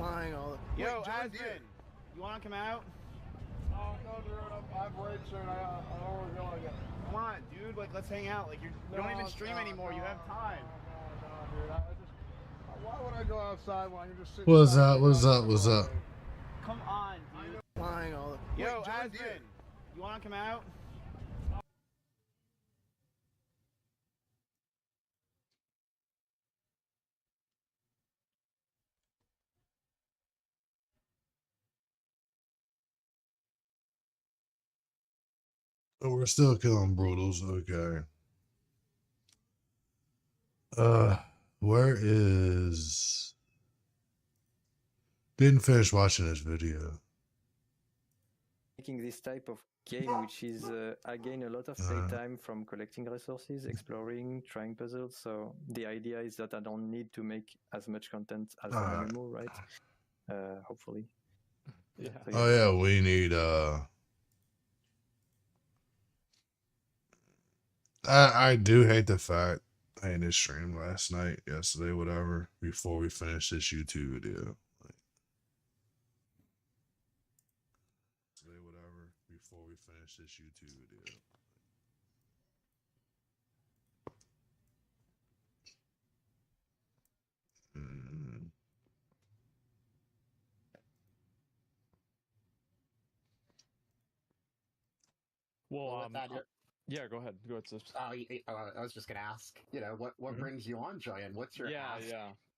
Lying all the... Yo, Wait, John, Aspen, you want to come out? Oh, no, dude, I'm waiting, sir. I don't really want to get... Come on, dude. Like, let's hang out. Like, you don't even stream anymore. You have time. No, dude. Why would I go outside when I can just sit... What's up? What's up? What's up? Come on, dude. Lying all the... Yo, Wait, John, Aspen, you want to come out? Oh, we're still killing Brutals. Okay. Where is... Didn't finish watching this video. Making this type of game, which is I gain a lot of playtime from collecting resources, exploring, trying puzzles. So the idea is that I don't need to make as much content as an MMO, right? Hopefully. Yeah. So, Oh yeah, we need I do hate the fact I ended stream last night, yesterday, whatever, before we finished this YouTube video. Whatever, before we finish this YouTube video. Well, yeah, go ahead. Go ahead, sis. I was just gonna ask, what brings you on, Joy, and what's your ask?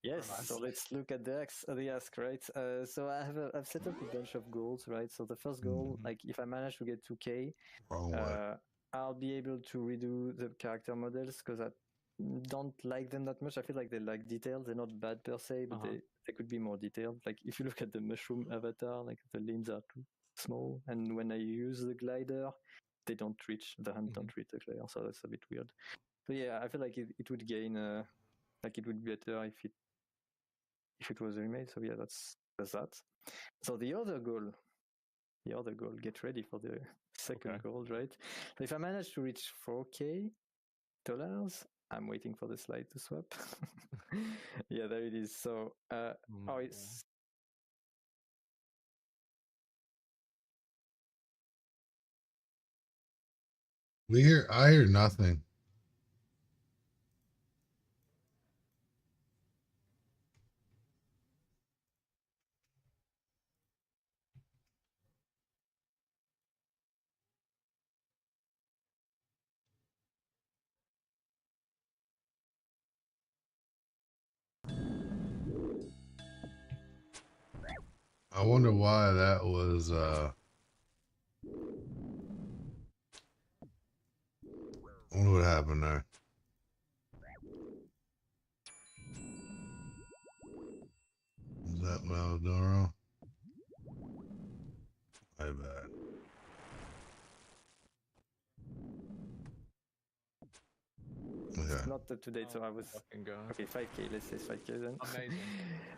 Yes, so let's look at the ask, right? So I've set up a bunch of goals, right? So the first goal, like if I manage to get 2K, I'll be able to redo the character models because I don't like them that much. I feel like they lack detail. They're not bad per se, but they could be more detailed. Like if you look at the mushroom avatar, like the limbs are too small, and when I use the glider, they don't reach the hand, don't reach the glider, so that's a bit weird. So yeah, I feel like it would gain, like it would be better if it was remade. So yeah, that's that. So the other goal, get ready for the second goal, right? So if I manage to reach $4K, I'm waiting for the slide to swap. Yeah, there it is. So it's I hear nothing. I wonder why that was I wonder what happened there. Is that what I was doing wrong? My bad. It's not up to date, so I was okay. 5K, let's say 5K then. Amazing.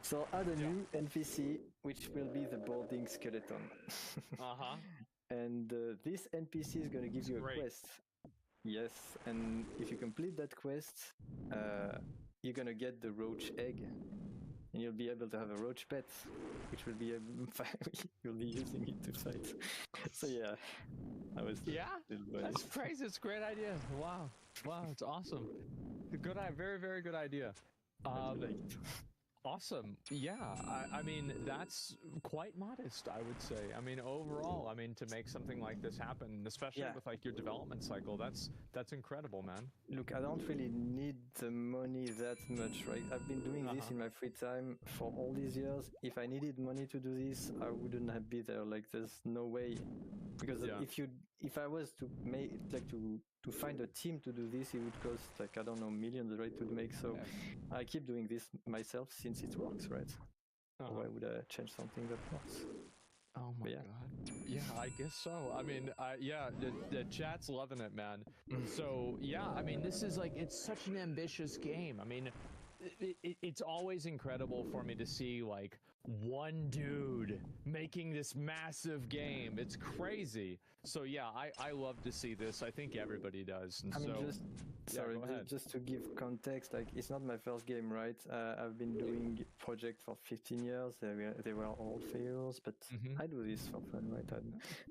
So add a new NPC, which will be the boarding skeleton. And this NPC is going to give you a quest. Yes, and if you complete that quest, you're going to get the roach egg, and you'll be able to have a roach pet, which will be you'll be using it to fight. So yeah, that's crazy. It's a great idea. Wow, it's awesome. Good, very, very good idea. Awesome. Yeah, I mean, that's quite modest, I would say. I mean, overall, I mean, to make something like this happen, especially with like your development cycle, that's incredible, man. Look, I don't really need the money that much, right? I've been doing this in my free time for all these years. If I needed money to do this, I wouldn't have been there. Like, there's no way. Because if I was to make, like, to find a team to do this, it would cost, like, I don't know, millions, right, to make. So I keep doing this myself since it works, right? Why would I change something that works? Oh my god. Yeah, I guess so. I mean, the chat's loving it, man. So yeah, I mean, this is like, it's such an ambitious game. I mean, it's always incredible for me to see like one dude making this massive game. It's crazy. So yeah, I love to see this. I think everybody does. And I mean, Sorry, go ahead. just to give context, like it's not my first game, right? I've been doing project for 15 years. They were all failures, but I do this for fun, right?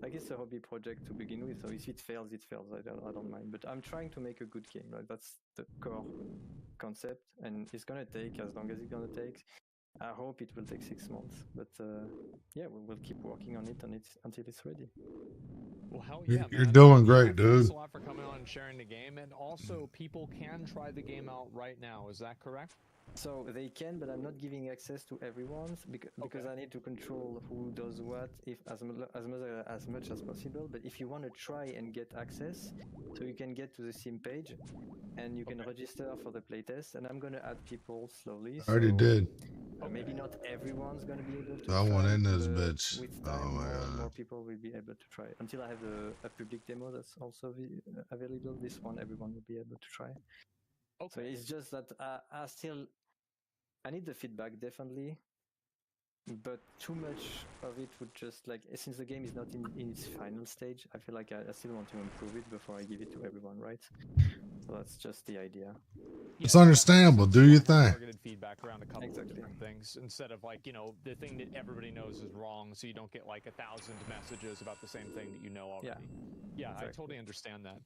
Like it's a hobby project to begin with, so if it fails, it fails. I don't mind. But I'm trying to make a good game, right? That's the core concept, and it's gonna take as long as it's gonna take. I hope it will take 6 months, but yeah, we'll keep working on it until it's ready. Well, hell yeah, You're man. doing Yeah, great, dude. Thanks a lot for coming on and sharing the game, and also people can try the game out right now. Is that correct? So they can, but I'm not giving access to everyone because I need to control who does what, if as much as possible. But if you want to try and get access, so you can get to the sim page, and you can register for the playtest. And I'm gonna add people slowly. I already did. Maybe not everyone's gonna be able to. I try, want in this but bitch. with Oh time, my god. more people will be able to try. Until I have a public demo that's also available. This one, everyone will be able to try. Okay. So it's just that I need the feedback definitely, but too much of it would just like, since the game is not in its final stage, I feel like I still want to improve it before I give it to everyone, right? So that's just the idea. It's understandable. Do your thing. Targeted feedback around a couple of different things instead of like, you know, the thing that everybody knows is wrong, so you don't get like 1,000 messages about the same thing that you know already. Yeah, exactly. I totally understand that.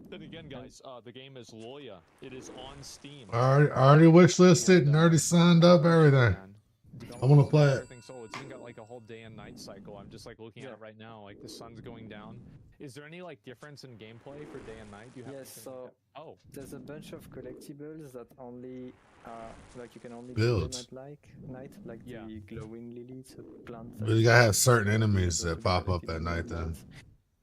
Then again, guys, the game is Loya. It is on Steam. I already wishlisted and already signed up everything. I want to play it. So it's even got like a whole day and night cycle. I'm just like looking at it right now. Like the sun's going down. Is there any like difference in gameplay for day and night? Do you have so there's a bunch of collectibles that only like you can only build at night, like the glowing lilies, plants. But you gotta have certain enemies that pop up at night then.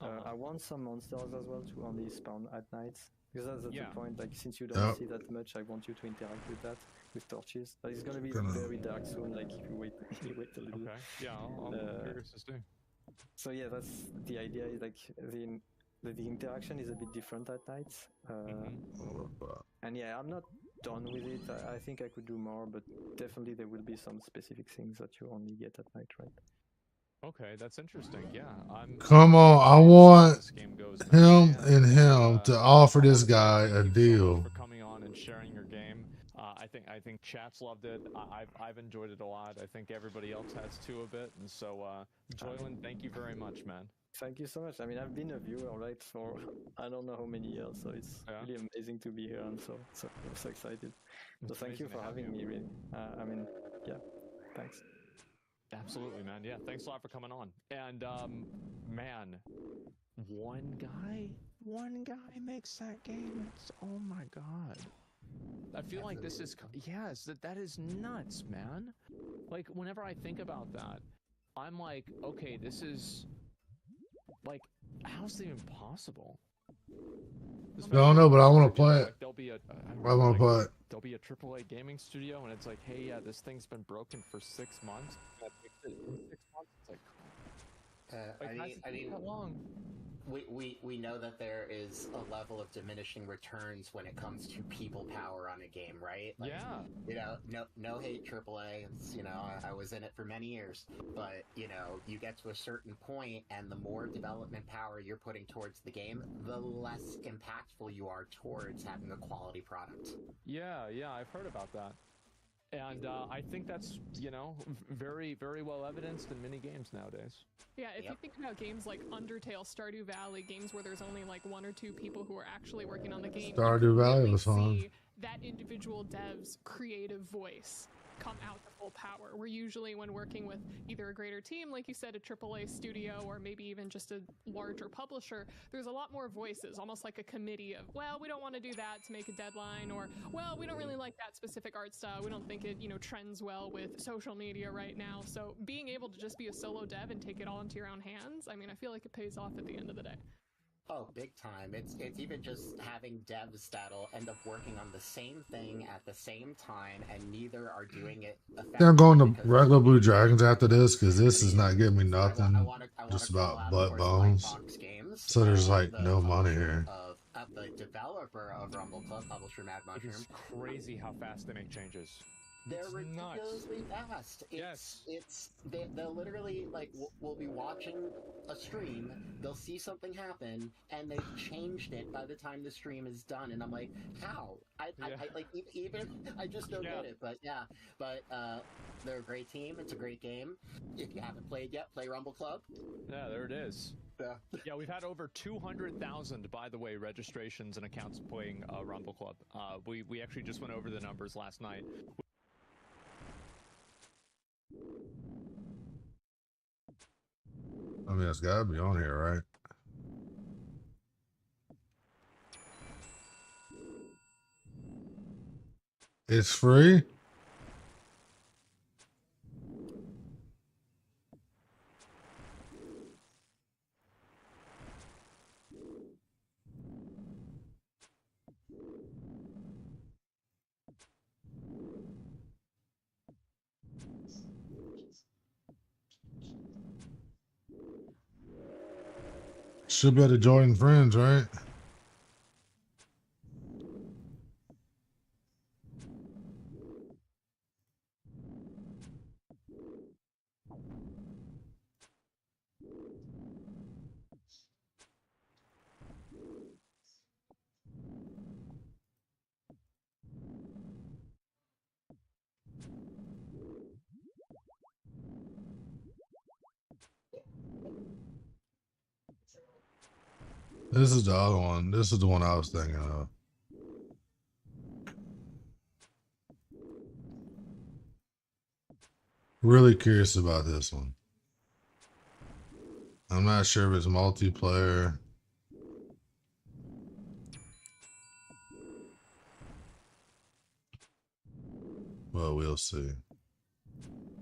I want some monsters as well to only spawn at night. Because that's the point, like since you don't see that much, I want you to interact with that, with torches. But it's gonna be very dark soon, like if you wait a little. Okay, yeah, I'm curious to see. So yeah, that's the idea, is like the interaction is a bit different at night. And yeah, I'm not done with it. I think I could do more, but definitely there will be some specific things that you only get at night, right? Okay, that's interesting. Yeah, Come on, I want him and him to offer this guy a deal. For coming on and sharing your game. I think chat's loved it. I've enjoyed it a lot. I think everybody else has too a bit. And so, Joyland, thank you very much, man. Thank you so much. I mean, I've been a viewer, right, for I don't know how many years, so it's really amazing to be here. I'm so excited. So thank you for having me, really. I mean, yeah, thanks. Absolutely, man. Yeah, thanks a lot for coming on. And man, one guy makes that game. It's, oh my god. I feel like this is that is nuts, man. Like whenever I think about that, I'm like, okay, this is like, how's that even possible? I don't know, but I want to play it. There'll be I want to play it. There'll be a AAA gaming studio, and it's like, hey, yeah, this thing's been broken for 6 months. In 6 months, it's like, I mean, how long? We know that there is a level of diminishing returns when it comes to people power on a game, right? Like, you know, no hate AAA. It's, you know, I was in it for many years, but you know, you get to a certain point, and the more development power you're putting towards the game, the less impactful you are towards having a quality product. Yeah, I've heard about that. And I think that's, you know, very, very well evidenced in many games nowadays. Yeah, if you think about games like Undertale, Stardew Valley, games where there's only like 1 or 2 people who are actually working on the game, Stardew Valley was fun. See that individual dev's creative voice come out to full power. We're usually, when working with either a greater team, like you said, a AAA studio, or maybe even just a larger publisher, there's a lot more voices, almost like a committee of, well, we don't want to do that to make a deadline, or, well, we don't really like that specific art style. We don't think it, you know, trends well with social media right now. So being able to just be a solo dev and take it all into your own hands, I mean, I feel like it pays off at the end of the day. Oh, big time. It's even just having devs that'll end up working on the same thing at the same time, and neither are doing it effectively. I'm going to regular Blue Dragons after this, because this is not giving me nothing. Just about butt bones. So there's like no money here. The developer of Rumble Club, publisher Mad Mushroom. It is crazy how fast they make changes. They're It's nuts. ridiculously fast. They'll literally like we'll be watching a stream, they'll see something happen, and they've changed it by the time the stream is done, and I'm like, how? I like even I just don't get it. But they're a great team. It's a great game. If you haven't played yet, play Rumble Club. Yeah, there it is. Yeah. Yeah, we've had over 200,000, by the way, registrations and accounts playing Rumble Club. We actually just went over the numbers last night. I mean, it's gotta be on here, right? It's free? Should be able to join friends, right? This is the other one. This is the one I was thinking of. Really curious about this one. I'm not sure if it's multiplayer. Well, we'll see.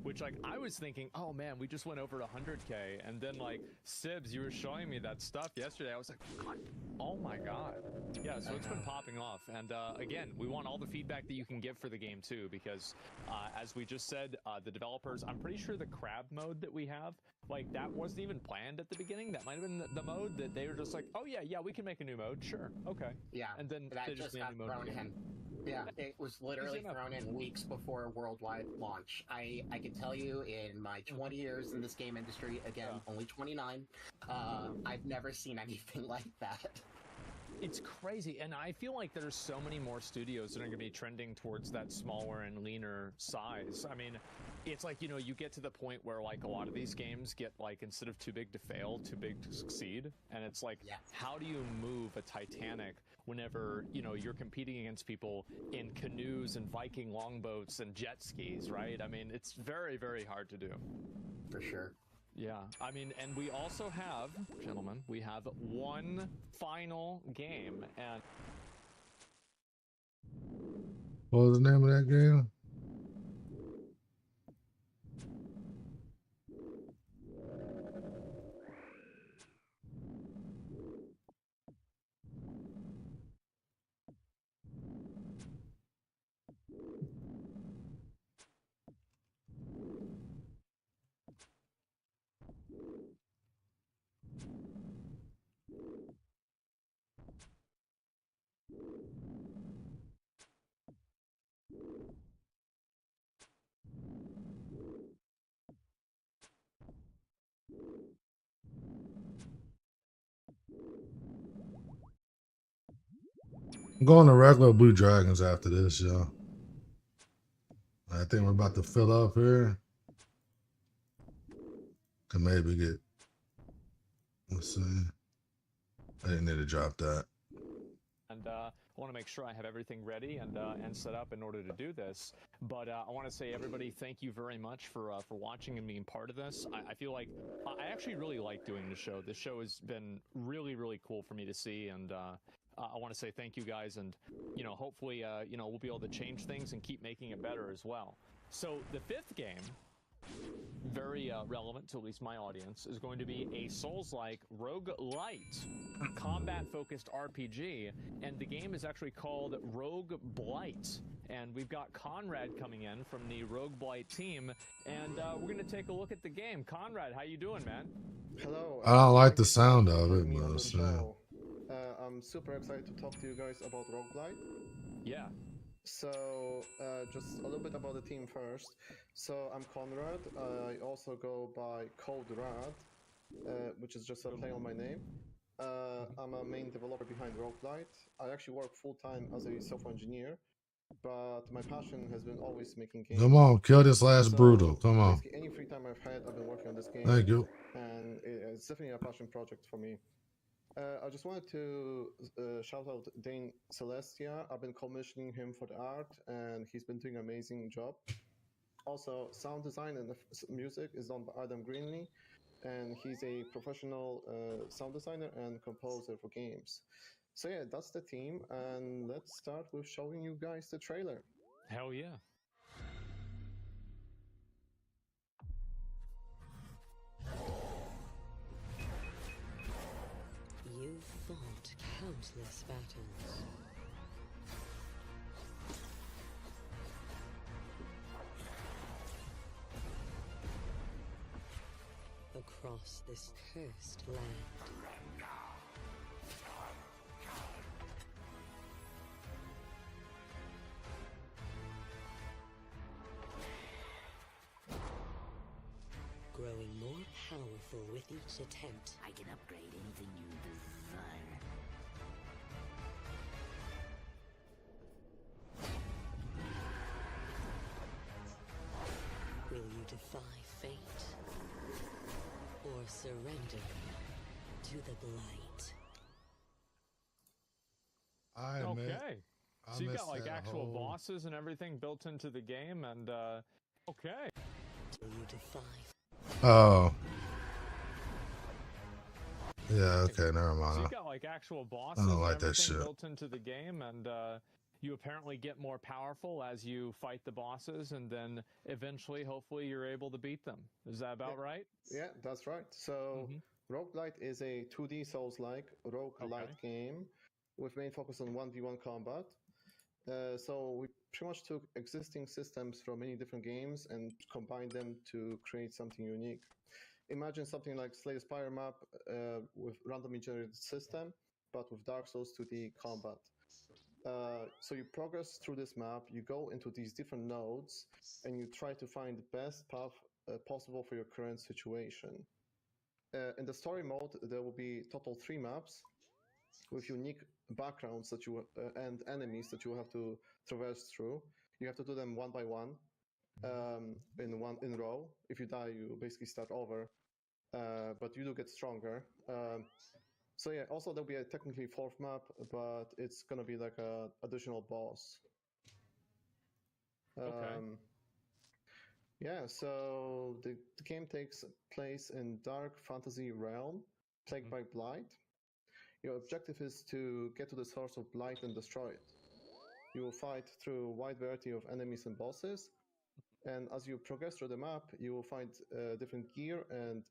Which, like, I was thinking, oh man, we just went over 100K, and then like Sibs, you were showing me that stuff yesterday. I was like, God, oh my god. Yeah, so it's been popping off, and again, we want all the feedback that you can give for the game too, because as we just said, the developers, I'm pretty sure the crab mode that we have, like that wasn't even planned at the beginning. That might have been the mode that they were just like, oh yeah, we can make a new mode, sure, okay. Yeah, and then that they just made got a new mode thrown again. in. Yeah, it was literally thrown in weeks before worldwide launch. I can tell you, in my 20 years in this game industry, again, only 29, I've never seen anything like that. It's crazy, and I feel like there's so many more studios that are going to be trending towards that smaller and leaner size. I mean, it's like, you know, you get to the point where like a lot of these games get like, instead of too big to fail, too big to succeed, and it's like, how do you move a Titanic whenever, you know, you're competing against people in canoes and Viking longboats and jet skis, right? I mean, it's very, very hard to do. For sure. Yeah, I mean, and we also have, gentlemen, we have one final game, and What was the name of that game? I'm going to regular Blue Dragons after this, y'all. I think we're about to fill up here. Can maybe get, let's see. I didn't need to drop that. and I want to make sure I have everything ready and set up in order to do this. But I want to say, everybody, thank you very much for watching and being part of this. I feel like I actually really like doing the show. This show has been really, really cool for me to see, and I want to say thank you guys, and you know, hopefully, you know, we'll be able to change things and keep making it better as well. So the fifth game, very relevant to at least my audience, is going to be a Souls-like roguelite combat-focused RPG, and the game is actually called Rogue Blight. And we've got Conrad coming in from the Rogue Blight team, and we're going to take a look at the game. Conrad, how you doing, man? Hello. I don't like the sound of it, but I'm super excited to talk to you guys about roguelite. Yeah. So just a little bit about the team first. So I'm Conrad. I also go by Code Rad, which is just a play on my name. I'm a main developer behind Roguelite. I actually work full-time as a software engineer, but my passion has been always making games. Come on, kill this last So brutal. Come on. basically, any free time I've had, I've been working on this game. Thank you. And it's definitely a passion project for me. I just wanted to shout out Dane Celestia. I've been commissioning him for the art, and he's been doing an amazing job. Also, sound design and music is done by Adam Greenlee, and he's a professional sound designer and composer for games. So yeah, that's the team, and let's start with showing you guys the trailer. Hell yeah. You've fought countless battles. Across this cursed land. Growing more powerful with each attempt. I can upgrade anything you desire. Will you defy fate? Or surrender to the blight? Okay. So you got like actual bosses and everything built into the game, and okay. Will you defy? Oh. Yeah, okay, never mind. So you got like actual bosses I don't like and that everything shit. built into the game, and you apparently get more powerful as you fight the bosses, and then eventually, hopefully, you're able to beat them. Is that about right? Yeah, that's right. So Roguelite is a 2D Souls-like roguelite game with main focus on 1v1 combat. So we pretty much took existing systems from many different games and combined them to create something unique. Imagine something like Slay the Spire map with randomly generated system, but with Dark Souls 2D combat. So you progress through this map, you go into these different nodes, and you try to find the best path possible for your current situation. In the story mode, there will be total 3 maps with unique backgrounds that you and enemies that you will have to traverse through. You have to do them one by one, in a row. If you die, you basically start over, but you do get stronger. So yeah, also there'll be a technically 4th map, but it's gonna be like a additional boss. Yeah, so the game takes place in dark fantasy realm, plagued by blight. Your objective is to get to the source of blight and destroy it. You will fight through a wide variety of enemies and bosses, and as you progress through the map, you will find different gear and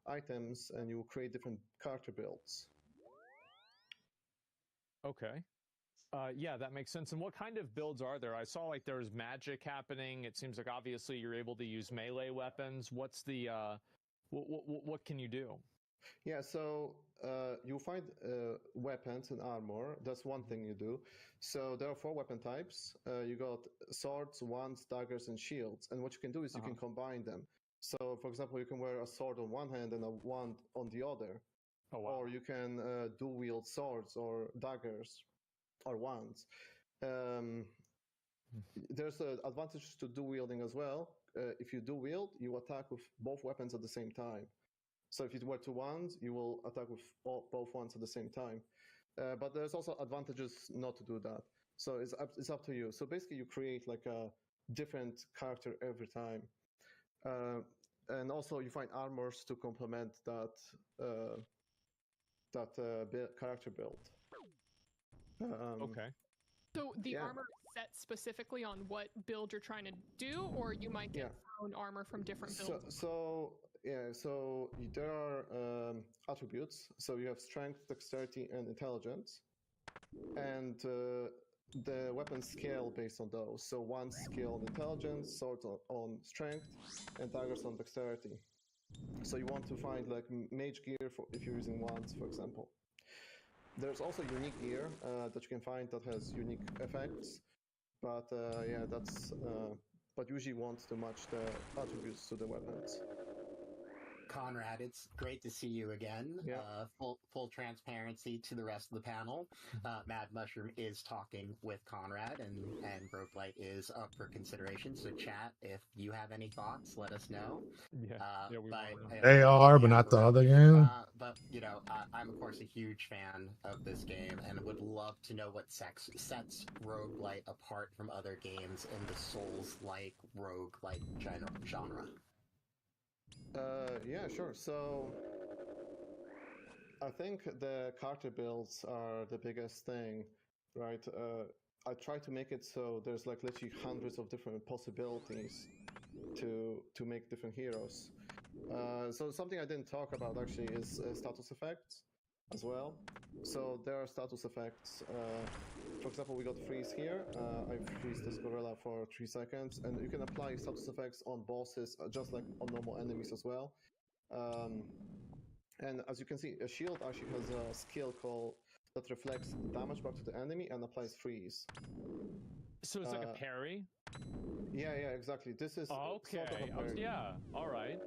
items, and you will create different character builds. Okay. Yeah, that makes sense. And what kind of builds are there? I saw like there's magic happening. It seems like obviously you're able to use melee weapons. What's the what can you do? Yeah, so you'll find weapons and armor. That's one thing you do. So there are 4 weapon types. You got swords, wands, daggers, and shields. And what you can do is you can combine them. So, for example, you can wear a sword on one hand and a wand on the other. Oh, wow. Or you can dual wield swords or daggers or wands. There's advantages to dual wielding as well. If you dual wield, you attack with both weapons at the same time. So if you wear 2 wands, you will attack with both wands at the same time. But there's also advantages not to do that. So it's up to you. So basically, you create like a different character every time. And also, you find armors to complement that character build. Okay. So the armor is set specifically on what build you're trying to do, or you might get your own armor from different builds? So there are attributes. So you have strength, dexterity, and intelligence. And the weapons scale based on those. So one scale on intelligence, swords on strength, and daggers on dexterity. So you want to find like mage gear for if you're using wands, for example. There's also unique gear that you can find that has unique effects. But yeah, that's but usually wants to match the attributes to the weapons. Conrad, it's great to see you again. Yeah. Full transparency to the rest of the panel. Mad Mushroom is talking with Conrad, and Roguelite is up for consideration. So, chat, if you have any thoughts, let us know. Yeah, we but, want to know. They are, but not the other game. But you know, I'm of course a huge fan of this game, and would love to know what sets Roguelite apart from other games in the Souls-like roguelike genre. Yeah, sure. So I think the character builds are the biggest thing, right? I try to make it so there's like literally hundreds of different possibilities to make different heroes. So something I didn't talk about actually is status effects as well. So there are status effects. For example, we got freeze here. I freeze this gorilla for 3 seconds, and you can apply status effects on bosses just like on normal enemies as well. And as you can see, a shield actually has a skill called that reflects damage back to the enemy and applies freeze. So it's like a parry? Yeah, exactly. This is okay. sort of a parry. Yeah, all right.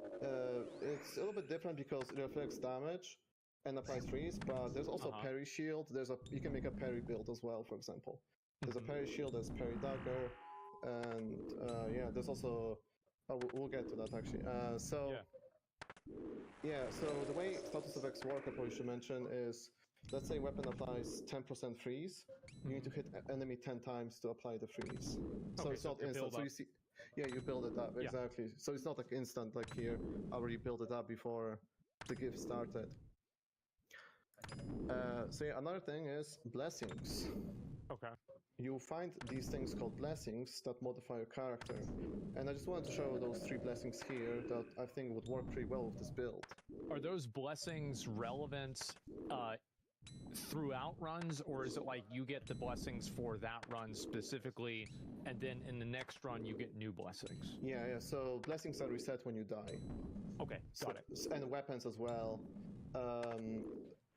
It's a little bit different because it reflects damage and applies freeze, but there's also a parry shield. You can make a parry build as well, for example. There's a parry shield, there's parry dagger, and yeah, there's also... Oh, we'll get to that actually. So the way status effects work, I probably should mention, is let's say weapon applies 10% freeze. You need to hit enemy 10 times to apply the freeze. So it's not instant. So you see, yeah, you build it up, exactly. So it's not like instant like here. I already built it up before the gift started. So yeah, another thing is blessings. Okay. You find these things called blessings that modify your character. And I just wanted to show those 3 blessings here that I think would work pretty well with this build. Are those blessings relevant throughout runs, or is it like you get the blessings for that run specifically, and then in the next run you get new blessings? Yeah. So blessings are reset when you die. Okay, got it. And weapons as well.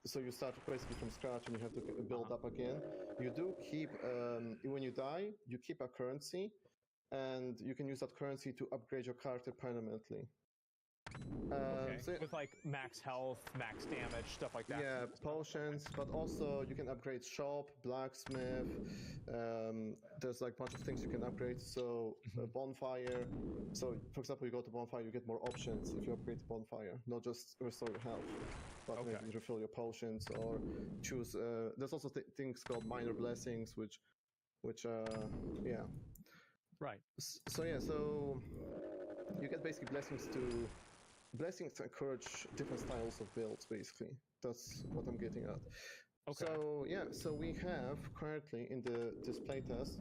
So you start basically from scratch and you have to build up again. You do keep, when you die, you keep a currency, and you can use that currency to upgrade your character permanently. Okay. With like max health, max damage, stuff like that. Yeah, potions, but also you can upgrade shop, blacksmith. There's like a bunch of things you can upgrade. So bonfire. So for example, you go to bonfire, you get more options if you upgrade the bonfire, not just restore your health, but maybe refill your potions or choose. There's also things called minor blessings, which yeah. Right. So yeah, so you get basically blessings to... Blessings encourage different styles of builds, basically. That's what I'm getting at. Okay. So yeah, so we have currently in the display test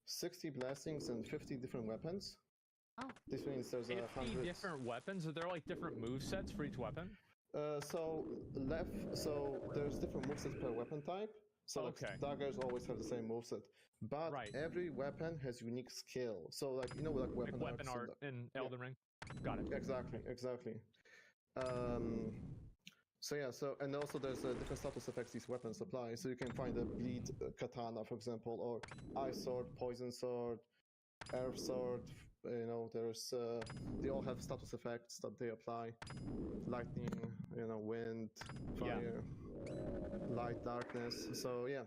60 blessings and 50 different weapons. Oh. This means there's 50 different weapons? Are there like different move sets for each weapon? So there's different movesets per weapon type. So like daggers always have the same moveset. But every weapon has unique skill. So like, you know, like weapon art in Elden Ring? Got it. Exactly. So yeah, and also there's different status effects these weapons apply. So you can find a bleed katana, for example, or ice sword, poison sword, earth sword. You know, there's they all have status effects that they apply. Lightning, you know, wind, fire, light, darkness. So yeah.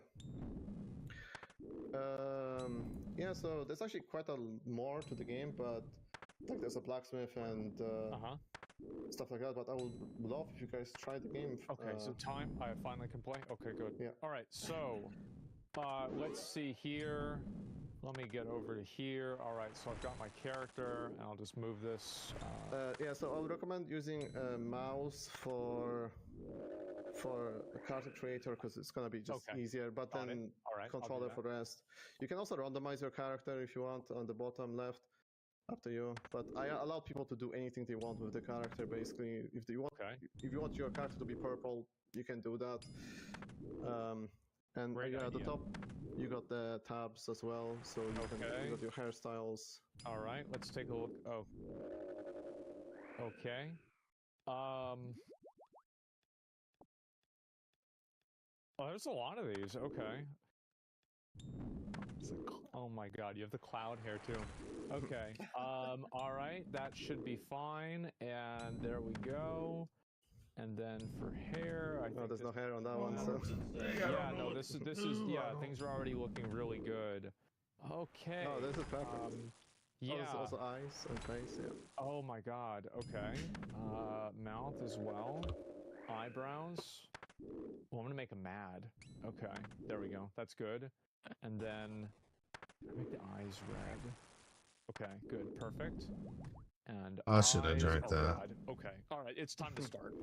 Yeah, so there's actually quite a more to the game, but like there's a blacksmith and stuff like that. But I would love if you guys try the game. Okay, so time. I finally can play. Okay, good. Yeah. All right, so let's see here. Let me get over to here. All right, so I've got my character, and I'll just move this. Yeah, so I would recommend using a mouse for a character creator because it's gonna be just easier. But then controller for the rest. You can also randomize your character if you want on the bottom left. Up to you. But I allow people to do anything they want with the character. Basically, if you want your character to be purple, you can do that. And at the top, you got the tabs as well, so you got your hairstyles. All right, let's take a look. Oh, okay. Oh, there's a lot of these. Okay. Oh my god, you have the cloud hair too. Okay. All right, that should be fine. And there we go. And then for hair, I think there's no hair on that one, so. Yeah, no, this is yeah, things are already looking really good. Okay. Oh, this is perfect. Yeah. Oh, this is also eyes and face, yeah. Oh my god, okay. Mouth as well. Eyebrows. Well, I'm gonna make him mad. Okay, there we go. That's good. And then make the eyes red. Okay, good, perfect. And I should have drank that. God. Okay, all right, it's time to start.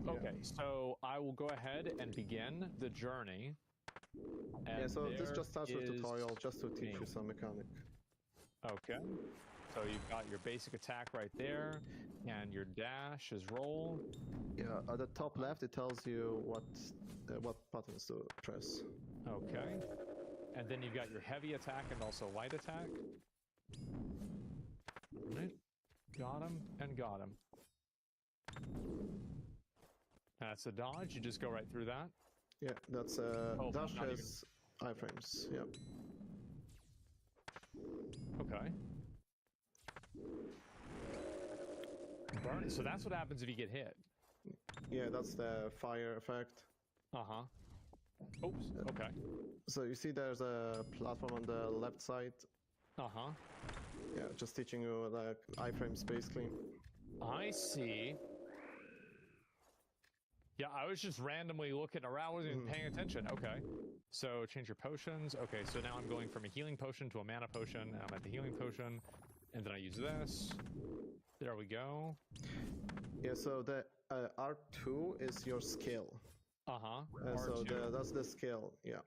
Okay, so I will go ahead and begin the journey. Yeah, so this just starts with is tutorial, just to teach you some mechanic. Okay. So you've got your basic attack right there, and your dash is roll. Yeah, at the top left, it tells you what buttons to press. Okay. And then you've got your heavy attack and also light attack. Right. Got him and got him. That's a dodge. You just go right through that. Yeah, that's dash has iframes. Yeah. Okay. Burn it. So that's what happens if you get hit. Yeah, that's the fire effect. Uh-huh. Oops. Okay. So you see there's a platform on the left side. Uh-huh. Yeah, just teaching you like iframes basically. I see. Yeah, I was just randomly looking around, I wasn't even paying attention. Okay. So change your potions. Okay, so now I'm going from a healing potion to a mana potion, and I'm at the healing potion, and then I use this. There we go. Yeah, so the R2 is your skill. Uh-huh. So that's the skill, yeah.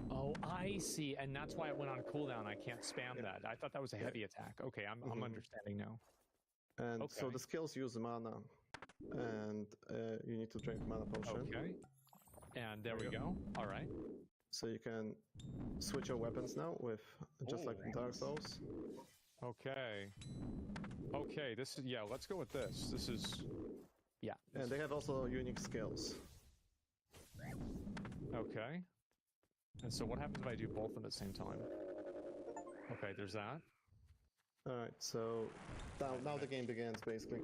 Oh, I see. And that's why it went on cooldown. I can't spam that. I thought that was a heavy attack. Okay, I'm understanding now. And so the skills use mana. And you need to drink mana potion. Okay. And there we go. All right. So you can switch your weapons now with just like in Dark Souls. Okay. Okay, this is, yeah, let's go with this. This is, yeah. And they have also unique skills. Okay. And so what happens if I do both at the same time? Okay, there's that. Alright, so now the game begins, basically.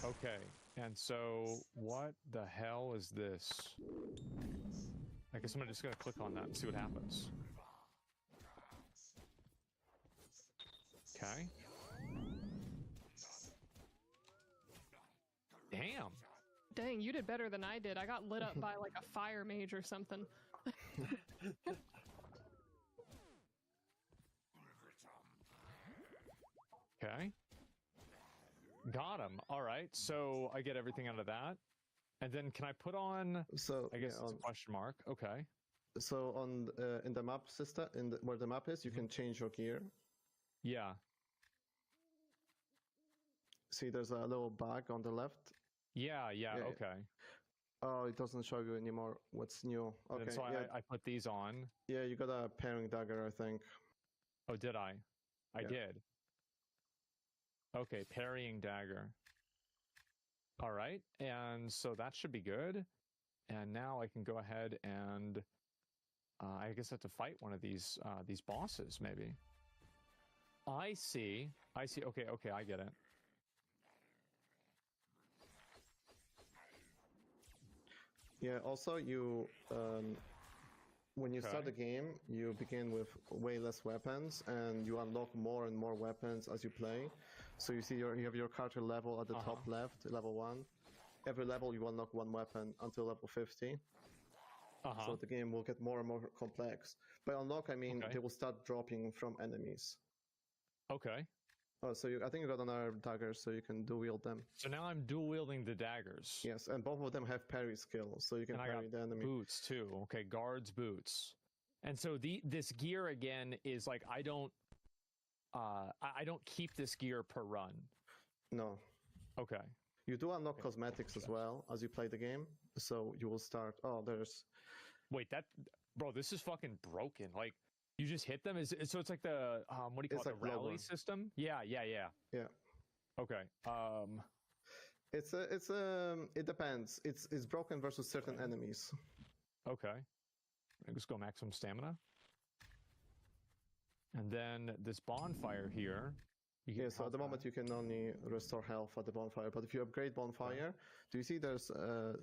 Okay, and so what the hell is this? I guess I'm just going to click on that and see what happens. Okay. Damn. Dang, you did better than I did. I got lit up by like a fire mage or something. Okay. Got him. All right. So I get everything out of that. And then can I put on, so I guess it's a question mark. Okay. So on in the map system, where the map is, you can change your gear. Yeah. See, there's a little bag on the left. Yeah, okay. Oh, it doesn't show you anymore what's new. Okay, and so I put these on. Yeah, you got a pairing dagger, I think. Oh, did I? I did. Okay, parrying dagger. All right, and so that should be good. And now I can go ahead and I guess I have to fight one of these bosses, maybe. I see. Okay, I get it. Yeah, also you, when you start the game, you begin with way less weapons, and you unlock more and more weapons as you play. So you see you have your character level at the top left, level 1. Every level you unlock one weapon until level 50. So the game will get more and more complex. By unlock, I mean they will start dropping from enemies. Okay. Oh, so I think you got another dagger, so you can dual wield them. So now I'm dual wielding the daggers. Yes, and both of them have parry skills, so you can parry the enemy. Boots too. Okay, guards, boots. And so this gear again is like I don't keep this gear per run. No. Okay. You do unlock cosmetics as well as you play the game, so you will start. Oh, there's. Wait, bro, this is fucking broken. Like. You just hit them? So it's like the what do you call it? The rally system? Yeah. Yeah. Okay. It depends. It's broken versus certain enemies. Okay. I just go maximum stamina. And then this bonfire here. Yeah, so at the moment you can only restore health at the bonfire, but if you upgrade bonfire, do you see there's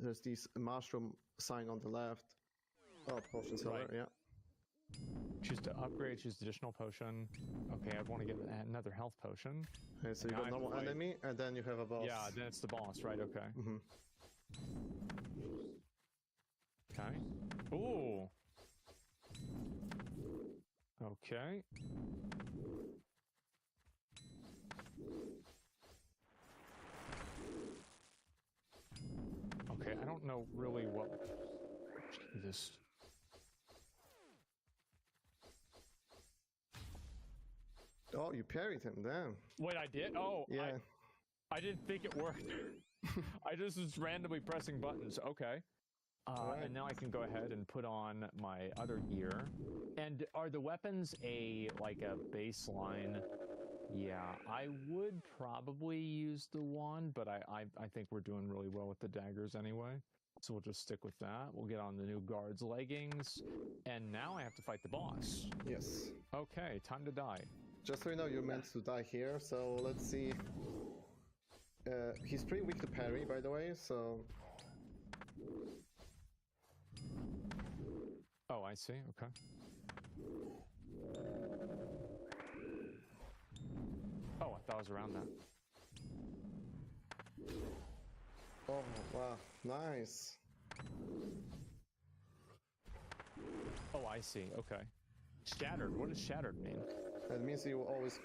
this mushroom sign on the left? Oh, potion seller, yeah. Choose to upgrade, choose additional potion. Okay, I want to get another health potion. Okay, so you got normal enemy, and then you have a boss. Yeah, then it's the boss, right? Okay. Okay. Ooh. Okay. Okay, I don't know really what this. Oh, you parried him, damn. Wait, I did? Oh, yeah. I didn't think it worked. I just was randomly pressing buttons. Okay. Right. And now I can go ahead and put on my other gear. And are the weapons like a baseline? Yeah, I would probably use the wand, but I think we're doing really well with the daggers anyway. So we'll just stick with that. We'll get on the new guard's leggings. And now I have to fight the boss. Yes. Okay, time to die. Just so you know, you're meant to die here, so let's see. He's pretty weak to parry, by the way, so... Oh, I see, okay. Oh, I thought I was around that. Oh, wow, nice. Oh, I see, okay. Shattered, what does shattered mean? It means he always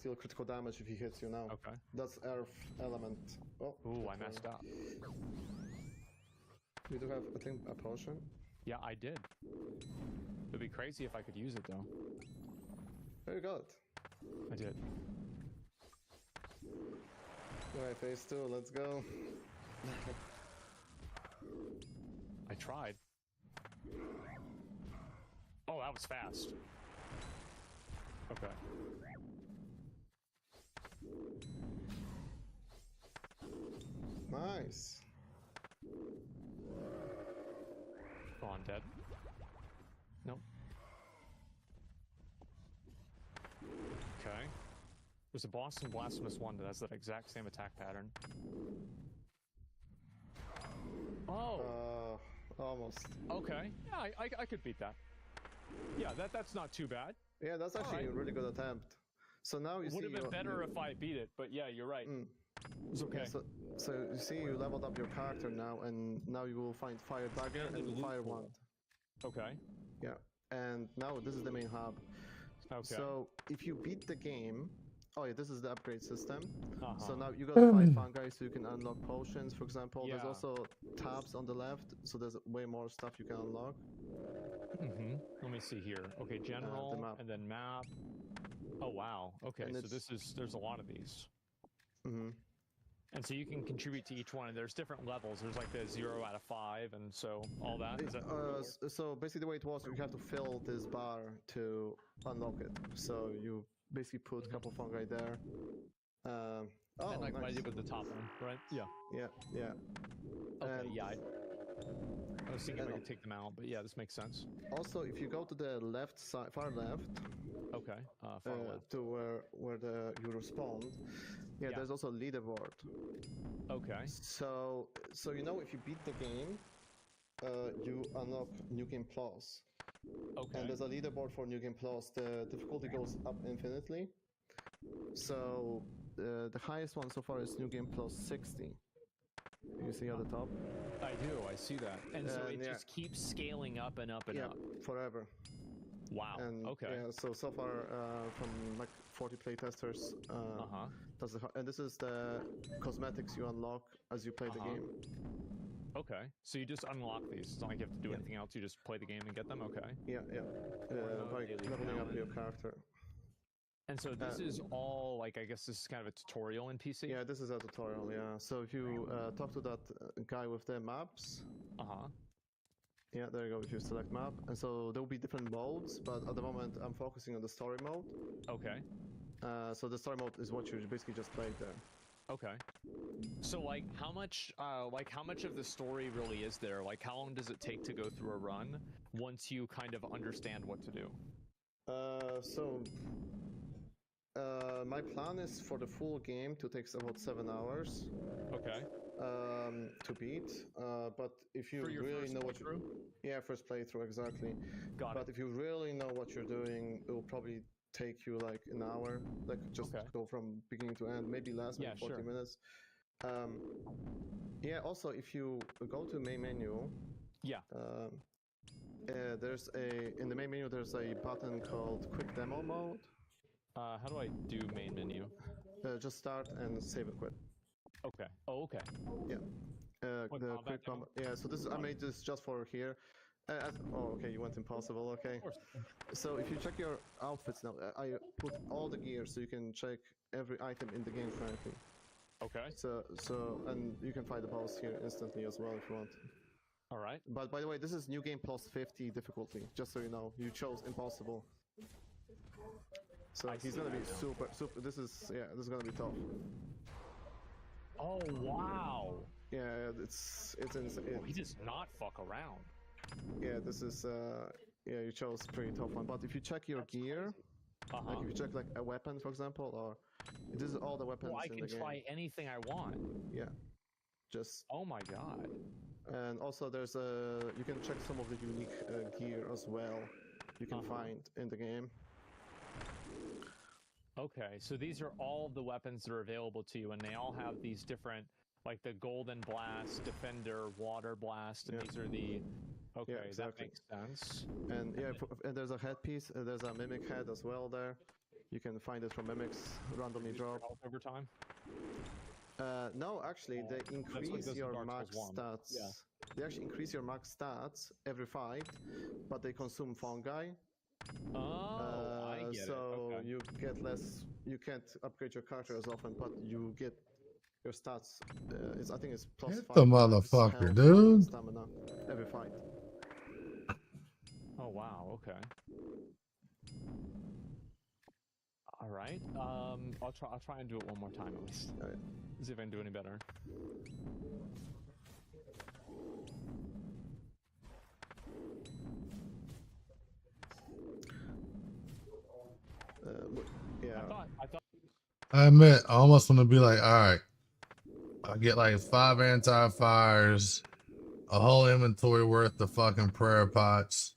deal critical damage if he hits you now. Okay. That's earth element. Oh. Ooh, I messed up. You do have, I think, a potion? Yeah, I did. It'd be crazy if I could use it, though. Very good. I did. Alright, phase 2, let's go. I tried. Oh, that was fast. Okay. Nice. Go on, dead. Nope. Okay. There's a boss in Blasphemous 1 that has that exact same attack pattern. Oh! Almost. Okay. Yeah, I could beat that. Yeah, that's not too bad. Yeah, that's actually a really good attempt. So now you see... Would have been better if I beat it, but yeah, you're right. It's okay. Yeah, so you see you leveled up your character now, and now you will find Fire Dagger and Fire Wand. Okay. Yeah, and now this is the main hub. Okay. So if you beat the game... Oh yeah, this is the upgrade system. So now you got 5 fungi, so you can unlock potions, for example. Yeah. There's also tabs on the left, so there's way more stuff you can unlock. Let me see here. Okay, general, the map. and then map. Oh wow. Okay, And so there's a lot of these. And so you can contribute to each one, and there's different levels. There's like the 0 out of 5, and so all that. Is that so basically the way it was, you have to fill this bar to unlock it. So you basically put a couple fungi there. and like what I did with the top one, right? Yeah. Yeah. Okay, And yeah. I was thinking if I could take them out, but yeah, this makes sense. also, if you go to the left side, far left, Okay, far left. to where you respawn, there's also a leaderboard. Okay. So you know, if you beat the game, you unlock New Game Plus. Okay. And there's a leaderboard for New Game Plus. The difficulty goes up infinitely. So the highest one so far is New Game Plus 60. You see at the top? I do. I see that. And so it just keeps scaling up and up and up. Forever. Wow. And okay. Yeah, so far from like 40 playtesters, and this is the cosmetics you unlock as you play the game. Okay. So you just unlock these. It's not like you have to do anything else. You just play the game and get them. Okay. Yeah. By leveling up your character. And so this is all, like, I guess this is kind of a tutorial in PC? Yeah, this is a tutorial, yeah. So if you talk to that guy with the maps... Yeah, there you go, if you select map. And so there will be different modes, but at the moment I'm focusing on the story mode. Okay. So the story mode is what you basically just played there. Okay. So, like, how much of the story really is there? Like, how long does it take to go through a run once you kind of understand what to do? So my plan is for the full game to take about 7 hours. Okay. To beat. But if you For your really first know what playthrough? yeah, first playthrough exactly. Got But it. if you really know what you're doing, it will probably take you like an hour. Like just Okay. go from beginning to end, maybe less, maybe Yeah, 40 sure. minutes. Yeah. Also, if you go to main menu, Yeah. there's in the main menu there's a button called Quick Demo Mode. How do I do main menu? Just start and save and quit. Okay. Oh, okay. Yeah. Quick The combat quick demo? combat. Yeah. So this I made this just for here. Oh, okay. You went impossible. Okay. Of course. So if you check your outfits now, I put all the gear so you can check every item in the game currently. Okay. So and you can find the boss here instantly as well if you want. All right. But by the way, this is new game plus 50 difficulty. Just so you know, you chose impossible. So he's gonna be super. This is gonna be tough. Oh wow. Yeah, it's insane. He does not fuck around. Yeah, this is yeah, you chose a pretty tough one. But if you check your gear, like if you check like a weapon, for example, or this is all the weapons I in can the game. try anything I want. Yeah, just. Oh my god. And also there's you can check some of the unique gear as well. You can find in the game. Okay, so these are all the weapons that are available to you, and they all have these different, like the Golden Blast, Defender, Water Blast, and these are the. Okay, Yeah, exactly. that makes sense. And yeah, and there's a headpiece. There's a mimic head as well there. You can find it from mimics randomly drop. Over time? No, actually, they increase your max stats. Yeah. They actually increase your max stats every fight, but they consume fungi. Oh, I get so it. Okay. you get less. You can't upgrade your character as often, but you get your stats. I think it's plus Hit 5 the max motherfucker, health dude. and stamina every fight. Oh wow. Okay. All right. I'll try and do it one more time at least. All right. See if I can do any better. Yeah. I admit, I almost want to be like, all right, I get like 5 anti-fires, a whole inventory worth of fucking prayer pots,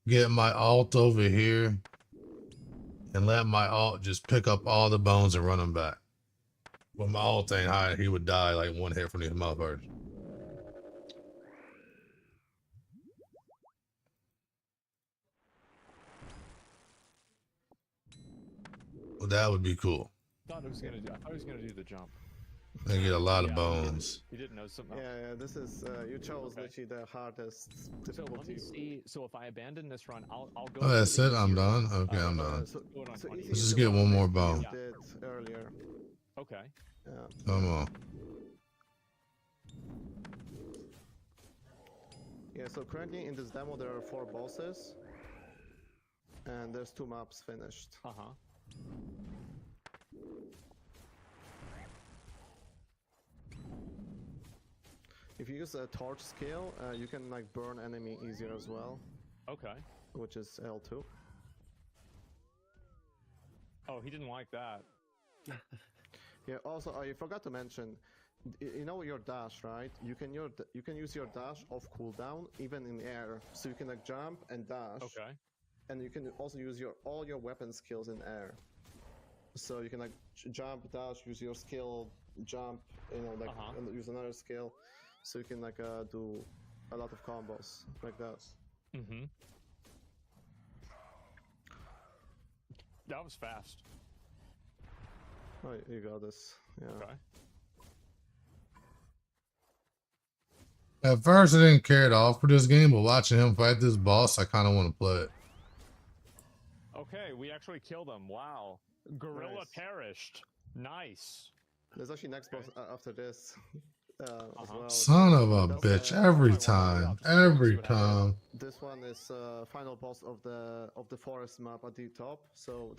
get my alt over here, and let my alt just pick up all the bones and run them back. When my alt ain't high, he would die like one hit from these motherfuckers. Well, that would be cool. I thought it was gonna do the jump. I get a lot of bones. You didn't know something. Yeah, this is you chose literally the hardest difficulty. So let me see. So if I abandon this run, I'll go. Oh, that's it. I'm done. Okay, I'm done. So Let's just get one more bone. Did earlier. Okay. Yeah. Come on. Yeah. So currently in this demo there are 4 bosses, and there's 2 maps finished. If you use a torch skill, you can like burn enemy easier as well. Okay. Which is L2. Oh, he didn't like that. Yeah. Also, I forgot to mention, you know your dash, right? You can use your dash off cooldown even in air, so you can like jump and dash. Okay. And you can also use all your weapon skills in air. So you can like jump, dash, use your skill, jump, you know, like and use another skill. So you can like do a lot of combos like that. Mm-hmm. That was fast. Oh, you got this. Yeah. Okay. At first, I didn't care at all for this game, but watching him fight this boss, I kind of want to play it. Okay, we actually killed him. Wow. Gorilla perished. Nice. There's actually next boss after this. As well. Son of a bitch! Every time, every time. This one is final boss of the forest map at the top. So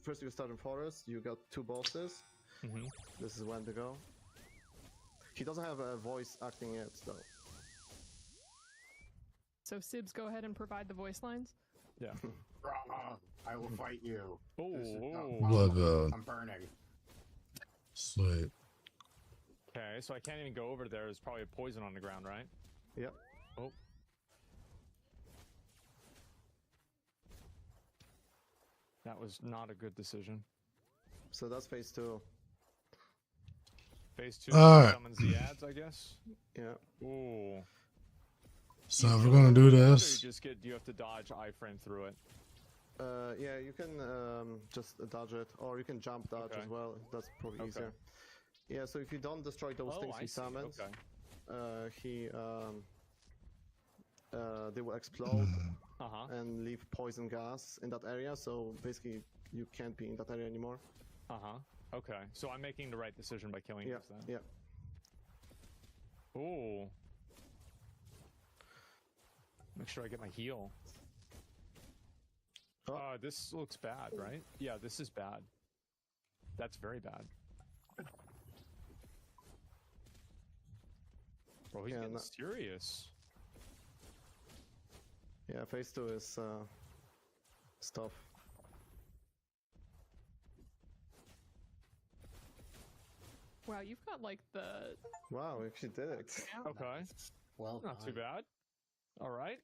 first you start in forest. You got 2 bosses. This is when to go. He doesn't have a voice acting yet, though. So Sibs, go ahead and provide the voice lines. Yeah. I will fight you. Blood. I'm burning. Sweet. Okay, so I can't even go over there. There's probably a poison on the ground, right? Yep. Oh. That was not a good decision. So that's phase 2. Phase 2 Alright. summons the ads, I guess. Yeah. Ooh. So You if we're kill gonna it do with that, or this, you have to dodge iframe through it. Yeah, you can just dodge it, or you can jump dodge Okay. as well. That's probably Okay. easier. Yeah, so if you don't destroy those things I he see. summons, Okay. they will explode Uh-huh. and leave poison gas in that area. So basically, you can't be in that area anymore. Uh-huh. Okay. So I'm making the right decision by killing Yeah, this then. yeah. Ooh. Make sure I get my heal. Oh. This looks bad, right? Yeah, this is bad. That's very bad. Bro, he's getting serious. Yeah, phase 2 is stuff. Wow, you've got like the. Wow, we actually did it. Okay. Well, Not too bad. All right.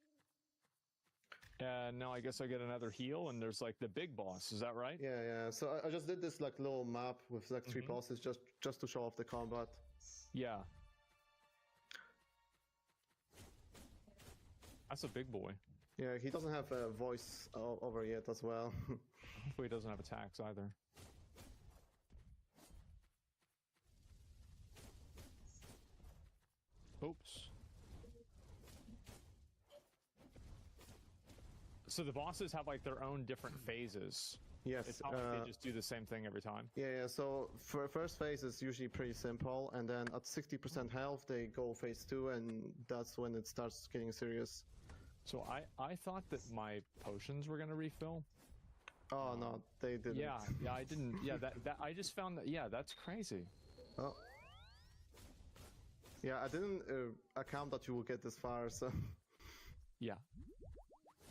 And now I guess I get another heal, and there's like the big boss. Is that right? Yeah, yeah. So I just did this like little map with like 3 bosses just to show off the combat. Yeah. That's a big boy. Yeah, he doesn't have a voice over yet as well. Hopefully he doesn't have attacks either. Oops. So the bosses have like their own different phases. Yes. It's not like they just do the same thing every time. Yeah, yeah. So for first phase is usually pretty simple, and then at 60% health they go phase 2, and that's when it starts getting serious. So I thought that my potions were gonna refill. Oh no, they didn't. Yeah, I didn't. Yeah, that I just found that. Yeah, that's crazy. Oh. Yeah, I didn't account that you will get this far, so. Yeah.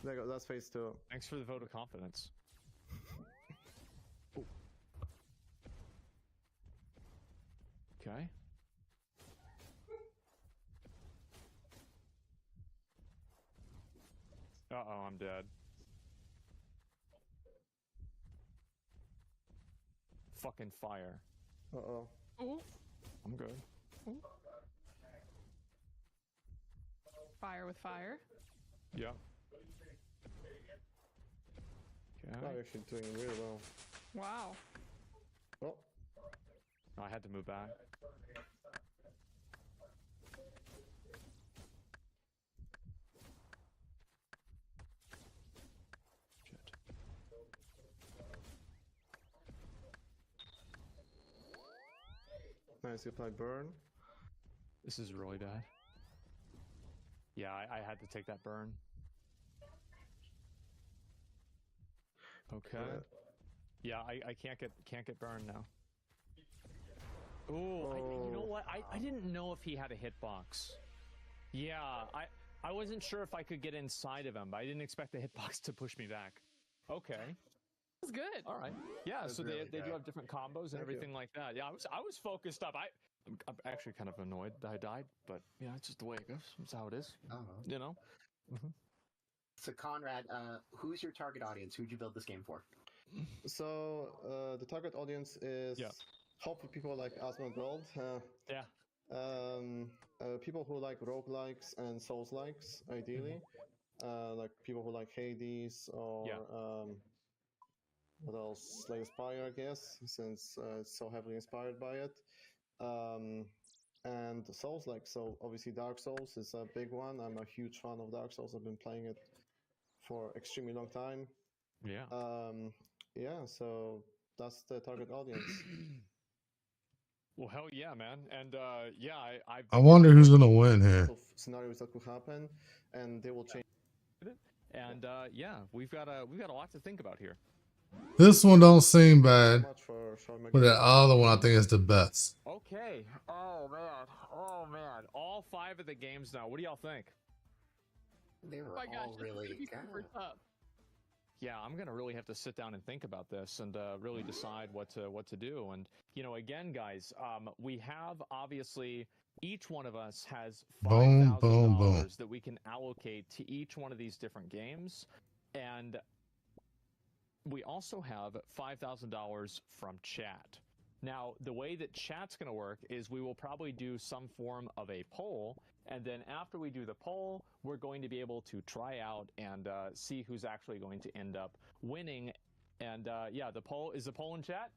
There you go, that's phase 2. Thanks for the vote of confidence. Ooh. Okay. Uh-oh, I'm dead. Fucking fire. Uh-oh. Ooh. I'm good. Ooh. Fire with fire. Yeah. Okay. Oh, you're actually doing really well. Wow. Oh. I had to move back. Shit. Nice, you apply burn. This is really bad. Yeah, I had to take that burn. Okay. Yeah, I can't get burned now. Ooh, you know what? I didn't know if he had a hitbox. Yeah, I wasn't sure if I could get inside of him, but I didn't expect the hitbox to push me back. Okay. That's good. All right. Yeah, That's so really they do good. have different combos and everything like that. Yeah, I was focused up. I'm actually kind of annoyed that I died, but yeah, it's just the way it goes. It's how it is. You know? So Conrad, who's your target audience? Who'd you build this game for? So the target audience is hopefully people like Asmon Gold. Yeah. People who like roguelikes and souls-likes, ideally. Like people who like Hades or what else? Slay the Spire, I guess, since it's so heavily inspired by it. And Souls-like, so obviously Dark Souls is a big one. I'm a huge fan of Dark Souls. I've been playing it for extremely long time. Yeah. Yeah, so that's the target audience. Well, hell yeah, man. And yeah, I wonder who's gonna win here. Scenarios that could happen, and they will change. And yeah, we've got a lot to think about here. This one don't seem bad, but the other one I think is the best. Okay. Oh man. All 5 of the games now. What do y'all think? They were Oh my gosh, all this is really gonna be good. super tough. yeah, I'm gonna really have to sit down and think about this and really decide what to do. And again, guys, we have obviously each one of us has Boom, boom, boom. $5,000 that we can allocate to each one of these different games, and we also have $5,000 from chat. Now, the way that chat's going to work is we will probably do some form of a poll, and then after we do the poll, we're going to be able to try out and see who's actually going to end up winning. And yeah, the poll is the poll in chat.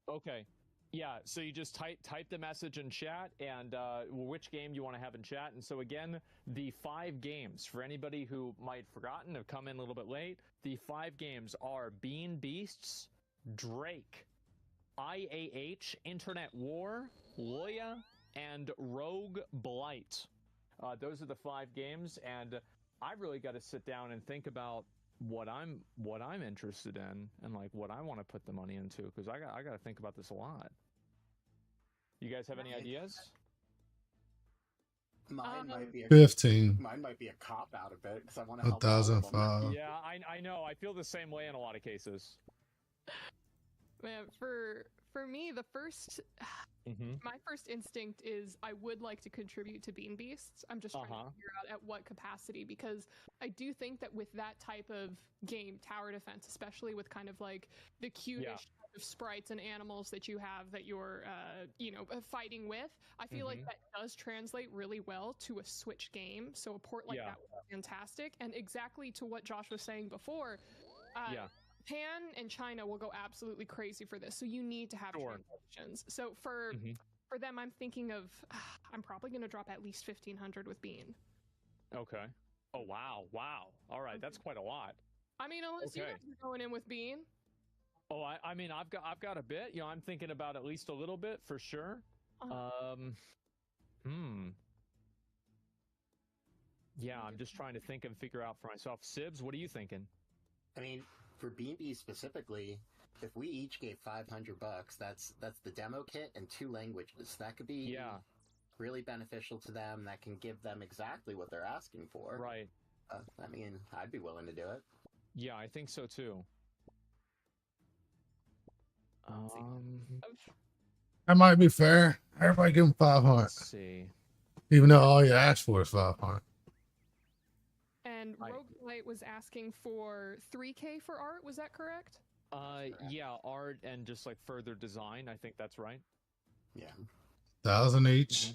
Okay. Yeah, so you just type the message in chat and which game you want to have in chat. And so again, the 5 games, for anybody who might have forgotten, have come in a little bit late, the 5 games are Bean Beasts, Drake, IAH, Internet War, Loya, and Rogue Blight. Those are the 5 games, and I really got to sit down and think about what I'm interested in and like what I want to put the money into, because I got to think about this a lot. You guys have any ideas? Mine might be 15. Mine might be a cop out a bit because I want to help. 1,005. Yeah, I know. I feel the same way in a lot of cases. Man, for me, the first, my first instinct is I would like to contribute to Bean Beasts. I'm just trying to figure out at what capacity, because I do think that with that type of game, tower defense, especially with kind of like the cutish type of sprites and animals that you have that you're, fighting with, I feel like that does translate really well to a Switch game. So a port like that would be fantastic. And exactly to what Josh was saying before, Japan and China will go absolutely crazy for this, so you need to have translations. So for them, I'm thinking of I'm probably going to drop at least 1,500 with Bean. Okay. Oh wow, All right, that's quite a lot. I mean, unless you guys are going in with Bean. Oh, I mean, I've got a bit. I'm thinking about at least a little bit for sure. Yeah, I'm just trying to think and figure out for myself. Sibs, what are you thinking? I mean, for BB specifically, if we each gave $500, that's the demo kit and 2 languages. That could be really beneficial to them. That can give them exactly what they're asking for. Right. I mean, I'd be willing to do it. Yeah, I think so too. That might be fair. Everybody give him 500. Let's see. Even though all you asked for is 500. And Rogue Blight was asking for 3K for art. Was that correct? Yeah, art and just like further design. I think that's right. Yeah. 1,000 each.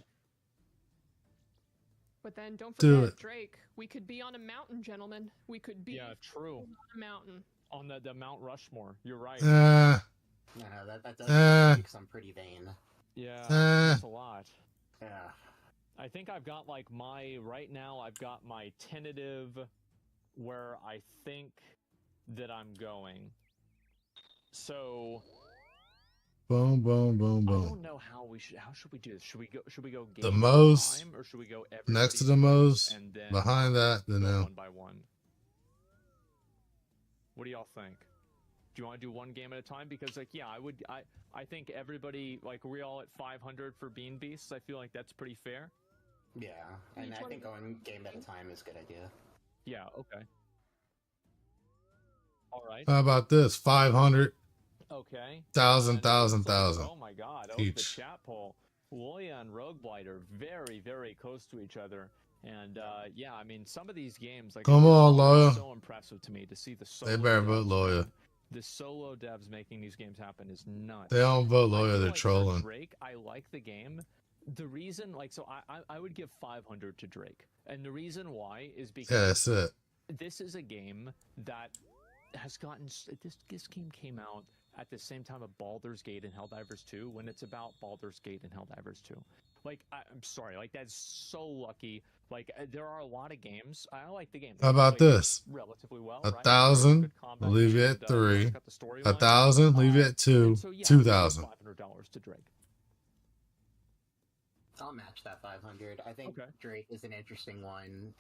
But then don't forget, Do it. Drake. We could be on a mountain, gentlemen. We could be true. on a mountain. On the Mount Rushmore. You're right. No, that does make some pretty vain. Yeah, that's a lot. Yeah. I think I've got like right now I've got my tentative where I think that I'm going. So boom, boom, boom, boom. I don't know how should we do this? Should we go game The most time, or should we go next to the most, and then behind that, then one by one? What do y'all think? Do you want to do one game at a time? Because like, yeah, I think everybody, like, we're all at 500 for Bean Beasts. I feel like that's pretty fair. Yeah, and I think going game at a time is a good idea. Yeah, okay. All right. How about this? 500. Okay. 1,000, 1,000, Like, 1,000. oh my God! Each. The chat poll. Loya and Rogue Blight are very, very close to each other, and yeah, I mean, some of these games, like, Come on, Loya. so impressive to me to see the solo. They better vote devs, Loya. man. The solo devs making these games happen is nuts. They don't vote I Loya, feel they're like for trolling. Drake, I like the game. The reason, like, so I would give 500 to Drake, and the reason why is because Yeah, that's it. this is a game that has gotten this game came out at the same time of Baldur's Gate and Helldivers 2, when it's about Baldur's Gate and Helldivers 2. Like, I'm sorry, like, that's so lucky. Like, there are a lot of games. I like the game. How about this? Relatively well. 1,000, we'll leave you at 3. 1,000, leave you at 2. So, yeah, 2,000. $500 to Drake. I'll match that 500. I think Drake is an interesting one.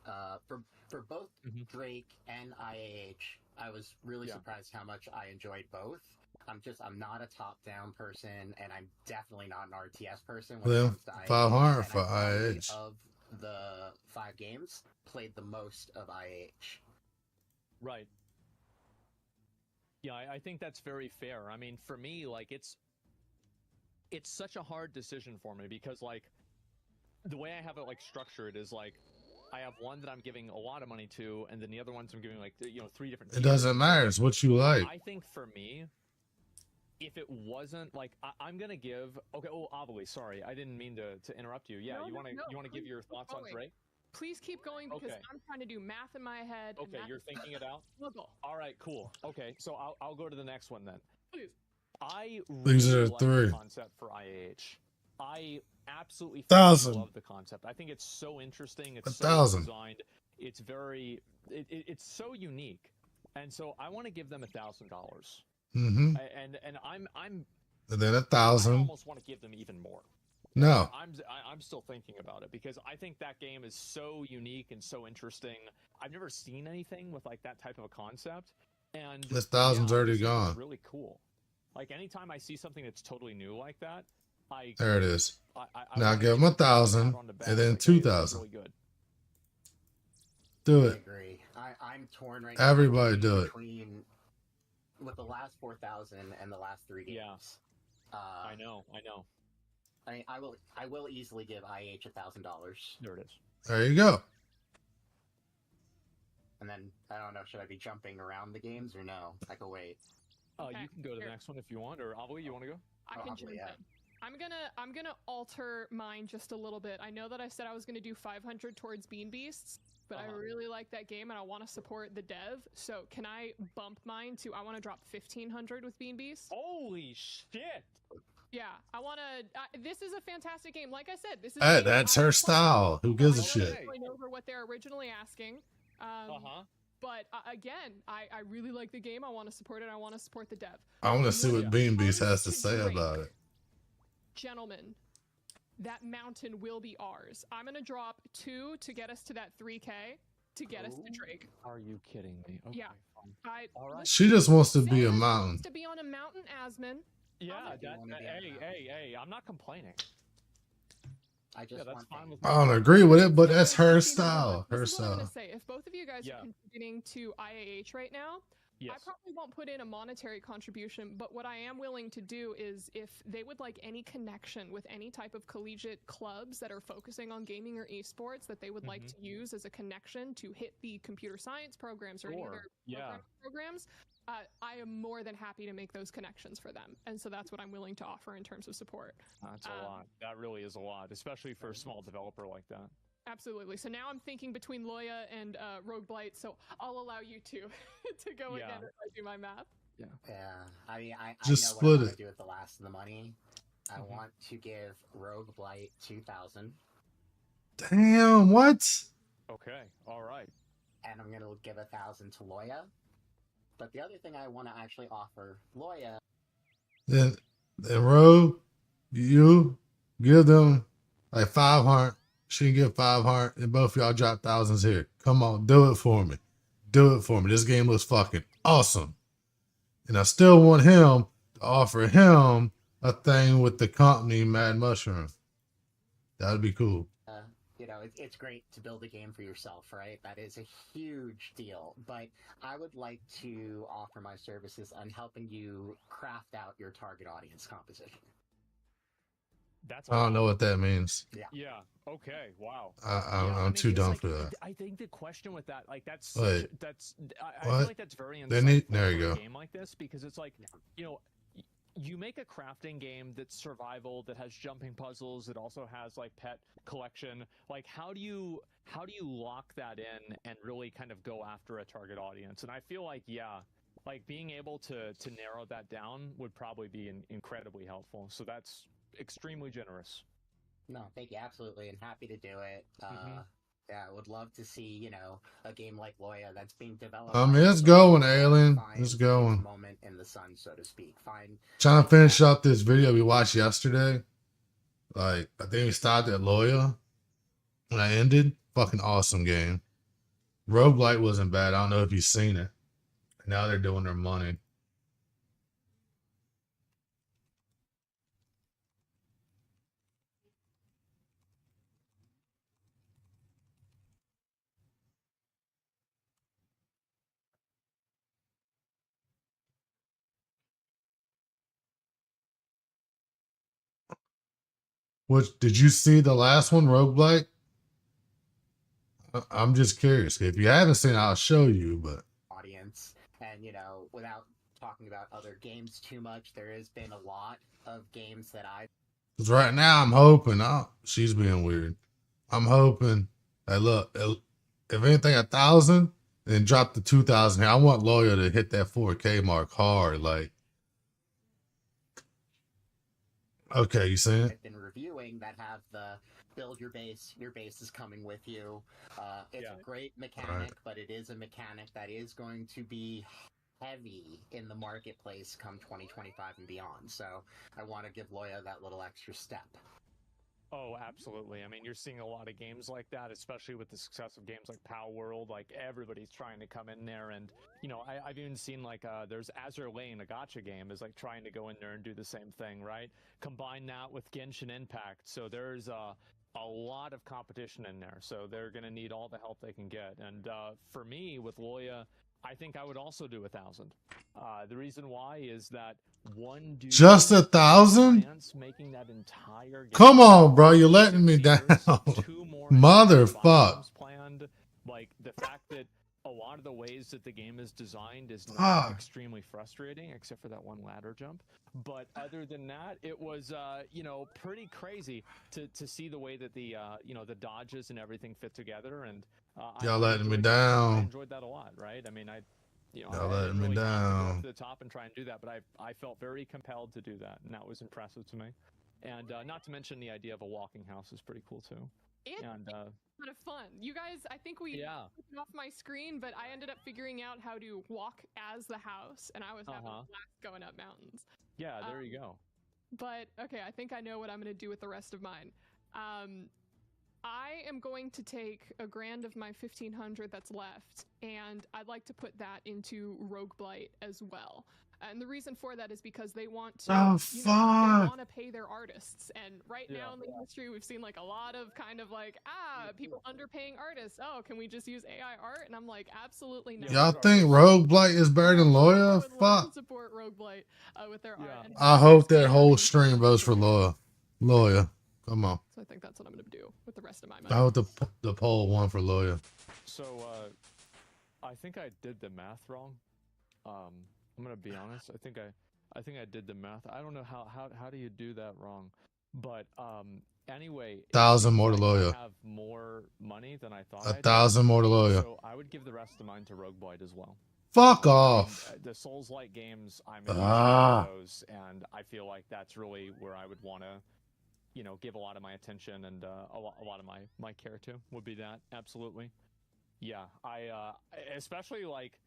For both Drake and IAH, I was really surprised how much I enjoyed both. I'm not a top-down person, and I'm definitely not an RTS person when it comes to IAH. 500 for and I IAH. of the 5 games, played the most of IH. Right. Yeah, I think that's very fair. I mean, for me, like, it's such a hard decision for me because, like, the way I have it, like, structured is, like, I have one that I'm giving a lot of money to, and then the other ones I'm giving, like, 3 different It tiers. doesn't matter. It's what you like. I think for me, if it wasn't, like, I'm going to give... Okay, oh, Avali, sorry. I didn't mean to interrupt you. Yeah, No, you want to no, you want to give your thoughts on going. Drake? Please keep going because Okay. I'm trying to do math in my head. Okay, you're thinking it out? Struggle. All right, cool. Okay, so I'll go to the next one then. Please. I These really are like 3. the concept for IAH. I absolutely 1,000. love the concept. I think it's so interesting. It's 1,000. so designed. It's very, it's so unique, and so I want to give them $1,000. Mm-hmm. And I'm And then I 1,000. almost want to give them even more. No. I'm still thinking about it because I think that game is so unique and so interesting. I've never seen anything with like that type of a concept, and This 1,000's I already just think gone. It's really cool. Like anytime I see something that's totally new like that, There it is. I Now wanna give them give them a 1,000 pat on the back, and then like, hey, this is 2,000. really good. Do I it. agree. I'm torn right Everybody now do it. between with the last 4,000 and the last 3 games. Yeah. I know. I will easily give IH $1,000. There it is. There you go. And then I don't know, should I be jumping around the games or no? I can wait. Okay, You can go to the here. next one if you want, or Avali, you want to go? I can jump in. I'm gonna alter mine just a little bit. I know that I said I was gonna do 500 towards Bean Beasts, but I really like that game and I want to support the dev. So can I bump mine to? I want to drop 1,500 with Bean Beasts. Holy shit! Yeah, I want to. This is a fantastic game. Like I said, this is. Hey, that's her style. Who gives a I know shit? they're going over what they're originally asking. But again, I really like the game. I want to support it. I want to support the dev. I want to see what Bean Beast has to To say Drake. about it. Gentlemen, that mountain will be ours. I'm gonna drop 2 to get us to that 3K to get us to Drake. Are you kidding me? Okay, Yeah. fine. All right. She just wants to be a Wants mountain. to be on a mountain, Asman. Yeah, hey, I'm not complaining. I just that's want fine with I don't agree with it, but that's her style. Her This is what I'm style. gonna say. If both of you guys are contributing to IAH right now, I probably won't put in a monetary contribution, but what I am willing to do is if they would like any connection with any type of collegiate clubs that are focusing on gaming or esports that they would like to use as a connection to hit the computer science programs or any other programs, I am more than happy to make those connections for them. And so that's what I'm willing to offer in terms of support. That's a lot. That really is a lot, especially for a small developer like that. Absolutely. So now I'm thinking between Loya and Rogue Blight, so I'll allow you two to go again if I do my math. Yeah. I mean, I Just know split what I want it. to do with the last of the money. I want to give Rogue Blight 2,000. Damn, what? Okay, all right. And I'm gonna give 1,000 to Loya. But the other thing I want to actually offer Loya. Then Rogue, you give them like 500. She can get 500, and both of y'all drop thousands here. Come on, do it for me. Do it for me. This game looks fucking awesome. And I still want him to offer him a thing with the company Mad Mushroom. That would be cool. You know, it's great to build a game for yourself, right? That is a huge deal. But I would like to offer my services on helping you craft out your target audience composition. That's. I don't know what that means. Yeah. Okay. Wow. I'm too dumb for that. I think the question with that, like, that's Wait. I feel like that's very They need- insightful there you for a go. game like this because it's like, you know, you make a crafting game that's survival, that has jumping puzzles, that also has like pet collection. Like, how do you lock that in and really kind of go after a target audience? And I feel like, like being able to narrow that down would probably be incredibly helpful. So that's extremely generous. No, thank you, absolutely, and happy to do it. Yeah, I would love to see, you know, a game like Loya that's being developed. I mean, it's going, Alien. Find It's its going. moment in the sun, so to speak. Trying to finish up this video we watched yesterday. Like, I think we started at Loya. When I ended, fucking awesome game. Roguelite wasn't bad. I don't know if you've seen it. Now they're doing their money. What did you see the last one, Roguelike? I'm just curious. If you haven't seen it, I'll show you. But audience, and without talking about other games too much, there has been a lot of games that I. Because right now I'm hoping. She's being weird. I'm hoping. Hey, look. If anything, 1,000, then drop the 2,000 here. I want Lawyer to hit that 4K mark hard. Like, okay, you see it? I've been reviewing that have the build your base is coming with you. It's a great mechanic, but it is a mechanic that is going to be heavy in the marketplace come 2025 and beyond. So I want to give Loya that little extra step. Oh, absolutely. I mean, you're seeing a lot of games like that, especially with the success of games like Power World. Like, everybody's trying to come in there, and I've even seen there's Azure Lane, a gacha game, is like trying to go in there and do the same thing, right? Combine that with Genshin Impact, so there's a lot of competition in there. So they're going to need all the help they can get. And for me, with Loya, I think I would also do 1,000. The reason why is that one dude just 1,000? Making that entire game. Come on, bro, you're letting me down. Motherfuck. Planned. Like, the fact that a lot of the ways that the game is designed is not extremely frustrating, except for that one ladder jump. But other than that, it was pretty crazy to see the way that the the dodges and everything fit together. And y'all letting me down. I enjoyed that a lot, right? I mean, y'all letting me really down. Go up to the top and try and do that, but I felt very compelled to do that, and that was impressive to me. And not to mention the idea of a walking house is pretty cool too. It's kind of fun. You guys, I think we took it off my screen, but I ended up figuring out how to walk as the house, and I was having a blast going up mountains. Yeah, there you go. But okay, I think I know what I'm going to do with the rest of mine. I am going to take a grand of my 1,500 that's left, and I'd like to put that into Rogueblight as well. And the reason for that is because they want to, they want to pay their artists. And right now in the industry, we've seen like a lot of kind of like, people underpaying artists. Oh, can we just use AI art? And I'm like, absolutely not. Y'all think Rogueblight is better than Loya? Fuck. Support Rogueblight with their art. And I hope that whole stream votes for Loya. Come on. So I think that's what I'm going to do with the rest of my money. I hope the poll won for Loya. So I think I did the math wrong. I'm gonna be honest. I think I did the math. I don't know how do you do that wrong, but anyway. 1,000 more to Loya. I have more money than I thought. 1,000 more to Loya. So I would give the rest of mine to Rogueblight as well. Fuck off. The Souls-like games, I'm in those, and I feel like that's really where I would want to, give a lot of my attention and a lot of my care to would be that. Absolutely. Yeah, I especially like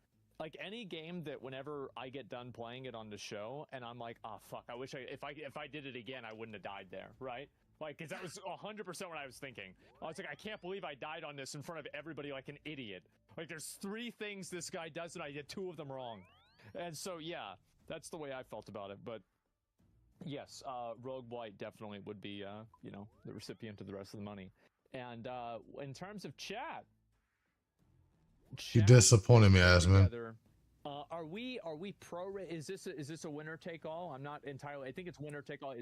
any game that whenever I get done playing it on the show and I'm like, oh fuck, I wish if I did it again, I wouldn't have died there, right? Like, cause that was 100% what I was thinking. I was like, I can't believe I died on this in front of everybody like an idiot. Like, there's 3 things this guy does and I did 2 of them wrong. And so, yeah, that's the way I felt about it. But yes, Rogueblight definitely would be, the recipient of the rest of the money. And in terms of chat, you disappointed me, Asman. Are we pro? Is this a winner take all? I'm not entirely. I think it's winner take all.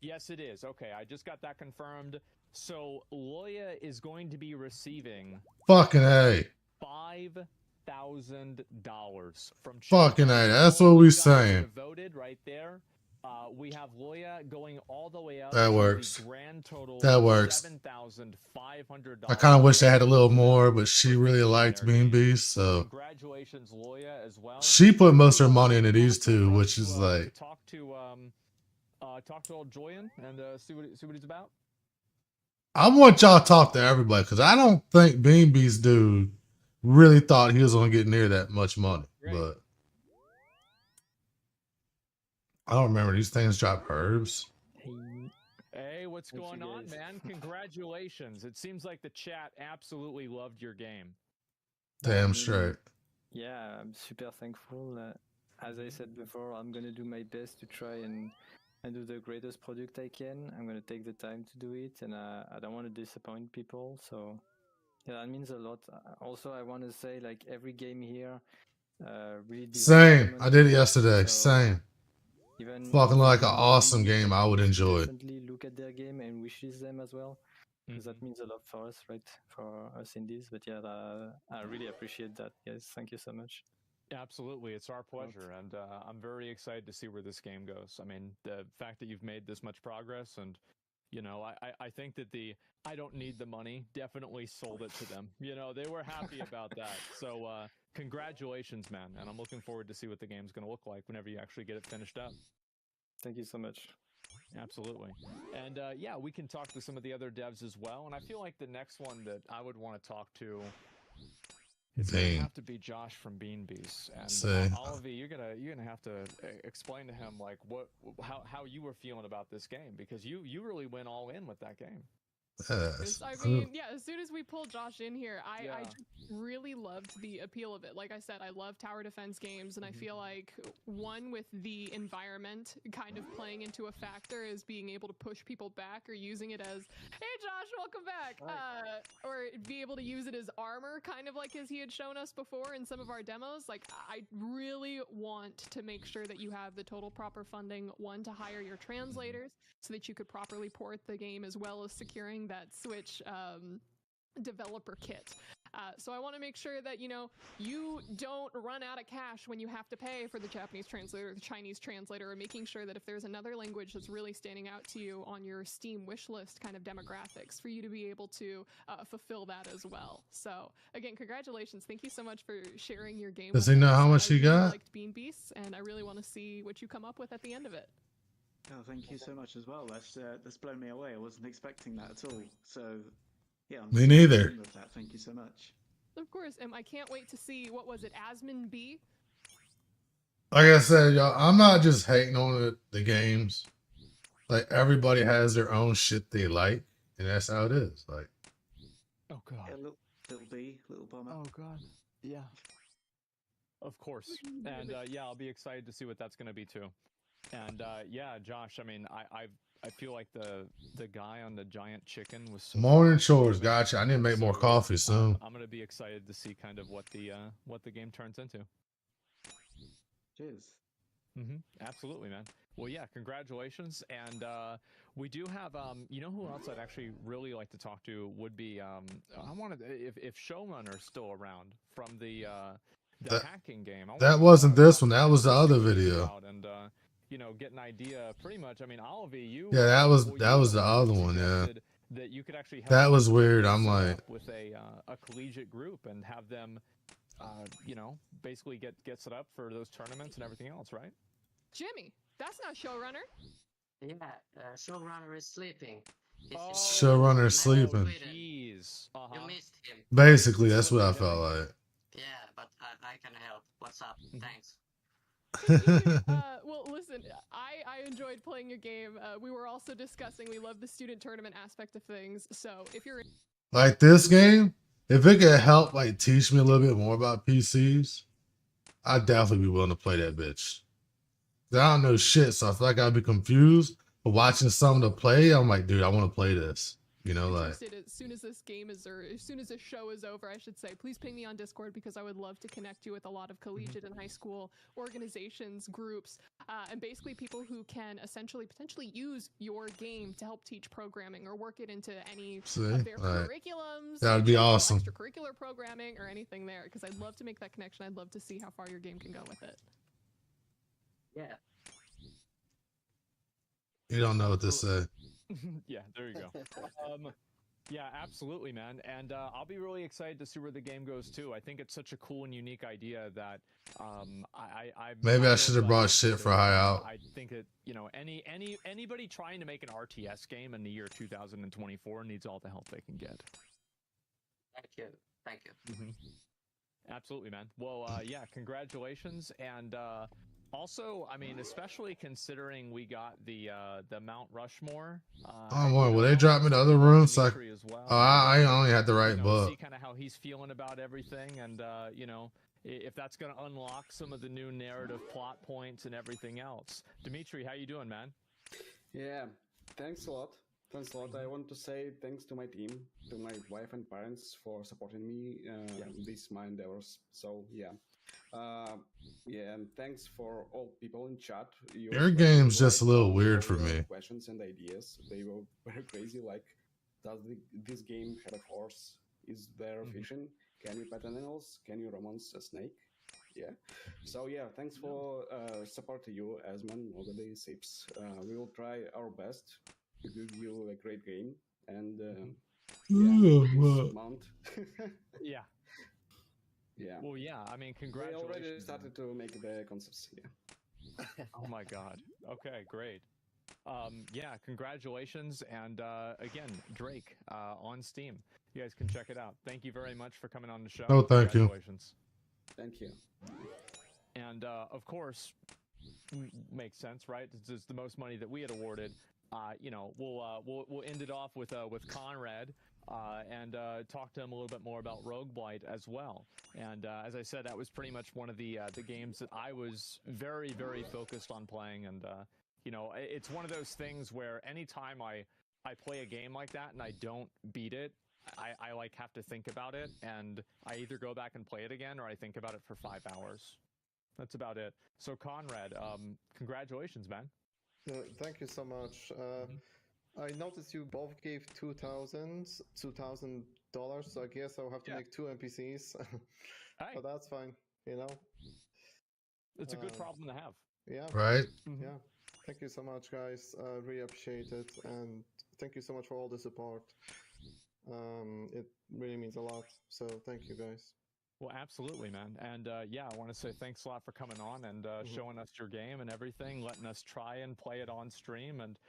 Yes, it is. Okay, I just got that confirmed. So Loya is going to be receiving fucking A. $5,000 from chat. Fucking A. That's what we saying. Voted right there. We have Loya going all the way up. That works. Grand total that works. $7,500. I kind of wish I had a little more, but she really liked Bean Beast, so congratulations, Loya, as well. She put most of her money into these two, which is like talk to old Joyan and see what he's about. I want y'all to talk to everybody because I don't think Bean Beast dude really thought he was gonna get near that much money, but. I don't remember. These things drop herbs. Hey, what's going on, man? Congratulations. It seems like the chat absolutely loved your game. Damn straight. Yeah, I'm super thankful. As I said before, I'm going to do my best to try and do the greatest product I can. I'm going to take the time to do it, and I don't want to disappoint people. So, yeah, that means a lot. Also, I want to say, like, every game here really... Same. I did it yesterday. Same. Even fucking like an if awesome we game. I would enjoy it. definitely look at their game and wishes them as well, because that means a lot for us, right? For us indies. But yeah, I really appreciate that, guys. Thank you so much. Absolutely, it's our pleasure, and I'm very excited to see where this game goes. I mean, the fact that you've made this much progress, and you know, I think that the I don't need the money definitely sold it to them. You know, they were happy about that. So congratulations, man, and I'm looking forward to see what the game's going to look like whenever you actually get it finished up. Thank you so much. Absolutely. And yeah, we can talk to some of the other devs as well. And I feel like the next one that I would want to talk to is going to have to be Josh from Bean Beast. And Oliver, you're gonna have to explain to him like how you were feeling about this game, because you really went all in with that game. I mean, yeah, as soon as we pulled Josh in here, I just really loved the appeal of it. Like I said, I love tower defense games, and I feel like one with the environment kind of playing into a factor is being able to push people back, or using it as, hey Josh, welcome back, or be able to use it as armor, kind of like as he had shown us before in some of our demos. Like, I really want to make sure that you have the total proper funding, one, to hire your translators so that you could properly port the game, as well as securing that Switch developer kit. So I want to make sure that, you know, you don't run out of cash when you have to pay for the Japanese translator or the Chinese translator, or making sure that if there's another language that's really standing out to you on your Steam wish list kind of demographics, for you to be able to fulfill that as well. So again, congratulations. Thank you so much for sharing your game. Does he know how much he got? I liked Bean Beasts, and I really want to see what you come up with at the end of it. Oh, thank you so much as well. That's blown me away. I wasn't expecting that at all. So, yeah, I'm me neither. With that. Thank you so much. Of course, and I can't wait to see, what was it, Asmon B? Like I said, y'all, I'm not just hating on the games. Like, everybody has their own shit they like, and that's how it is. Like, oh god, yeah, little B, little bummer. Oh god, yeah. Of course, and yeah, I'll be excited to see what that's going to be too. And yeah, Josh, I mean, I feel like the guy on the giant chicken was so morning chores. Gotcha. I need to make more coffee soon. I'm gonna be excited to see kind of what the game turns into. Cheers. Absolutely, man. Well, yeah, congratulations. And we do have you know who else I'd actually really like to talk to would be I wanted, if Showrunner's still around from the hacking game. That wasn't this one. That was the other video. And you know, get an idea pretty much. I mean, Oliver, you that was the other one. Yeah, that you could actually help that was weird. I'm like, with a collegiate group and have them you know, basically get set up for those tournaments and everything else, right? Jimmy, that's not Showrunner. Yeah, Showrunner is sleeping. Showrunner is sleeping. Jeez. You missed him. Basically, that's what I felt like. Yeah, but I can help. What's up? Thanks. Well, listen, I enjoyed playing your game. We were also discussing, we love the student tournament aspect of things. So if you're like this game, if it could help like teach me a little bit more about PCs, I'd definitely be willing to play that bitch. I don't know shit, so I feel like I'd be confused. But watching someone to play, I'm like, dude, I want to play this. You know, like, as soon as this game is, or as soon as this show is over, I should say, please ping me on Discord, because I would love to connect you with a lot of collegiate and high school organizations, groups, and basically people who can essentially potentially use your game to help teach programming or work it into any of their curriculums. That would be awesome. Extracurricular programming or anything there, because I'd love to make that connection. I'd love to see how far your game can go with it. Yeah. You don't know what to say. Yeah, there you go. Yeah, absolutely, man. And I'll be really excited to see where the game goes too. I think it's such a cool and unique idea that maybe I should have brought shit for high out. I think that, you know, anybody trying to make an RTS game in the year 2024 needs all the help they can get. Thank you. Absolutely, man. Well, yeah, congratulations. And also, I mean, especially considering we got the Mount Rushmore. Oh boy, will they drop me the other room? So I only had the right book. See kind of how he's feeling about everything, and you know, if that's going to unlock some of the new narrative plot points and everything else. Dimitri, how you doing, man? Yeah, thanks a lot. Thanks a lot. I want to say thanks to my team, to my wife and parents for supporting me in these my endeavors. So yeah, Yeah, and thanks for all people in chat. Your game's just a little weird for all your me. Questions and ideas. They were very crazy. Like, does this game have a horse? Is there a fishing? Can you pet animals? Can you romance a snake? Yeah. So yeah, thanks for support to you, Asman, Nobody Sips. We will try our best to give you a great game and this month. Yeah. Yeah. Well, yeah. I mean, We congratulations. already started to make the concepts. Yeah. Oh my God. Okay, great. Yeah, congratulations. And again, Drake on Steam. You guys can check it out. Thank you very much for coming on the show. Oh, thank you. Congratulations. Thank you. And of course, makes sense, right? This is the most money that we had awarded. You know, we'll end it off with Conrad. And talk to him a little bit more about Roguelite as well. And as I said, that was pretty much one of the games that I was very, very focused on playing. And you know, it's one of those things where anytime I play a game like that and I don't beat it, I like have to think about it, and I either go back and play it again or I think about it for 5 hours. That's about it. So Conrad, congratulations, man. Thank you so much. I noticed you both gave $2,000, so I guess I'll have to make 2 NPCs. But that's fine, you know. It's a good problem to have. Yeah. Right? Yeah. Thank you so much, guys. Really appreciate it, and thank you so much for all the support. It really means a lot. So thank you, guys. Well, absolutely, man. And yeah, I want to say thanks a lot for coming on and showing us your game and everything, letting us try and play it on stream. And,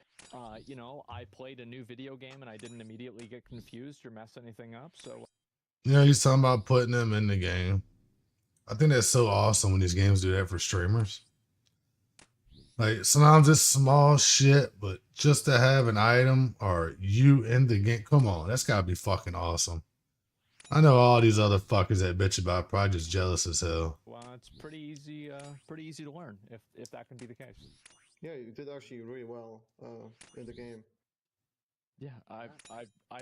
you know, I played a new video game and I didn't immediately get confused or mess anything up. So, You know, he's talking about putting them in the game. I think that's so awesome when these games do that for streamers. Like, sometimes it's small shit, but just to have an item or you in the game, come on, that's gotta be fucking awesome. I know all these other fuckers that bitch about it, probably just jealous as hell. well, it's pretty easy to learn if that can be the case. Yeah, you did actually really well in the game. Yeah, I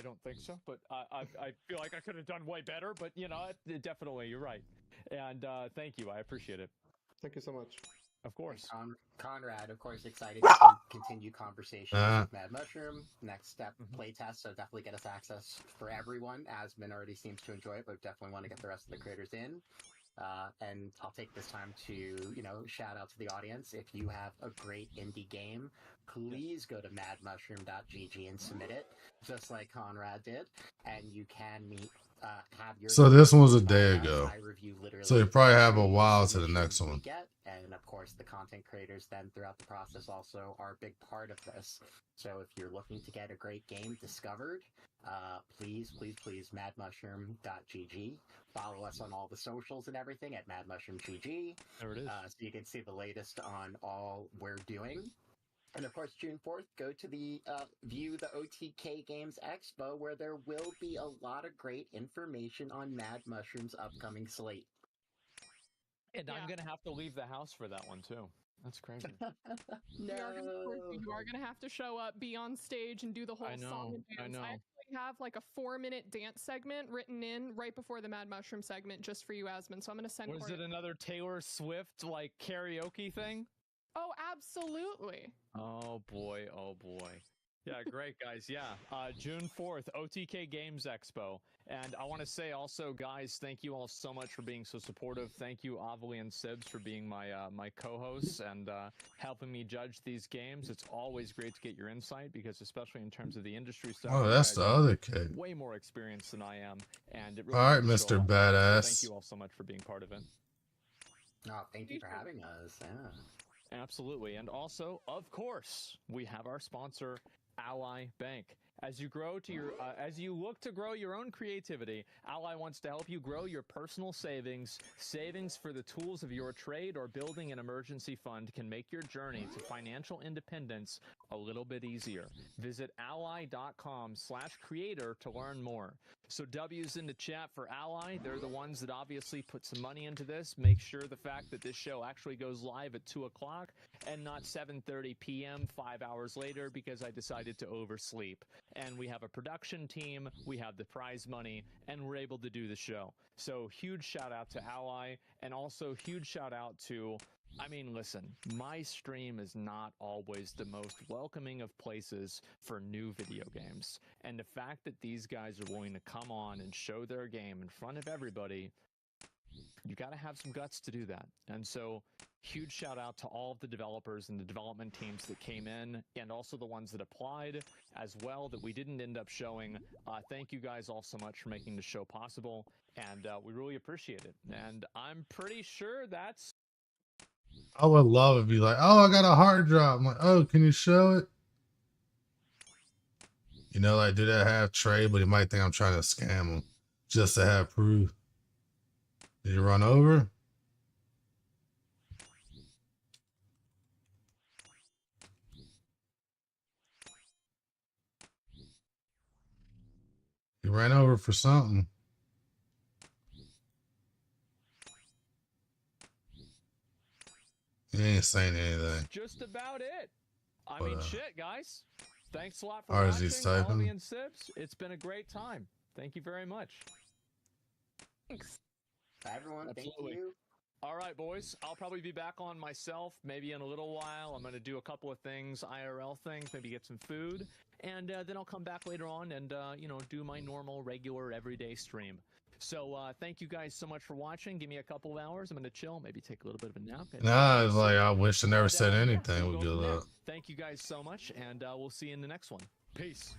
don't think so, but I feel like I could have done way better. But you know, definitely you're right. And thank you, I appreciate it. Thank you so much. Of course. Conrad, of course, excited to continue conversations with Mad Mushroom. Next step, playtest, so definitely get us access for everyone. Asmin already seems to enjoy it, but definitely want to get the rest of the creators in. And I'll take this time to, you know, shout out to the audience. If you have a great indie game, please go to madmushroom.gg and submit it, just like Conrad did. And you can meet, have your. So this one was a day ago. I review literally. So you probably have a while to the next one. And of course, the content creators then throughout the process also are a big part of this. So if you're looking to get a great game discovered, please madmushroom.gg. Follow us on all the socials and everything at madmushroomgg. There it is. So you can see the latest on all we're doing. And of course, June 4th, go to the view the OTK Games Expo, where there will be a lot of great information on Mad Mushroom's upcoming slate. And I'm gonna have to leave the house for that one too. That's crazy. You are gonna have to show up, be on stage, and do the whole song and dance. I know. I actually have like a 4-minute dance segment written in right before the Mad Mushroom segment, just for you, Asmund. So I'm gonna send. Was it another Taylor Swift like karaoke thing? Oh, absolutely. Oh boy, oh boy. Yeah, great guys. Yeah, June 4th, OTK Games Expo. And I want to say also, guys, thank you all so much for being so supportive. Thank you, Avali and Sibs, for being my my co-hosts and helping me judge these games. It's always great to get your insight because, especially in terms of the industry stuff, Oh, that's the other kid. way more experience than I am. And it really all right, means to Mr. a lot. Badass. Thank you all so much for being part of it. Oh, thank you for having us. Yeah. Absolutely. And also, of course, we have our sponsor, Ally Bank. As you grow to your, as you look to grow your own creativity, Ally wants to help you grow your personal savings. Savings for the tools of your trade or building an emergency fund can make your journey to financial independence a little bit easier. Visit ally.com/creator to learn more. So W's in the chat for Ally. They're the ones that obviously put some money into this. Make sure the fact that this show actually goes live at 2 o'clock and not 7:30 p.m. 5 hours later because I decided to oversleep. and we have a production team, we have the prize money, and we're able to do the show. So huge shout out to Ally, and also huge shout out to, I mean, listen, my stream is not always the most welcoming of places for new video games. And the fact that these guys are willing to come on and show their game in front of everybody, you got to have some guts to do that. And so huge shout out to all of the developers and the development teams that came in, and also the ones that applied as well that we didn't end up showing. Thank you guys all so much for making the show possible, and we really appreciate it. And I'm pretty sure that's... I would love it. Be like, oh, I got a hard drive. I'm like, oh, can you show it? You know, like, do that have trade? But he might think I'm trying to scam him just to have proof. Did you run over? You ran over for something. You ain't saying anything. Just about it. I mean, shit, guys. Thanks a lot for RZ's watching, typing. Ollie and Sips. It's been a great time. Thank you very much. Thanks. Bye, everyone. Absolutely. Thank you. All right, boys. I'll probably be back on myself maybe in a little while. I'm going to do a couple of things, IRL things, maybe get some food. And then I'll come back later on and, you know, do my normal, regular, everyday stream. So thank you guys so much for watching. Give me a couple of hours. I'm going to chill, maybe take a little bit of a nap. Nah, it's like, I wish I never said yeah, anything. we'll Would go good from there. luck. Thank you guys so much, and we'll see you in the next one. Peace.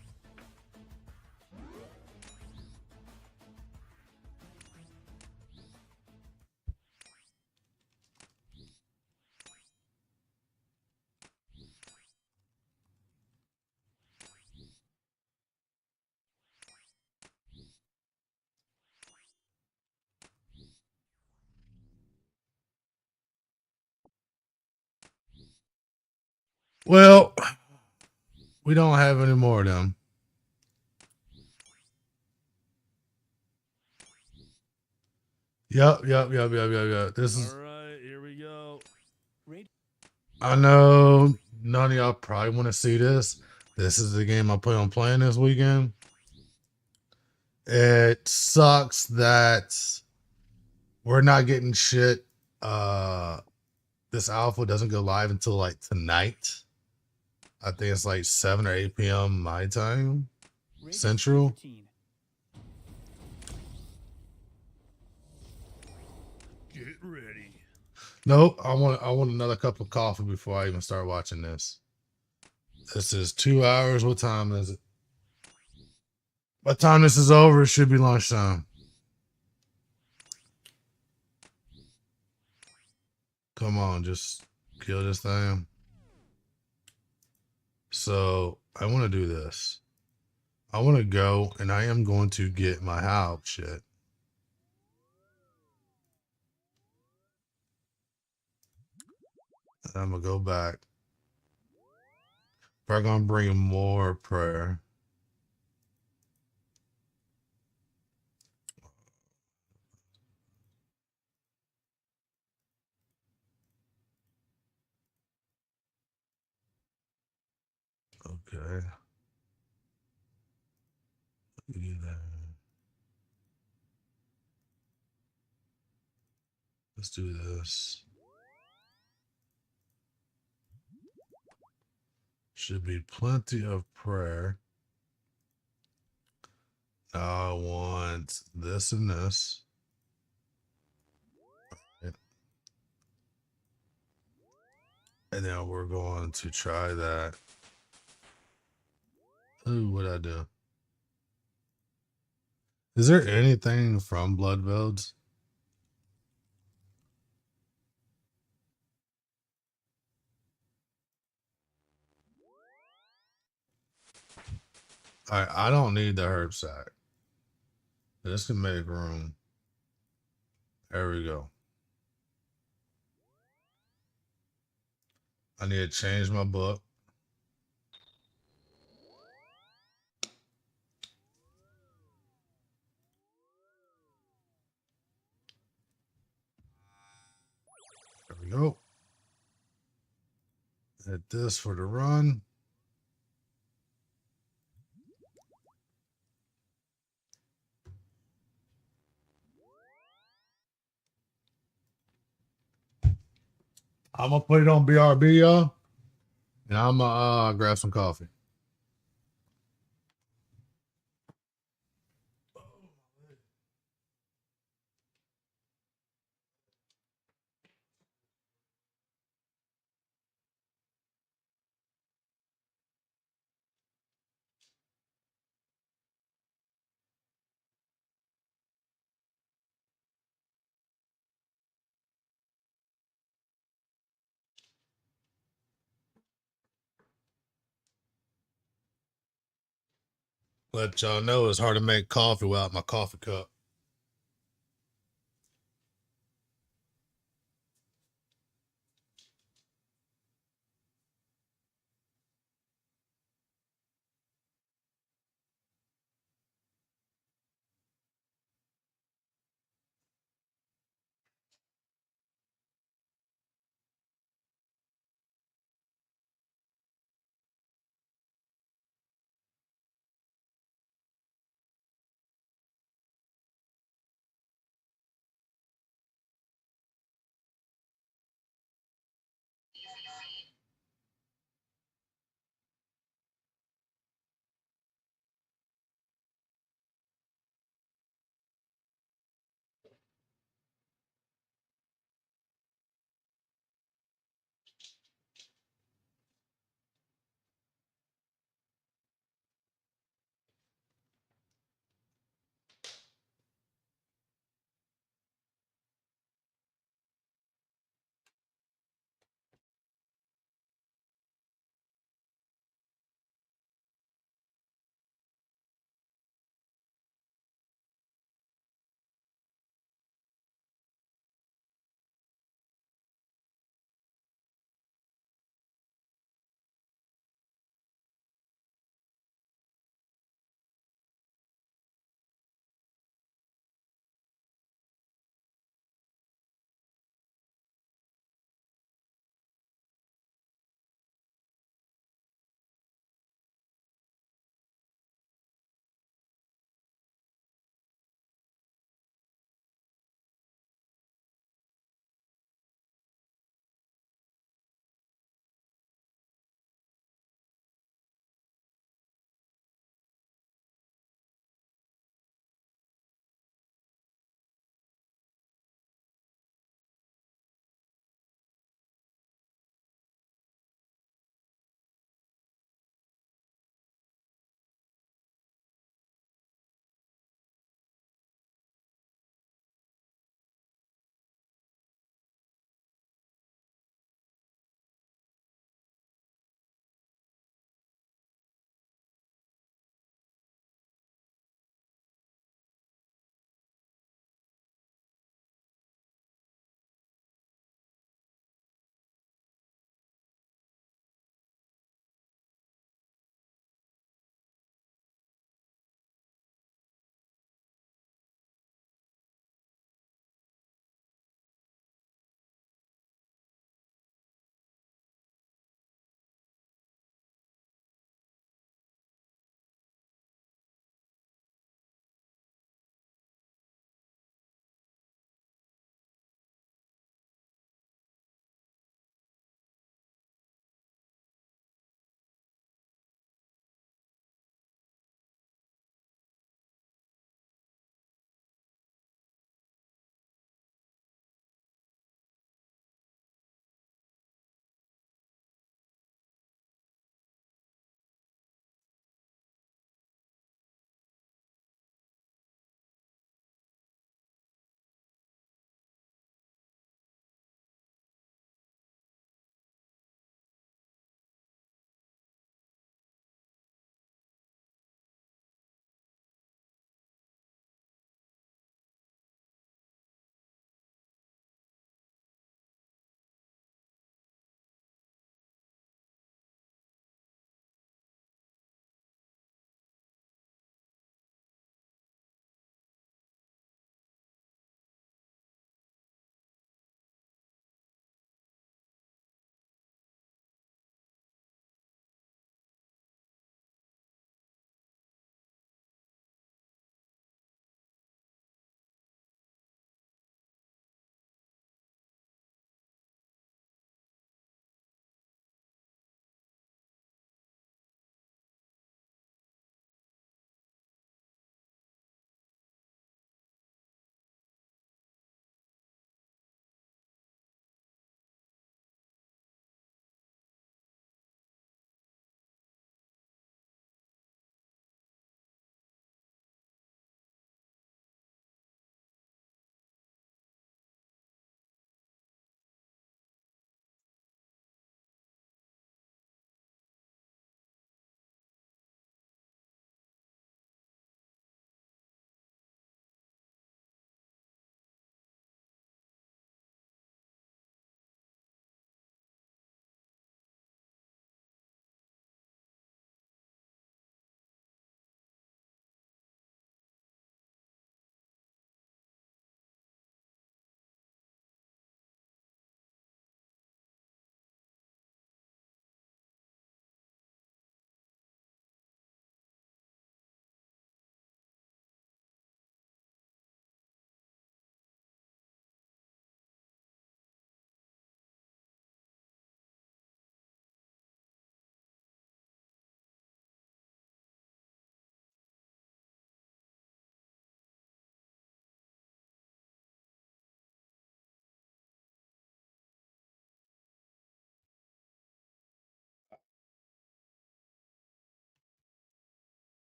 Well, we don't have any more of them. Yep. This is... All right, here we go. I know none of y'all probably want to see this. This is the game I plan on playing this weekend. It sucks that we're not getting shit. This alpha doesn't go live until like tonight. I think it's like 7 or 8 p.m. my time, Central. Get ready. Nope, I want another cup of coffee before I even start watching this. This is 2 hours. What time is it? By the time this is over, it should be lunchtime. Come on, just kill this thing. So I want to do this. I want to go, and I am going to get my house shit. And I'm going to go back. We're going to bring more prayer. Okay. Do that. Let's do this. Should be plenty of prayer. Now I want this and this. And then we're going to try that. Ooh, what'd I do? Is there anything from Bloodvelds? Alright, I don't need the herb sack. This can make room. There we go. I need to change my book. There we go. Hit this for the run. I'm gonna put it on BRB, y'all, and I'm gonna grab some coffee. Let y'all know it's hard to make coffee without my coffee cup.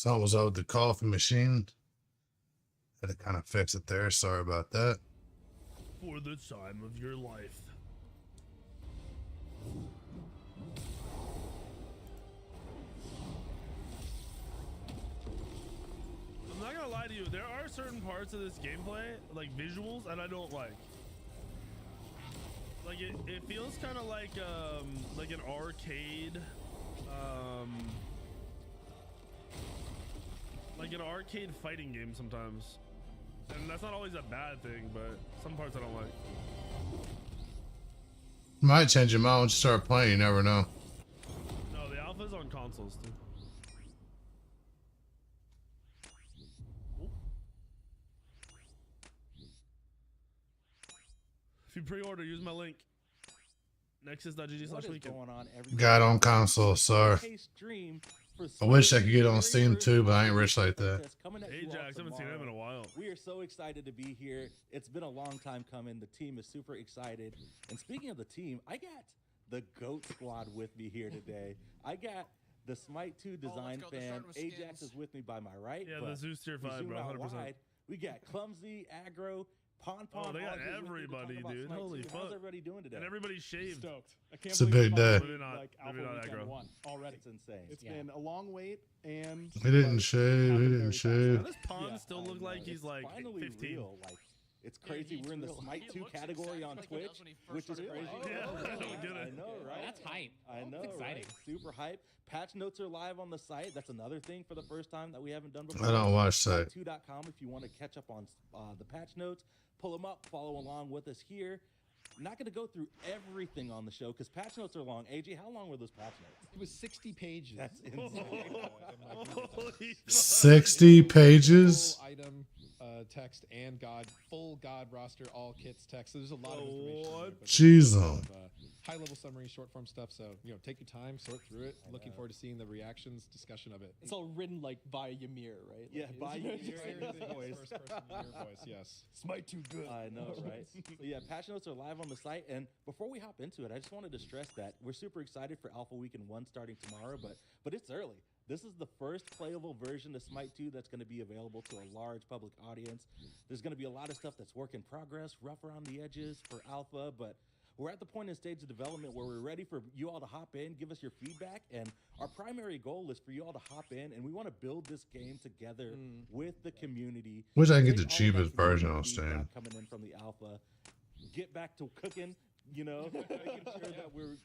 Something was up with the coffee machine. Had to kind of fix it there. Sorry about that. For the time of your life. I'm not gonna lie to you, there are certain parts of this gameplay, like visuals, that I don't like. Like it feels kind of like an arcade fighting game sometimes. And that's not always a bad thing, but some parts I don't like. Might change your mind once you start playing. You never know. No, the alpha's on consoles too. If you pre-order, use my link. Nexus.gg/weekend. Got on console, sorry. I wish I could get on Steam too, but I ain't rich like that. Ajax, haven't seen him in a while. We are so excited to be here. It's been a long time coming. The team is super excited. And speaking of the team, I got the GOAT squad with me here today. I got the Smite 2 design fam. Ajax is with me by my right. Yeah, the Zeus tier 5, bro, 100%. We got Clumsy, Aggro, Pon. Oh, they got everybody, dude. Holy fuck. How's everybody doing today? And everybody's shaved. Stoked. I can't It's a believe big day. Maybe not aggro. Already. It's insane. It's been a long wait, and He didn't shave. He didn't shave. Does Pon still look like he's like finally 15? Real. Like, it's crazy. We're in the Smite 2 category on Twitch, which is crazy. I know, right? That's hype. I know, exciting. Right? Super hype. Patch notes are live on the site. That's another thing for the first time that we haven't done before. I don't watch site. Smite2.com if you want to catch up on the patch notes. Pull them up. Follow along with us here. I'm not going to go through everything on the show because patch notes are long. AJ, how long were those patch notes? it was 60 pages. That's insane. 60 pages. Full item, text, and full God roster, all kits text. So there's a lot of information. There, but Jeez, there's a lot of, high-level summary, short-form stuff. So take your time, sort through it. Looking forward to seeing the reactions, discussion of it. It's all written like by Ymir, right? Yeah, by Ymir. First-person Ymir voice, yes. Smite too good. I know, right? So yeah, patch notes are live on the site. And before we hop into it, I just wanted to stress that we're super excited for Alpha Weekend 1 starting tomorrow, but it's early. This is the first playable version of Smite 2 that's going to be available to a large public audience. There's going to be a lot of stuff that's work in progress, rough around the edges for Alpha, but we're at the point in stage of development where we're ready for you all to hop in, give us your feedback, and our primary goal is for you all to hop in, and we want to build this game together with the community. Wish I could get the Take all cheapest that version community on Steam. feedback coming in from the Alpha, get back to cooking, making sure that we're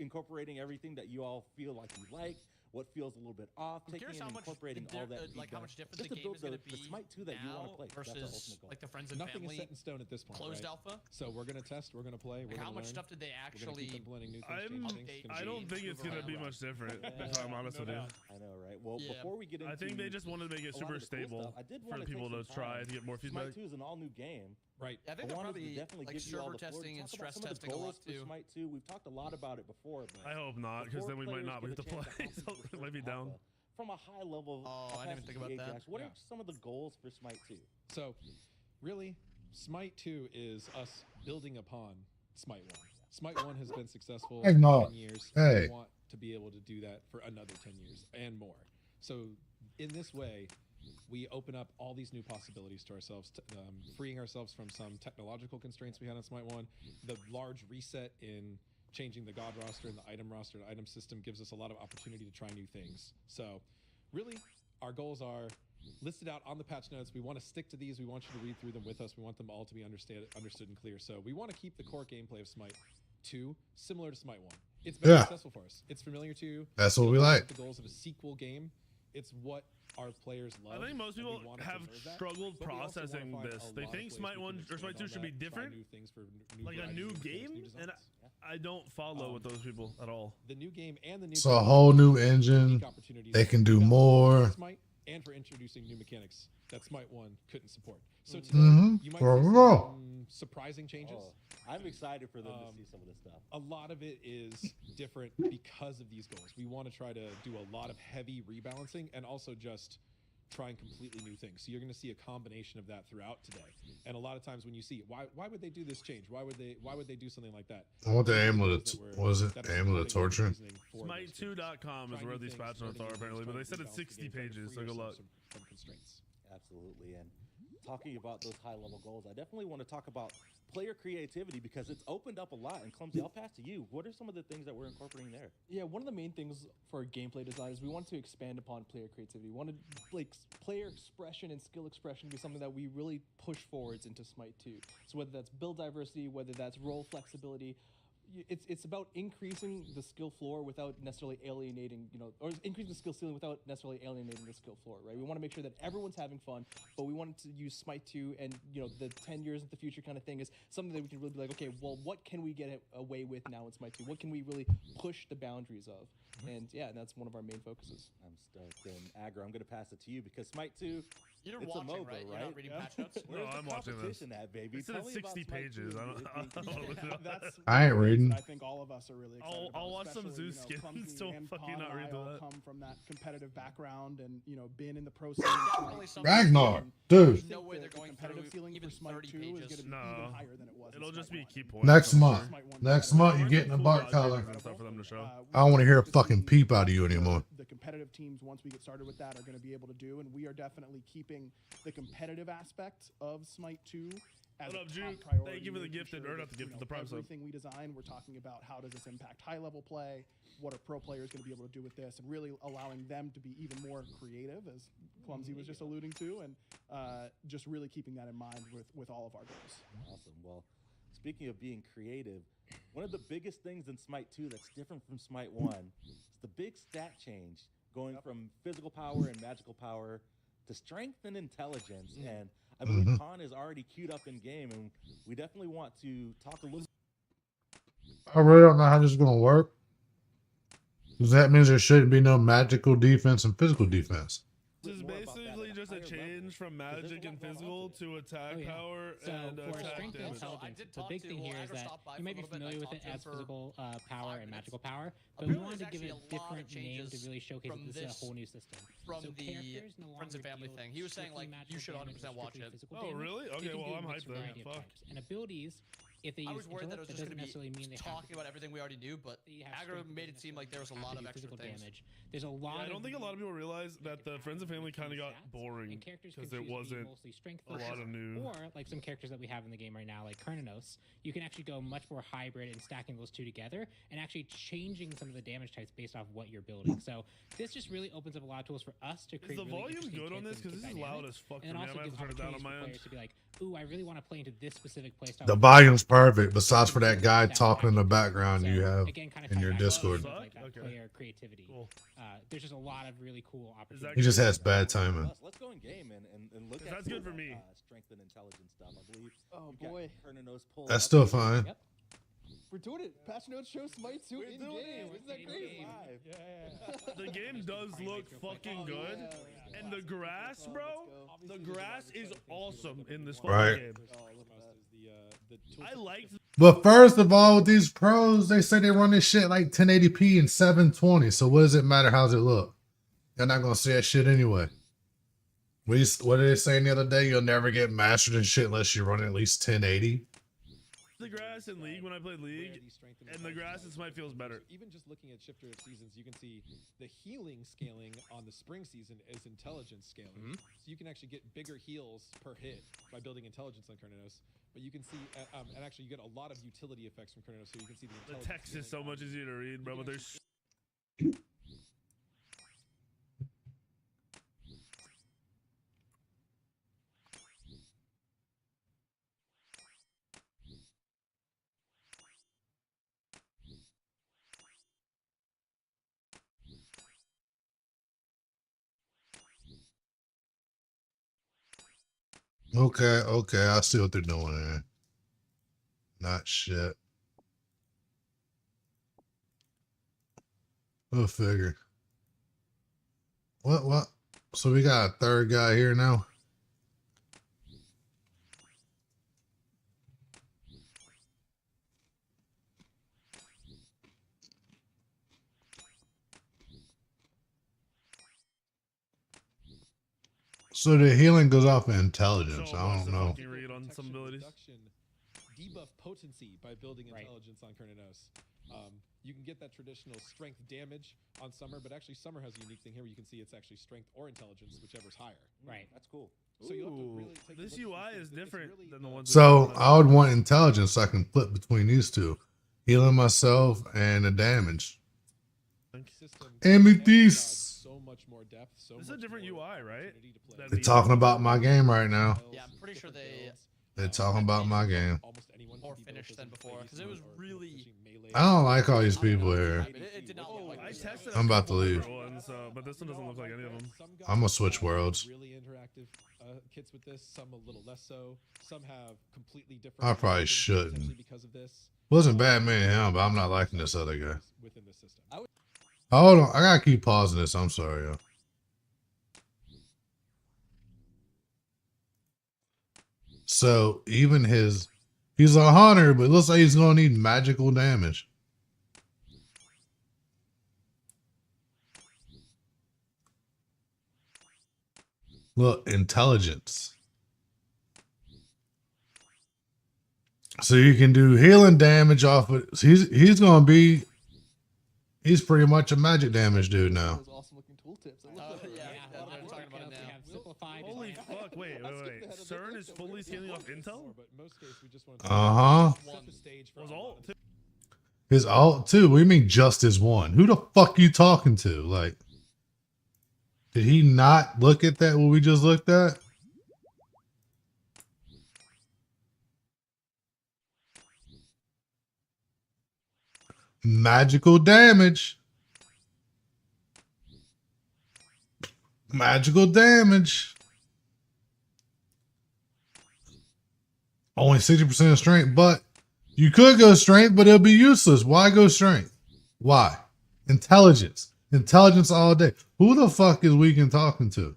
incorporating everything that you all feel like you like. What feels a little bit off, taking and incorporating all that like how much different the game is going to be the Smite 2 that you want to play. That's our versus ultimate goal. like the friends and Nothing family is set in stone at this point. closed right? alpha. So we're gonna test. We're gonna play. We're Like how gonna much learn. stuff did they We're gonna actually? keep implementing new things, change things. I don't think it's gonna be much different. If I'm honest with you. I know, right? Well, before we get into, I think they just wanted to make it super stable for people to try to get more feedback. Smite 2 is an all-new game. Right. Yeah, I think they're probably like server testing and stress testing a lot too. Smite 2, we've talked a lot about it before. But I hope not, because then we might not get to play. So it might be down. From a high level. Oh, I didn't even think about that. What are some of the goals for Smite 2? So, really, Smite 2 is us building upon Smite 1. Smite 1 has been successful for 10 years. Hey. We want to be able to do that for another 10 years and more. So, in this way, we open up all these new possibilities to ourselves, freeing ourselves from some technological constraints we had on Smite 1. The large reset in changing the God roster and the item roster and item system gives us a lot of opportunity to try new things. So really, our goals are listed out on the patch notes. We want to stick to these. We want you to read through them with us. We want them all to be understood and clear. So we want to keep the core gameplay of Smite 2 similar to Smite 1. It's been successful for us. It's familiar to you. That's what we like. The goals of a sequel game. It's what our players love. I think most people have struggled processing this. They think Smite 1 or Smite 2 should be different, like a new game, and I don't follow with those people at all. The new game and the new It's a whole new engine. They can do more. And for introducing new mechanics that Smite 1 couldn't support. So today, you might see some surprising changes. I'm excited for them to see some of this stuff. A lot of it is different because of these goals. We want to try to do a lot of heavy rebalancing and also just trying completely new things. So you're going to see a combination of that throughout today. And a lot of times when you see why would they do this change? Why would they do something like that? I want the These are amulet. goals that What was it? that are Amulet supporting torture. and reasoning for those games. Smite2.com is Trying where new these things, patch notes learning are new apparently, things, but they said trying it's to 60 balance the game, pages, free so good luck. yourself from constraints. Absolutely. And talking about those high level goals, I definitely want to talk about player creativity because it's opened up a lot. And Clumsy, I'll pass to you. What are some of the things that we're incorporating there? Yeah, one of the main things for gameplay design is we want to expand upon player creativity. We wanted player expression and skill expression to be something that we really push forwards into Smite 2. So whether that's build diversity, whether that's role flexibility, it's about increasing the skill floor without necessarily alienating, or increasing the skill ceiling without necessarily alienating the skill floor, right? We want to make sure that everyone's having fun, but we wanted to use Smite 2 and, the 10 years in the future kind of thing is something that we can really be like, okay, well, what can we get away with now in Smite 2? What can we really push the boundaries of? And yeah, that's one of our main focuses. I'm stoked. And Aggro, I'm going to pass it to you because Smite 2, You're it's watching, a MOBA, right? You're not reading patch notes? Where's No, the I'm watching this. competition at, baby? It said Tell it's me about 60 Smite 2 pages. and That's I ain't one of the things reading. that I think all of us are really excited about. I'll watch some especially, Zeus skins. Clumsy Don't and fucking Pod not and read I all that. come from that competitive background and been in the pro scene. Definitely something Ragnar, And dude. I There's no think way the they're going competitive through ceiling even for Smite 30 2 is going to pages. be even higher than it was. It'll in just Smite be 1. key points. Next I'm month. sure. Next month, you're getting a bark color. And stuff for them to show. I don't want to hear a fucking peep out of you anymore. The competitive teams, once we get started with that, are going to be able to do, and we are definitely keeping the competitive aspect of Smite 2 as What a up, top Juke? priority. Thank you for the making gifted, sure or not that, the gifted, the prime sub. everything we design, we're talking about how does this impact high level play, what are pro players going to be able to do with this, and really allowing them to be even more creative, as Clumsy was just alluding to, and just really keeping that in mind with all of our goals. Awesome. Well, speaking of being creative, one of the biggest things in Smite 2 that's different from Smite 1 is the big stat change, going from physical power and magical power to strength and intelligence. And I believe Khan is already queued up in game, and we definitely want to talk a little. I really don't know how this is going to work. Because that means there shouldn't be no magical defense and physical defense. This is basically just a change from magic and physical to attack power So and for attack strength and damage. intelligence, the big thing here is that you might be familiar with it as physical power and magical power, but we Apparently wanted to there's give it actually a a lot of different name to changes really showcase from that this is this- a whole new system. From So the characters no Friends and longer Family deal thing. He was saying, strictly like, you magical should damage or 100% watch strictly it. physical Oh, damage. really? They Okay, can well, do a I'm mixed hyped then. variety of Fuck. types. And abilities, if they I use was worried that it was intellect, that just doesn't going to necessarily mean be they have talking about everything we already knew, but you have Aggro strength made it seem like there was a lot of extra physical things. damage. There's a lot. Yeah, I don't think a lot of people realize that the Friends and Family kind of got boring and characters because can it choose to be wasn't mostly strength a lot of focused, new. or like some characters that we have in the game right now, like Kernanos, you can actually go much more hybrid and stacking those two together and actually changing some of the damage types based off what you're building. So this just really opens up a lot of tools for us to Is create the really volume interesting good on kits this? Because and this is kit loud dynamics. as fuck for And me. then I also might have gives to turn it down on opportunities my for end. players to be like, ooh, I really want to play into this specific playstyle. The volume's perfect, besides for that guy talking in the background you have Again, kind of in tying your back to the Discord. theme of, like that player creativity. There's just a lot of really cool opportunities. He just has bad timing. Let's go in game and look at That's good for some, me. Strength and intelligence stuff. I believe. Oh you've got boy. Kernanos pulled That's up. still fine. Yep. We're doing it. Patch notes show Smite 2 in game. Isn't that crazy? The game does look fucking good, and the grass, bro. The grass is awesome in this fucking Right. game. I liked. But first of all, with these pros, they say they run this shit like 1080p and 720. So what does it matter? How's it look? They're not gonna see that shit anyway. What did they say the other day? You'll never get mastered and shit unless you run at least 1080. The grass in League when I played League, and the grass in Smite feels better. Even just looking at Shifter of Seasons, you can see the healing scaling on the spring season is intelligence scaling. So you can actually get bigger heals per hit by building intelligence on Kernanos. But you can see, and actually you get a lot of utility effects from Kernanos. So you can see the The intelligence text is so scaling much easier to read, bro. But there's. Okay, I see what they're doing there. Not shit. We'll figure. What? So we got a third guy here now? So the healing goes off of intelligence. So I what's don't the know. fucking read on some abilities? Debuff potency by building intelligence on Kernanos. You can get that traditional strength damage on Summer, but actually Summer has a unique thing here where you can see it's actually strength or intelligence, whichever's higher. Right. That's cool. So you have to really take This UI is different than the ones. So I would want intelligence so I can flip between these two. Healing myself and the damage. Amethyst. So much more depth. So This is a different UI, right? They're talking about my game right now. Yeah, I'm pretty sure they They're talking about my game. more finished than before because it was really. I don't like all these people here. It did not look like this. I'm about to leave. Ones, but this one doesn't look like any of them. I'm gonna switch worlds. Really interactive kits with this. Some a little less so. Some have completely different. I probably intelligence shouldn't. because of this. Wasn't bad man him, but I'm not liking this other guy. Within the system. Hold on, I gotta keep pausing this. I'm sorry, yo. So even he's a hunter, but it looks like he's gonna need magical damage. Look, intelligence. So you can do healing damage off of he's gonna be pretty much a magic damage dude now. Those awesome looking tooltips. They're talking about it now. Holy fuck! Wait. CERN is fully scaling off Intel. Was alt too? His alt too. What do you mean just his one? Who the fuck you talking to? Like, did he not look at that? What we just looked at? Magical damage. Magical damage. Only 60% strength, but you could go strength, but it'll be useless. Why go strength? Why? Intelligence. Intelligence all day. Who the fuck is Weekend talking to?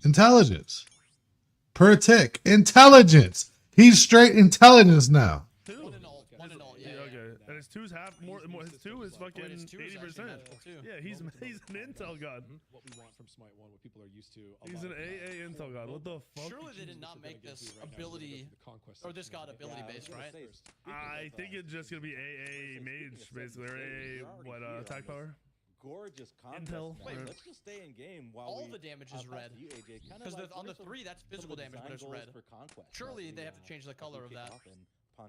Intelligence. Per tick. Intelligence. He's straight intelligence now. One and all, yeah. Okay. And his two's half more. His two is fucking 80%. Yeah, he's an intel god. What we want from Smite 1, what people are used to. He's an AA intel god. What the fuck? Surely they did not make this ability or this god ability based, right? I think it's just gonna be AA mage basically, or AA attack power. Gorgeous conquest. Intel. Wait, let's just stay in game while all the damage is red. Because on the 3, that's physical damage, but it's red. Surely they have to change the color of that.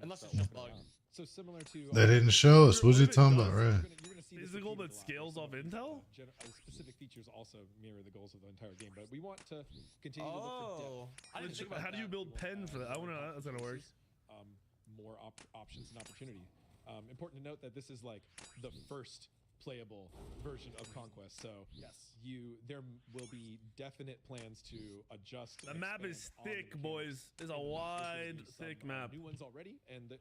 Unless it's just bugged. So similar to. They didn't show us. What's he talking about, right? Physical but scales off Intel? Specific features also mirror the goals of the entire game, but we want to continue to look for depth. I didn't think about How do you build pen for that? I want to know how that's gonna work. More options and opportunity. Important to note that this is like the first playable version of Conquest, so there will be definite plans to adjust. The map is thick, boys. It's a wide, thick map. New ones already, and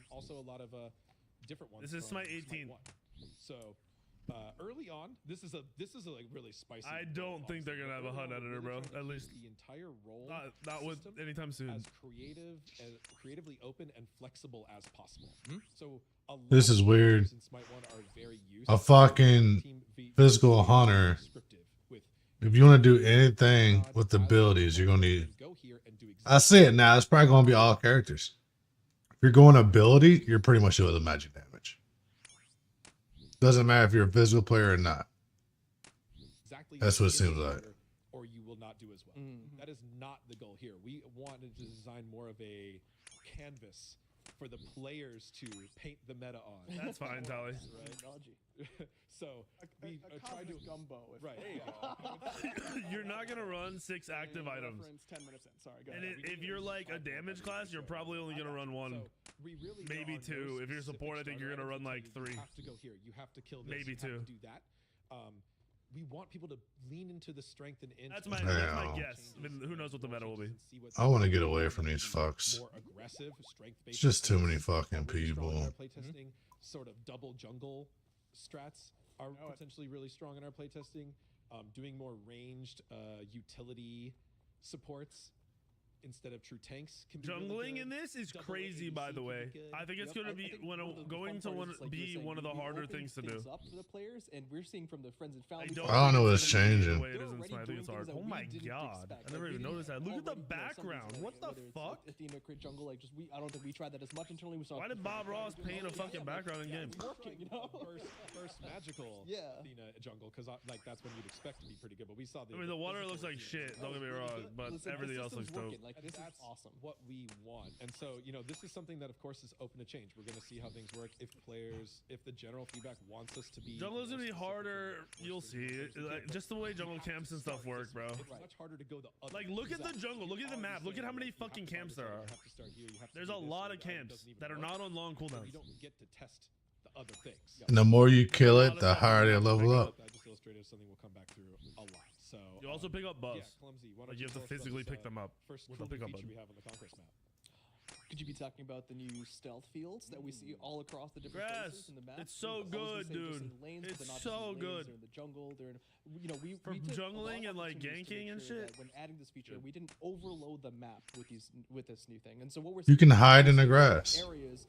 also a lot of different ones. This is Smite 18. So early on, this is a like really spicy. I don't think they're gonna have a HUD editor, bro. At least the entire role not with anytime soon. As creatively open and flexible as possible. So This is weird. A fucking physical hunter. If you want to do anything with the abilities, you're gonna need. I see it now. It's probably gonna be all characters. If you're going ability, you're pretty much doing the magic damage. Doesn't matter if you're a physical player or not. That's what it seems like. Or you will not do as well. That is not the goal here. We wanted to design more of a canvas for the players to paint the meta on. That's fine, Tally. Right? So we tried to gumbo. Right. You're not gonna run 6 active items. 10 minutes in. Sorry. Go And ahead. if you're like a damage class, you're probably only gonna run 1, maybe 2. If you're support, I think you're gonna run like 3. You have to go here. You have to kill this. Maybe you have 2. to do that. We want people to lean into the strength and That's my guess. I mean, who knows what the meta will be? I want to get away from these fucks. More aggressive, It's just too many fucking people. Playtesting, sort of double jungle strats are potentially really strong in our playtesting. Doing more ranged utility supports instead of true tanks can be really Jungling good. in this is Double crazy, ADC by the can way. be good. I think it's going to be I think going to be one of the harder things to do. Up for the players, and we're seeing from the friends and family. I don't know what's changing. The way it is in Smite. I think it's hard. Oh my god! I never even noticed that. Look at the background. What the fuck? Athena crit jungle, like just I don't think we tried that as much internally. We saw. Why did Bob Ross paint a fucking background in game? Working, you know? First magical Athena jungle, because like that's when you'd expect to be pretty good. But we saw the. I mean, the water looks like shit. Don't get me wrong, but everything else looks dope. Like this is awesome. What we want, and so this is something that of course is open to change. We're going to see how things work. If the general feedback wants us to be. Jungle's gonna be harder. You'll see. Like, just the way jungle camps and stuff work, bro. It's much harder to go the other. Like, look at the jungle. Look at the map. Look at how many fucking camps there are. There's a lot of camps that are not on long cooldowns. You don't get to test the other things. And the more you kill it, the higher they level up. I just illustrated something we'll come back through a lot. So you also pick up buffs. Yeah, Clumsy. Like you have to physically pick them up. First with the pickup feature button. we have on the Conquest map. Could you be talking about the new stealth fields that we see all across the different places in the map? It's so good, dude. It's so good. They're in the jungle. They're in, we For took jungling a lot and of like opportunities to ganking make and sure shit. that when adding this feature, we didn't overload the map with this new thing. And so what we're You can hide in the grass. areas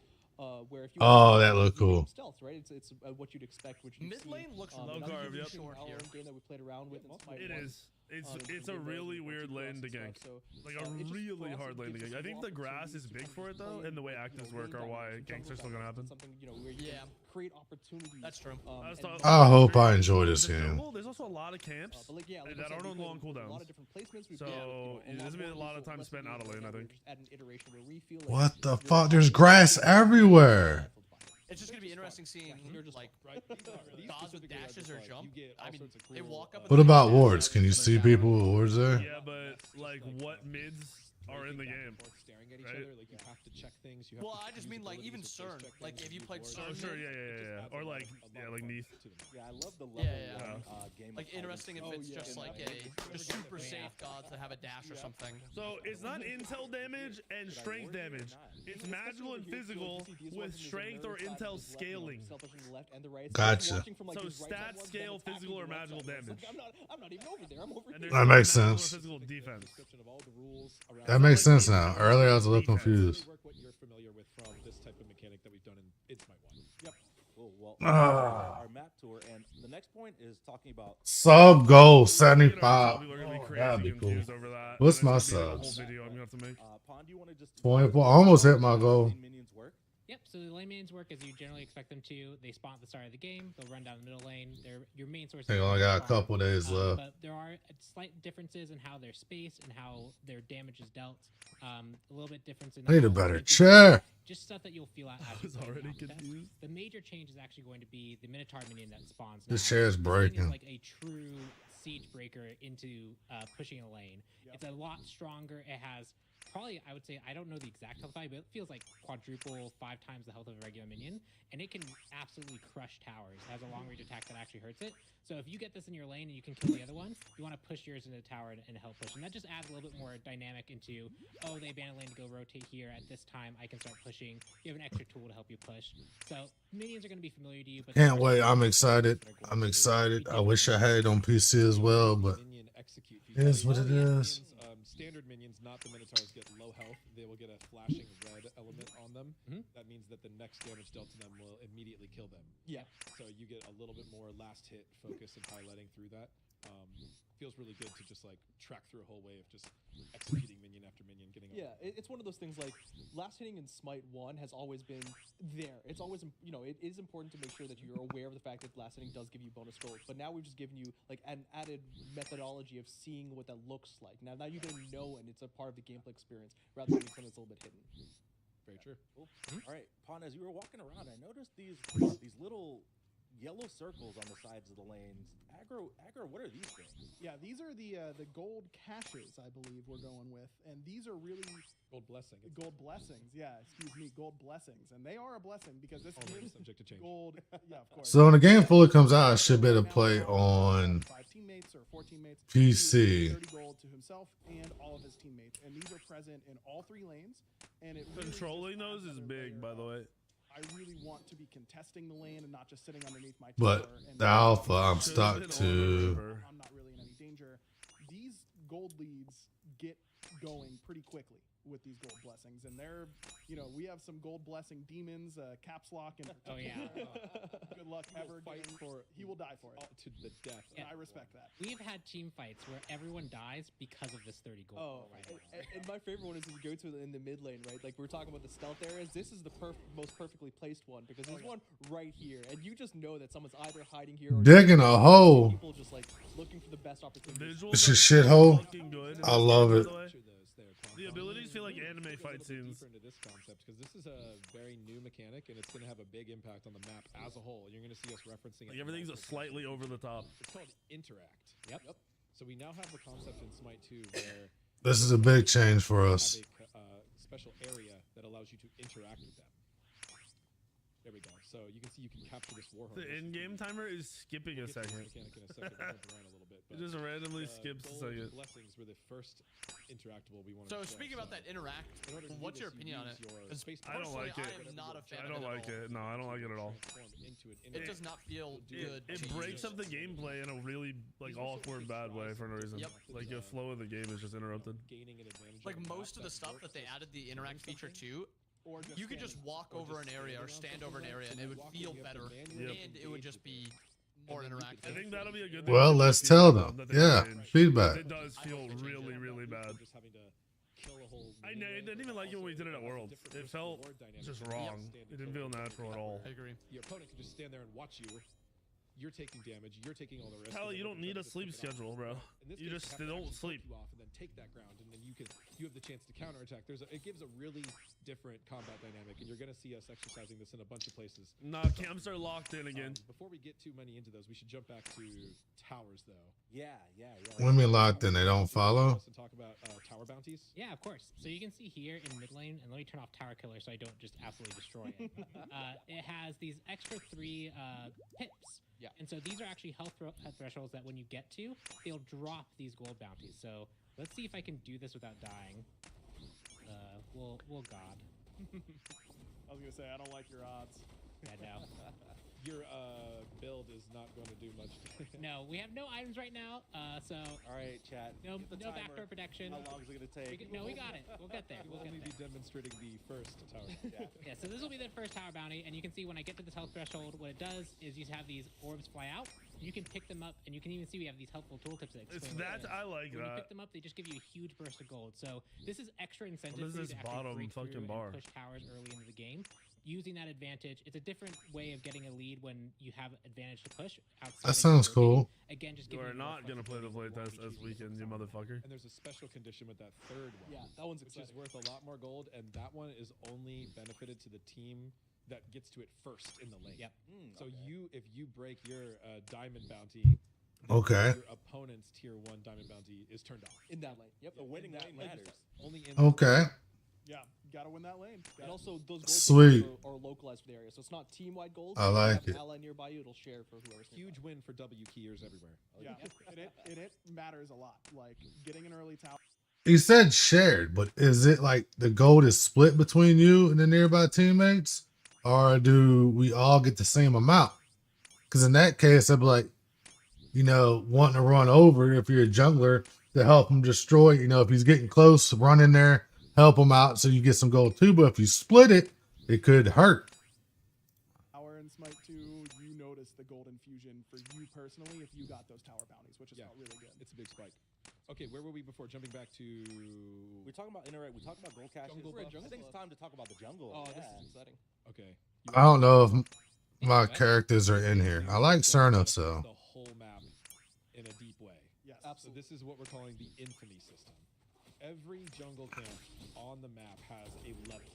where if you Oh, that look cool. stealth, right? It's what you'd expect. Which Mid lane looks low another carb, yep. short here. Game that we played around with. It is. It's a really weird lane to gank. Like a really hard lane to gank. I think the grass is big for it though, and the way actives work are why ganks are still gonna happen. Something where you can create opportunities. That's true. I hope I enjoy this game. There's also a lot of camps that aren't on long cooldowns. So there's been a lot of time spent out of lane, I think. What the fuck? There's grass everywhere. It's just gonna be interesting seeing like gods with dashes or jump. I mean, they walk up. What about wards? Can you see people with wards there? Yeah, but like what mids are in the game? Staring at each Right? other, like you have to check things. You have Well, to I just use mean like abilities even to CERN. check Like things if you and played keywords. CERN. Sure, yeah. Or like Neath. Yeah, I love the level game. Like interesting if it's just like just super safe gods that have a dash or something. So it's not intel damage and strength damage. It's magical and physical with strength or intel scaling. Gotcha. So stat scale physical or magical damage. I'm not even over there. I'm over here. That makes magical or sense. Physical defense. That makes sense now. Earlier I was a little confused. Work what you're familiar with from this type of mechanic that we've done in Smite 1. Yep. Cool. Well, Ah. our map tour, and the next point is talking about Sub goal 75. People are gonna be Oh, crazy that'd be cool. confused over that. What's And my it's gonna be a whole subs? video I'm gonna have to make. Pond, do you want to just 24. I almost hit my goal. minions work? Yep, so the lane minions work as you generally expect them to. They spawn at the start of the game, they'll run down the middle lane. They're your main source. They only got a couple days left. But there are slight differences in how they're spaced and how their damage is dealt. A little bit difference in I need a how better they do chair. Just stuff that you'll feel out as I you was play already the map. confused. The major change is actually going to be the Minotaur minion that spawns. This now. chair is This thing breaking. like a true siege breaker into pushing a lane. It's a lot stronger. It has probably, I would say, I don't know the exact health value, but it feels like quadruple, 5 times the health of a regular minion, and it can absolutely crush towers. It has a long range attack that actually hurts it. So if you get this in your lane and you can kill the other one, you want to push yours into the tower and help push. And that just adds a little bit more dynamic into, oh, they abandoned lane to go rotate here. At this time, I can start pushing. You have an extra tool to help you push. So minions are going to be familiar to you. But Can't wait. I'm excited. I'm excited. I wish I had it on PC as well, but it is what it is. Standard minions, not the Minotaurs, get low health. They will get a flashing red element on them. That means that the next damage dealt to them will immediately kill them. Yeah. So you get a little bit more last hit focus and highlighting through that. Feels really good to just like track through a whole way of just executing minion after minion, getting. Yeah, it's one of those things like last hitting in Smite 1 has always been there. It's always, it is important to make sure that you're aware of the fact that last hitting does give you bonus gold. But now we've just given you like an added methodology of seeing what that looks like. Now you're going to know, and it's a part of the gameplay experience rather than something that's a little bit hidden. Very true. Cool. All right, Pond, as you were walking around, I noticed these little yellow circles on the sides of the lanes. Aggro, what are these things? Yeah, these are the gold caches, I believe we're going with, and these are really gold blessing. Gold blessings, yeah. Excuse me, gold blessings, and they are a blessing because this gives subject to change. Gold. Yeah, of course. So when the game fully comes out, I should be able to play on 5 teammates or 4 teammates. PC. 30 gold to himself and all of his teammates, and these are present in all 3 lanes. And it really Controlling those is big, by the way. I really want to be contesting the lane and not just sitting underneath my But tower. And the alpha, I'm stuck to. I'm not really in any danger. These gold leads get going pretty quickly with these gold blessings, and they're, you know, we have some gold blessing demons, caps lock, and Oh, yeah. good luck ever getting for. He will die for it to the death. And I respect that. We've had team fights where everyone dies because of this 30 gold. Oh, and my favorite one is you go to in the mid lane, right? Like we're talking about the stealth areas. This is the most perfectly placed one because there's one right here, and you just know that someone's either hiding here or Digging a hole. People just like looking for the best opportunity. It's a shithole. Good. I love it. The abilities feel like anime fight scenes. Deeper into this concept because this is a very new mechanic and it's going to have a big impact on the map as a whole. You're going to see us referencing it. Like everything's slightly over the top. It's called interact. Yep. So we now have the concept in Smite 2 where This is a big change for us. have a special area that allows you to interact with them. There we go. So you can see you can capture this warhorse. The in-game timer is skipping a second. It just randomly skips a second. Blessings were the first interactable we wanted So to show. speaking about that interact, what's your opinion on it? 'Cause I don't like it. I am not a fan I don't of it like at all. it. No, I don't like it at all. It does not feel good. It to breaks use. up the gameplay in a really like awkward bad way for no reason. Yep. Like the flow of the game is just interrupted. Like most of the stuff that they added the interact feature to, you could just walk over an area or stand over an area and it would feel better and it would just be more interactive. I think that'll be a good thing. Well, for let's people tell them. that they Yeah, change. feedback. It does feel really, really bad. I didn't even like it when we did it at World. It felt just wrong. It didn't feel natural at all. I agree. Your opponent can just stand there and watch you. You're taking damage. You're taking all the risk. Hell, you don't need a sleep schedule, bro. You just don't sleep. You off and then take that ground, and then you have the chance to counterattack. It gives a really different combat dynamic, and you're going to see us exercising this in a bunch of places. Nah, camps are locked in again. Before we get too many into those, we should jump back to towers, though. Yeah. Women locked in, they don't follow. To talk about tower bounties. Yeah, of course. So you can see here in mid lane, and let me turn off Tower Killer so I don't just absolutely destroy it. It has these extra 3 pips. Yeah. And so these are actually health thresholds that when you get to, they'll drop these gold bounties. So let's see if I can do this without dying. We'll God. I was gonna say I don't like your odds. I know. Your build is not going to do much. No, we have no items right now. So all right, chat. No backdoor protection. How long is it gonna take? No, we got it. We'll get there. We'll only be demonstrating the first tower. Yeah, so this will be the first tower bounty, and you can see when I get to this health threshold, what it does is you have these orbs fly out. You can pick them up, and you can even see we have these helpful tooltips that explain. It's that I like when that. you pick them up, they just give you a huge burst of gold. So this is extra incentive What is for you this to actually bottom break through fucking and bar? push towers early into the game. Using that advantage, it's a different way of getting a lead when you have advantage to push. That sounds cool. Again, just You giving are you more not gonna play the playtest this weekend, you motherfucker. And there's a special condition with that third one. Yeah, that one's which is worth a lot more gold, and that one is only benefited to the team that gets to it first in the lane. Yep. So if you break your diamond bounty, Okay. your opponent's tier 1 diamond bounty is turned off. In that lane. Yep. The winning lane matters. Only in Okay. Yeah, gotta win that lane. And also those gold Sweet. are localized for the area, so it's not team-wide gold. I If you like have it. an ally nearby you, it'll share for whoever's nearby. Huge win for W keyers everywhere. Yeah, and it matters a lot. Like getting an early tower. He said shared, but is it like the gold is split between you and the nearby teammates? Or do we all get the same amount? Because in that case, I'd be like, you know, wanting to run over if you're a jungler to help him destroy, you know, if he's getting close, run in there, help him out so you get some gold too. But if you split it, it could hurt. Tower in Smite 2, you notice the gold infusion for you personally if you got those tower bounties, which is felt really good. It's a big spike. Okay, where were we before? Jumping back to... We're talking about interact. We're talking about gold caches. Jungle buff. I think it's time to talk about the jungle. Oh, yeah. this is exciting. Okay. I don't know if my characters are in here. I like Cerna, so. The whole map in a deep way. Yes, absolutely. So this is what we're calling the infamy system. Every jungle camp on the map has a level.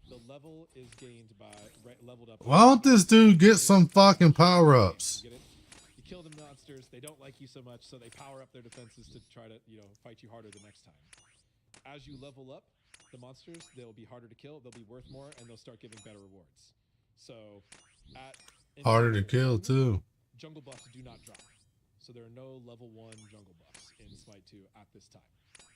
The level is gained by leveled up. Why don't this dude get some fucking power-ups? You kill the monsters, they don't like you so much, so they power up their defenses to try to, fight you harder the next time. As you level up the monsters, they'll be harder to kill, they'll be worth more, and they'll start giving better rewards. So, Harder to kill, too. Jungle buffs do not drop. So there are no level 1 jungle buffs in Smite 2 at this time.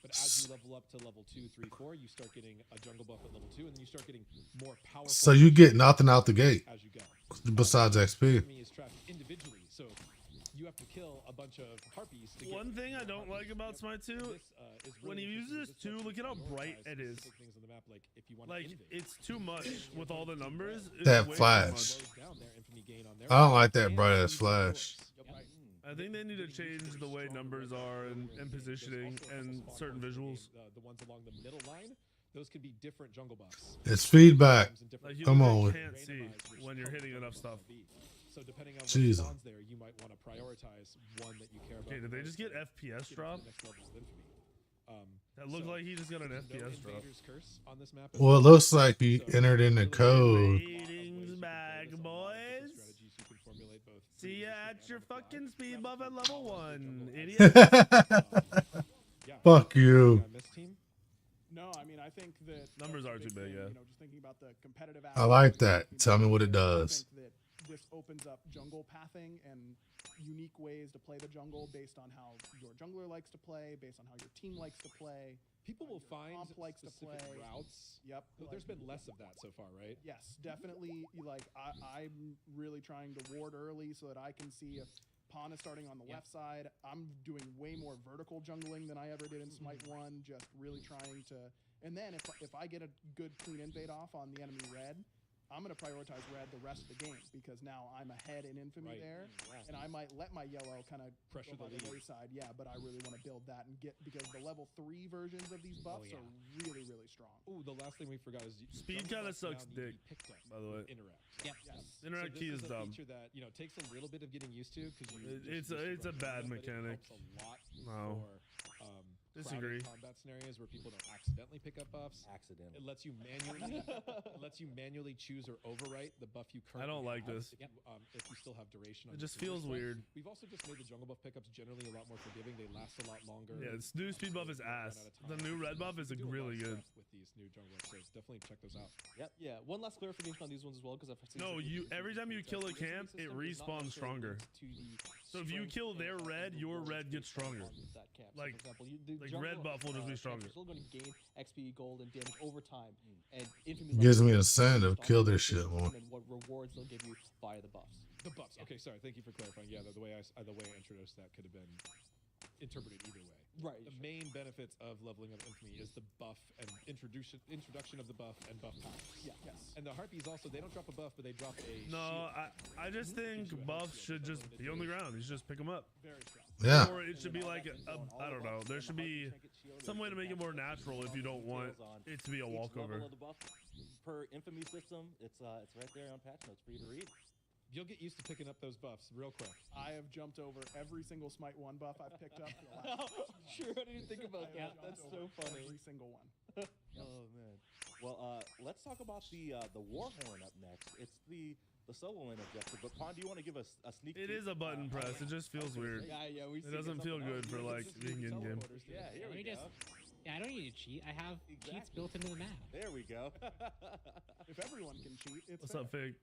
But as you level up to level 2, 3, 4, you start getting a jungle buff at level 2, and then you start getting more powerful. So you get nothing out the gate as you go. besides XP. Enemy is tracked individually, so you have to kill a bunch of harpies. To One thing I don't like about Smite 2, when you use this 2, look at how bright it is. Like, it's too much with all the numbers. That flash. I don't like that bright ass flash. I think they need to change the way numbers are and positioning and certain visuals. The ones along the middle line, those could be different jungle buffs. It's feedback. Like, you Come on. can't see when you're hitting enough stuff. So depending on what Jesus. spawns there, you might want to prioritize one that you care about. Okay, did they just get FPS drop? That looked like he just got an FPS drop. Well, it looks like you entered in the code. Ratings back, boys. See ya at your fucking speed buff at level 1, idiot. Fuck you. No, I mean, I think that numbers are too big, yeah. You know, just thinking about the competitive I like that. Tell me what it does. I think that this opens up jungle pathing and unique ways to play the jungle based on how your jungler likes to play, based on how your team likes to play. People will find likes to play routes. Yep. There's been less of that so far, right? Yes, definitely. Like I'm really trying to ward early so that I can see if Pawn is starting on the left side. I'm doing way more vertical jungling than I ever did in Smite 1, just really trying to. And then if I get a good clean invade off on the enemy red, I'm going to prioritize red the rest of the game because now I'm ahead in Infamy there, and I might let my yellow kind of pressure go by the wayside. Yeah, but I really want to build that and get because the level 3 versions of these buffs are really, really strong. Ooh, the last thing we forgot is speed kind of sucks dick. By the way, interact. Yes. Interact So key this is dumb. Feature that takes a little bit of getting used to because It's a bad mechanic. No. Disagree. Combat scenarios where people don't accidentally pick up buffs. It lets you manually choose or overwrite the buff you currently I don't like have this. if you still have duration. It just feels weird. We've also just made the jungle buff pickups generally a lot more forgiving. They last a lot longer. Yeah, this new speed buff is ass. The new red buff is really good. With these new jungle buffs, so definitely check those out. Yep. Yeah. One last clarification on these ones as well, because I've seen. No, every time you kill a camp, it respawns stronger. So if you kill their red, your red gets stronger. Like red buff will just be stronger. Still going to gain XP, gold, and damage over time, and Gives me incentive. Kill this shit more. And what rewards they'll give you via the buffs. The buffs. Okay, sorry. Thank you for clarifying. Yeah, the way I introduced that could have been interpreted either way. Right. The main benefits of leveling up Infamy is the buff and introduction of the buff and buff powers. Yeah. Yes. And the harpies also, they don't drop a buff, but they drop a No, shield. I just think buffs should just be on the ground. You should just pick them up. Very strong. Yeah. Or it should be like I don't know. There should be some way to make it more natural if you don't want it to be a walkover. Level of the buff per Infamy system, it's right there on patch notes for you to read. You'll get used to picking up those buffs real quick. I have jumped over every single Smite 1 buff I've picked up. Sure, I didn't think about that. That's so funny. Every single one. Oh man. Well, let's talk about the Warhorn up next. It's the solo lane objective. But Pond, do you want to give us a sneak peek? It is a button press. It just feels weird. Yeah, It doesn't feel good for like being in game. Yeah, here we go. I don't need to cheat. I have cheats built into the map. There we go. If everyone can cheat, it's What's fair. up, Fig?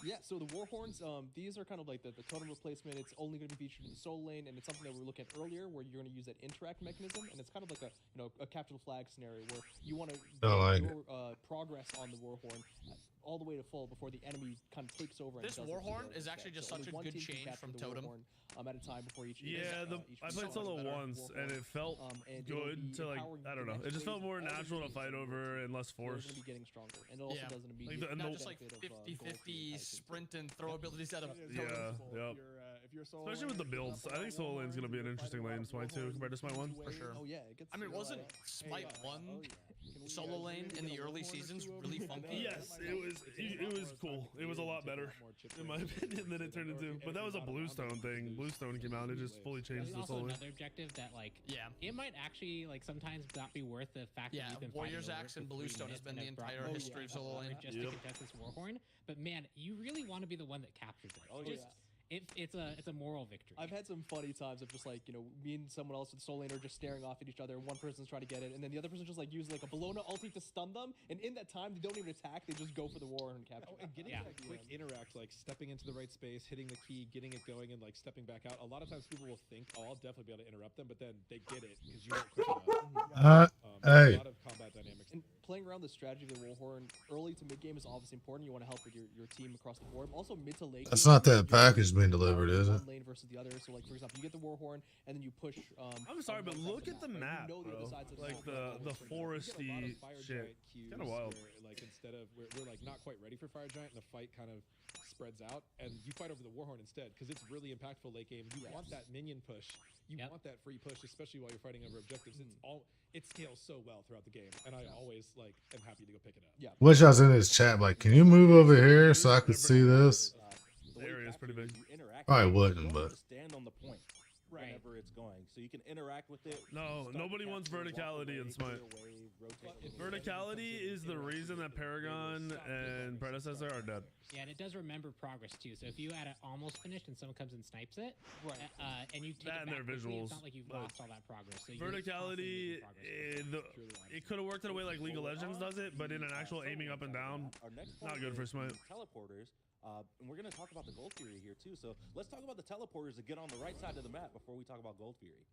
Yeah, so the Warhorns, these are kind of like the totem replacement. It's only going to be featured in the solo lane, and it's something that we were looking at earlier, where you're going to use that interact mechanism, and it's kind of like a capture the flag scenario where you want to get your progress on the Warhorn all the way to full before the enemy kind of takes over. This and Warhorn is actually just such a good change from Totem. At a time before each. I played solo once, and it felt good to like. I don't know. It just felt more natural to fight over and less force. It's going to be getting stronger, and it also doesn't immediately. Not just like 50-50 sprint and throw abilities out of. Yep. Especially with the builds, I think solo lane's gonna be an interesting lane in Smite 2 compared to Smite 1. For sure. Oh yeah, I mean, wasn't Smite 1 solo lane in the early seasons really funky? Yes, it was cool. It was a lot better, in my opinion, than it turned into. But that was a Bluestone thing. Bluestone came out, it just fully changed There's the also solo lane. another objective that it might actually sometimes not be worth the fact that you've been Warrior's fighting over Axe and for 3 Bluestone has minutes been and the have brought entire more history of people solo lane. just to contest this Warhorn. But man, you really want to be the one that captures it. It's a moral victory. I've had some funny times of just me and someone else with solo lane are just staring off at each other, and one person's trying to get it, and then the other person just uses a Bologna ulti to stun them, and in that time they don't even attack, they just go for the war and capture. And getting that quick interact, like stepping into the right space, hitting the key, getting it going, and stepping back out. A lot of times people will think, "Oh, I'll definitely be able to interrupt them," but then they get it because you weren't quick enough. Hey. A lot of combat dynamics. And playing around the strategy of the Warhorn early to mid game is obviously important. You want to help with your team across the board. Also mid to late. That's game, not that you're package really being delivered, is it? one lane versus the other. So like for example, you get the Warhorn and then you push. I'm sorry, but look at the map, You know bro. other sides of Like map. the foresty shit. Kind of wild. Where, like instead of we're like not quite ready for Fire Giant, and the fight kind of spreads out, and you fight over the Warhorn instead because it's really impactful late game. You want that minion push. You want that free push, especially while you're fighting over objectives. It scales so well throughout the game, and I always like am happy to go pick it up. Yeah. Wish I was in his chat. Like, can you move over here so I could see this? The area is pretty big. I wouldn't, but Stand on the point whenever it's going, so you can interact with it. No, nobody wants verticality in Smite. Verticality is the reason that Paragon and Predecessor are dead. Yeah, and it does remember progress too. So if you had it almost finished and someone comes and snipes it, and you take That it and back their quickly, visuals, it's not like you've but lost all that progress. So Verticality, it could have worked in a way like League of Legends does it, but in an actual aiming up and down, not good for Smite. Teleporters. And we're going to talk about the Gold Fury here too. So let's talk about the teleporters that get on the right side of the map before we talk about Gold Fury.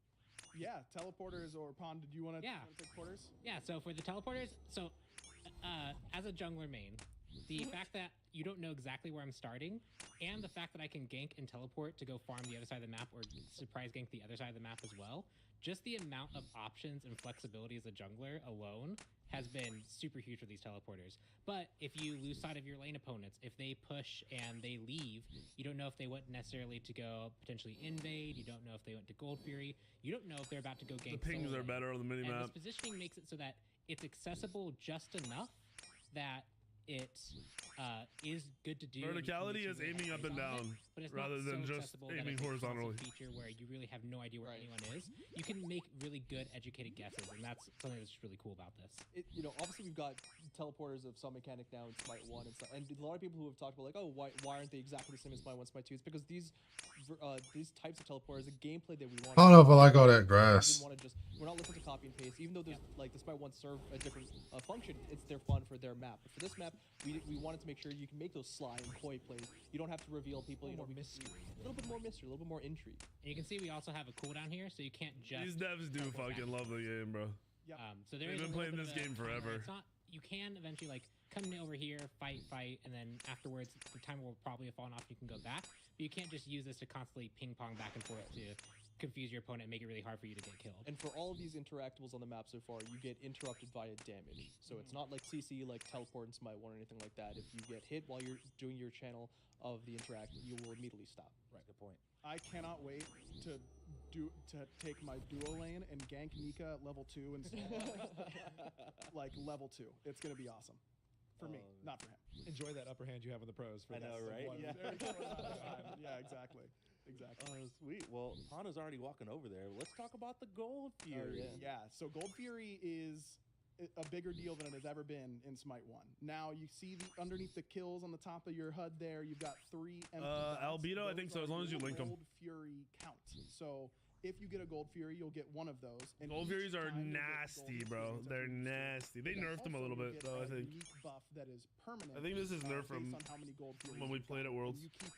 Yeah, teleporters or Pond. Did you want to take porters? Yeah, so for the teleporters, so as a jungler main, the fact that you don't know exactly where I'm starting, and the fact that I can gank and teleport to go farm the other side of the map or surprise gank the other side of the map as well, just the amount of options and flexibility as a jungler alone has been super huge for these teleporters. But if you lose sight of your lane opponents, if they push and they leave, you don't know if they went necessarily to go potentially invade, you don't know if they went to Gold Fury, you don't know if they're about to go gank The pings solo are lane. better on the And minimap. this positioning makes it so that it's accessible just enough that it is good to do. Verticality is aiming up and down but it's rather not than so just accessible that aiming it's a constant horizontally. feature where you really have no idea where anyone is. You can make really good, educated guesses, and that's something that's really cool about this. Obviously we've got teleporters of some mechanic now in Smite 1 and stuff, and a lot of people who have talked about like, oh, why aren't they exactly the same as Smite 1, Smite 2? It's because these types of teleporters, the gameplay that we want. I don't know if I like all that grass. We're not looking to copy and paste, even though there's like the Smite 1 serve a different function. It's their fun for their map. But for this map, we wanted to make sure you can make those sly and coy plays. You don't have to reveal people. You don't mystery. A little bit more mystery, a little bit more intrigue. And you can see we also have a cooldown here, so you can't just. These devs do fucking love the game, bro. So there They've is been playing this game forever. It's not. You can eventually like come in over here, fight, and then afterwards the timer will probably have fallen off. You can go back, but you can't just use this to constantly ping pong back and forth to confuse your opponent and make it really hard for you to get killed. And for all of these interactables on the map so far, you get interrupted via damage. So it's not like CC, like teleport and Smite 1 or anything like that. If you get hit while you're doing your channel of the interact, you will immediately stop. Right, good point. I cannot wait to take my duo lane and gank Nika at level 2 and like level 2. It's gonna be awesome. For me, not for him. Enjoy that upper hand you have on the pros. For I know, right? Yeah, yeah, exactly. Oh, sweet. Well, Pana's already walking over there. Let's talk about the Gold Fury. Yeah, so Gold Fury is a bigger deal than it has ever been in Smite 1. Now you see underneath the kills on the top of your HUD there, you've got 3 empty dots. Albedo, I think so, as long as you link them. Gold Fury count. So if you get a Gold Fury, you'll get one of those. And Gold Furies are nasty, bro. They're nasty. They nerfed them a little bit, though, I think. Unique buff that is permanent. I think this is nerfed from based on how many Gold Furies when we you played find. at Worlds. You keep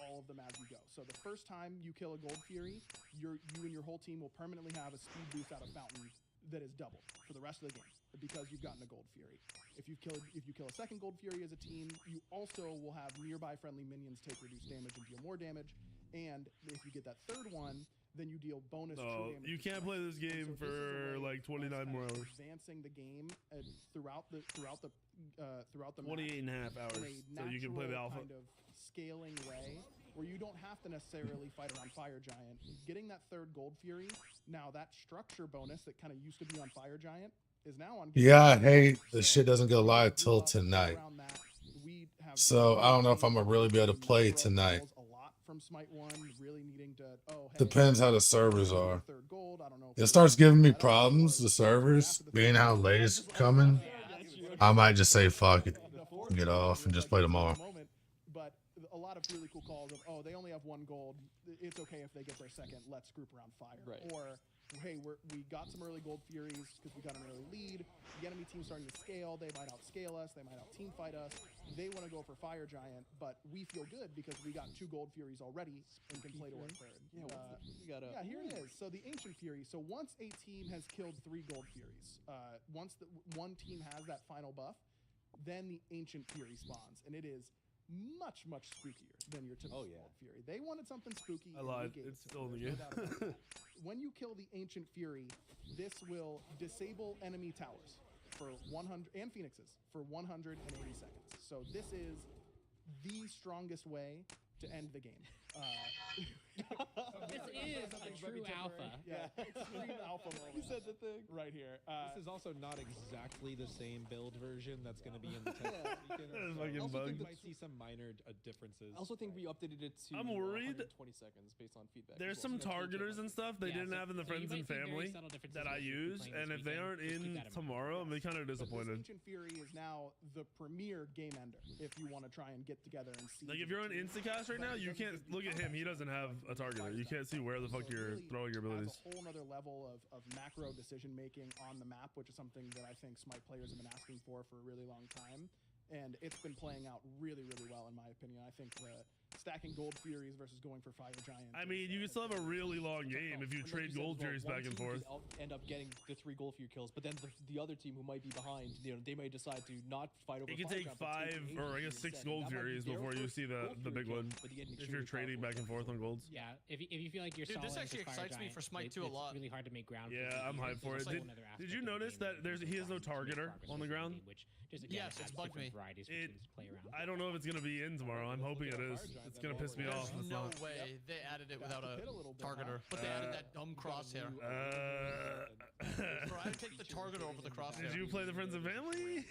all of them as you go. So the first time you kill a Gold Fury, you and your whole team will permanently have a speed boost out of Fountain that is doubled for the rest of the game because you've gotten a Gold Fury. If you kill a second Gold Fury as a team, you also will have nearby friendly minions take reduced damage and deal more damage. And if you get that third one, then you deal bonus. No, you can't play this game for like 29 more hours. Advancing the game throughout the 28 and a half hours, so you can play the alpha. Kind of scaling way where you don't have to necessarily fight around Fire Giant. Getting that third Gold Fury, now that structure bonus that kind of used to be on Fire Giant is now on. Yeah, I hate the shit doesn't go live till tonight. So I don't know if I'm gonna really be able to play tonight. From Smite 1, really needing to Depends how the servers are. It starts giving me problems, the servers, being how late it's coming. I might just say fuck it, get off, and just play tomorrow. But a lot of really cool calls of, oh, they only have 1 gold. It's okay if they get their second. Let's group around fire. Or, hey, we got some early Gold Furies because we got an early lead. Yes, enemy team's starting to scale. They might outscale us. They might out-team fight us. They want to go for Fire Giant, but we feel good because we got 2 Gold Furies already and can play to our 3rd. Yeah, Yeah, here it is. So the Ancient Fury. So once a team has killed 3 Gold Furies, once one team has that final buff, then the Ancient Fury spawns, and it is much, much spookier than your typical Gold Fury. They wanted something spooky. I lied. It's still in the game. When you kill the Ancient Fury, this will disable enemy towers for 100 and phoenixes for 180 seconds. So this is the strongest way to end the game. This is a true alpha. Yeah, extreme alpha moment. You said the thing. Right here. This is also not exactly the same build version that's going to be in the 10th weekend. Fucking bugs. You might see some minor differences. I also think we updated it to I'm worried. 120 seconds based on feedback. There's some targeters and stuff they didn't have in the friends and family that I use, and if they aren't in tomorrow, I'm kind of disappointed. Ancient Fury is now the premier game ender if you want to try and get together and see. Like if you're on Instacast right now, you can't look at him. He doesn't have a targeter. You can't see where the fuck you're throwing your abilities. A whole other level of macro decision making on the map, which is something that I think Smite players have been asking for a really long time. And it's been playing out really, really well, in my opinion. I think stacking Gold Furies versus going for Fire Giant. I mean, you can still have a really long game if you trade Gold Furies back and forth. End up getting the 3 Gold Fury kills, but then the other team who might be behind, they may decide to not fight over. It can take 5 or I guess 6 Gold Furies before you see the big one. If you're trading back and forth on golds. Yeah, if you feel like you're Dude, this solid actually with Fire excites me Giant, for Smite 2 a lot. It's really hard to make ground. Yeah, I'm hyped for it. Did you notice that he has no targeter on the ground? Yes, it's bugged me. I don't know if it's gonna be in tomorrow. I'm hoping it is. It's gonna piss me off. There's no way they added it without a targeter, but they added that dumb crosshair. Bro, I'd take the targeter over the crosshair. Did you play the Friends and Family?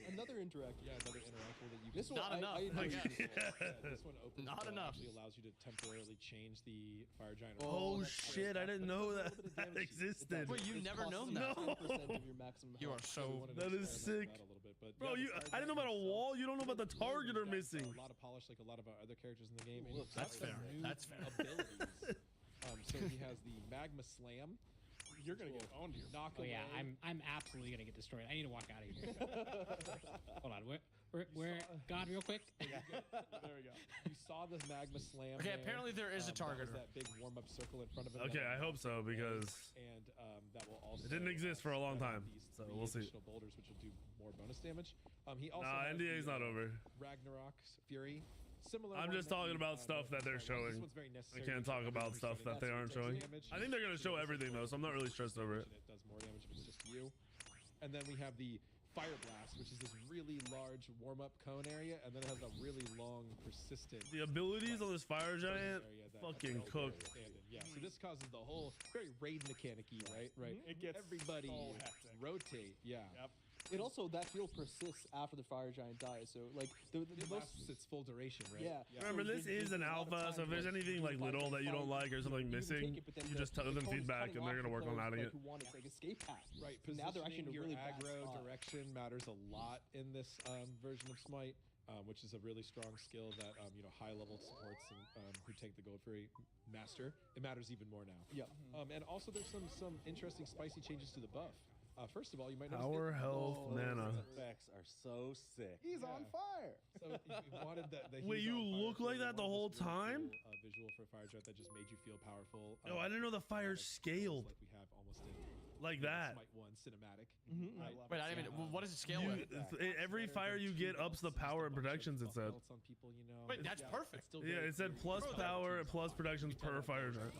Another interactive. Yeah, another interactive that you. This one, I enough. This one opens. Not enough. Actually allows you to temporarily change the Fire Giant. Oh shit! I didn't know that existed. Wait, you never known that? No. You are so. That is sick. Bro, I didn't know about a wall. You don't know about the targeter missing. A lot of polish, like a lot of our other characters in the game. That's fair. That's fair. Abilities. So he has the Magma Slam. You're gonna get owned here. Oh yeah, I'm absolutely gonna get destroyed. I need to walk out of here. Hold on, where God, real quick. There we go. You saw the Magma Slam. Okay, apparently there is a targeter. That big warm-up circle in front of it. Okay, I hope so because that will also. It didn't exist for a long time, so we'll see. Additional boulders, which will do more bonus damage. He also. Nah, NDA's not over. Ragnarok's Fury. Similar. I'm just talking about stuff that they're showing. I can't talk about stuff that they aren't showing. I think they're gonna show everything though, so I'm not really stressed over it. It does more damage if it's just you. And then we have the Fire Blast, which is this really large warm-up cone area, and then it has a really long, persistent. The abilities on this Fire Giant fucking cooked. Yeah, so this causes the whole very raid mechanic-y, right? Right. It gets everybody so hectic. Rotate. Yeah. Yep. It also, that field persists after the Fire Giant dies, so like the it most lasts its full duration, right? Yeah. Remember, this is an alpha, so if there's anything like little that you don't like or something missing, you just tell them feedback and they're gonna work on adding it. Who want its like escape path. Right. So now they're actually in a your really bad aggro spot. direction matters a lot in this version of Smite, which is a really strong skill that high level supports and who take the Gold Fury master. It matters even more now. Yeah. And also there's some interesting spicy changes to the buff. First of all, you might notice Power, health, mana. Effects are so sick. He's on fire. So you wanted the Wait, you look like that the whole time? Visual for Fire Giant that just made you feel powerful. Oh, I didn't know the fire scaled. Like we have almost in Like that. Smite 1 cinematic. I love Wait, it. I didn't even. What does it scale with? Every fire you get ups the power and protections. It said. On people, you know. Wait, that's perfect. Yeah, it said plus power and plus protections per fire giant.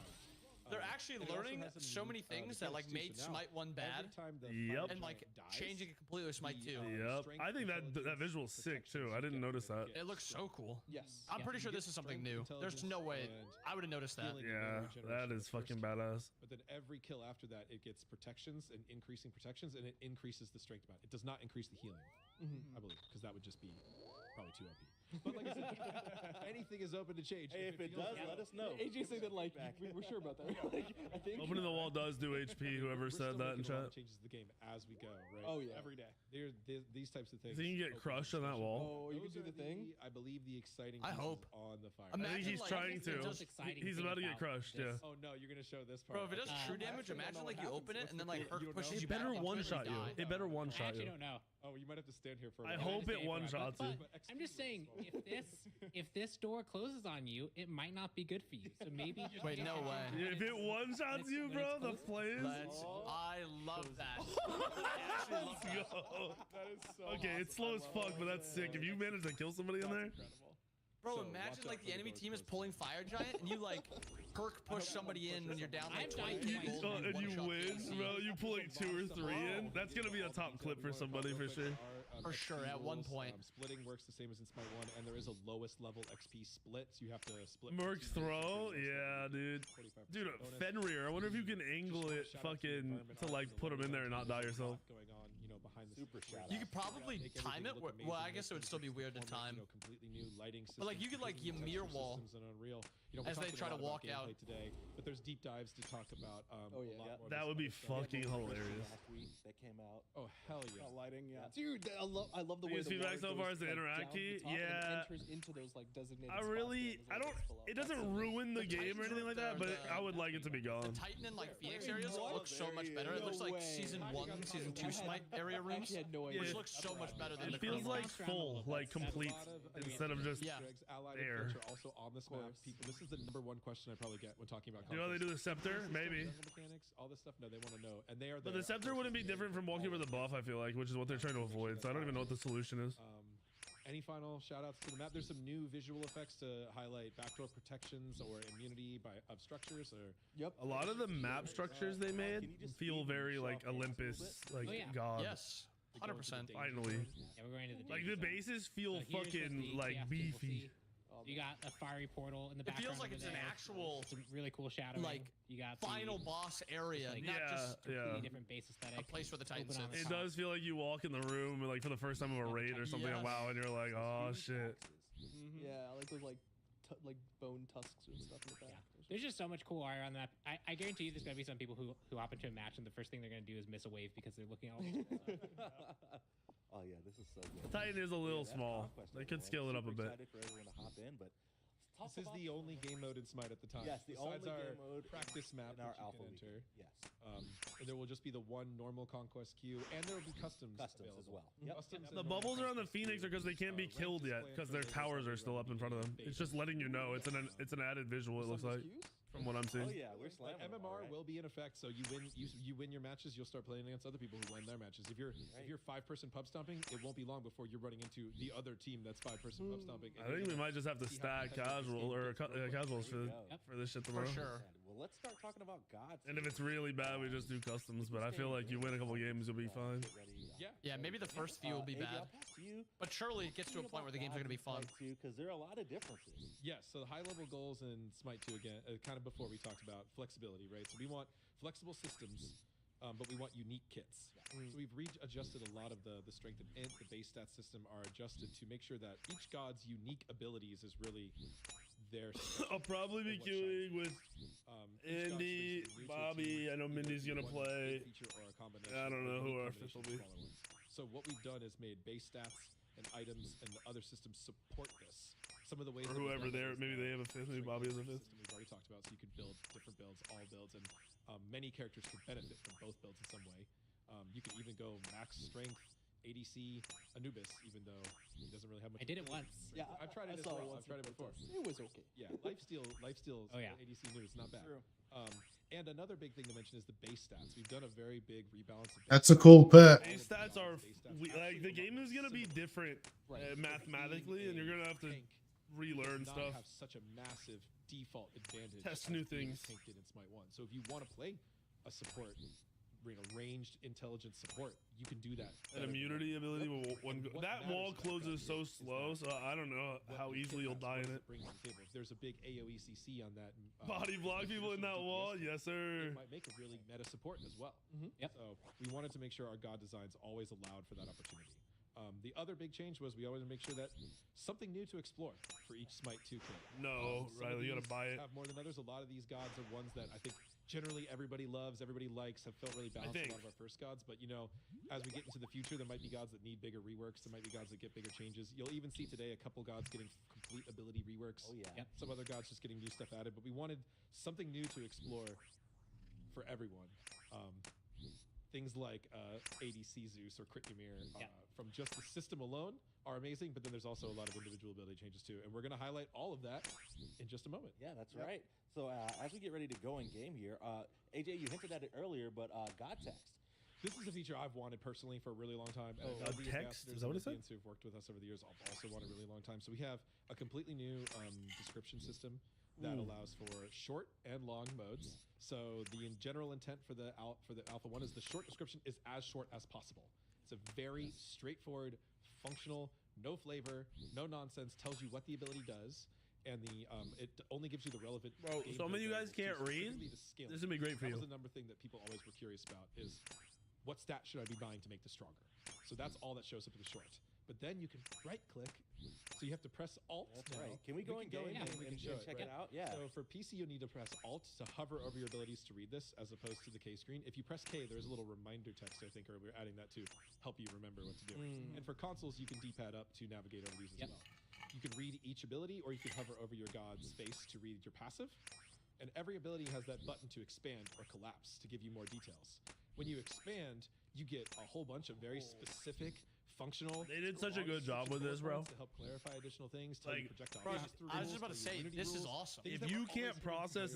They're actually learning so many things that like made Smite 1 bad. Yep. And like changing it completely with Smite 2. Yep. I think that visual's sick too. I didn't notice that. It looks so cool. Yes. I'm pretty sure this is something new. There's no way I would have noticed that. Yeah, that is fucking badass. But then every kill after that, it gets protections and increasing protections, and it increases the strength amount. It does not increase the healing, I believe, because that would just be probably too OP. But like I said, anything is open to change. Hey, if it does, let us know. AJ said that like we're sure about that. Like, I think Opening the wall does do HP. Whoever said that in chat. Changes the game as we go, right? Oh yeah, every day. These types of things. So you can get crushed on that wall. Oh, you can do the thing. I believe the exciting. I hope on the fire. I think he's like, trying to. He's about to get crushed. Yeah. Oh no, you're gonna show this part. Bro, if it does true damage, imagine like you open it and then like Herc pushes you It better back one into shot and you. die. It better one I shot actually you. don't know. Oh, you might have to stand here for. I hope it one shots you. I'm just saying, if this door closes on you, it might not be good for you. So maybe. Just Wait, no way. Yeah, if it one shots you, bro, the plays. I love that. Let's go. That is so Okay, it's slow as fuck, but that's sick. If you manage to kill somebody in there. Bro, imagine like the enemy team is pulling Fire Giant and you like Herc push somebody in when you're down like 20 people. And you win, bro. You pull like 2 or 3 in. That's gonna be a top clip for somebody for sure. For sure, at one point. Splitting works the same as in Smite 1, and there is a lowest level XP split, so you have to split. Merc's throw? Yeah, dude. Dude, Fenrir, I wonder if you can angle it fucking to like put him in there and not die yourself. Going on, you know, behind the Super shout You could probably time it. Well, I guess it would still be weird to time. Completely new lighting systems. But like you could like Ymir wall and Unreal. You know, as they try to walk out today, but there's deep dives to talk about. Oh yeah, a lot more that would be fucking hilarious. That came out. Oh hell yeah! Lighting, yeah, dude. I love the way Biggest the feedback water so far goes, is the like, interact down to key. the top and Yeah. enters into those like designated. I really, I don't. It doesn't ruin the game or anything like that, but I would like it to be gone. The Titan and like Phoenix areas look so much better. It looks like season 1, season 2 Smite area rooms, which looks so much better than the It feels current like ones. full, like complete, instead of just there. Also on this map, people. This is the #1 question I probably get when talking about. You know how they do the scepter? Maybe. Mechanics, all this stuff. No, they want to know, and they are. But the scepter wouldn't be different from walking over the buff, I feel like, which is what they're trying to avoid. So I don't even know what the solution is. Any final shout outs to the map? There's some new visual effects to highlight backdoor protections or immunity of structures or. Yep. A lot of the map structures they made feel very like Olympus, like God. Yes, 100%. Finally. Yeah, we're going to the Like the bases feel So here's what fucking the like ETF people beefy. see. You got a fiery portal in the It background. feels like over it's an there. actual Some really cool shadowing. like you got final the, boss area, like, not just completely different base aesthetic. a place where the Titan Open on sits. the It does feel like you walk in the room like for the first time of a raid or something. Yes. Wow, and you're like, oh shit. Yeah, like those like bone tusks and stuff like that. There's just so much cool art on that. I guarantee you there's going to be some people who hop into a match and the first thing they're going to do is miss a wave because they're looking all Oh yeah, this is so good. Titan is a little small. They could scale it up a bit. Excited for everyone to hop in, but This is the only game mode in Smite at the time. Yes, the Besides only our game mode practice map in our that you alpha can week. enter. Yes. And there will just be the one normal conquest queue, and there will be customs as available. well. Yep. Customs The and bubbles normal around the Phoenix are because they can't be killed yet because their towers are still up in front of them. It's just letting you know. It's an added visual. It looks like from what I'm seeing. Oh yeah, we're slamming them, MMR alright. will be in effect, so you win your matches. You'll start playing against other people who win their matches. If you're 5-person pub stomping, it won't be long before you're running into the other team that's 5-person pub stomping. I think we might just have to stack casual or casuals for this shit tomorrow. For sure. Well, let's start talking about gods. And if it's really bad, we just do customs. But I feel like you win a couple games, you'll be fine. Yeah, maybe the first few will be AB, bad, I'll pass to you. but surely it gets to a point where the games are going to be fun. Because there are a lot of differences. Yes, so the high-level goals in Smite 2, again, kind of before we talked about flexibility, right? So we want flexible systems, but we want unique kits. So we've readjusted a lot of the strength and int, the base stat system are adjusted to make sure that each god's unique abilities is really their I'll probably be queuing with Andy, Bobby. I know Mindy's gonna play. I don't know who our fifth will be. So what we've done is made base stats and items and the other systems support this. Some of the ways Or that we've whoever done there, this, maybe they have a fifth, maybe Bobby has a fifth. system we've already talked about, so you could build different builds, all builds, and many characters could benefit from both builds in some way. You could even go max strength, ADC, Anubis, even though he doesn't really have much. I did it once. Yeah, I've tried it as saw well. once I've tried it before. It was okay. Yeah, lifesteal Oh, yeah. ADC Anubis, not bad. True. And another big thing to mention is the base stats. We've done a very big rebalance. Of That's a cool pet. Base stats are like the game is gonna be different mathematically, and you're gonna have to relearn does not stuff. Have such a massive default advantage. Test new as things. Tank did in Smite 1. So if you want to play a support, ranged intelligent support, you can do that. An immunity ability will that wall closes so slow, so I don't know how easily you'll die in it. If there's a big AoE CC on that Body block people in that wall, yes sir. It might make a really meta support as well. Yep. So we wanted to make sure our god designs always allowed for that opportunity. The other big change was we always make sure that something new to explore for each Smite 2 kit. No, Riley, you gotta buy it. Have more than others. A lot of these gods are ones that I think generally everybody loves, everybody likes, have felt really balanced. A lot of our first gods, but you know, as we get into the future, there might be gods that need bigger reworks. There might be gods that get bigger changes. You'll even see today a couple gods getting complete ability reworks. Oh yeah. Yep. Some other gods just getting new stuff added, but we wanted something new to explore for everyone. Things like ADC Zeus or Crit Ymir from just the system alone are amazing, but then there's also a lot of individual ability changes too, and we're going to highlight all of that in just a moment. Yeah, that's right. So as we get ready to go in game here, AJ, you hinted at it earlier, but God Text. This is a feature I've wanted personally for a really long time. God Text? Is that what it said? Who've worked with us over the years, I've also wanted a really long time. So we have a completely new description system that allows for short and long modes. So the general intent for the Alpha 1 is the short description is as short as possible. It's a very straightforward, functional, no flavor, no nonsense, tells you what the ability does, and it only gives you the relevant. Bro, some of you guys can't read. This would be great for you. That was the number thing that people always were curious about is what stat should I be buying to make this stronger? So that's all that shows up in the short. But then you can right click, so you have to press Alt. That's right. Can we go in game and check it out? Yeah. So for PC, you need to press Alt to hover over your abilities to read this, as opposed to the K screen. If you press K, there's a little reminder text, I think, or we're adding that to help you remember what to do. And for consoles, you can D-pad up to navigate over these as well. You can read each ability, or you can hover over your god's face to read your passive. And every ability has that button to expand or collapse to give you more details. When you expand, you get a whole bunch of very specific, functional. They did such a good job with this, bro. To help clarify additional things, like, I was just about to say, this is awesome. If you can't process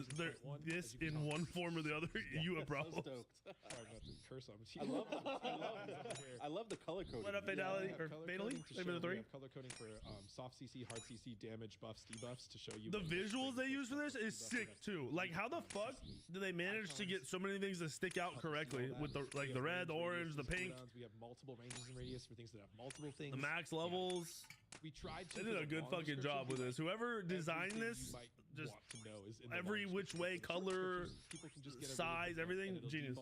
this in one form or the other, you have problems. Sorry not to curse on I love the color coding. What up, Fatality? Or Fatally? Maybe the 3? We have color coding for soft CC, hard CC, damage, buffs, debuffs to show you. The visuals they use for this is sick too. Like, how the fuck do they manage to get so many things to stick out correctly with the the red, the orange, the pink? We have multiple ranges and radius for things that have multiple things. The max levels. We tried to. They did a good fucking job with this. Whoever designed this, just every which way, color, size, everything, genius.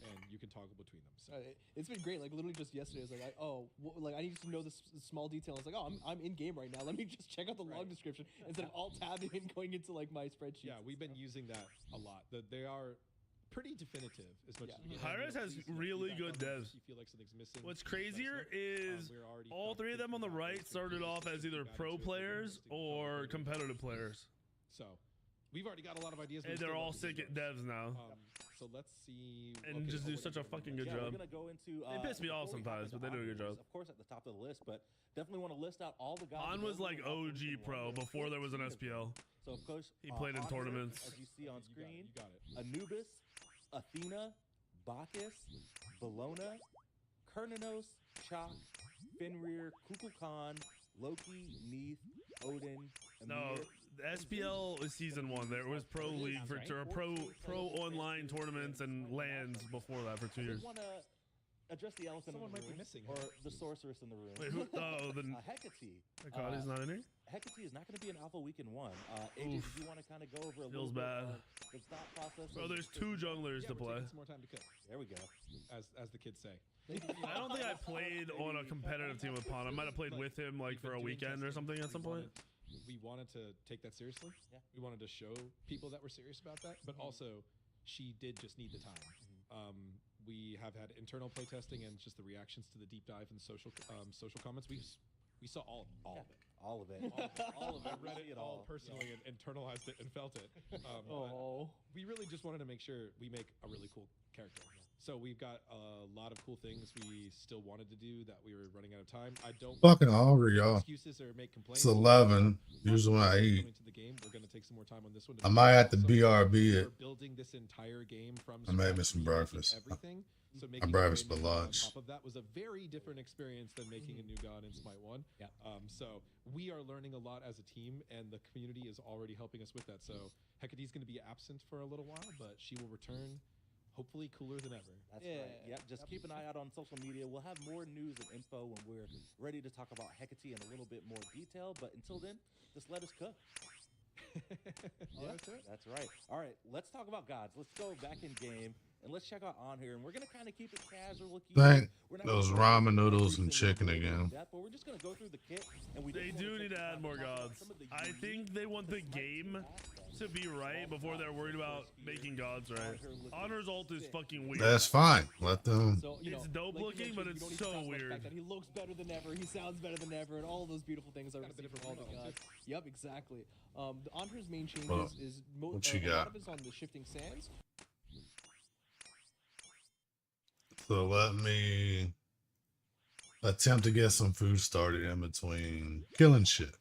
And you can toggle between them. So. It's been great. Like literally just yesterday, I was like, I need to know this small detail. I was like, I'm in game right now. Let me just check out the log description instead of alt tabbing and going into like my spreadsheet. Yeah, we've been using that a lot. They are pretty definitive as much as we get. Hi-Rez has really good devs. You feel like something's missing. What's crazier is all three of them on the right started off as either pro players or competitive players. So we've already got a lot of ideas. And they're all sick at devs now. So let's see. And just do such a fucking good job. We're gonna go into. They piss me off sometimes, but they do a good job. Of course, at the top of the list, but definitely want to list out all the guys. Han was like OG pro before there was an SPL. So of course he played in tournaments. As you see on screen, you got it. Anubis, Athena, Bacchus, Bellona, Kernanos, Chak, Fenrir, Kukulkan, Loki, Neith, Odin. No, the SPL is season 1. There was pro league for pro online tournaments and lands before that for 2 years. I want to address the elephant Someone in the might room, be missing. or the sorceress in the room. Wait, who? Oh, the Hecate. Hecate's not in here. Hecate is not going to be an Alpha Weekend 1. AJ, do you want to kind of go over a Feels little bad. bit the thought process? Bro, there's 2 junglers to play. Some more time to cook. There we go. As the kids say. I don't think I played on a competitive team with Pon. I might have played with him like for a weekend or something at some point. We wanted to take that seriously. Yeah. We wanted to show people that were serious about that, but also she did just need the time. We have had internal playtesting and just the reactions to the deep dive and social comments. We saw all of it. All of it. All of it. Read it all personally and internalized it and felt it. We really just wanted to make sure we make a really cool character. So we've got a lot of cool things we still wanted to do that we were running out of time. I don't Fucking hungry, y'all. excuses or make complaints. It's 11. Usually when I eat. Coming to the game, we're gonna take some more time on this one. I might have to BRB it. We're building this entire game from I made me scratch, some remaking breakfast. everything. So My making breakfast a for brand new gun lunch. on top of that was a very different experience than making a new gun in Smite 1. Yeah. So we are learning a lot as a team, and the community is already helping us with that. So Hecate's going to be absent for a little while, but she will return, hopefully cooler than ever. That's right. Yep. Just keep an eye out on social media. We'll have more news and info when we're ready to talk about Hecate in a little bit more detail. But until then, just let us cook. Yeah, that's right. All right, let's talk about gods. Let's go back in game and let's check out On here. And we're gonna kind of keep it casual. Thank We're not those gonna go ramen through noodles every and single chicken ability in again. depth, but we're just gonna go through the kit. And we They just do wanna need take to the add time more to talk about gods. some of the I think they want the game to be right before they're worried about making gods right. Honor's ult is fucking weird. That's fine. Let them. So, you know, It's dope like you looking, but mentioned, it's you don't so need to talk about the weird. fact that he looks better than ever, he sounds better than ever, and all of those beautiful things are received from all the gods. Yep, exactly. Andre's main changes Well, is what you a lot got? of it's on the shifting sands. So let me attempt to get some food started in between killing shit.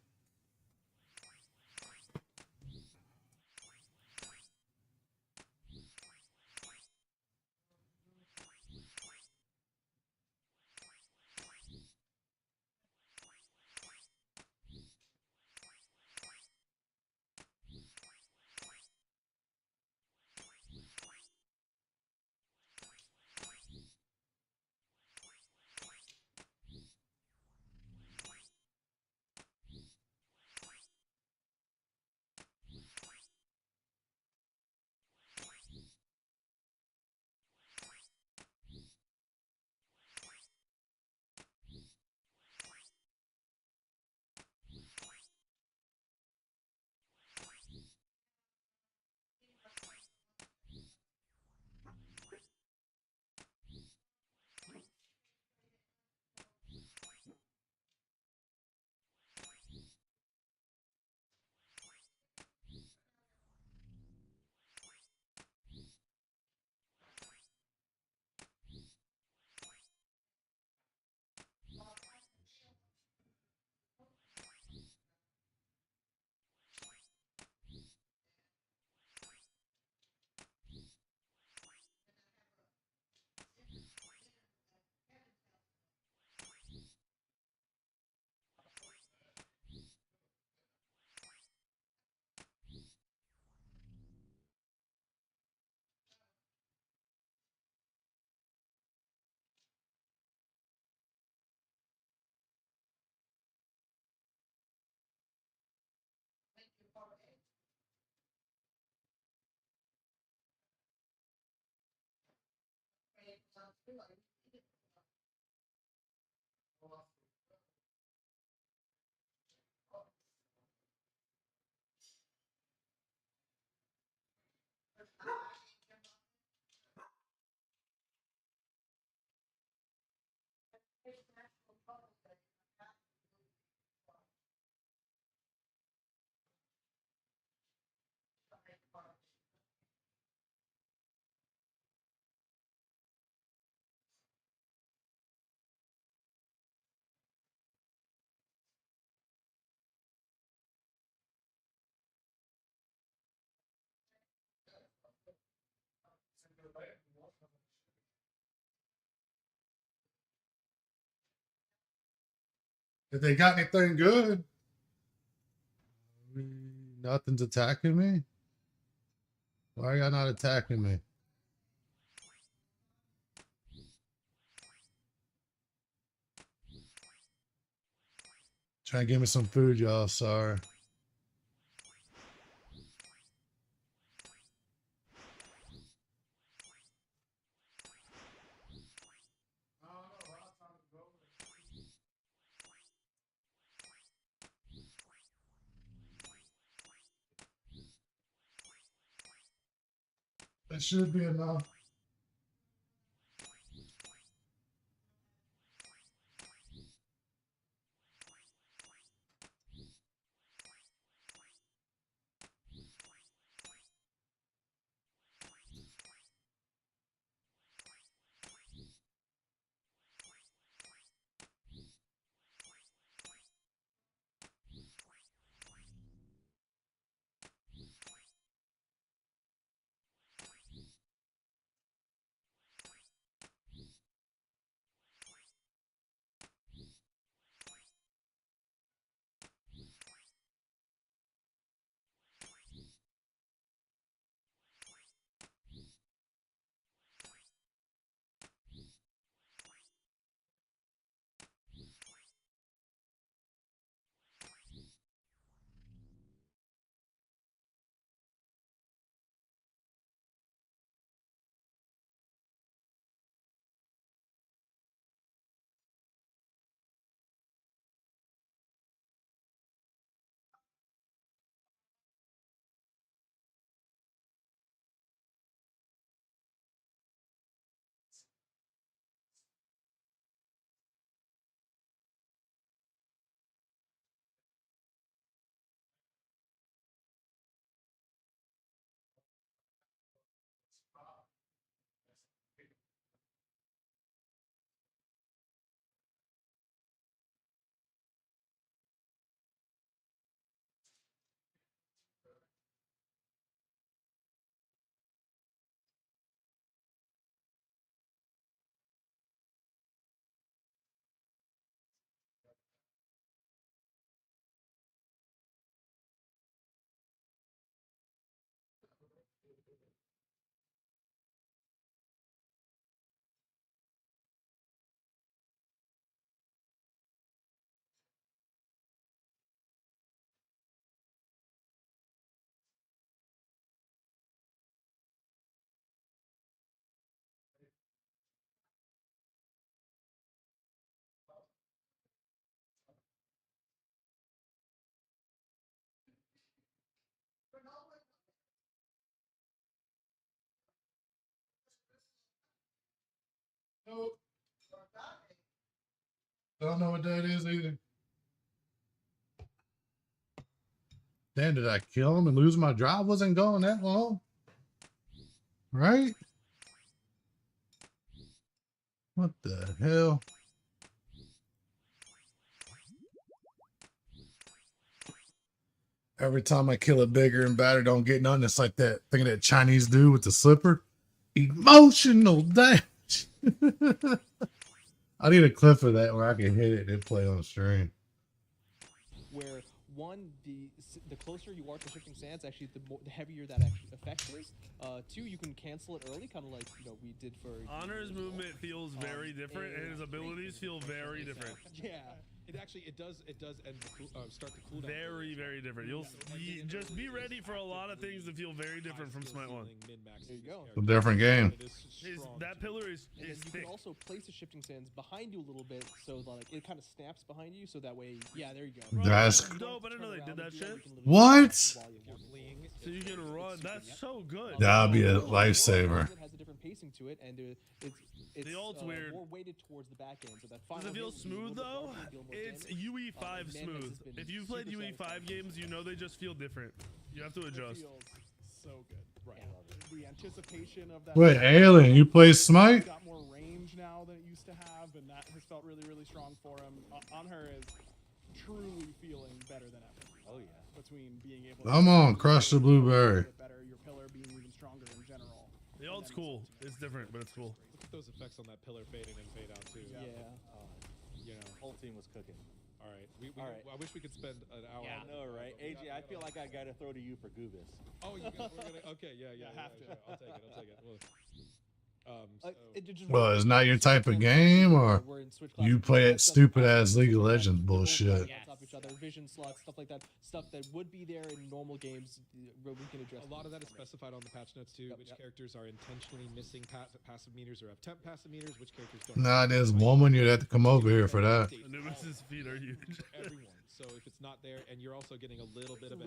If they got anything good, nothing's attacking me. Why y'all not attacking me? Try and give me some food, y'all. Sorry. That should be enough. I don't know what that is either. Damn, did I kill him and lose my drive? Wasn't going that long. Right? What the hell? Every time I kill a bigger and badder, don't get none. It's like that thing that Chinese do with the slipper. Emotional damage. I need a clip of that where I can hit it and play on stream. Where one, the closer you are to shifting sands, actually the heavier that actually effect is. Two, you can cancel it early, kind of like we did for Honor's movement feels very different, and his abilities feel very different. Yeah, it does end start to cool down. Very different. You just be ready for a lot of things to feel very different from Smite 1. There you go. It's a different game. That pillar is you thick. can also place the shifting sands behind you a little bit, so that, like, it kind of snaps behind you, so that way, yeah, there you go. That's dope. I didn't know they did that shit. What? So you can run. That's so good. That'd be a lifesaver. It has a different pacing to it, and it's The ult's weird. more weighted towards the back end, so that final Does it feel hit, you smooth deal though? more damage, It's deal more UE5 damage. Man, smooth. this has been If you've played super UE5 satisfying. games, you know they just feel different. You have to adjust. Feels so good. Right. The anticipation of that. Wait, Alien, you play Smite? He's got more range now than it used to have, and that has felt really strong for him. On her is truly feeling better than ever. Oh yeah. Between being able. Come on, crush the blueberry. Better, your pillar being even stronger in general. The ult's cool. It's different, but it's cool. Look at those effects on that pillar fade in and fade out too. Yeah. You know, Whole team was cooking. all right. All right. I wish we could spend an hour. I on know, right? AJ, I feel like I gotta throw to you for Goobis. Oh, we're gonna. Okay, yeah. have to. Sure. I'll take it. Well, Well, it's not your type of game, or you play that stupid ass League of Legends bullshit. On top of each other, vision slots, stuff like that, stuff that would be there in normal games, where we can address. a lot of that is specified on the patch notes too. Which characters are intentionally missing passive meters or have temp passive meters? Which characters don't? Nah, there's woman. You'd have to come over here for that. Anubis's feet are huge. Everyone. So if it's not there, and you're also getting a little bit of a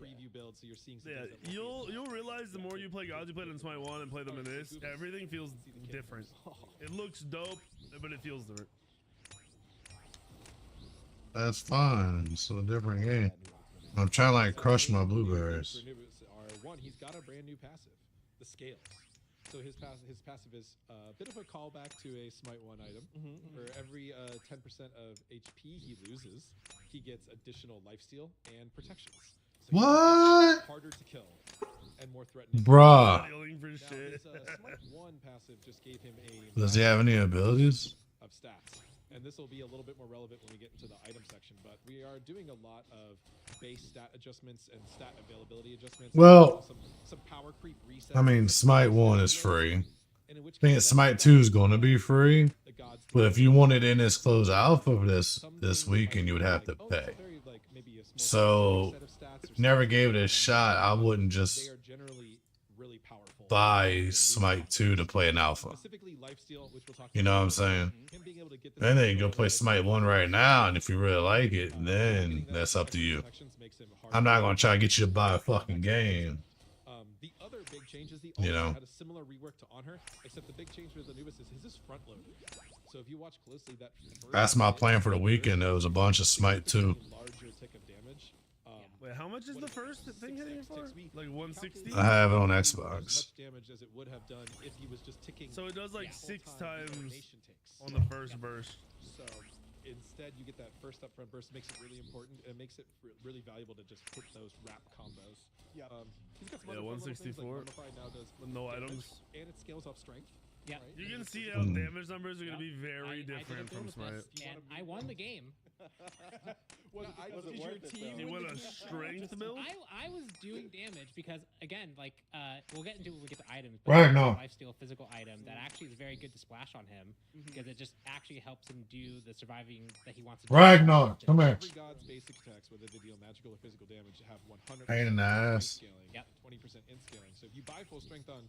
preview build, so you're seeing. Some Yeah, things that you'll realize the more you play gods, you play it in Smite 1 and play them in this, everything feels different. It looks dope, but it feels different. That's fine. It's a different game. I'm trying to like crush my blueberries. For Anubis are one, he's got a brand new passive, the scales. So his passive is a bit of a callback to a Smite 1 item. For every 10% of HP he loses, he gets additional lifesteal and protections. So What? Harder to kill and more threatening. Bruh. Stealing for Now, shit. his Smite 1 passive just gave him a Does he have any abilities? of stats. And this will be a little bit more relevant when we get into the item section, but we are doing a lot of base stat adjustments and stat availability adjustments. Well, some power creep resets. I mean, Smite 1 is free. I think Smite 2 is going to be free. But if you wanted in this closed alpha for this weekend, you would have to pay. So, never gave it a shot. I wouldn't just buy Smite 2 to play an alpha. You know what I'm saying? And then you go play Smite 1 right now, and if you really like it, then that's up to you. I'm not going to try to get you to buy a fucking game. The other big change is the You know. had a similar rework to On Her, except the big change with Anubis is his is front loaded. So if you watch closely, that That's my plan for the weekend. There was a bunch of Smite 2. larger tick of damage. Wait, how much is the first thing hitting for? Like 160? I have it on As Xbox. much damage as it would have done if he was just ticking. So it does like 6 times animation ticks. on the first burst. So instead, you get that first upfront burst. Makes it really important. It makes it really valuable to just hit those wrap combos. Yeah. He's got some Yeah, other fun little things, 164. Like Nullify now does With no damage, items. and it scales off strength. Yeah. right? You can And see it's- how damage numbers are going to be very different from Smite. And I won the game. Was it your worth it, team though? You win want the a game? strength build? I was doing damage because, again, like, we'll get into it when we get to items. Right, there's no. a lifesteal physical item that actually is very good to splash on him because it just actually helps him do the surviving that he wants to do. Ragnar, come here. Every god's basic attacks, whether they deal magical or physical damage, have 100% Pain in the ass. scaling, 20% in scaling. So if you buy full strength on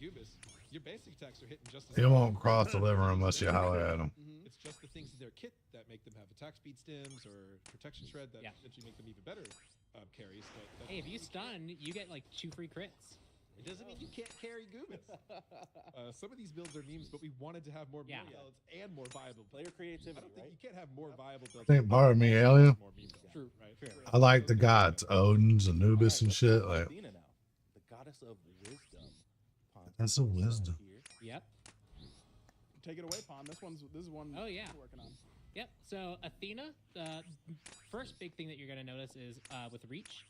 Goobis, your basic attacks are hitting just as It won't cross the liver unless you holler at him. It's just the things in their kit that make them have attack speed stims or protection shred that essentially make them even better carries. But Hey, if you stun, you get like 2 free crits. It doesn't mean you can't carry Goombas. Some of these builds are memes, but we wanted to have more meme builds and more viable player creativity. I don't think you can't have more viable I builds. think part of me, Alien. True, right? True. I like the gods, Odin's, Anubis, and shit. Like, Athena now, the goddess of wisdom. that's a wisdom. Yep. Take it away, Pon. This is one. Oh yeah. We're working on. Yep. So Athena, the first big thing that you're gonna notice is with reach.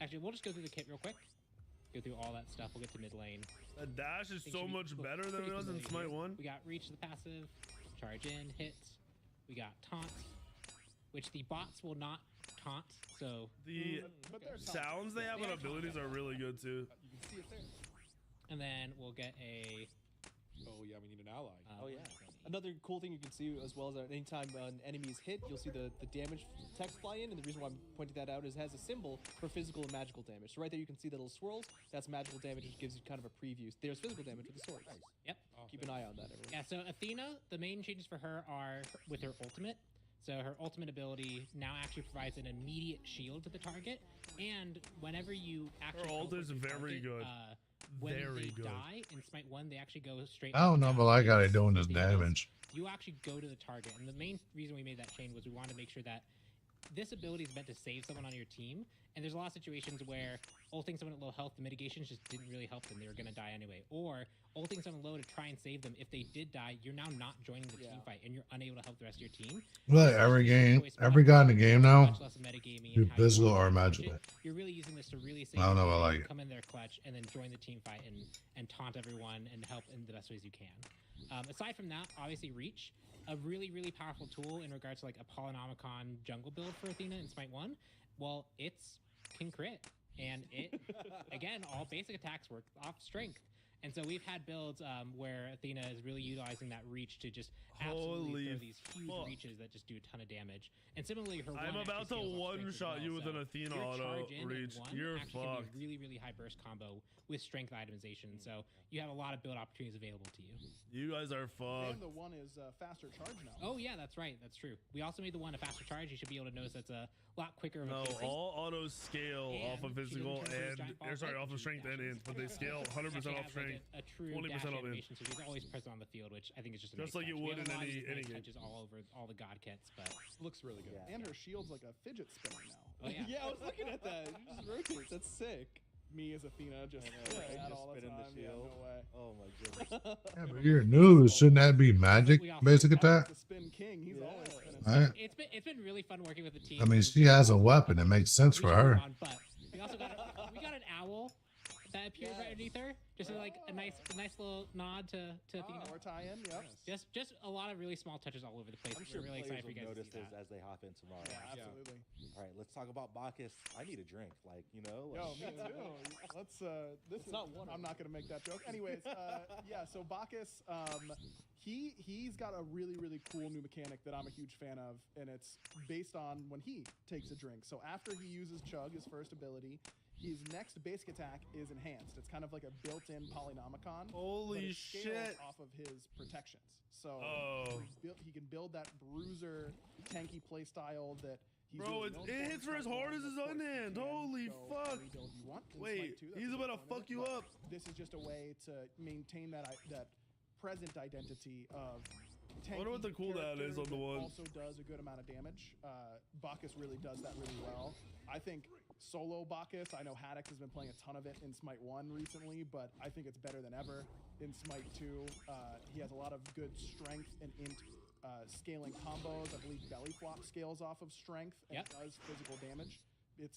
Actually, we'll just go through the kit real quick. Go through all that stuff. We'll get to mid lane. The dash is so much better than pretty it was in familiar Smite here. 1. We got reach to the passive, charge in, hits. We got taunt, which the bots will not taunt. So The sounds they have on abilities are really good too. You can see it there. and then we'll get a. Oh yeah, we need an ally. Oh yeah. Another cool thing you can see as well is that anytime an enemy is hit, you'll see the damage text fly in, and the reason why I'm pointing that out is it has a symbol for physical and magical damage. So right there you can see the little swirls. That's magical damage, which gives you kind of a preview. There's physical damage with the swords. Yep. Keep an eye on that, everyone. Yeah, so Athena, the main changes for her are with her ultimate. So her ultimate ability now actually provides an immediate shield to the target, and whenever you actually Her ult teleport is your very target, good. When Very they good. die in Smite 1, they actually go straight. I don't know, but I got it doing this Because damage. You actually go to the target, and the main reason we made that change was we wanted to make sure that this ability is meant to save someone on your team, and there's a lot of situations where ulting someone at low health, the mitigations just didn't really help them. They were going to die anyway. Or ulting someone low to try and save them. If they did die, you're now not joining the team fight, and you're unable to help the rest of your team. Like every game, every guy in the game now, Much less metagaming do and how you physical want to or approach magical. it. You're really using this to really save I don't know if I them, like it. come in there clutch, and then join the team fight and taunt everyone and help in the best ways you can. Aside from that, obviously Reach, a really, really powerful tool in regards to like a Polynomicon jungle build for Athena in Smite 1. Well, it's can crit, and it, again, all basic attacks work off strength. And so we've had builds where Athena is really utilizing that reach to just absolutely throw these huge reaches that just do a ton of damage. And similarly, her I'm one about to actually scales off strength as one-shot well. you with So an Athena your auto charge in reach. at one You're actually can fucked. be a really, really high burst combo with strength itemization. So you have a lot of build opportunities available to you. You guys are And fucked. the one is faster charge now. Oh yeah, that's right. That's true. We also made the one a faster charge. You should be able to notice that's a lot quicker of a No, pacing. all autos scale And off of she physical doesn't turn and, giant ball or sorry, fight. off of strength and int, but they scale 100% Actually off has, like, strength, a true 20% dash off int. animation, so she's always present on the field, which I think is just a Just nice like it touch. We would have in a lot of any- these nice any game. touches all over all the god kits, but Looks really good. And her shield's like a fidget spinner now. Oh, yeah. Yeah, I was looking at that. It just rotates. That's sick. Me as Athena just know, right? that Just all the spinning the time. Yeah, shield. no way. Oh my goodness. Yeah, but you're new. Shouldn't that be magic basic attack? The spin king. He's always spinning. Right. it's been really fun working with the team. I mean, she has a weapon. It makes sense for her. But we also got we got an owl that appeared right underneath her, just like a nice little nod to Athena. Or tie-in, yep. Just a lot of really small touches all over the place. I'm sure We're really players excited for you will guys to notice see this that. as they hop in tomorrow. Yeah, absolutely. All right, let's talk about Bacchus. I need a drink, like, you know. Yo, Like, me too. Let's this is not one. I'm not gonna make that joke. Anyways, yeah, so Bacchus, he's got a really, really cool new mechanic that I'm a huge fan of, and it's based on when he takes a drink. So after he uses Chug, his first ability, his next basic attack is enhanced. It's kind of like a built-in Polynomicon. Holy but it scales shit. off of his protections. So Oh. he can build that bruiser tanky playstyle that he's Bro, really it known for. hits for as hard as his unhand. Holy fuck. Wait, he's about to fuck you up. This is just a way to maintain that present identity of tanky. I wonder what the cooldown is on the that one. Also does a good amount of damage. Bacchus really does that really well. I think solo Bacchus, I know Haddox has been playing a ton of it in Smite 1 recently, but I think it's better than ever in Smite 2. He has a lot of good strength and int scaling combos. I believe belly flop scales off of strength and does physical damage.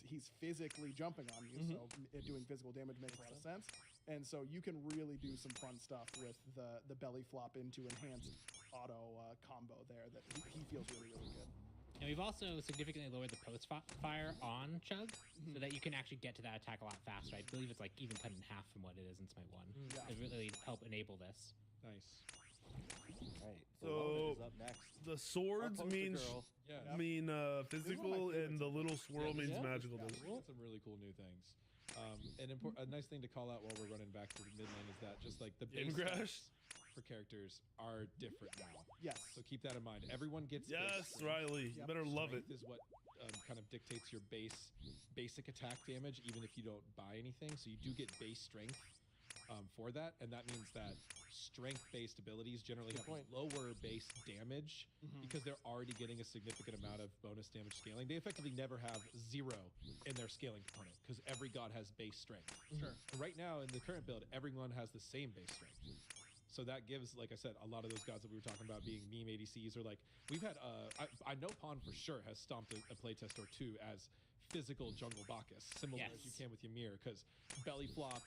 He's physically jumping on you, so doing physical damage makes a lot of sense. And so you can really do some fun stuff with the belly flop into enhanced auto combo there that he feels really, really good. And we've also significantly lowered the post fire on Chug so that you can actually get to that attack a lot faster. I believe it's like even cut in half from what it is in Smite 1. Yeah. It really help enable this. Nice. Right. So is up next. the swords Our poster mean girl. mean physical, and the little swirl means magical. Yeah, we got some really cool new things. A nice thing to call out while we're running back to the mid lane is that just like the Game base crash? stats for characters are different now. Yes. So keep that in mind. Everyone gets Yes, base strength. Riley. You better love it. Strength is what kind of dictates your basic attack damage, even if you don't buy anything. So you do get base strength for that, and that means that strength-based abilities generally have lower base damage because they're already getting a significant amount of bonus damage scaling. They effectively never have 0 in their scaling component because every god has base strength. Sure. And right now in the current build, everyone has the same base strength. So that gives, like I said, a lot of those gods that we were talking about being meme ADCs, or like we've had, I know Pawn for sure has stomped a playtest or two as physical jungle Bacchus, similar as you can with Ymir, because belly flop,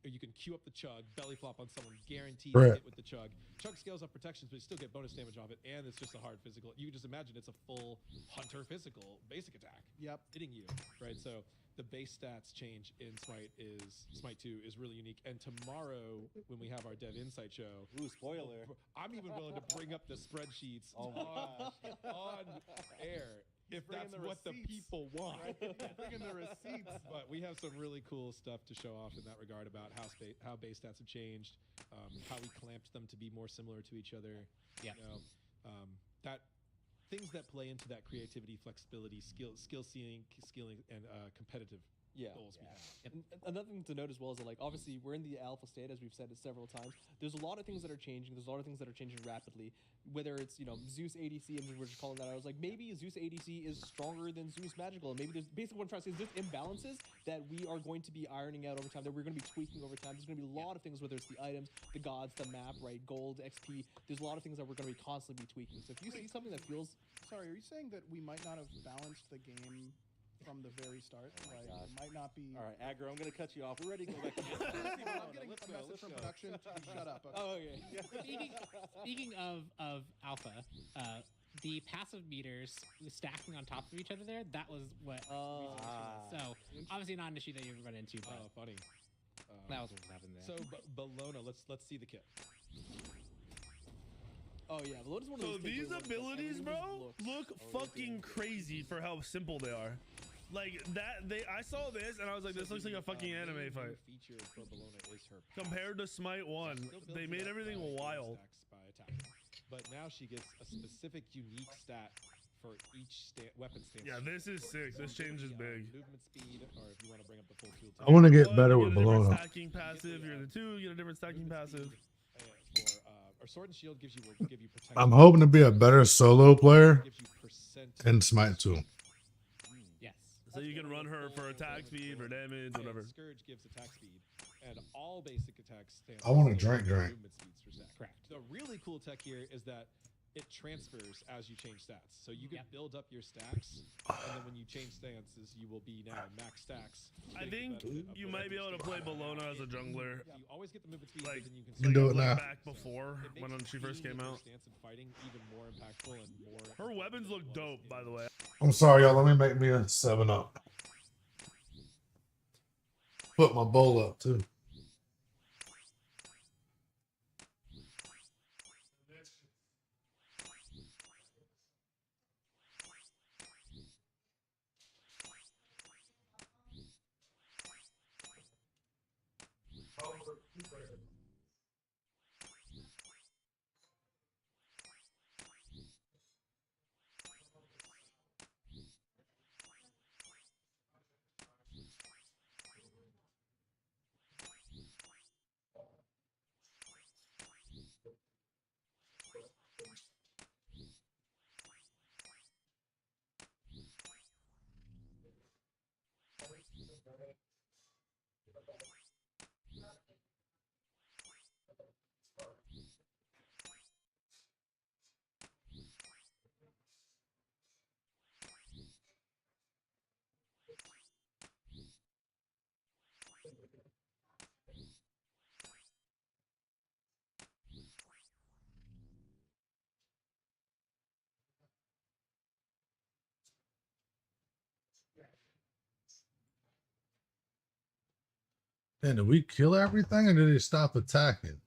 or you can queue up the chug, belly flop on someone, guaranteed to hit with the chug. Chug scales up protections, but you still get bonus damage off it, and it's just a hard physical. You can just imagine it's a full hunter physical basic attack. Yep. Hitting you, right? So the base stats change in Smite 2 is really unique. And tomorrow, when we have our Dev Insight show, spoiler! I'm even willing to bring up the spreadsheets on air if that's what the people want. Bring in the receipts. But we have some really cool stuff to show off in that regard about how base stats have changed, how we clamped them to be more similar to each other. Yeah. You know, that things that play into that creativity, flexibility, skill seeing, skilling, and competitive goals we have. And another thing to note as well is that, like, obviously we're in the alpha state, as we've said it several times. There's a lot of things that are changing. There's a lot of things that are changing rapidly. Whether it's, you know, Zeus ADC, and we're just calling that out. I was like, maybe Zeus ADC is stronger than Zeus Magical. And maybe there's basically what I'm trying to say is there's imbalances that we are going to be ironing out over time, that we're going to be tweaking over time. There's going to be a lot of things, whether it's the items, the gods, the map, right, gold, XP. There's a lot of things that we're going to be constantly tweaking. So if you see something that feels... Sorry, are you saying that we might not have balanced the game from the very start? Like, it might not be... All right, Aggro, I'm going to cut you off. We're ready to go back to this. I'm getting a message from production to shut up. Okay. Oh, okay. Speaking of alpha, the passive meters stacking on top of each other there, that was what... So, obviously not an issue that you ever run into, but... Oh, funny. That was what happened there. So, Bologna, let's see the kit. Oh yeah, Velona's one of those. So these abilities, bro, look fucking crazy for how simple they are. Like that, I saw this and I was like, this looks like a fucking anime fight. Feature for Bologna is her compared to Smite 1, they made everything wild. But now she gets a specific unique stat for each weapon stance. Yeah, this is sick. This change is big. Movement speed, or if you want to bring up the full tool. I want to get better with Bologna. Stacking passive. You're in the 2. You get a different stacking passive. Or Sword and Shield gives you protection. I'm hoping to be a better solo player in Smite 2. Yes. So you can run her for attack speed, for damage, whatever. Scourge gives attack speed, and all basic attacks stand. I want to drink. Movement speeds for stack. Correct. The really cool tech here is that it transfers as you change stats. So you can build up your stacks, and then when you change stances, you will be now max stacks. I think you might be able to play Bologna as a jungler. You always get the movement speed, like, and you can You do it now. back before when she first came out. Stance and fighting even more impactful and more. Her weapons look dope, by the way. I'm sorry, y'all. Let me make me a 7-Up. Put my bowl up too. Man, did we kill everything or did he stop attacking?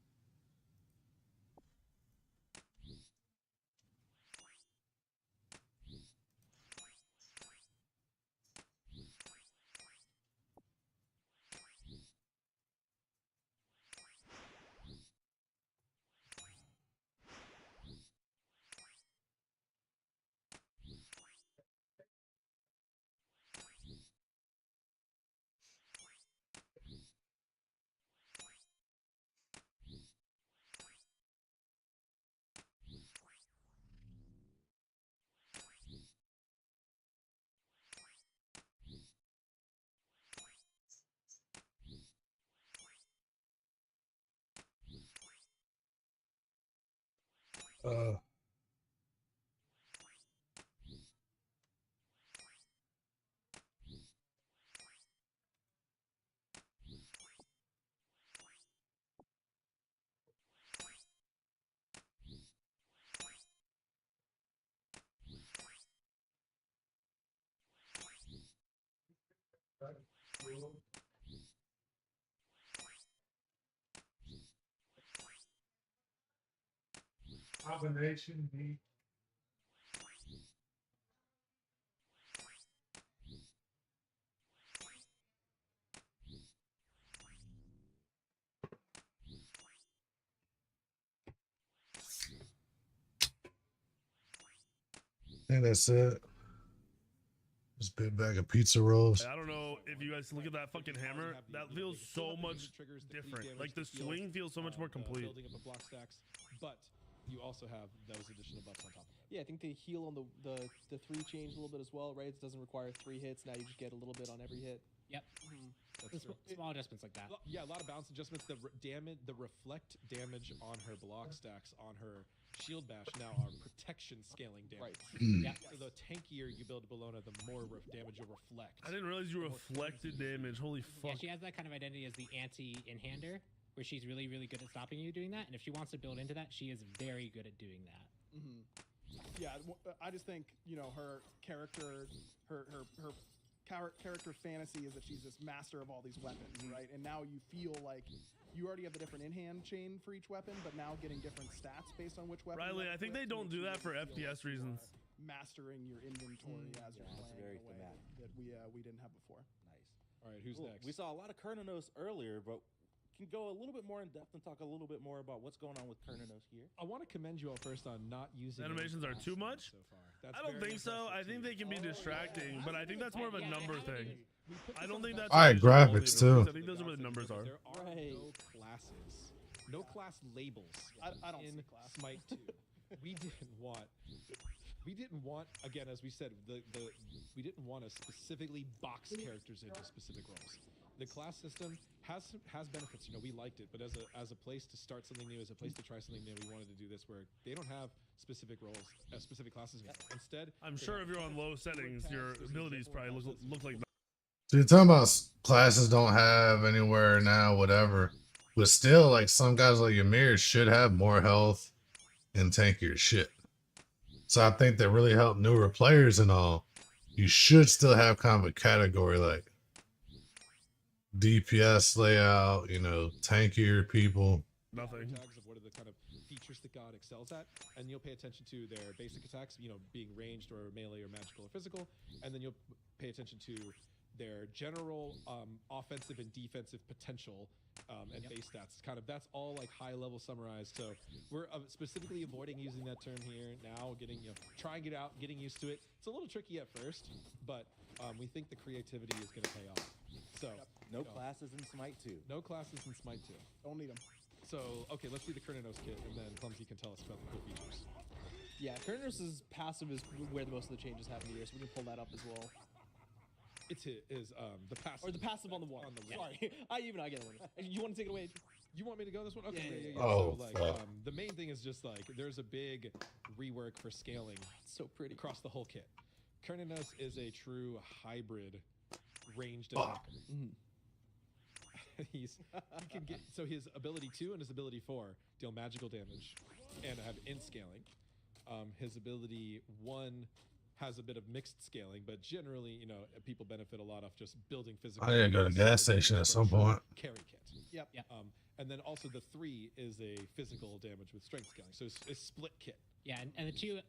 Combination beat. I think that's it. Just a big bag of pizza rolls. I don't know if you guys look at that fucking hammer. That feels so much different. Like the swing feels so much more complete. Building up a block stacks, but you also have those additional buffs on top of it. Yeah, I think the heal on the 3 changed a little bit as well, right? It doesn't require 3 hits. Now you just get a little bit on every hit. Yep. That's true. Small adjustments like that. Yeah, a lot of balance adjustments. The damage, the reflect damage on her block stacks, on her shield bash now are protection scaling damage. Right. Yeah. So the tankier you build Bologna, the more damage you'll reflect. I didn't realize you reflected damage. Holy fuck. Yeah, she has that kind of identity as the anti-in-hander, where she's really, really good at stopping you doing that. And if she wants to build into that, she is very good at doing that. Yeah, I just think, you know, her character, her character fantasy is that she's this master of all these weapons, right? And now you feel like you already have the different in-hand chain for each weapon, but now getting different stats based on which weapon. Riley, I think they don't do that for FPS reasons. Mastering your inventory as you're playing very in a way thematic. that we didn't have before. Nice. All right, who's Cool. next? We saw a lot of Kernanos earlier, but can go a little bit more in depth and talk a little bit more about what's going on with Kernanos here. I want to commend you all first on not using Animations are too much? so far. That's I don't very think so. I impressive think too. they can be distracting, but I think that's more of a number thing. I don't think that's Alright, graphics too. I think those are what the numbers are. There are no classes, no class labels. I don't in see class. Smite 2. We didn't want again, as we said, we didn't want to specifically box characters into specific roles. The class system has benefits. You know, we liked it, but as a place to start something new, as a place to try something new, we wanted to do this where they don't have specific roles, specific classes anymore. Instead, I'm sure if you're on low settings, your abilities probably look like that. So you're talking about classes don't have anywhere now, whatever. But still, like some guys like Ymir should have more health and tankier shit. So I think that really helped newer players and all. You should still have kind of a category like DPS layout, you know, tankier people. Nothing. Tags of what are the kind of features that God excels at, and you'll pay attention to their basic attacks, you know, being ranged or melee or magical or physical, and then you'll pay attention to their general offensive and defensive potential and base stats. Kind of that's all like high level summarized. So we're specifically avoiding using that term here now, getting trying it out, getting used to it. It's a little tricky at first, but we think the creativity is going to pay off. So no classes in Smite 2. No classes in Smite 2. Don't need them. So okay, let's see the Kernanos kit, and then Clumsy can tell us about the cool features. Yeah, Kernanos' passive is where the most of the changes happen here, so we can pull that up as well. It's the passive. Or the passive on the wall. Sorry, I get it. You want to take it away? You want me to go this one? Okay. Yeah. Oh, so like, the main thing is just like there's a big rework for scaling. It's so pretty across the whole kit. Kernanos is a true hybrid ranged attacker. He can get his ability 2 and his ability 4 deal magical damage and have int scaling. His ability 1 has a bit of mixed scaling, but generally, you know, people benefit a lot off just building physical. I gotta go to the gas station at some point. Carry kit. Yep. And then also the 3 is a physical damage with strength scaling. So it's split kit. Yeah, and the two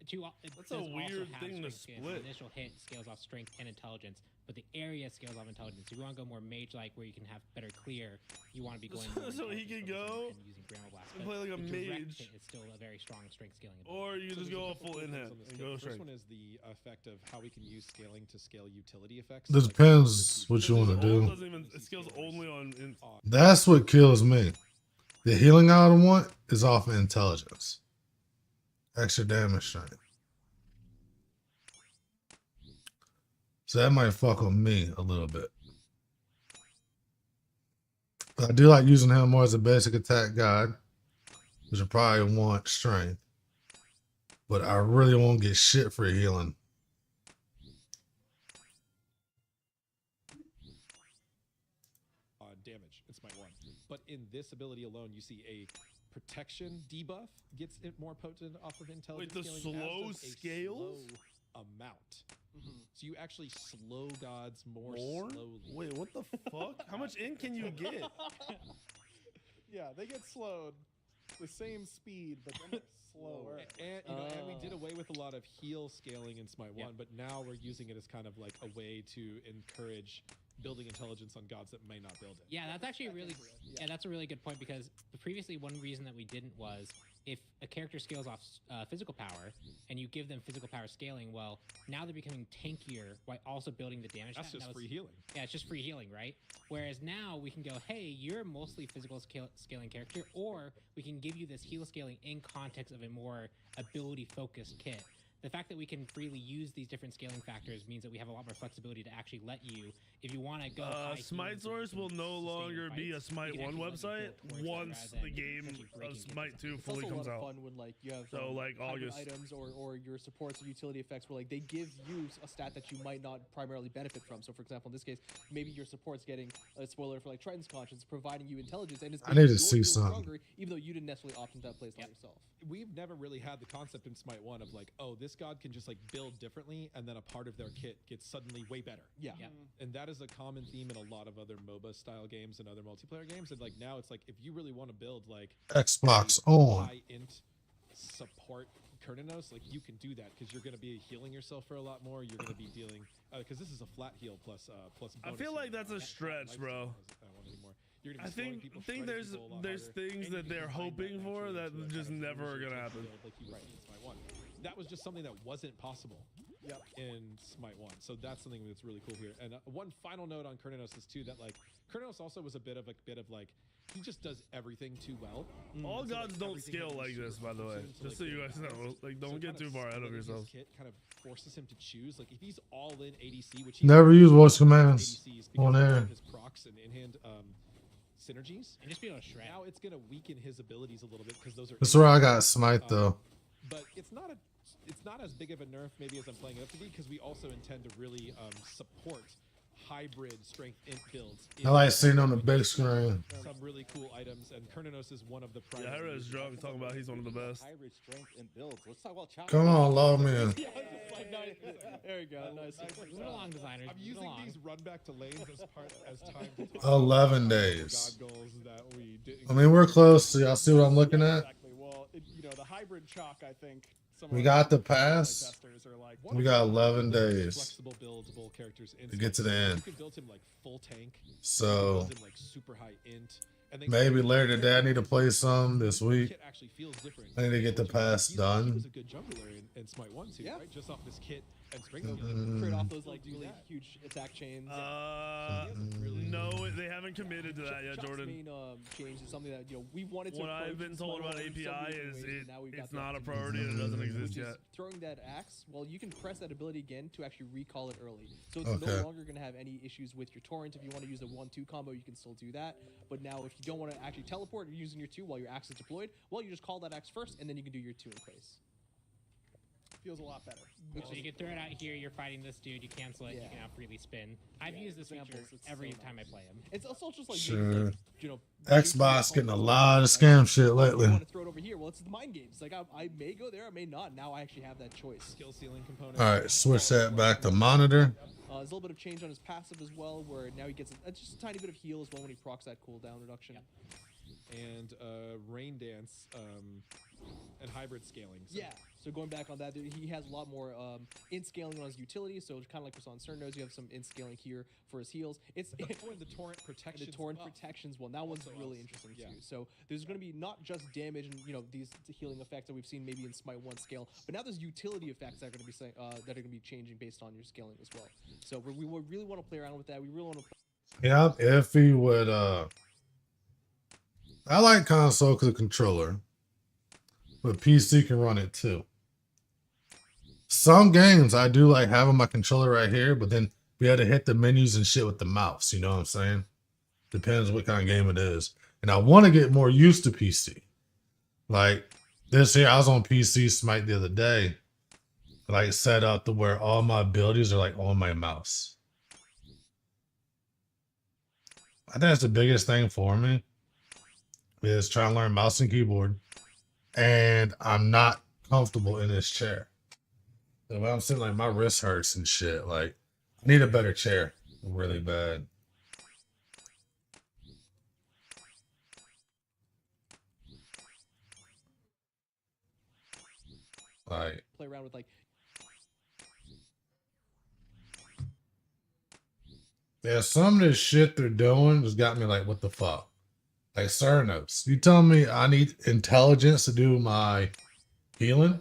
That's a weird thing to split. The initial hit scales off strength and intelligence, but the area scales off intelligence. If you want to go more mage-like, where you can have better clear, you want to be going. So he can go and using Grammar Blast. and play like a the direct mage. hit is still a very strong strength scaling. Or you can just go all full in hand and go The straight. first one is the effect of how we can use scaling to scale utility effects. It depends what you want to do. It scales only on. That's what kills me. The healing I would want is off of intelligence. Extra damage strength. So that might fuck with me a little bit. But I do like using him more as a basic attack guide, which will probably want strength. but I really won't get shit for healing. Damage in Smite 1. But in this ability alone, you see a protection debuff gets it more potent off of intelligence. Wait, the scaling, slow scales? slow amount. So you actually slow gods more slowly. Wait, what the fuck? How much in can you get? Yeah, they get slowed the same speed, but then slower. And, you know, and we did away with a lot of heal scaling in Smite 1, but now we're using it as kind of like a way to encourage building intelligence on gods that may not build it. Yeah, that's actually really that's a really good point, because previously one reason that we didn't was if a character scales off physical power and you give them physical power scaling, well, now they're becoming tankier while also building the damage. That's just free healing. Yeah, it's just free healing, right? Whereas now we can go, hey, you're mostly physical scaling character, or we can give you this heal scaling in context of a more ability focused kit. The fact that we can freely use these different scaling factors means that we have a lot more flexibility to actually let you, if you want to go. Smite Source will no longer be a Smite 1 website once the game of Smite 2 fully comes out. Fun when like you have so like August items or your supports or utility effects where like they give you a stat that you might not primarily benefit from. So for example, in this case, maybe your support's getting a spoiler for like Triton's Conscience, providing you intelligence, and it's I need to see something. stronger, even though you didn't necessarily opt into that playstyle yourself. We've never really had the concept in Smite 1 of like, oh, this god can just like build differently, and then a part of their kit gets suddenly way better. Yeah. And that is a common theme in a lot of other MOBA style games and other multiplayer games. And like now it's like, if you really want to build like Xbox on high int support Kurnanos, like you can do that because you're going to be healing yourself for a lot more. You're going to be dealing because this is a flat heal plus I feel like that's a stretch, bro. I think there's things that they're hoping for that just never are gonna happen. That was just something that wasn't possible in Smite 1. So that's something that's really cool here. And one final note on Kurnanos is too that like Kurnanos also was a bit of like he just does everything too well. All gods don't scale like this, by the way. Just so you guys know, like don't get too far ahead of yourselves. Kit kind of forces him to choose. Like if he's all in ADC, which Never use voice commands on air. His procs and in-hand synergies, and just be able to shred. Now it's gonna weaken his abilities a little bit because those are. That's where I got Smite though. But it's not as big of a nerf maybe as I'm playing it up to be, because we also intend to really support hybrid strength int builds. I like seeing on the big screen. Some really cool items, and Kurnanos is one of the. Yeah, Hera is drunk talking about he's one of the best. Hybrid strength int builds. Let's talk about challenge. Come on, log me in. There you go. Nice. Move along, designers. I'm using these run back to lanes as time to talk 11 about days. God goals that we didn't. I mean, we're close. So y'all see what I'm looking at? Exactly. Well, you know, the hybrid chalk, I think. We got the pass. We got 11 days Flexible buildable characters to get to the end. You can build him like full tank. So build him like super high int. And then maybe later today I need to play some this week. Kit actually feels different. I need to get the pass He done. was a good jungler in Smite 1 too, right? Just off this kit and strength. Trade off those like really huge attack chains. No, they haven't committed to that yet, Jordan. Main change is something that we wanted to. What I've been told about API is it's not a opportunity. priority and it doesn't exist Which is yet. throwing that axe, well, you can press that ability again to actually recall it early. So it's no longer going to have any issues with your torrent. If you want to use a 1-2 combo, you can still do that. But now if you don't want to actually teleport, you're using your 2 while your axe is deployed, well, you just call that axe first, and then you can do your 2 in place. Feels a lot better. So you can throw it out here, you're fighting this dude, you cancel it, you can now freely spin. I've used this feature every time I play him. It's also just like Sure. Xbox getting a lot of scam shit lately. I want to throw it over here. Well, it's the mind games. Like I may go there, I may not. Now I actually have that choice. Skill ceiling component. All right, switch that back to monitor. There's a little bit of change on his passive as well, where now he gets just a tiny bit of heal as well when he procs that cooldown reduction. And rain dance and hybrid scaling. So. Yeah. So going back on that, he has a lot more int scaling on his utility. So kind of like we saw in Cernos, you have some int scaling here for his heals. It's the torrent protection. The torrent protections. Well, that one's really interesting too. So there's going to be not just damage and these healing effects that we've seen maybe in Smite 1 scale, but now there's utility effects that are going to be that are going to be changing based on your scaling as well. So we really want to play around with that. We really want to. Yeah, I'm iffy with I like console because of controller, but PC can run it too. Some games I do like having my controller right here, but then be able to hit the menus and shit with the mouse. You know what I'm saying? Depends what kind of game it is. And I want to get more used to PC. Like, This year, I was on PC Smite the other day, like set up to where all my abilities are like on my mouse. I think that's the biggest thing for me is trying to learn mouse and keyboard, and I'm not comfortable in this chair. So when I'm sitting, like my wrist hurts and shit. Like I need a better chair, really bad. Like Play around with like. yeah, some of this shit they're doing has got me like, what the fuck? Like Cernos, you telling me I need intelligence to do my healing?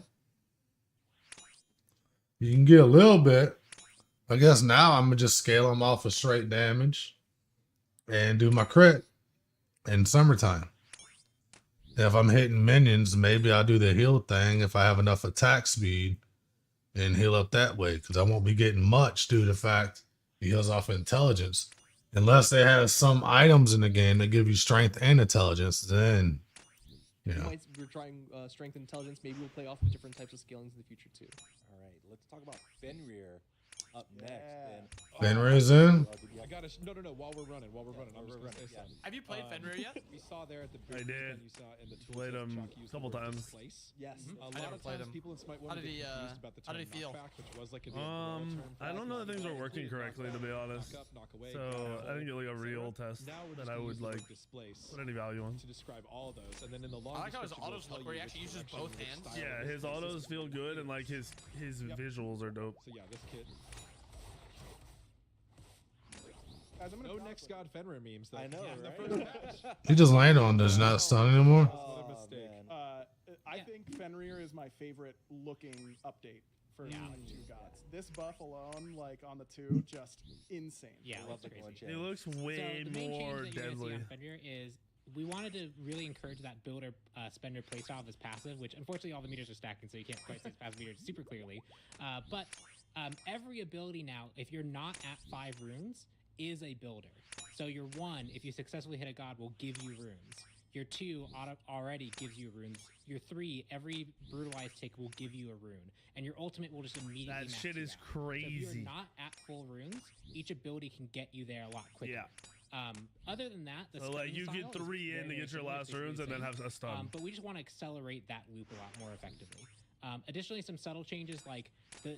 You can get a little bit. I guess now I'm gonna just scale them off of straight damage and do my crit in summertime. If I'm hitting minions, maybe I'll do the heal thing if I have enough attack speed and heal up that way, because I won't be getting much due to the fact he heals off intelligence. Unless they have some items in the game that give you strength and intelligence, then you know. We're trying strength and intelligence. Maybe we'll play off of different types of scalings in the future too. All right, let's talk about Fenrir up next. And Fenrir's in. I gotta no. While we're running, I was gonna say something. Have you played Fenrir yet? We saw there at the I did. You saw in the tools Played him Chuck a used couple the word times. displace. Yes. A I lot never of played times him. people in Smite How one did he, get confused about the how term did he feel? knockback, which was like a real term. I don't know that things are working correctly, to be honest. Knock up, knock away, So I didn't get like a real test Now we're that just I gonna would use the word like displace put any value on. to describe all of those, and then in the long I like how his description, autos we'll look tell where he you actually which uses direction, both which hands. style Yeah, of his displace autos is feel going. good and like his visuals are dope. So yeah, this kid. Guys, I'm gonna No next God Fenrir memes. Though. I know, Yeah, the right? first match. He just landed on does not stun anymore. What a mistake. I think Fenrir is my favorite looking update for Smite 2 gods. This buff alone, like on the 2, just insane. Yeah, Love that's the crazy. He looks way So the main more change that you're gonna see deadly. on Fenrir is we wanted to really encourage that builder spender playstyle of his passive, which unfortunately all the meters are stacking, so you can't quite see his passive meters super clearly. But every ability now, if you're not at 5 runes, is a builder. So your 1, if you successfully hit a god, will give you runes. Your 2 already gives you runes. Your 3, every brutalized tick will give you a rune, and your ultimate will just immediately. That max shit you is out. So if crazy. you're not at full runes, each ability can get you there a lot quicker. Yeah. Other than that, the So like stunning you style get is 3 in very, to very get your similar, last basically runes the and then same. have a stun. But we just want to accelerate that loop a lot more effectively. Additionally, some subtle changes like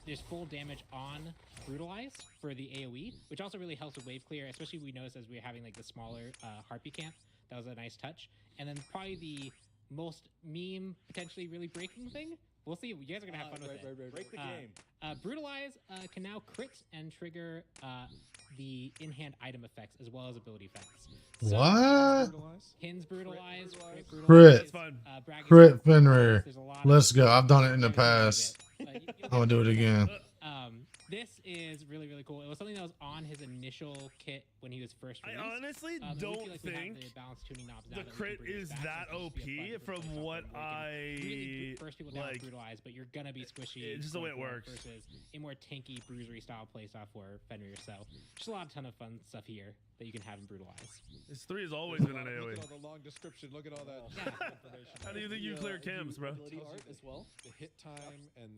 there's full damage on Brutalize for the AoE, which also really helps with wave clear, especially we noticed as we were having like the smaller Harpy camp. That was a nice touch. And then probably the most meme, potentially really breaking thing. We'll see. You guys are gonna have fun with it. Break the game. Brutalize can now crit and trigger the in-hand item effects as well as ability effects. So, What? Hins Brutalize, Crit. Bragg Crit Fenrir. There's a lot of- Let's go. I've done it in the past. I'm gonna do it again. This is really, really cool. It was something that was on his initial kit when he was first released. I honestly but we don't feel like we have think the balance tuning knobs now the that we can crit bring this is back, that so it can just be a OP fun from different what playstyle and we can really I burst people down with like. Brutalize, but you're gonna be squishy. It's just the way it going works. Versus a more tanky bruisery style playstyle for Fenrir. So just a ton of fun stuff here that you can have in Brutalize. His 3 has always been an Look AoE. at all the long description. Look at all that information. How do you think you clear camps, bro? Tells you as well. The hit time and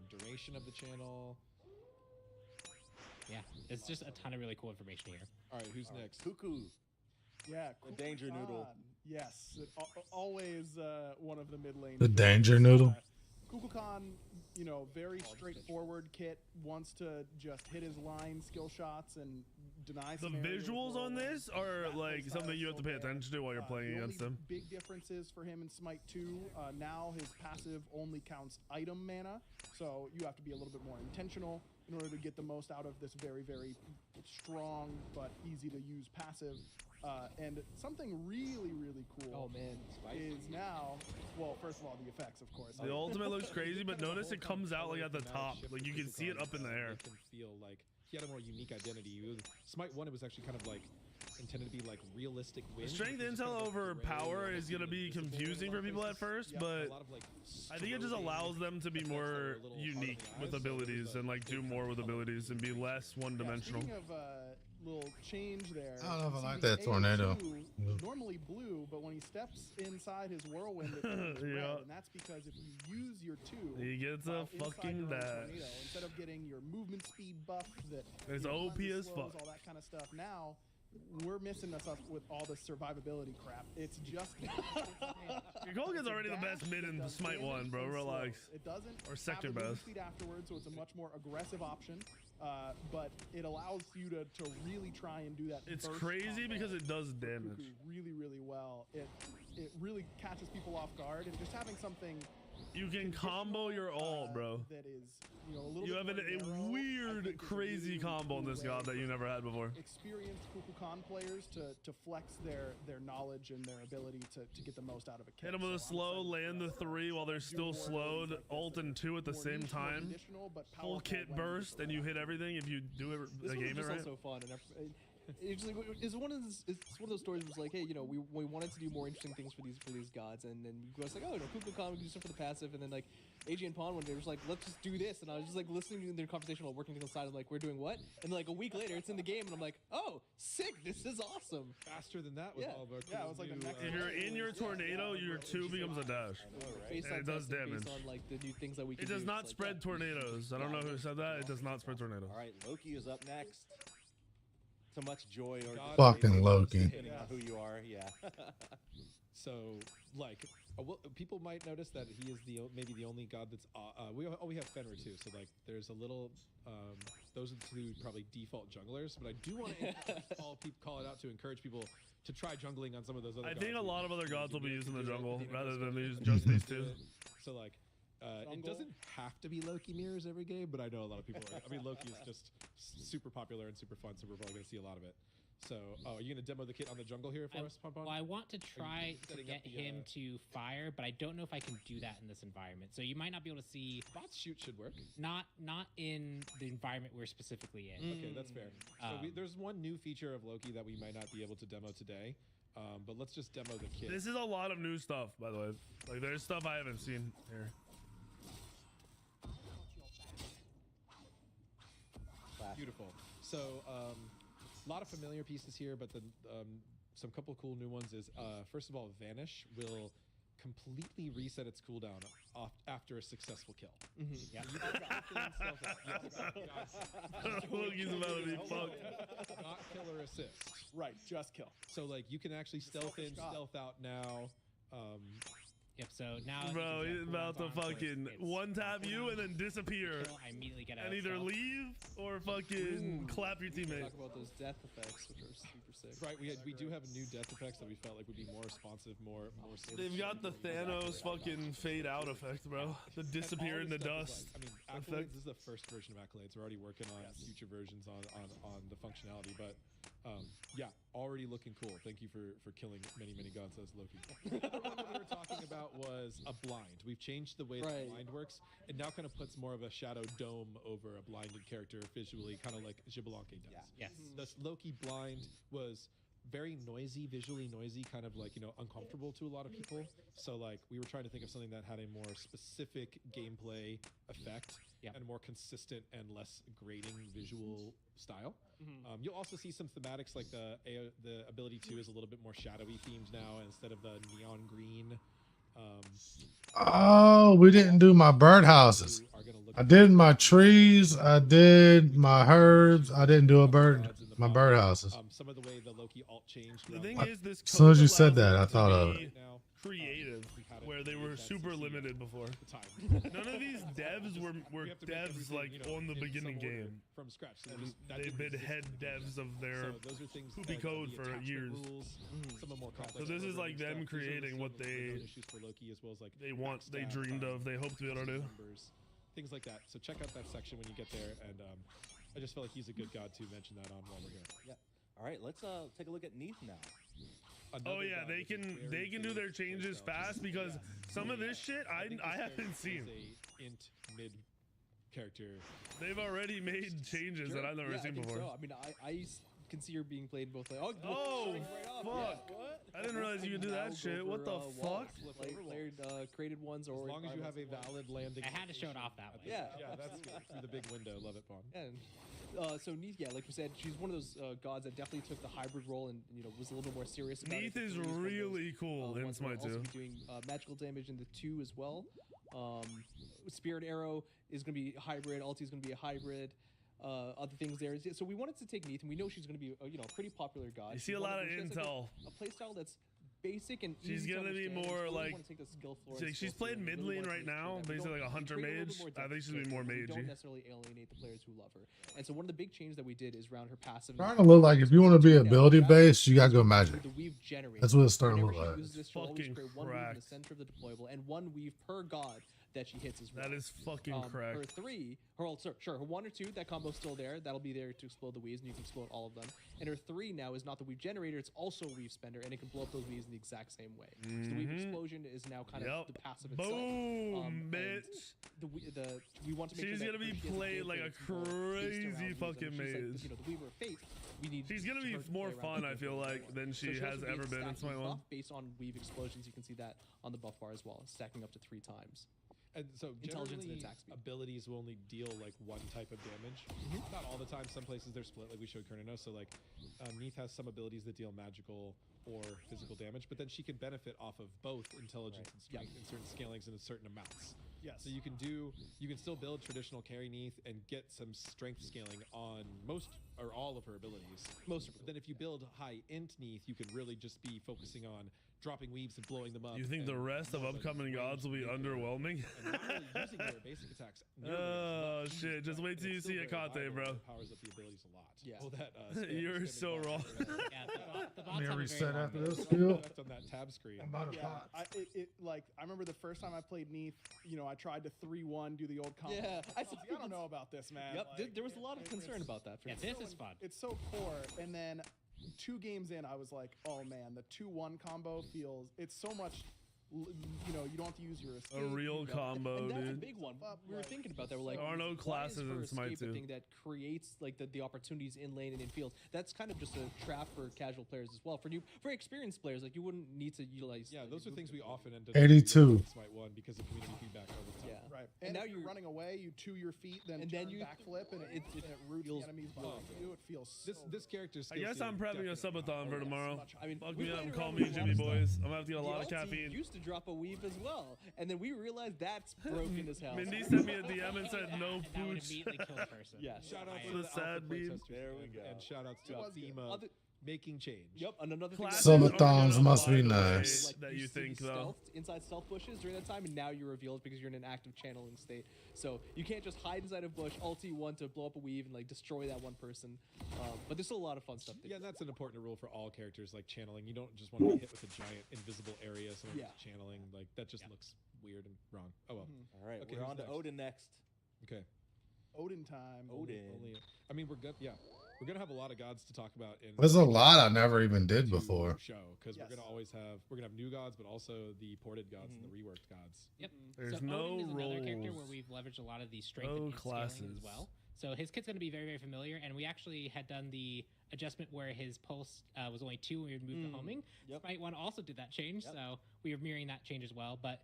the duration of the channel. Yeah, it's just a ton of really cool information here. All right, who's next? Cuckoo. Yeah, The danger noodle. Yes, always one of the mid lane. The danger noodle. Kukulkan, you know, very straightforward kit, wants to just hit his line skill shots and deny The scenarios visuals where on this are like something you have to pay attention to while you're playing the against only him. big difference is for him in Smite 2, now his passive only counts item mana, so you have to be a little bit more intentional in order to get the most out of this very, very strong but easy to use passive. And something really, really cool is now, well, first of all, the effects, of course. The ultimate looks crazy, but notice it comes out like at the top. Like you can see it up in the air. It can feel like he had a more unique identity. Smite 1, it was actually kind of like intended to be like realistic wins. Strength intel over power is going to be confusing for people at first, but I think it just allows them to be more unique with abilities and like do more with abilities and be less one-dimensional. Speaking of little change there. I don't know if I You see like the that tornado. AO2 normally blue, but when he steps inside his whirlwind, it turns red, and that's because if you use your 2, he gets a while inside fucking your own dash. tornado, instead of getting your movement speed buff that It's you know, OP cleanses as slows, fuck. all that kind of stuff. Now we're missing us up with all the survivability crap. It's just Your goal gets already the best mid in Smite 1, bro. Relax. it doesn't Or second have the movement best. speed afterwards, so it's a much more aggressive option. But it allows you to really try and do that. It's burst crazy combo because it does with damage. Cuckoo really well. It really catches people off guard, and just having something You can combo your ult, bro. that is, you know, a little You bit have more narrow, a I weird, think is a crazy really combo in cool this way god that you never had before. Experienced Kukulkan players to flex their knowledge and their ability to get the most out of a kill. Hit them with a slow, land the 3 while they're still slowed, ult and 2 at the same time. Full kit burst, and you hit everything if you do it This the one game was it just right. also fun, and it's one of those stories. Was like, hey, you know, we wanted to do more interesting things for these gods, and then we was like, oh, you know, Kukulkan, we can do stuff for the passive, and then like AJ and Pawn one day was like, let's just do this, and I was just like listening to their conversation while working to the side. I'm like, we're doing what? And like a week later, it's in the game, and I'm like, oh, sick! This is awesome. Faster than that with all of our Yeah, it was like the next If you're in your tornado, your 2 becomes a dash. Based And on it does testing, damage. Based on like the new things that we can It does do, not it's spread tornadoes. I don't know who said that. It does not spread tornadoes. All right, Loki is up next. To much joy or Fucking Loki. depending on who you are, yeah. So, like, people might notice that he is maybe the only god that's. We have Fenrir too, so like, there's a little. Those are the 2 probably default junglers, but I do want to call it out to encourage people to try jungling on some of those other. I gods. think a lot of other gods will be using the jungle rather than use just these 2. So like, it doesn't have to be Loki mirrors every game, but I know a lot of people. I mean, Loki is just super popular and super fun, so we're probably going to see a lot of it. So, are you going to demo the kit on the jungle here for us, Pompon? Well, I want to try to setting get up the, him to fire, but I don't know if I can do that in this environment. So you might not be able to see. Bots shoot should work. Not in the environment we're specifically in. Okay, that's fair. So there's one new feature of Loki that we might not be able to demo today, but let's just demo the kit. This is a lot of new stuff, by the way. Like, there's stuff I haven't seen here. Beautiful. So, a lot of familiar pieces here, but the some couple cool new ones is first of all, Vanish will completely reset its cooldown after a successful kill. Yeah. Loki's about to be fucked. Not kill or assist. Right, just kill. So like you can actually stealth in, stealth out now. Yep. So now, Bro, he's about to fucking one tap you and then disappear, I immediately get out. and either leave or fucking clap your teammate. Talk about those death effects, which are super sick. Right, we do have new death effects that we felt like would be more responsive, more. They've got the Thanos fucking fade out effect, bro. The disappear in the dust. I mean, Accolades is the first version of Accolades. We're already working on future versions on the functionality, but yeah, already looking cool. Thank you for killing many gods as Loki. The other one that we were talking about was a blind. We've changed the way the blind works. It now kind of puts more of a shadow dome over a blinded character visually, kind of like Xbalanque does. Yes. The Loki blind was very noisy, visually noisy, kind of like, uncomfortable to a lot of people. So like we were trying to think of something that had a more specific gameplay effect and more consistent and less grating visual style. You'll also see some thematics like the ability to is a little bit more shadowy themed now instead of the neon green. Oh, we didn't do my birdhouses. I did my trees. I did my herbs. I didn't do my birdhouses. Some of the way the Loki alt changed. The thing is, this As soon as you code said that, I allows it thought to of be it. creative, where they were super limited before. None of these devs were devs like on the beginning game. From scratch. So They've been head devs of their those are things poopy like code the for attachment years. rules, some of more complex So this is like them programming stuff. These are creating what some of the they known issues for Loki, as well as like they want, they backstab, dreamed of, they hope to be able to do. numbers, things like that. So check out that section when you get there, and I just felt like he's a good god to mention that on while we're here. Yeah. All right, let's take a look at Neath now. Oh yeah, they can do their changes fast because some of this shit I haven't seen. A int mid character. They've already made changes that I've never seen I think before. So. I mean, I can see her being played both ways. Oh, right off. fuck. Yeah, what? I didn't realize you could do that shit. What the fuck? Player created ones, or As long as you have a valid landing. I had to show it off that way. Yeah, Yeah, that's through the big window. Love it, Pawn. And so Neith, yeah, like we said, she's one of those gods that definitely took the hybrid role and was a little bit more serious about Neith it. is really cool in Smite 2. Doing magical damage in the 2 as well. Spirit Arrow is going to be hybrid. Ulti is going to be a hybrid. Other things there. So we wanted to take Neith, and we know she's going to be a pretty popular god. You see a lot of intel. A playstyle that's basic and she's easy gonna to be understand. more Really like wanna take the skill floor and she's skill playing ceiling. mid Really lane wanna right take now, that. We basically don't- like a hunter we bring a little mage. bit more I depth think she's to gonna be it, more but we magey. don't necessarily alienate the players who love her. And so one of the big changes that we did is around her passive. Starting to look like if you want to be ability based, you gotta go magic. The weave generator. That's what it's starting to Whenever look she like. uses this, she'll always Fucking create one weave in the cracked. center of the deployable and one weave per god that she hits as well. That is fucking Her cracked. 3, her her 1 or 2, that combo's still there. That'll be there to explode the weaves, and you can explode all of them. And her 3 now is not the weave generator; it's also a weave spender, and it can blow up those weaves in the exact same way. So the weave explosion is now kind of the passive itself. Boom, bitch. We want to make She's sure that gonna be she has a played gameplay like a that's more based around crazy weaves. fucking And she's mage. like, the Weaver of Fate. We need. She's gonna be her to more play around fun, I the feel weave like, than so she she has also ever gains been in stacking Smite 1. buff based on weave explosions. You can see that on the buff bar as well, stacking up to 3 times. And so Intelligence and generally, attack speed. abilities will only deal like one type of damage. Not all the time. Some places they're split, like we showed Kerno. So like, Neith has some abilities that deal magical or physical damage, but then she can benefit off of both intelligence and strength in certain scalings and in certain amounts. Yes. So you can still build traditional carry Neith and get some strength scaling on most or all of her abilities. Most of But then if you build high int Neith, you can really just be focusing on dropping weaves and blowing them up. You think the and rest of more like upcoming gods will be ranged underwhelming? and not really using their basic attacks. nearly as Oh much. shit! Just wait till And you it's see still very Akate, viable, bro. and it powers up the abilities a lot. Yeah. Oh, that, You're so wrong. Yeah, the bots May I have a reset very long after range. this, Phil? Left on that tab screen. Like I remember the first time I played Neith, I tried to 3-1 do the old combo. Yeah, I don't know about this, man. Yep, Like, there was a lot of concern about that. Yeah, this is fun. It's so core, and then 2 games in, I was like, oh man, the 2-1 combo it's so much. You don't have to use your escape. A real combo, And that's a dude. big one. We were thinking about that. We're like, There are no why classes is her in Smite escape a 2. thing that creates like the opportunities in lane and in field. That's kind of just a trap for casual players as well. For experienced players, like you wouldn't need to utilize. Yeah, those are things we often end up 82. doing in Smite 1 because of community feedback over time. Yeah. Right. And And now if you're you're- running away, you 2 your feet, then And turn then you- backflip, and it roots the enemies behind you. It feels This character's I guess I'm prepping a subathon for tomorrow. I mean, Fuck we me up played and call around me with a lot Jimmy of stuff. boys. I'm gonna have to get a The lot of ulti caffeine. used to drop a weave as well, and then we realized that's broken as hell. Mindy sent me a DM and said no And that would pooch. immediately kill a person. Yes. Shout out I- to The the sad Alpha meme. playtesters There we go. and shout outs to It was good. Althema making change. Yep, and another thing. Classes Subathons are must be gonna apply the way nice. That you think though. Stealthed inside stealth bushes during that time, and now you're revealed because you're in an active channeling state. So you can't just hide inside a bush, ulti one to blow up a weave and like destroy that one person. But there's still a lot of fun stuff. Yeah, and that's an important rule for all characters, like channeling. You don't just want to be hit with a giant invisible area, so Yeah. channeling, like, that just looks weird and wrong. Oh well. All right, Okay, we're who's on to next? Odin next. Okay. Odin time. Only, I mean, we're good. Yeah, we're gonna have a lot of gods to talk about in. There's a lot I never even did before. Show because Yes. we're gonna have new gods, but also the ported gods and the reworked gods. Yep. There's so no Odin is another character where roles. we've leveraged a lot of the strength No and int scaling classes. as well. So his kit's going to be very, very familiar, and we actually had done the adjustment where his pulse was only 2 when we moved the homing. Yep. Smite 1 also did that change, Yep. so we are mirroring that change as well. But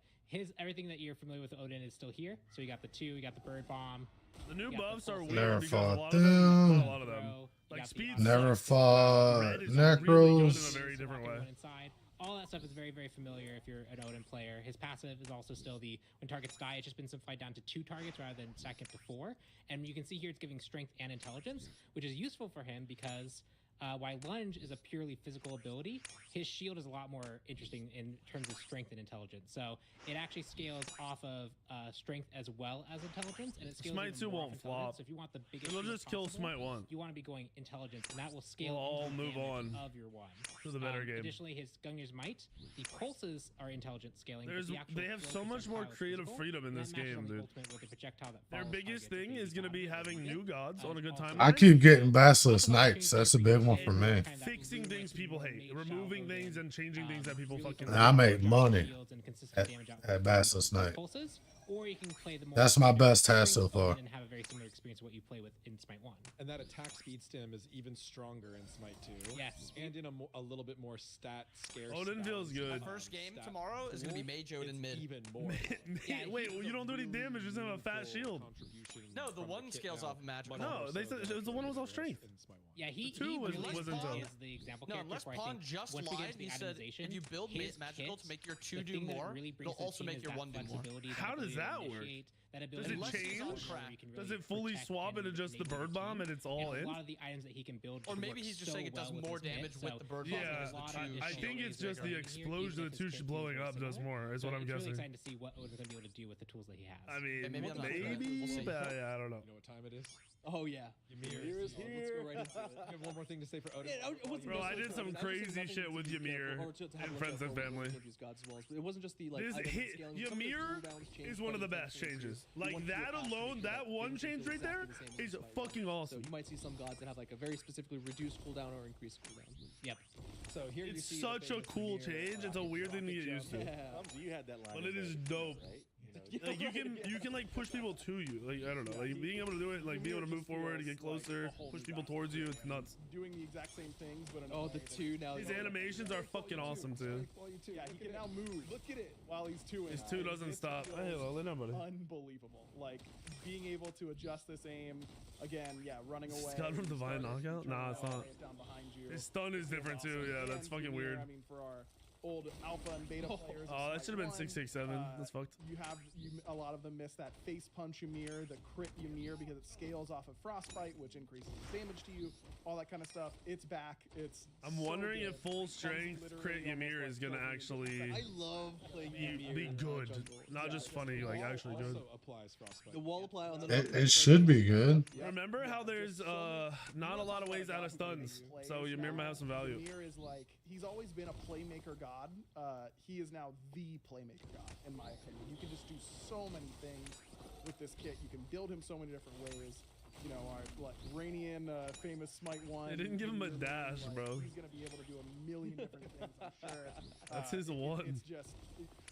everything that you're familiar with Odin is still here. So you got the 2, you got the bird bomb. The new You got the buffs are pulse weird Never because fought a lot of them. them. A lot of them. throw, you Like got the speed. auto Never sucks. fought Red is really good in a Necros. very different Walking way. one inside. All that stuff is very, very familiar if you're an Odin player. His passive is also still when targets die, it's just been simplified down to 2 targets rather than stacking up to 4. And you can see here it's giving strength and intelligence, which is useful for him because while lunge is a purely physical ability, his shield is a lot more interesting in terms of strength and intelligence. So it actually scales off of strength as well as intelligence, and it scales Smite even 2 more won't off intelligence. flop. So if you want the biggest, It'll shield just kill possible, Smite 1. You want to be going intelligence, and that will scale. We'll all into the move damage on of your one. to the better game. Additionally, his Gungnir's Might, the pulses are intelligence scaling. but There's, the actual they have flow so much more projectile is creative physical, freedom in and this that matches on game, the dude. ultimate with the projectile that Their follows biggest targets thing is going to be having new gods on a good timeline. I keep getting Basilisk Knights. That's a big one for me. Fixing things people hate, removing things and changing things that people fucking. And I make money shields and consistent damage out at Basilisk Knight. pulses, or you can play the more That's my best task so far. and have a very very similar experience to what you play with in Smite 1. And that attack speed stem is even stronger in Smite 2. Yes. And in a little bit more stat scarce. Odin feels good. My first game tomorrow is going to be Mage Odin mid. Even more. Wait, well, you don't do any damage. You just have a fat shield. No, the one scales off of magic. No, they said it was the one was off strength. Yeah, he two was wasn't until. is the example No, character unless where I Pawn think just once we get lied, into the he said itemization, if you build his magical kit, to make your the 2 do thing that more, really brings it'll to the also team make is your that 1 do more. flexibility, How does ability to that work? initiate, that Does ability it Unless he's on change? track. Does it fully swap into just the bird bomb and it's all A in? lot of the items that he can build. Or just maybe work he's just so saying it does well more his damage kit, with so the bird bomb. Yeah, there's a lot of I additional think it's ways just that the are in here, explosion even of if the his two kit blowing feels up very does similar. more, is So what I'm it's really guessing. exciting to see what Odin's gonna be able to do with the tools that he has. I mean, maybe I'm not maybe, we'll see. but yeah, I don't know. You know what time it is? Oh yeah. Ymir is Let's here. go right into it. You have one more thing to say for Odin? Yeah, it wasn't Bro, just I did some crazy shit with Ymir and Friends and Family. It wasn't just the like. Ymir is one of the best changes. Like that alone, that one change right there is fucking awesome. So you might see some gods that have like a very specifically reduced cooldown or increased cooldown. Yep. So here you It's see such a cool change. It's a weird thing to get used to. You had that line. But it is dope. Like you can like push people to you. Like I don't know, like being able to do it, like being able to move forward, get closer, push people towards you. It's nuts. Doing the exact same things, but the two now. His animations are fucking awesome too. Yeah, he can now move. Look at it while he's 2-ing. His 2 doesn't stop. Hey, well, nobody. Unbelievable. Like being able to adjust this aim again. Yeah, running away. Scott from Divine Knockout? Nah, it's not. Down behind you. His stun is different too. Yeah, that's fucking weird. I mean, for our old alpha and beta players. Oh, that should have been 667. That's fucked. A lot of them miss that face punch Ymir, the crit Ymir, because it scales off of frostbite, which increases damage to you. All that kind of stuff. It's back. I'm wondering if full strength crit Ymir is gonna actually I love playing Ymir be good, not just funny, like actually good. Also applies frostbite. The wall apply on the. It should be good. Remember how there's not a lot of ways out of stuns, so Ymir might have some value. Ymir is like, he's always been a playmaker god. He is now the playmaker god, in my opinion. You can just do so many things with this kit. You can build him so many different ways. You know, our like Rainian famous Smite 1. They didn't give him a dash, bro. He's gonna be able to do a million different things, I'm sure. That's his one. It's just,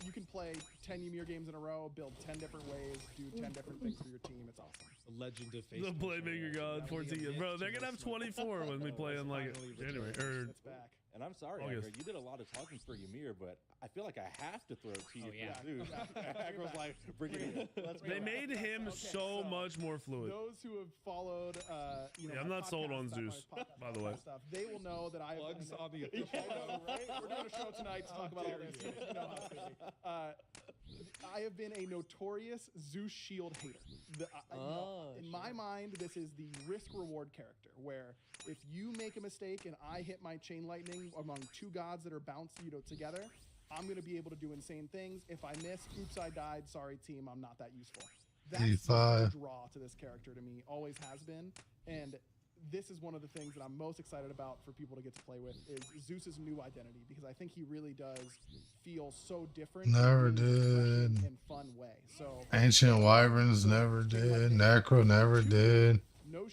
you can play 10 Ymir games in a row, build 10 different ways, do 10 different things for your team. It's awesome. The legend of face. The Playmaker God 14. Bro, they're gonna have 24 when we play in like January or It's back. And I'm sorry, August. Aggro, you did a lot of talking for Ymir, but I feel like I have to throw it to you. yeah. Too. Aggro's like, bring it in. Let's go. They made him so much more fluid. Those who have followed, you know, Yeah, I'm my not sold on podcast, Zeus, by the way. stuff, they will know that I have Plugs been on the I know, right? We're doing a show tonight to talk about all this. You know how it's gonna be. I have been a notorious Zeus shield hater. In my mind, this is the risk-reward character, where if you make a mistake and I hit my chain lightning among 2 gods that are bounced, together, I'm gonna be able to do insane things. If I miss, oops, I died. Sorry, team, I'm not that useful. That's the draw to this character to me, always has been, and this is one of the things that I'm most excited about for people to get to play with is Zeus's new identity, because I think he really does feel so different. Never in a really did. refreshing and fun way. So Ancient Wyverns never did. Necro never did.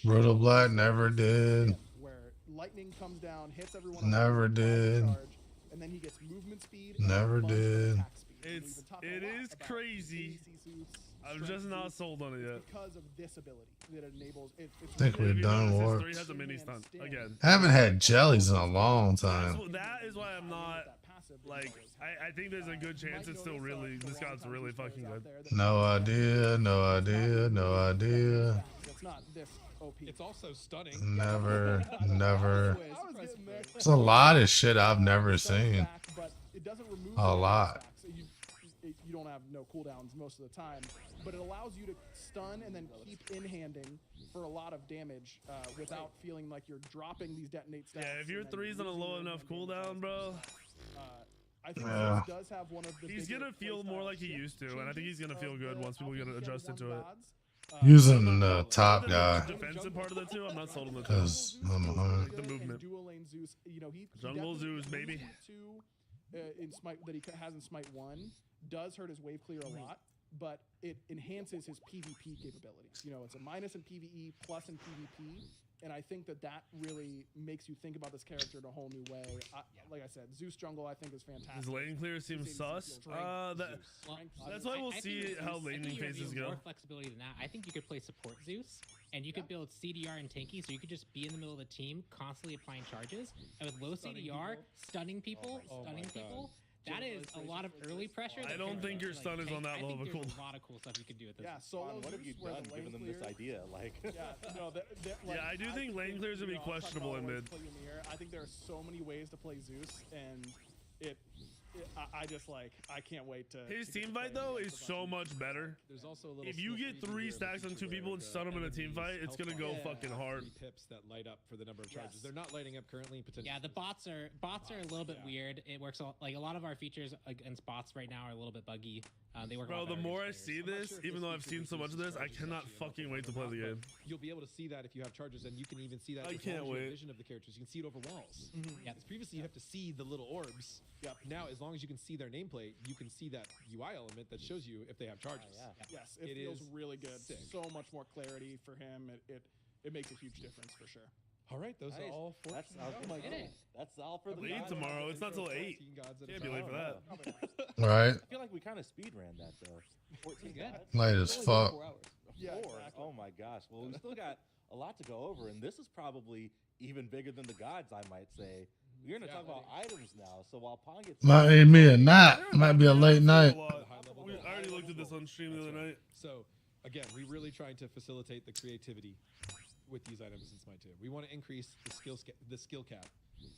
Brutal Black never did. where lightning comes down, hits everyone. Never did. Charge, and then he gets movement speed. and Never a bunch of did. attack speed. And we've been talking a It lot is about crazy. ADC Zeus, I'm strength just not Zeus. sold on it It's yet. because of this ability that it enables. It's I think really we've done His warp. 3 has a mini stunt again. Haven't had jellies in a long time. That is why I'm not like. I think there's a good chance it's still really. This god's really fucking good. No idea. No idea. No idea. It's not this OP. It's also stunning. Never. Never. There's a lot of shit I've never seen. But it doesn't remove A lot. you don't have no cooldowns most of the time, but it allows you to stun and then keep in-handing for a lot of damage without feeling like you're dropping these detonate stats. Yeah, if your and then 3's on a losing low your enough in-hand cooldown, bro. I think Yeah. Zeus does have one of the He's bigger gonna feel more like he used to, and I think he's gonna feel good once people get adjusted to it. Using the top guy. Defensive part of the 2, I'm not sold on the 2. Because Like the movement. Dual lane Zeus, he Jungle definitely- Zeus, baby. Movement 2 in Smite that he has in Smite 1 does hurt his wave clear a lot. but it enhances his PvP capabilities. You know, it's a minus in PvE, plus in PvP, and I think that really makes you think about this character in a whole new way. Like I said, Zeus jungle I think is fantastic. His lane clear seems sus. That's why we'll see how laning phases go. More flexibility than that. I think you could play support Zeus, and you could build CDR and tanky, so you could just be in the middle of the team, constantly applying charges, and with low CDR, stunning people. That is a lot of early pressure. I don't think your stun is on that low of a cool. There's a lot of cool stuff you can do with this. Yeah, solo what have you where done the giving them lane this idea? Like, yeah, I do think lane clears would be questionable in mid. I think there are so many ways to play Zeus, and I can't wait to. His team fight though is so much better. There's also a little if you get 3 stacks on 2 people and stun them in a team fight, it's gonna go fucking hard. Pips that light up for the number of charges. They're not lighting up currently. Potentially. Yeah, the bots are a little bit weird. It works like a lot of our features against bots right now are a little bit buggy. They work. Bro, the more I see this, even though I've seen so much of this, I cannot fucking wait to play the game. You'll be able to see that if you have charges, and you can even see that. I can't wait. Vision of the characters, you can see it over walls. Yeah, previously you have to see the little orbs. Yep. Now, as long as you can see their nameplate, you can see that UI element that shows you if they have charges. Yes, it feels really good. Sick. So much more clarity for him. It makes a huge difference for sure. All right, those are all 14. That's all for the Late gods. tomorrow. It's not till 8. Can't be late for that. Right. I feel like we kind of speed ran that though. 14 good. gods. Late as fuck. Yeah, Four. Oh my gosh. Well, we still got a lot to go over, and this is probably even bigger than the gods, I might say. We're going to talk about items now. So while Pong gets Might be a night. Might be a late night. I already looked at this on stream the other night. So, again, we're really trying to facilitate the creativity with these items in Smite 2. We want to increase the skill cap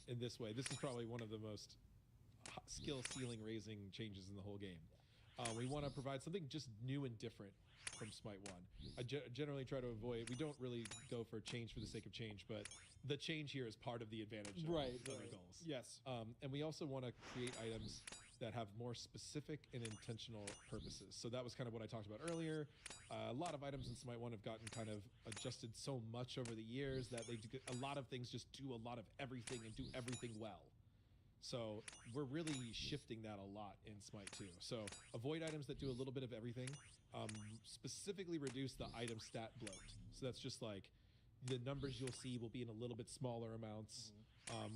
in this way. This is probably one of the most skill ceiling raising changes in the whole game. We want to provide something just new and different from Smite 1. I generally try to avoid, we don't really go for change for the sake of change, but the change here is part of the advantage of our goals. Yes. And we also want to create items that have more specific and intentional purposes. So that was kind of what I talked about earlier. A lot of items in Smite 1 have gotten kind of adjusted so much over the years that a lot of things just do a lot of everything and do everything well. So we're really shifting that a lot in Smite 2. So avoid items that do a little bit of everything. Specifically reduce the item stat bloat. So that's just like the numbers you'll see will be in a little bit smaller amounts,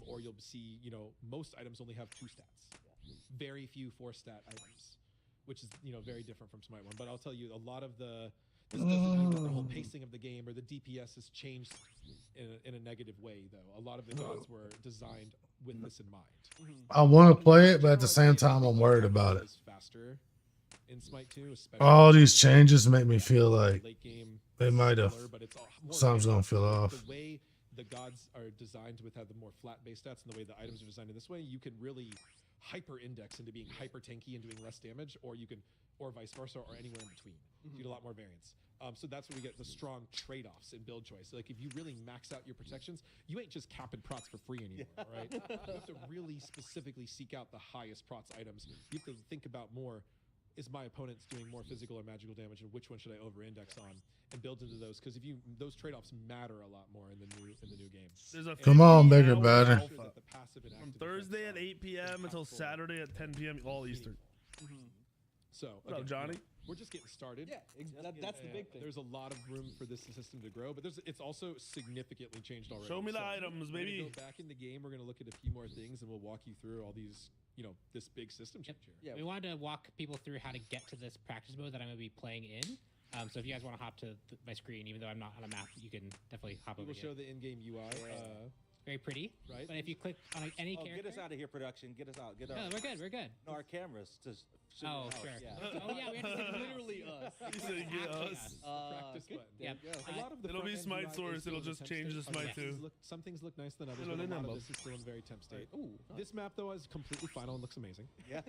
or you'll see, most items only have 2 stats. Very few 4-stat items, which is, very different from Smite 1. But I'll tell you, a lot of this doesn't mean that the whole pacing of the game or the DPS has changed in a negative way, though. A lot of the gods were designed with this in mind. I want to play it, but at the same time, I'm worried about it. Faster in Smite 2, All these changes make me feel like late game they might have. but it's more Something's gonna feel off. The way the gods are designed with have the more flat base stats, and the way the items are designed in this way, you can really hyper index into being hyper tanky and doing less damage, or vice versa, or anywhere in between. You get a lot more variance. So that's where we get the strong trade-offs in build choice. Like if you really max out your protections, you ain't just capping prots for free anymore, right? You have to really specifically seek out the highest prots items. You have to think about more, is my opponent's doing more physical or magical damage, and which one should I over-index on, and build into those, because those trade-offs matter a lot more in the new game. Come on, bigger, better. From Thursday at 8 p.m. until Saturday at 10 p.m. all Eastern. So, what up, Johnny? We're just getting started. Yeah, that's the big thing. There's a lot of room for this system to grow, but it's also significantly changed already. Show me the items, baby. Go back in the game, we're going to look at a few more things, and we'll walk you through all these, this big system change here. Yeah, we wanted to walk people through how to get to this practice mode that I'm going to be playing in. So if you guys want to hop to my screen, even though I'm not on a map, you can definitely hop over We'll here. show the in-game UI. Very pretty. Right. But if you click on any character... Get us out of here, production. Get us out. Get our, No, we're good. We're good. No, our cameras. Oh, sure. Yeah. Oh, yeah. We have to say literally us. He said get us. Practice button. Yeah. A lot of the It'll be front-end Smite UI source. is still It'll in the just temp change state. the Smite too. Some things look nice than others. It'll But a lot number. of this is still in very temp state. Ooh, this map though is completely final and looks amazing. Yeah.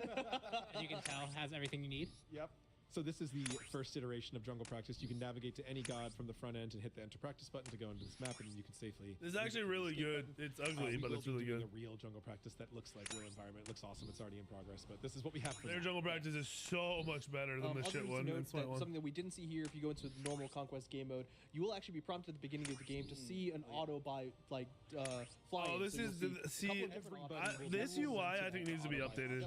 And you can tell has everything you need. Yep. So this is the first iteration of Jungle Practice. You can navigate to any god from the front end and hit the Enter Practice button to go into this map, and you can safely... It's actually really good. It's ugly, but it's really good. A real Jungle Practice that looks like real environment. It looks awesome. It's already in progress, but this is what we have for Their now. Jungle Practice is so much better than the Also shit to one. note in Smite that 1. something that we didn't see here, if you go into the normal Conquest game mode, you will actually be prompted at the beginning of the game to see an auto buy, flying. Oh, this So is you'll this UI I think needs to be updated.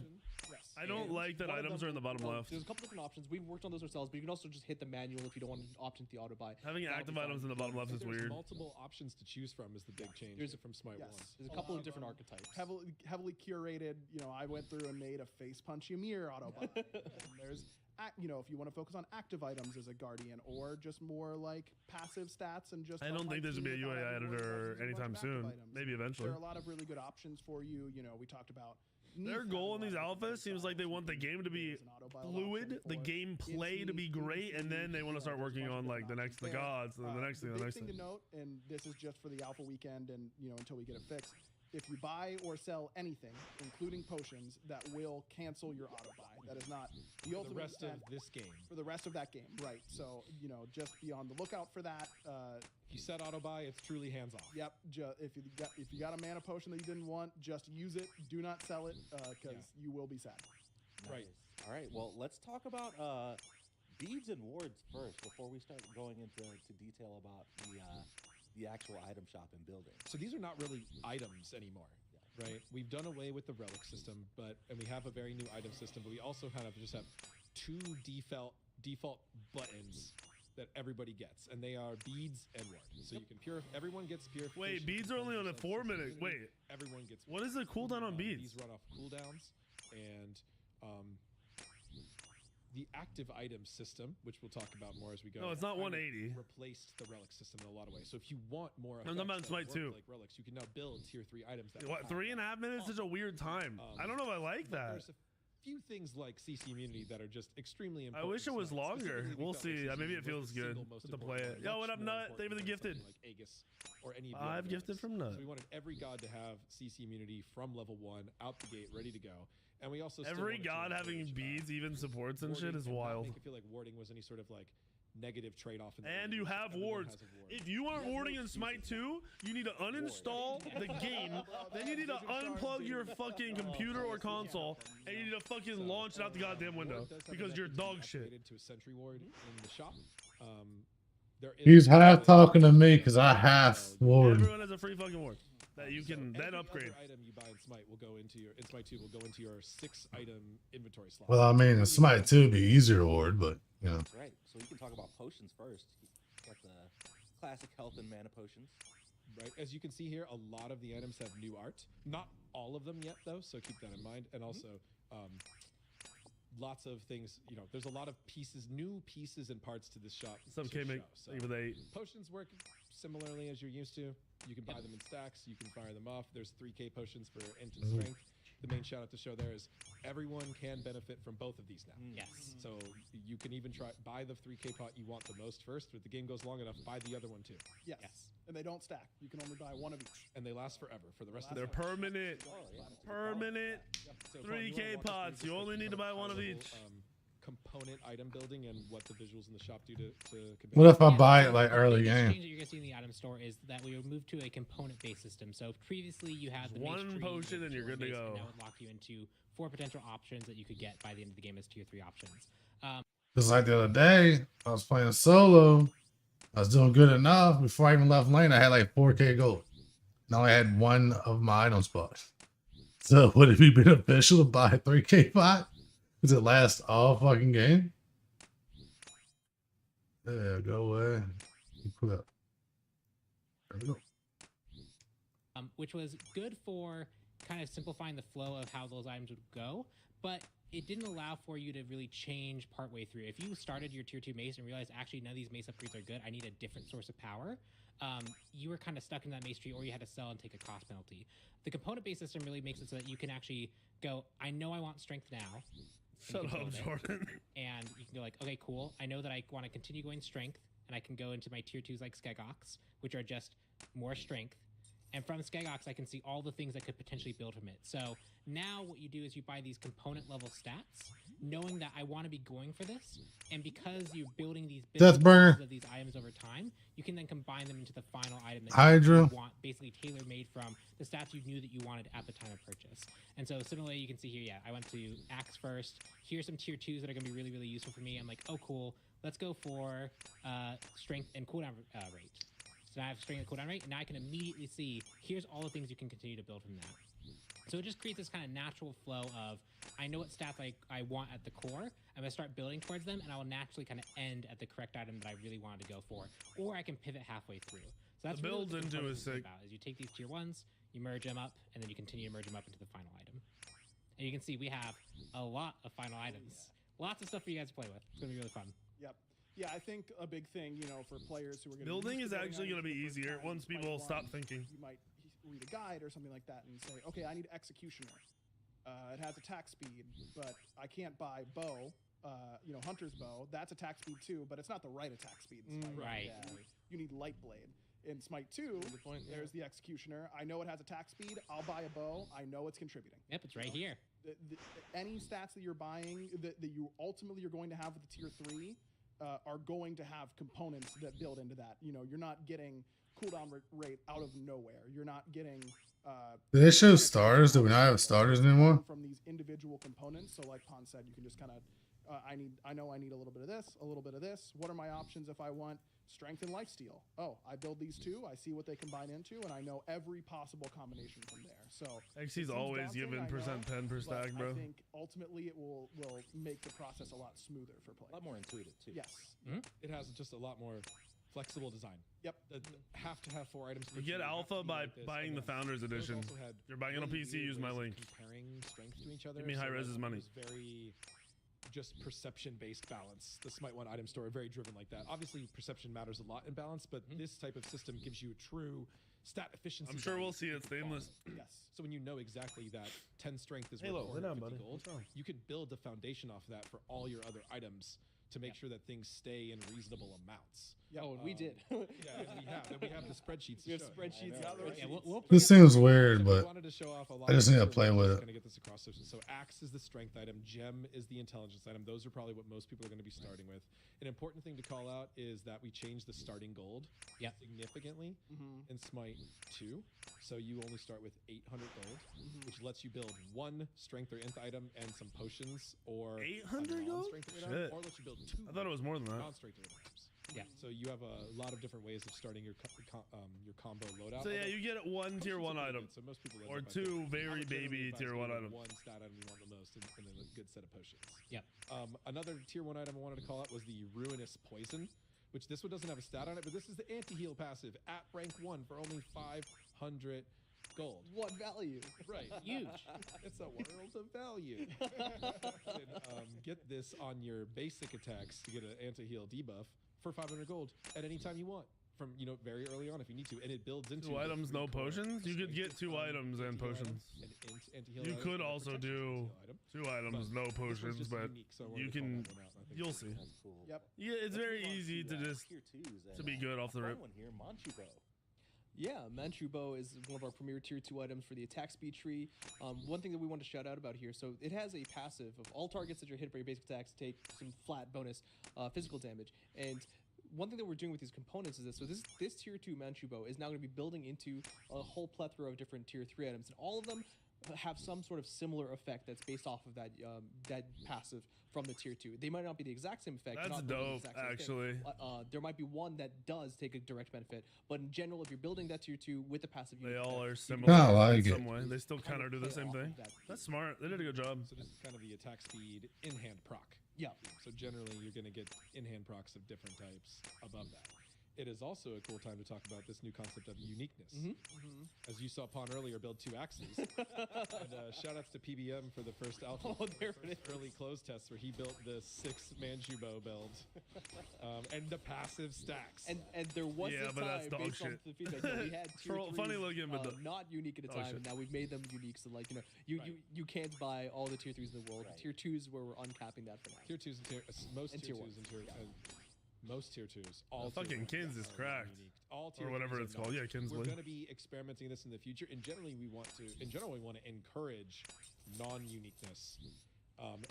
I don't like that one of items them- are in the bottom left. There's a couple different options. We've worked on those ourselves, but you can also just hit the manual if you don't want to opt into the auto buy. Having That'll active be items in fine. the bottom left is There's weird. multiple options to choose from is the big change from Smite 1. There's a couple of different archetypes. Heavily curated. You know, I went through and made a face punch Ymir auto buy. And there's, you know, if you want to focus on active items as a guardian, or just more like passive stats and just. I don't think there's gonna be a UI editor anytime soon. Maybe eventually. There are a lot of really good options for you. You know, we talked about. Their goal in these alphas seems like they want the game to be fluid, the gameplay to be great, and then they want to start working on like the gods, and the next thing, the next thing thing. to note, and this is just for the alpha weekend, and you know until we get it fixed. If you buy or sell anything, including potions, that will cancel your auto buy. That is not the ultimate rest of intent this game. For the rest of that game, right? So you know, just be on the lookout for that. If you set auto buy, it's truly hands off. Yep. If you got a mana potion that you didn't want, just use it. Do not sell it because you will be sad. Right. All right. Well, let's talk about beads and wards first before we start going into detail about the actual item shop and building. So these are not really items anymore, right? We've done away with the relic system, and we have a very new item system, but we also kind of just have two default buttons that everybody gets, and they are beads and wards. So you can everyone gets purification. Wait, beads are only on a 4 minute. Wait, everyone gets. What is the cooldown on beads? These run off cooldowns, and the active item system, which we'll talk about more as we go. No, it's not 180. Replaced the relic system in a lot of ways. So if you want more, I'm talking about Smite 2. Like relics, you can now build tier 3 items. That What, 3.5 minutes is a weird time. I don't know if I like that. There's a few things like CC immunity that are just extremely I important. wish it was longer. We'll see. Maybe it feels good to play it. Yo, what up, Nut? Thank you for the gifted. Like Aegis or any of the I've other gifted relics. from Nut. So we wanted every god to have CC immunity from level 1 out the gate, ready to go. And we also Every god having beads, even supports and shit, is wild. I feel like warding was any sort of like negative trade-off. And you have wards. If you aren't warding in Smite 2, you need to uninstall the game. Then you need to unplug your fucking computer or console, and you need to fucking launch it out the goddamn window because you're dog shit. To a sentry ward in the shop. He's half talking to me because I half ward. Everyone has a free fucking ward that you can then upgrade. Item you buy in Smite will go into your Smite 2 will go into your 6-item inventory slot. Well, I mean, in Smite 2 would be easier to ward, but you know. Right. So we can talk about potions first. Got the classic health and mana potions. Right. As you can see here, a lot of the items have new art. Not all of them yet, though, so keep that in mind. And also, lots of things. You know, there's a lot of pieces, new pieces and parts to this shop. Some came in with 8. Potions work similarly as you're used to. You can buy them in stacks. You can fire them off. There's 3k potions for instant strength. The main shout out to show there is everyone can benefit from both of these now. Yes. So you can even buy the 3k pot you want the most first. If the game goes long enough, buy the other one too. Yes. And they don't stack. You can only buy one of each. And they last forever for the rest of They're permanent. Permanent. 3k pots. You only need to buy one of each. Component item building and what the visuals in the shop do to What if I buy it like early The game? change that you're going to see in the item store is that we will move to a component-based system. So previously you had the one mace tree, potion and you're good to base, go. And that would lock you into 4 potential options that you could get by the end of the game as tier 3 options. Just like the other day, I was playing solo. I was doing good enough. Before I even left lane, I had like 4k gold. Now I had one of my item spots. So would it be beneficial to buy a 3k pot? Does it last all fucking game? Yeah, go away. Pull up. There we go. Which was good for kind of simplifying the flow of how those items would go, but it didn't allow for you to really change partway through. If you started your tier 2 mace and realized actually none of these mace upgrades are good, I need a different source of power, you were kind of stuck in that mace tree, or you had to sell and take a cost penalty. The component-based system really makes it so that you can actually go, I know I want strength now. Shut up, Jordan. And you can go like, okay, cool. I know that I want to continue going strength, and I can go into my tier 2s like Skegox, which are just more strength. And from Skegox, I can see all the things that could potentially build from it. So now what you do is you buy these component level stats, knowing that I want to be going for this. And because you're building these Deathburner of these items over time, you can then combine them into the final item that Hydra you want, basically tailor-made from the stats you knew that you wanted at the time of purchase. And so similarly, you can see here, yeah, I went to Axe first. Here's some tier 2s that are going to be really, really useful for me. I'm like, oh, cool. Let's go for strength and cooldown rate. So now I have strength and cooldown rate, and now I can immediately see, here's all the things you can continue to build from that. So it just creates this kind of natural flow of, I know what stats I want at the core. I'm going to start building towards them, and I will naturally kind of end at the correct item that I really wanted to go for. Or I can pivot halfway through. So that's The really build what the into components is is sick. about, is you take these tier 1s, you merge them up, and then you continue to merge them up into the final item. And you can see we have a lot of final items. Lots of stuff for you guys to play with. It's going to be really fun. Yep. Yeah, I think a big thing, you know, for players who are going to Building is actually going to be easier once people stop thinking. You might read a guide or something like that and say, okay, I need executioner. It has attack speed, but I can't buy bow. You know, hunter's bow. That's attack speed too, but it's not the right attack speed. In Smite. Right. You need light blade. In Smite 2, there's the executioner. I know it has attack speed. I'll buy a bow. I know it's contributing. Yep, it's right here. Any stats that you're buying that you ultimately you're going to have with the tier 3 are going to have components that build into that. You know, you're not getting cooldown rate out of nowhere. You're not getting. Do they show stars? Do we not have stars anymore? From these individual components. So, like Pon said, you can just kind of. I know I need a little bit of this, a little bit of this. What are my options if I want strength and lifesteal? Oh, I build these two. I see what they combine into, and I know every possible combination from there. So XC's always given percent pen per stack, bro. I think ultimately it will make the process a lot smoother for players. A lot more intuitive too. Yes. It has just a lot more flexible design. Yep. Have to have 4 items. You get alpha by buying the Founders Edition. If you're buying on a PC, use my link. Comparing strength to each other. Give me high res's money. Very just perception-based balance. The Smite 1 item store are very driven like that. Obviously, perception matters a lot in balance, but this type of system gives you a true stat efficiency. I'm sure we'll see it stainless. Yes. So when you know exactly that 10 strength is Halo, worth lay down, 450 buddy. gold, What's wrong? you can build the foundation off that for all your other items to make sure that things stay in reasonable amounts. Oh, and we did. Yeah, and we have the spreadsheets. We have to show. spreadsheets. Yeah, This seems weird, we but wanted to show off a lot I just of need to different play ways with to it. kinda get this across social. So Axe is the strength item, Gem is the intelligence item. Those are probably what most people are going to be starting with. An important thing to call out is that we changed the starting gold significantly in Smite 2. So you only start with 800 gold, which lets you build 1 strength or nth item and some potions, or 800 gold? non-strength item, Shit. or lets you build 2 I thought it was more than that. non-strength items. Yeah. So you have a lot of different ways of starting your combo loadout. So yeah, you get 1 tier 1 item, So most people or end up 2 I very would generally baby advise tier 1 getting item. 1 stat item you want the most, and then a good set of potions. Yep. Another tier 1 item I wanted to call out was the Ruinous Poison, which this one doesn't have a stat on it, but this is the anti-heal passive at rank 1 for only 500 gold. What value? Right. Huge. It's a world of value. You can, get this on your basic attacks to get an anti-heal debuff for 500 gold at any time you want. From, you know, very early on if you need to, and it builds into 2 items, no 3 core potions? You could get 2 strength, items and anti-heal potions. item, an anti-heal You item, could and a also protection do anti-heal item. 2 items, But no this one's potions, just but unique, so I wanted you to call can, that one out. I think you'll it's see. cool. Yep. Yeah, it's very easy to just tier 2s to be good off the rip. One here, Manchubo. Yeah, Manchubo is one of our premier tier 2 items for the attack speed tree. One thing that we want to shout out about here, so it has a passive of all targets that you're hit for your basic attacks take some flat bonus physical damage. And one thing that we're doing with these components is this tier 2 Manchubo is now going to be building into a whole plethora of different tier 3 items, and all of them have some sort of similar effect that's based off of that passive from the tier 2. They might not be the exact same effect. That's not the dope, exact same thing. actually. There might be one that does take a direct benefit, but in general, if you're building that tier 2 with the passive, They unit all effect, are you similar can- I like in it. some way. They still kind of do the play same off of thing. that. That's smart. They did a good job. So this is kind of the attack speed in-hand proc. Yeah. So generally you're going to get in-hand procs of different types above that. It is also a cool time to talk about this new concept of uniqueness. As you saw Pawn earlier build 2 axes. And shout outs to PBM for the first alpha. Oh, there it is. Early close tests where he built the 6 Manchubo build. And the passive stacks. And there was Yeah, a but time that's dog based off shit. the feedback that we had tier Funny 3s, looking, but not unique at a dog time, shit. and now we've made them unique. So like you can't buy all the tier 3s in the world. Tier 2s where we're uncapping that for now. Tier 2s and most And tier tier 2s and ones. most tier 2s. All The fucking tier 1s Kins is are cracked. unique. All Or whatever 2s are it's called. not. Yeah, Kinsley. We're going to be experimenting this in the future, and generally we want to encourage non-uniqueness.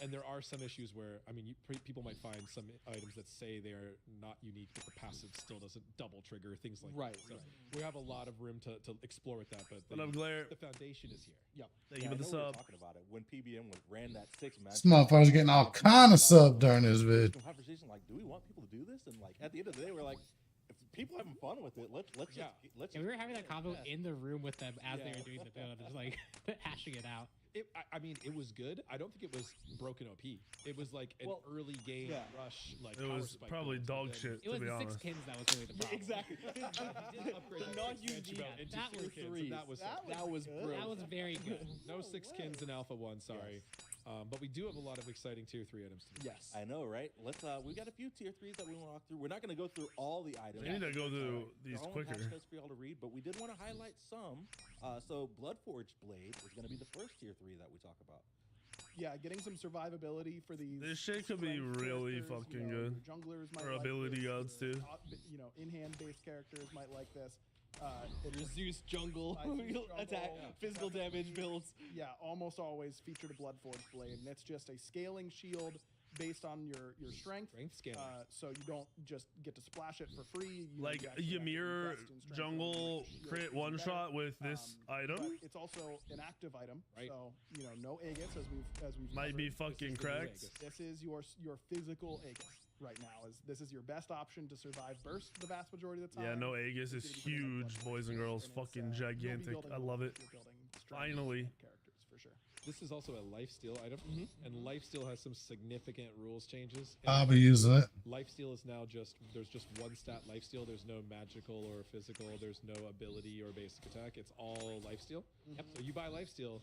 And there are some issues where, I mean, people might find some items that say they are not unique, but the passive still doesn't double trigger, things like Right, that. So right. we have a lot of room to explore with that, but What up, Glare? the foundation is here. Yep. Thank you for the I know we were sub. talking about it when PBM ran that 6 match. this motherfucker's getting all kind of sub during this vid. Conversation like, do we want people to do this? And like at the end of the day, we're like, if people having fun with it, let's Yeah, we were having that convo in the room with them as they were doing the build, just like hashing it out. I mean, it was good. I don't think it was broken OP. It was like an early game rush. Like it was probably dog shit. It was to be the honest. 6 kins that was really the problem. Exactly. The non-UV that was three. That was brilliant. That was very good. No 6 kins in Alpha 1, sorry. But we do have a lot of exciting tier 3 items to do. Yes. I know, right? Let's we got a few tier 3s that we want to walk through. We're not going to go through all the items. We need to go through these Our own quicker. hashtags for y'all to read, but we did want to highlight some. So Bloodforged Blade is going to be the first tier 3 that we talk about. Yeah, getting some survivability for these. This shit could be really fucking good. Junglers might Or like ability this, gods too. In-hand based characters might like this. Your Zeus jungle attack, physical damage builds. Yeah, almost always featured a Bloodforged Blade, and it's just a scaling shield based on your strength. Strength scaling. So you don't just get to splash it for free. Like Ymir jungle crit one shot with this item. But it's also an active item, right? So no Aegis as we've might be covered. fucking cracked. This is your physical Aegis right now. This is your best option to survive burst the vast majority of the time. Yeah, no Aegis is huge, boys and girls. Fucking gigantic. I love it. Finally. Characters for sure. This is also a lifesteal item, and lifesteal has some significant rules changes. I'll be using it. Lifesteal is now there's just one stat lifesteal. There's no magical or physical. There's no ability or basic attack. It's all lifesteal. Yep. So you buy lifesteal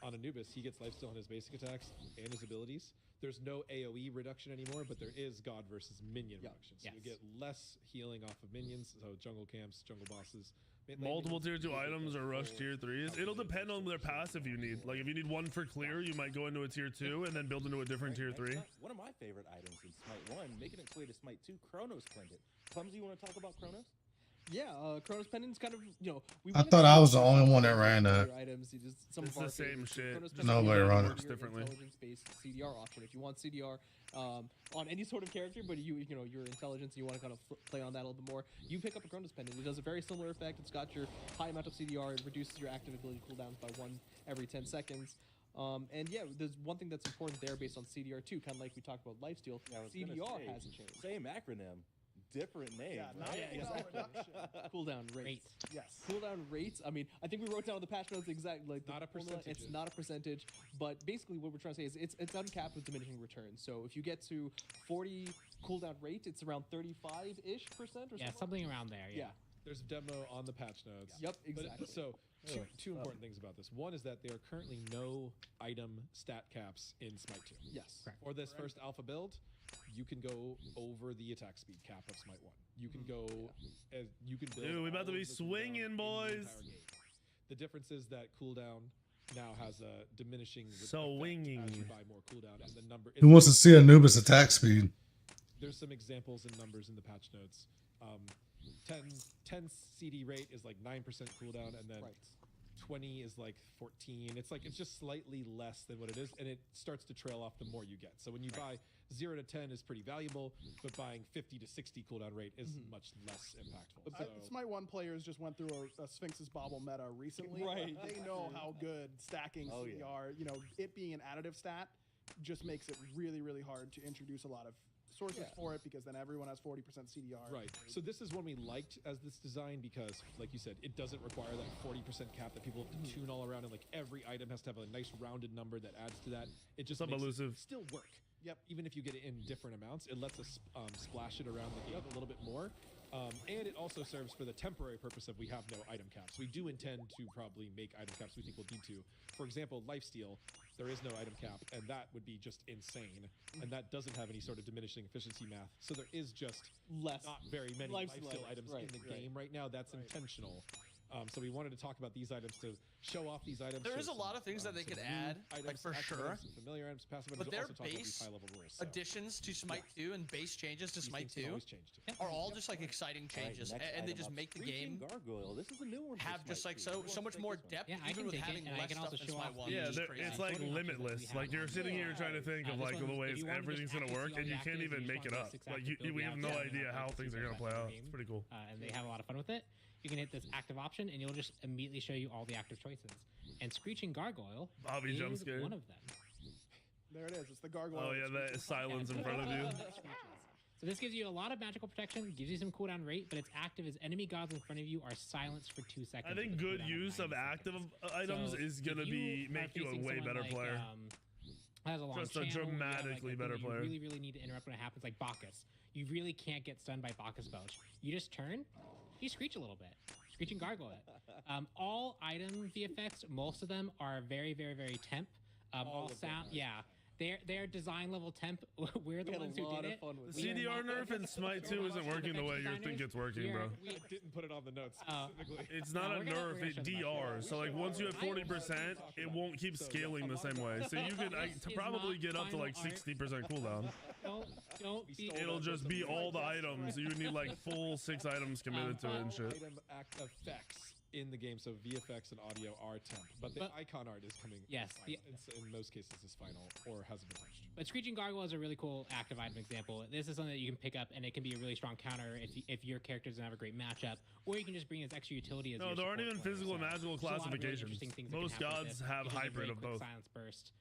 on Anubis, he gets lifesteal on his basic attacks and his abilities. There's no AoE reduction anymore, but there is God versus minion reduction. So you get less healing off of minions, so jungle camps, jungle bosses. Multiple tier 2 items or rush tier 3s. It'll depend on their passive you need. Like if you need one for clear, you might go into a tier 2 and then build into a different tier 3. One of my favorite items in Smite 1, making its way to Smite 2, Chronos Pendant. Clumsy, you want to talk about Chronos? Yeah, Chronos Pendant's kind of, I thought I was the only one that ran that. Items, some It's of our the same favorites. shit. Chronos Just Pendant nobody is run your it differently. Intelligence-based CDR option. If you want CDR on any sort of character, but your intelligence, you want to kind of play on that a little bit more, you pick up a Chronos Pendant. It does a very similar effect. It's got your high amount of CDR. It reduces your active ability cooldowns by 1 every 10 seconds. And yeah, there's one thing that's important there based on CDR too, kind of like we talked about lifesteal. CDR hasn't changed. Same acronym. Different name. Yeah, not exactly. Cooldown rates. Yes. Cooldown rates. I mean, I think we wrote down the patch notes exactly like not a percentage. It's not a percentage, but basically what we're trying to say is it's uncapped with diminishing returns. So if you get to 40 cooldown rate, it's around 35-ish percent or something around there. Yeah. There's a demo on the patch notes. Yep, exactly. So two important things about this. One is that there are currently no item stat caps in Smite 2. Yes. Correct. For this first alpha build, you can go over the attack speed cap of Smite 1. You can go, you can build. Dude, we about to all be of the swinging, cooldown in the boys. entire game. The difference is that cooldown now has a diminishing Swinging as you buy more cooldown, and the number. Who wants to see Anubis attack speed? There's some examples and numbers in the patch notes. 10 CD rate is like 9% cooldown, and then 20 is like 14. It's just slightly less than what it is, and it starts to trail off the more you get. So when you buy 0 to 10 is pretty valuable, but buying 50 to 60 cooldown rate is much less impactful. So, Smite 1 players just went through a Sphinx's Bauble meta recently. Right. They know how good stacking CDR, it being an additive stat just makes it really, really hard to introduce a lot of sources for it, because then everyone has 40% CDR. Right. So this is one we liked as this design because, like you said, it doesn't require that 40% cap that people have to tune all around, and like every item has to have a nice rounded number that adds to that. It just makes it still work. Yep. Even if you get it in different amounts, it lets us splash it around the game a little bit more. And it also serves for the temporary purpose of we have no item caps. We do intend to probably make item caps we think we'll need to. For example, lifesteal, there is no item cap, and that would be just insane. And that doesn't have any sort of diminishing efficiency math. So there is just not very many lifesteal items in the game right now. That's intentional. So we wanted to talk about these items to show off these items. There is a lot of things that they could add, like for sure. Familiar items, passive But items, their also talk about these base high-level rules. additions to Smite 2 and base changes to Smite 2 are all just like exciting changes, and they just make the game Gargoyle. This is a new one. have just like so much more depth, Yeah, I even can with take having it, and I less can stuff also in show Smite off 1. Yeah, which is crazy. it's like limitless. Like you're sitting here trying to think of like the ways everything's gonna work, and you can't even make it up. Like we have no idea how things are gonna play out. It's pretty cool. And they have a lot of fun with it. You can hit this active option, and it'll just immediately show you all the active choices. And Screeching Gargoyle Bobby jump is scared. one of them. There it is. It's the gargoyle. Oh yeah, that silence in front of you. So this gives you a lot of magical protection, gives you some cooldown rate, but it's active as enemy gods in front of you are silenced for 2 seconds. I think good use of active items is gonna make you a way better player. Has a long Just a channel, dramatically better player. You really need to interrupt when it happens, like Bacchus. You really can't get stunned by Bacchus Belch. You just turn, you screech a little bit. Screech and gargle it. All item VFX, most of them are very, very, very temp. All sound, yeah. They're design level temp. We're the ones who did it. The CDR nerf in Smite 2 isn't working the way you think it's working, bro. I didn't put it on the notes specifically. It's not a nerf, it DR. So like once you have 40%, it won't keep scaling the same way. So you could probably get up to like 60% cooldown. It'll just be all the items. You would need like full 6 items committed to it and shit. Item effects in the game, so VFX and audio are temp, but the icon art is coming. Yes, in most cases is final or hasn't been touched. But Screeching Gargoyle is a really cool active item example. This is something that you can pick up, and it can be a really strong counter if your character doesn't have a great matchup, or you can just bring as extra utility as no, there aren't even physical and magical classifications. Most gods have hybrid of both. Silence burst.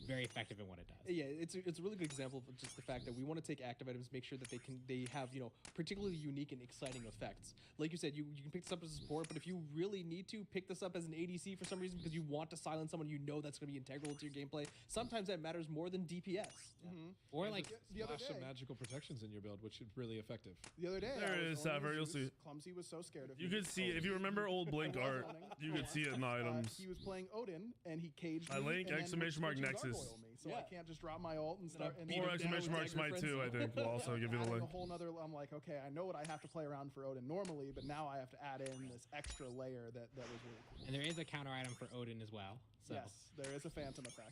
Very effective in what it does. Yeah, it's a really good example of just the fact that we want to take active items, make sure that they have particularly unique and exciting effects. Like you said, you can pick this up as a support, but if you really need to pick this up as an ADC for some reason because you want to silence someone that's going to be integral to your gameplay, sometimes that matters more than DPS. Yeah. Or like the other day, some magical protections in your build, which is really effective. The other day, there is Sapphire. You'll see. Clumsy was so scared of you could see if you remember old Blink art. You could see it in the items. He was playing Odin and he caged I me. Link exclamation mark Nexus. So I can't just drop my ult and start. Or exclamation mark Smite 2, I think, will also give you the link. A whole nother. I'm like, okay, I know what I have to play around for Odin normally, but now I have to add in this extra layer that was really cool. And there is a counter item for Odin as well. So. Yes, there is a phantom effect.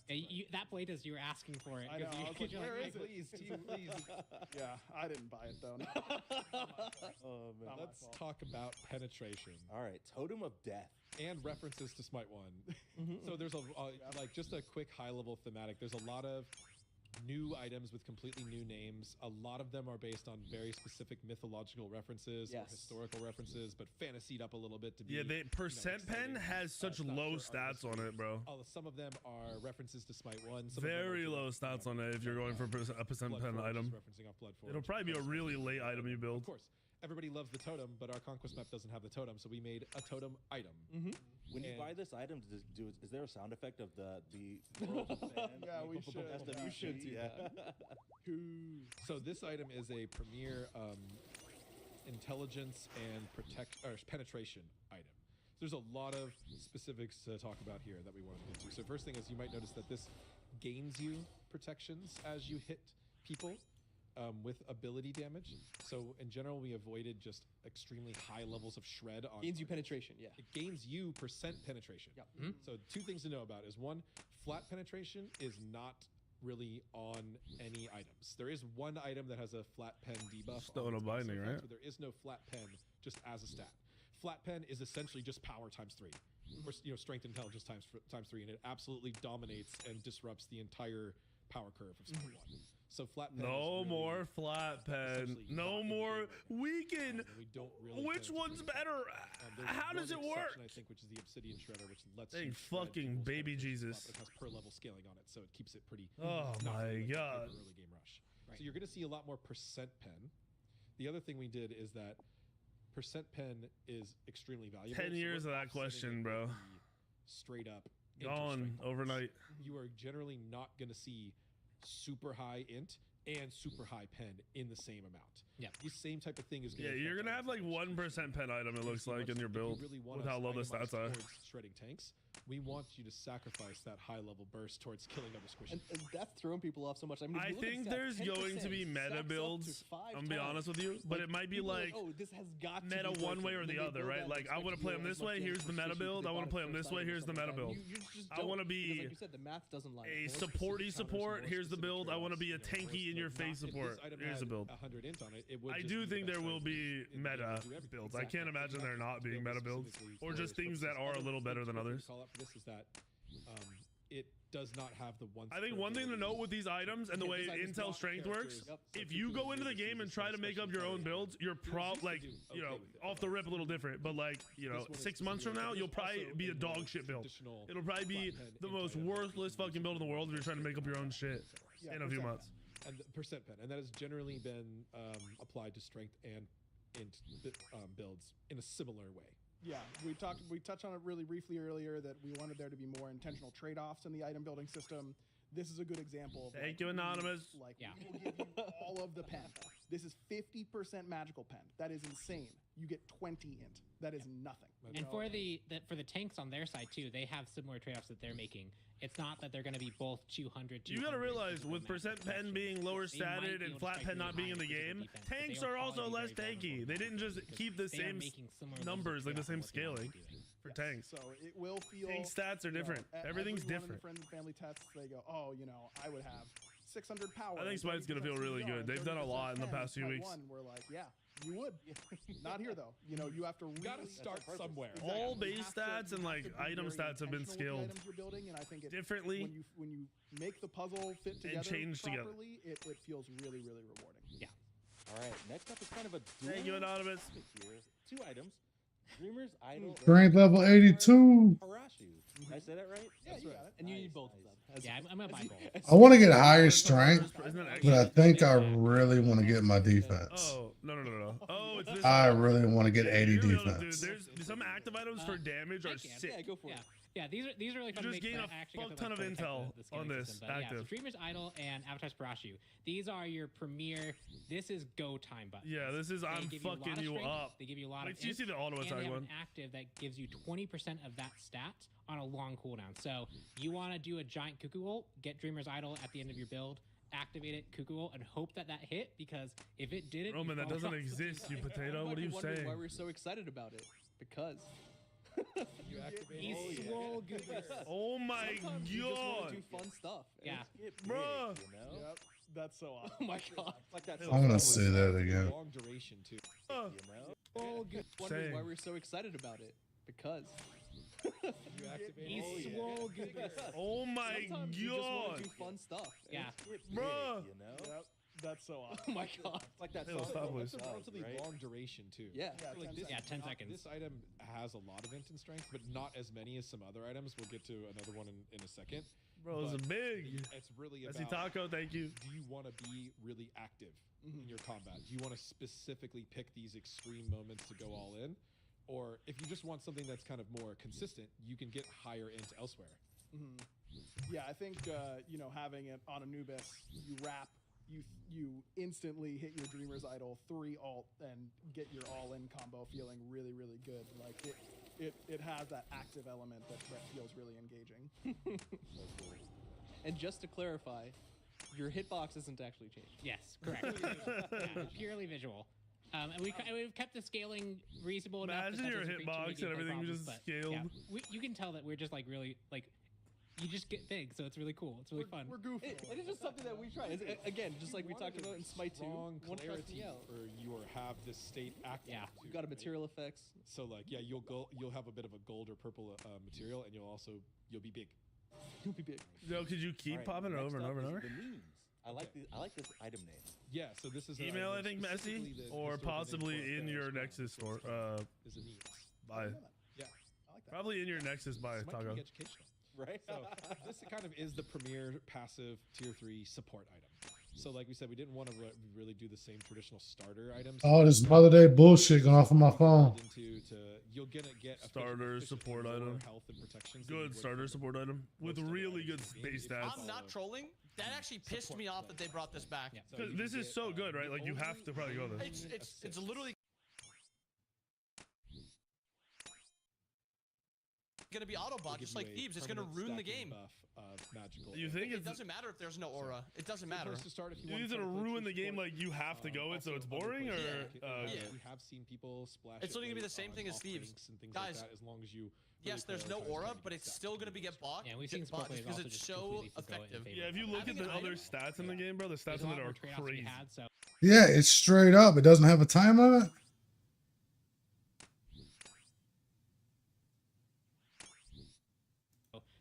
That playtest, you were asking for it. I know. I was like, where is it? Please, team, please. Yeah, I didn't buy it though. Oh man. Let's talk about penetration. All right, Totem of Death. And references to Smite 1. So there's like just a quick high level thematic. There's a lot of new items with completely new names. A lot of them are based on very specific mythological references or historical references, but fantasied up a little bit to be. Yeah, percent pen has such low stats on it, bro. Some of them are references to Smite 1. Very low stats on it if you're going for a percent pen item. Referencing off Blood Forge. It'll probably be a really late item you build. Of course. Everybody loves the totem, but our conquest map doesn't have the totem, so we made a totem item. When you buy this item, is there a sound effect of the world of fan? Yeah, we should. You should do that. So this item is a premier intelligence and penetration item. So there's a lot of specifics to talk about here that we want to get to. So first thing is you might notice that this gains you protections as you hit people. With ability damage. So in general, we avoided just extremely high levels of shred on. Gains you penetration, yeah. It gains you percent penetration. Yep. So 2 things to know about is 1, flat penetration is not really on any items. There is one item that has a flat pen debuff. Still in a binding, right? But there is no flat pen just as a stat. Flat pen is essentially just power times 3. Or strength intelligence times 3, and it absolutely dominates and disrupts the entire power curve of Smite 1. So flat pen no really, more flat pen. No more weaken. We don't really which one's better? How does it work? I think, which is the Obsidian Shredder, which lets Dang you fucking baby Jesus. It has per level scaling on it, so it keeps it pretty. Oh my god. Early game rush. Right. So you're going to see a lot more percent pen. The other thing we did is that percent pen is extremely valuable. 10 years of that question, bro. Straight up. Gone overnight. You are generally not going to see super high int and super high pen in the same amount. Yeah, the same type of thing is going to you're gonna have like 1% pen item, it looks like, in your build with how low the stats are. Shredding tanks, we want you to sacrifice that high level burst towards killing other squishies. And that's throwing people off so much. I mean, I think there's going to be meta builds. I'm gonna be honest with you, but it might be like, oh, this has got meta one way or the other, right? Like I want to play them this way. Here's the meta build. I want to play them this way. Here's the meta build. I want to be like you said, the math doesn't lie. a supporty support. Here's the build. I want to be a tanky in your face support. Here's the build. 100 int on it, I do think there will be meta builds. I can't imagine there not being meta builds, or just things that are a little better than others. Call out for this is that it does not have the one. I think one thing to note with these items and the way Intel strength works, if you go into the game and try to make up your own builds, you're like, you know, off the rip a little different, but like, you know, 6 months from now, you'll probably be a dog shit build. It'll probably be the most worthless fucking build in the world if you're trying to make up your own shit in a few months. and percent pen, and that has generally been applied to strength and builds in a similar way. Yeah, we touched on it really briefly earlier that we wanted there to be more intentional trade-offs in the item building system. This is a good example of Thank you, Anonymous. Like, we will give you all of the pen. This is 50% magical pen. That is insane. You get 20 int. That is nothing. And for the tanks on their side too, they have similar trade-offs that they're making. It's not that they're going to be both 200. You got to realize, with percent pen being lower statted and flat pen not being in the game, tanks are also less tanky. They didn't just keep the same numbers, like the same scaling for tanks. So it will feel. Tank stats are different. Everything's different. Friends and family tests, they go, oh, I would have 600 power. I think Smite's gonna feel really good. They've done a lot in the past few weeks. We're like, yeah, you would. Not here though. You have to really start somewhere. Exactly. All base stats and like item stats have been scaled You're building, and I think differently. When you make the puzzle fit together and change properly, it feels really, really rewarding. Yeah. All right, next up is kind of a dual. Thank you, Anonymous. Here. 2 items. Dreamer's Idol. Strength level 82. Parashu. Did I say that right? Yeah, you got it. And you need both of them. Yeah, I'm gonna buy both. I want to get higher strength, but I think I really want to get my defense. Oh, no. Oh, it's this. I really want to get 80 Dude, defense. there's some active items for damage are sick. Yeah, go for it. Yeah, these are really fun. You to just make, gain but I a actually got fuck to, ton of like, intel the scaling on this system, but active. Yeah, so Dreamer's Idol and Avatar's Parashu. These are your premier. This is go time buttons. Yeah, this is They I'm give you a lot fucking of you strength, up. They give you a lot Wait of. till you see the auto and attack they have one. an active that gives you 20% of that stat on a long cooldown. So you want to do a giant cuckoo ult, get Dreamer's Idol at the end of your build, activate it, cuckoo ult, and hope that hit. Because if it didn't, Roman, that doesn't exist, you potato. What are you saying? Why we're so excited about it? Because you activate. He's swole goodness. Oh my sometimes you just want god. to do fun stuff. Yeah. Bruh. Yep, that's so awesome. Oh my god. Like that. I want to see that again. Long duration too. Swole good. Wondering Same. why we're so excited about it? Because You activate. He's swole goodness. Oh my sometimes you just want god. to do fun stuff. Yeah. Bruh. Yep, that's so awesome. Oh my god. Like that. Hey, stop, please. It's a relatively long duration too. Yeah. Yeah, So, like 10 this, Yeah, 10 seconds. This item has a lot of instant strength, but not as many as some other items. We'll get to another one in a second. Bro, it's But big. It's really Messi about. Taco, thank you. Do you want to be really active in your combat? Do you want to specifically pick these extreme moments to go all in? Or if you just want something that's kind of more consistent, you can get higher int elsewhere. Yeah, I think having it on Anubis, you wrap, you instantly hit your Dreamer's Idol 3 alt and get your all-in combo feeling really, really good. Like it has that active element that feels really engaging. And just to clarify, your hitbox isn't actually changed. Yes, correct. Yeah, purely visual. And we've kept the scaling reasonable enough. Imagine that your doesn't create too many hitbox and gameplay everything problems, just but, scaled. Yeah, you can tell that we're just like really like. You just get big, so it's really cool. It's really fun. We're goofy. It is just something that we try. Again, just like we talked about in Smite 2. Strong Won't trust clarity me out. for you or have this state active. Yeah. You've got a material effects. So like you'll have a bit of a gold or purple material, and you'll be big. You'll be big. Yo, could you keep Alright, popping it next over and up over and is over? the memes. I like this item name. Yeah. So this is an Email, I item think, specifically Messi, the or historical possibly name for in your Avatar's Nexus store. is a meme. Bye. Yeah. I like that. Probably in your Nexus by This might Taco. be educational. Right? So this kind of is the premier passive tier 3 support item. So like we said, we didn't want to really do the same traditional starter items. Oh, this Mother Day bullshit going off on my phone. You're gonna get Starter support item. health and protections. than you Good would starter from support item with most other really good items in the base game. stats. I'm not trolling. That actually pissed me off that they brought this back. Yeah. So 'Cause you this can is get, so good, right? Like you have to probably go this. It's literally gonna be Autobot, just like Thebes. It's gonna ruin the game. Magical. You think It it's doesn't matter if there's no aura. It doesn't matter. To start if you you want think it's to gonna play ruin the true game? sport. Like you have to go it, so Also it's other boring, or places, Yeah. we have seen people splash. It's literally it gonna be the late same on thing as off Thieves. ranks and things Guys, like that, as long as you. Yes, really there's no prioritize aura, trying to but get it's stats still and gonna be things get bought. Yeah, we've get seen bought players because also it's just so completely forgo it in effective. favor yeah. If you of look at Having the an other item- stats in the game, bro, the stats There's a in lot it more are trade-offs to be crazy. had, so Yeah, it's straight up. It doesn't have a time limit.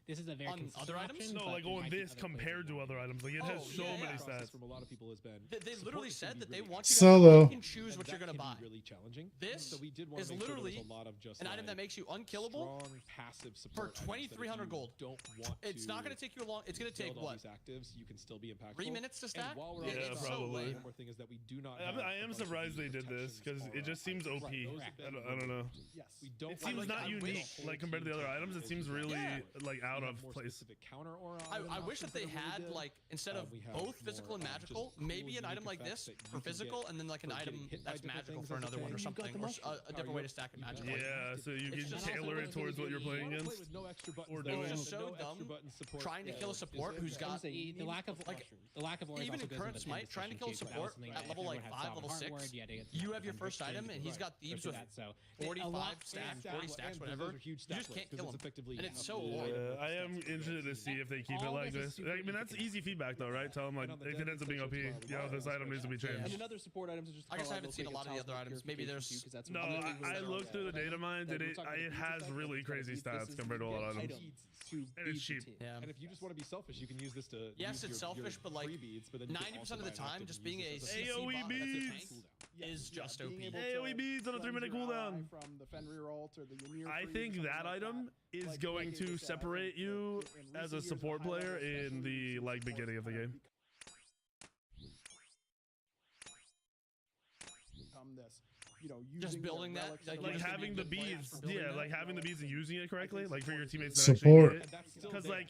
This is a very On consistent other items? option, No, but like there on might be this other plays compared to other items. Like it has so yeah, many yeah. stats. From a lot of people has been. They literally said that they want you Solo. to pick and choose what you're gonna buy. Really challenging. This so we did want is to make sure there was literally a lot of just an item that makes you unkillable strong passive for support 2,300 gold. Don't want It's not gonna take you long. It's gonna take build all what? these actives. You can still be impactful. 3 minutes to stack? And while we're Yeah, on it's this so topic, lame. one more thing is that we do not. I am surprised they did this because it just seems OP. I don't know. Yes. We don't. It seems not unique, like compared to the other items. It seems really like out of place. Counter aura. I wish that they had like instead of both physical and magical, maybe an item like this for physical, and then like an item that's magical for another one or something, or a different way to stack it magical. Yeah, so you It's can just tailor it towards what you're playing against. Or It's doing. just so dumb trying to kill a support who's got the lack of like the lack of even in current smite, trying to kill a support at level like 5, level 6, you have your first item and he's got thieves with 45 stacks, 40 stacks, whatever. You just can't kill him, and it's so long. I am interested to see if they keep it like this. I mean, that's easy feedback though, right? Tell them like if it ends up being OP, this item needs to be And changed. another support items is just. I guess I call out haven't seen a real lot quick of the other items. Maybe there's No, I looked through the data mines and it has really crazy stats compared to a lot of items. And it's cheap. Yeah. And if you just want to be selfish, you can use this to. Yes, use it's your selfish, but like beads, but then you can 90% also of the buy an time, active just and being use a this as CC AoE bot that's a beads! tank is just OP. AoE beads on a 3-minute cooldown. From the Fenrir ult or the Ymir I freeze or think something that like item is Like going AJ to said, I separate think you in as a recent years, support the high player level, in especially the like beginning of the game. become this, you know, Just using building their that, relics like, and you Like just everything. having the good plan beads, for building yeah, that. like having the beads and using it correctly, like for your teammates to Support. actually get it. Because like,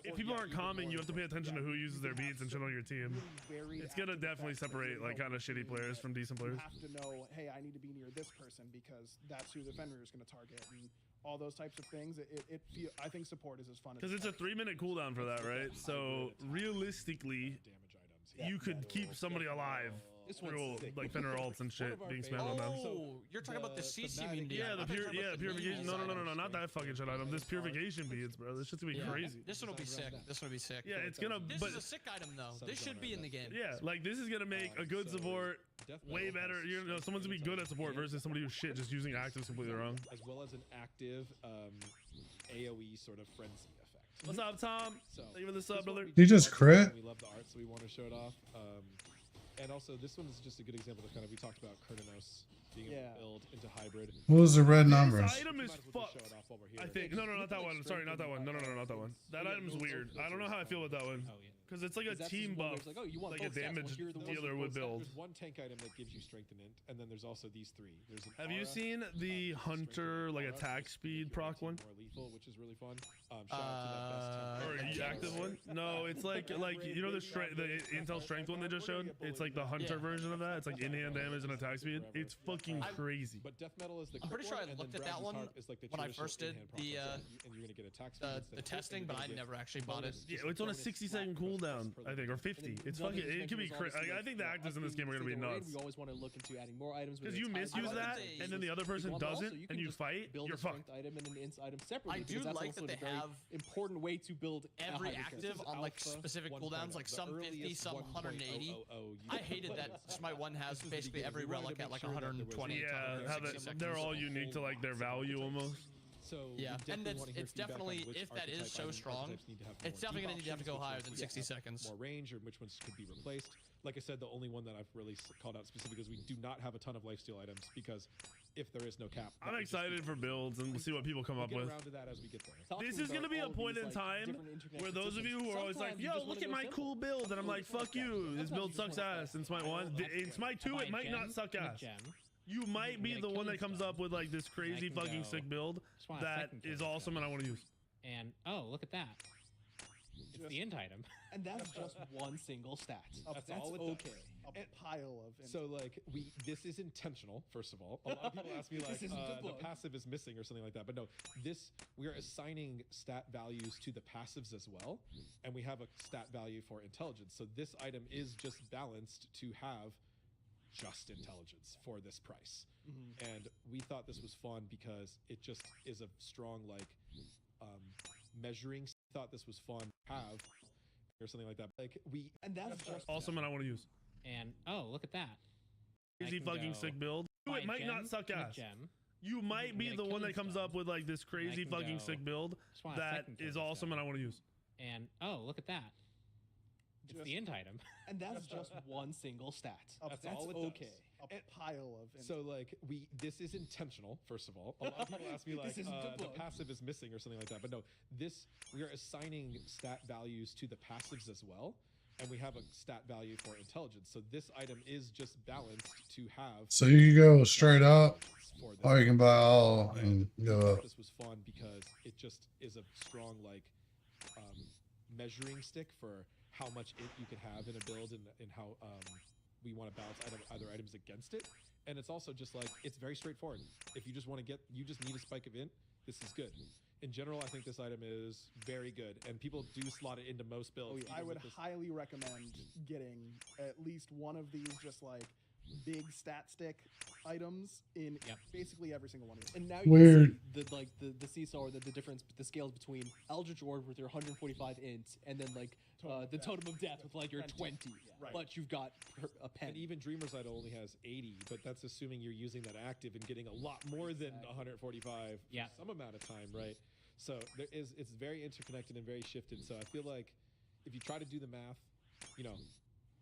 if people aren't calming, you have to pay attention to who uses their beads and shit on your team. It's gonna definitely separate like kind of shitty players from decent You players. have to know, hey, I need to be near this person because that's who the Fenrir is going to target, and all those types of things. I think support is as fun as Because it's a 3-minute cooldown for that, right? So realistically, you could keep somebody alive through like Fenrir ults and shit being spammed on them. Oh, you're talking about the CC immunity. Yeah, I thought you were talking about the purification. No, beads. not that fucking shit item. This purification beads, bro. This shit's gonna be Yeah. crazy. This one will be sick. This one will be sick. Yeah, it's gonna. This But is a sick item though. This should be in the game. yeah, like this is gonna make a good support way better. You know, someone's gonna be good at support versus somebody who's shit just using actives completely wrong. As well as an active AoE sort of frenzy effect. What's up, Tom? Thank you for the sub, brother. You just crit? We love the art, so we want to show it off. And also, this one is just a good example of kind of we talked about Kurnanos being able to build into hybrid. What was the red numbers? This item is fucked. I think. No, not that one. Sorry, not that one. No, not that one. That item's weird. I don't know how I feel with that one. Because it's like a team buff, like a damage dealer would build. There's one tank item that gives you strength and int, and then there's also these three. There's an Have you aura, seen the hunter like attack speed proc one? more lethal, which is really fun. Shout out to that best Or tank. the active one? No, it's like you know the Intel strength one they just showed. It's like the hunter version of that. It's like in-hand damage and attack speed. It's fucking crazy. But death metal is the I'm pretty quick sure I one, and looked then at that Brazen one Harp is like the when I traditional first did in-hand the proc, and you're gonna get attack speed instead the of testing, but I never actually bought it. Yeah, it's on a 60-second cooldown, I think, or 50. It's fucking. It could be crazy. I think the actives in this game are gonna be nuts. We always want to look into adding more items Because you misuse that, and then the other person doesn't, and you fight, build you're a fucked. strength item and an int item separately. I do because that's like also that they a very have important way to build a every hybrid active character. on like specific cooldowns, like some 50, some 180. I hated that Smite 1 has basically every relic at like 120. Yeah, how they're all unique to like their value almost. So yeah, and it's definitely, if that is so strong, it's definitely going to have to go higher than 60 seconds. More range, or which ones could be replaced. Like I said, the only one that I've really called out specifically is we do not have a ton of lifesteal items because if there is no cap, I'm excited for builds and we'll see what people come up with. Around to that as we get there. This is gonna be a point in time where those of you who are always like, "Yo, look at my cool build," and I'm like, "Fuck you! This build sucks ass." In Smite 1, in Smite 2, it might not suck ass. You might be the one that comes up with like this crazy fucking sick build that is awesome and I want to use. And oh, look at that! It's the int item. And that's just one single stat. That's That's all it does. okay. A pile of. So like this is intentional. First of all, a lot of people ask me like This isn't the the book. passive is missing or something like that. But no, we are assigning stat values to the passives as well, and we have a stat value for intelligence. So this item is just balanced to have just intelligence for this price. And we thought this was fun because it just is a strong like measuring. Thought this was fun to have or something like that. Like and that's just awesome and I want to use. And oh, look at that! Crazy fucking sick build. It might not suck ass. You might be the one that comes up with like this crazy can fucking go, sick build just want a that second kill is this awesome guy. and I want to use. And oh, look at that. It's the int item. And that's just one single stat. That's That's all it okay. does. A pile of. So like this is intentional. First of all, a lot of people ask me like This isn't the the book. passive is missing or something like that. But no, we are assigning stat values to the passives as well, and we have a stat value for intelligence. So this item is just balanced to have. So you can go straight up, for this or you can buy all Yeah, and we go thought up. This was fun because it just is a strong like measuring stick for how much int you can have in a build and how we want to balance either items against it. And it's also just like, it's very straightforward. If you just want to you just need a spike of int, this is good. In general, I think this item is very good, and people do slot it into most builds. I would highly recommend getting at least one of these just like big stat stick items in basically every single one of them. And now Weird. you can see the seesaw or the difference, the scales between Eldritch Orb with your 145 int and then like the Totem of Death with like your 20. Right. But you've got a pen. And even Dreamer's Idol only has 80, but that's assuming you're using that active and getting a lot more than 145 for some amount of time, right? So it's very interconnected and very shifted. So I feel like if you try to do the math, you know,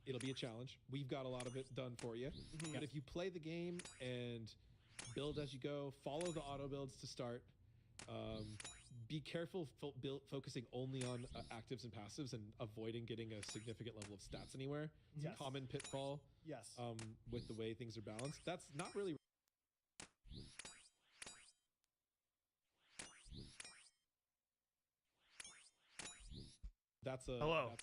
it'll be a challenge. We've got a lot of it done for you. But if you play the game and build as you go, follow the auto builds to start. Be careful focusing only on actives and passives and avoiding getting a significant level of stats anywhere. It's Yes. a common pitfall. Yes. With the way things are balanced. That's not really. That's a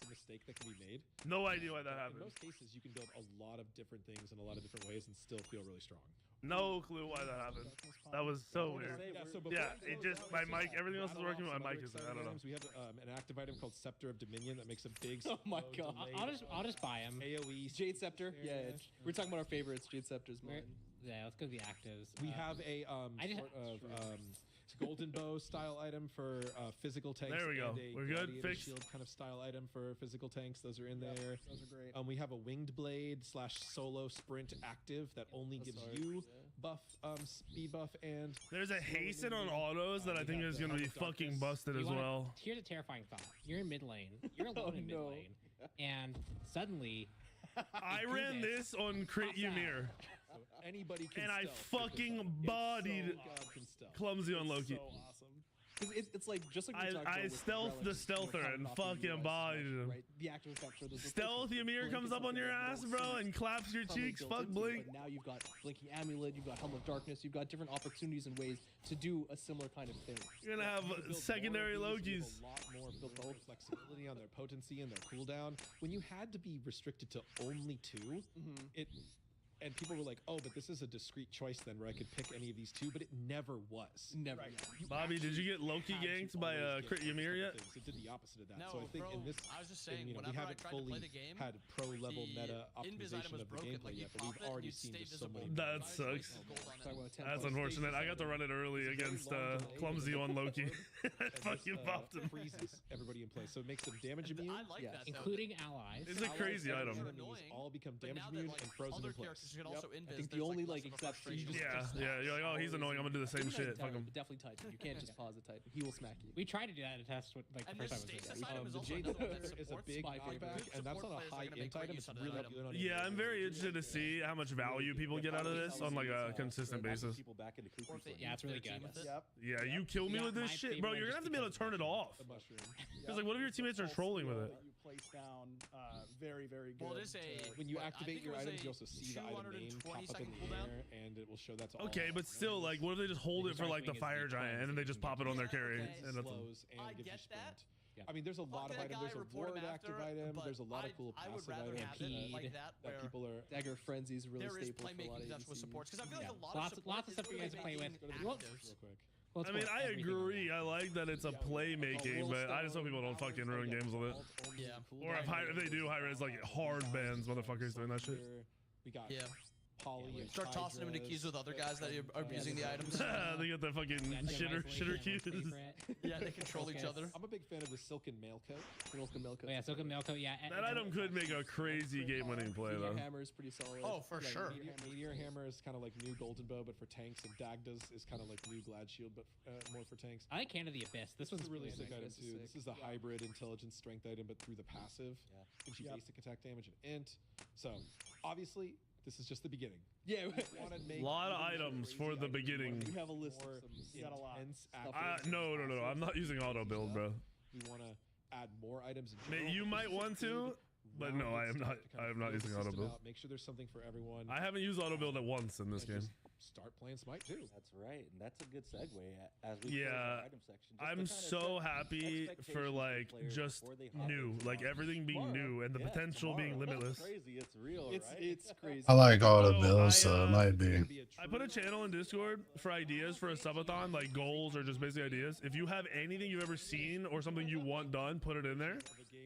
mistake that can be made. No idea why that In happened. most cases, you can build a lot of different things in a lot of different ways and still feel really strong. No clue why that happened. That was so weird. Yeah, it just my mic. Everything else is working. My mic isn't. I don't know. We have an active item called Scepter of Dominion that makes a big. Oh my god! I'll just buy him. AOE Jade Scepter. Yeah, we're talking about our favorites. Jade Scepter's mine. Yeah, let's go to the actives. We have a sort of golden bow style item for physical tanks. There we go. And a We're good. gladiator Fixed. shield kind of style item for physical tanks. Those are in there. Those are great. We have a winged blade / solo sprint active that only gives you buff, speed buff, and There's a hasten on autos that I think is gonna be fucking busted as well. Here's a terrifying thought. You're in mid lane. You're alone in mid lane. And suddenly... I ran this on Crit Ymir. Anybody can and I stealth. fucking bodied Clumsy on Loki. So awesome. Because it's like just like we talked I about with stealth the relics, you know, stealther how and not being fucking utilized bodied him. right? The active effect, so Stealth Ymir comes up on your ass, bro, and claps your cheeks. Fuck blink. But now you've got Blinking Amulet, you've got Helm of Darkness, you've got different opportunities and ways to do a similar kind of thing. You're gonna have You can build secondary more of these, you Lokis. have a lot more build flexibility on their potency and their cooldown. When you had to be restricted to only 2, and people were like, "Oh, but this is a discrete choice then, where I could pick any of these 2," but it never was. Never. You Bobby, did you get Loki had to ganked by always get Crit those Ymir couple yet? things. It did the opposite of that. No, so I think bro, in this, I was just saying, we whenever I haven't tried to fully play the game, had pro level the meta invis item optimization was of the broken, gameplay like, yet, you but we've pop it, already you'd seen stay just so visible. many. That Guys sucks. wasting gold on it. Talk about 10 That's plus unfortunate. I got to run it early It's a very against long delay, Clumsy but on it's Loki. and I this, fucking popped him. freezes everybody in place, so it makes them damage immune. I like that, though. Including allies. It's a crazy and item. enemies all become But damage now that, immune like, and frozen other in place. characters can also invis, I think the there's, only less like of a exception. frustration. Yeah, you're like, oh, he's annoying. I'm gonna do the same shit. Fuck him. Definitely Titan. You can't just pause the Titan. He will smack you. We tried to do that to test what, like, And the this first time I was stasis doing item is The also Jade another one that is a supports big my favorite. knockback, and that's on a Support high players are gonna int make item. great It's use out of really that good on Yeah, I'm very interested to see how much value people get out of this on like a consistent basis. People back into Or if they Yeah, it's really good. Yep. Yeah, you kill me Yeah, with this my shit, bro. favorite You're gonna have to be able to just turn it off. the mushroom. Because like, what if your teammates are trolling with it? That you place down, very, very good. Well, it is a. When you what, I activate think your it was items, a you also see the item name 220 pop up in second the cooldown. air, and it will show that's all. Okay, but still, like, what if they just hold it for like the fire giant and then they just pop it on their carry? Okay. And that's slows and I gives you get that. sprint. I mean, there's a lot of that items. guy, There's a report him ward after, active item. but There's a lot of cool I would passive rather items have it like that, that where people are. Dagger Frenzy is really there is staple for a lot playmaking of that's what ADCs. supports. Because I feel like a lot Lots- of support lots of is stuff for you guys to play with. playmaking Real actives. quick. Well, I mean, I agree. I like that it's a playmaking, but I just hope people don't fucking ruin games with it. Yeah. Or if they do high res, like hard bans motherfuckers doing that shit. We got Yeah. poly. and Start tossing them into hydras. queues with other guys that are abusing the items. They got the fucking shitter queues. Yeah, they control each other. I'm a big fan of the Silken Mailcoat. Silken Mailcoat. Oh, yeah, Silken Mailcoat, yeah. That item could make a crazy game-winning play, though. Meteor Hammer is pretty solid. Oh, for sure. Meteor Hammer is kind of like new Golden Bow, but for tanks, and Dagda's is kind of like new Glad Shield, but more for tanks. I like Hand of the Abyss. This one's a really really sick item nice. too. This is a hybrid intelligence strength item, but through the passive. Gives you basic attack damage and int. So obviously, this is just the beginning. Yeah, a lot of items for the beginning. We have a list of some got a lot. stuff. No, I'm not using auto build, bro. We want to add more items. In Mate, general. you might want to, but no, I am not. I am not using auto build. Make sure there's something for everyone. I haven't used auto build at once in this game. Start playing Smite too. That's right, and that's a good segue as we close our item section. I'm so happy for like just new, like everything being new and the potential being limitless. Crazy, it's real, It's crazy. I like auto builds, so it might be. I put a channel in Discord for ideas for a subathon, like goals or just basic ideas. If you have anything you've ever seen or something you want done, put it in there.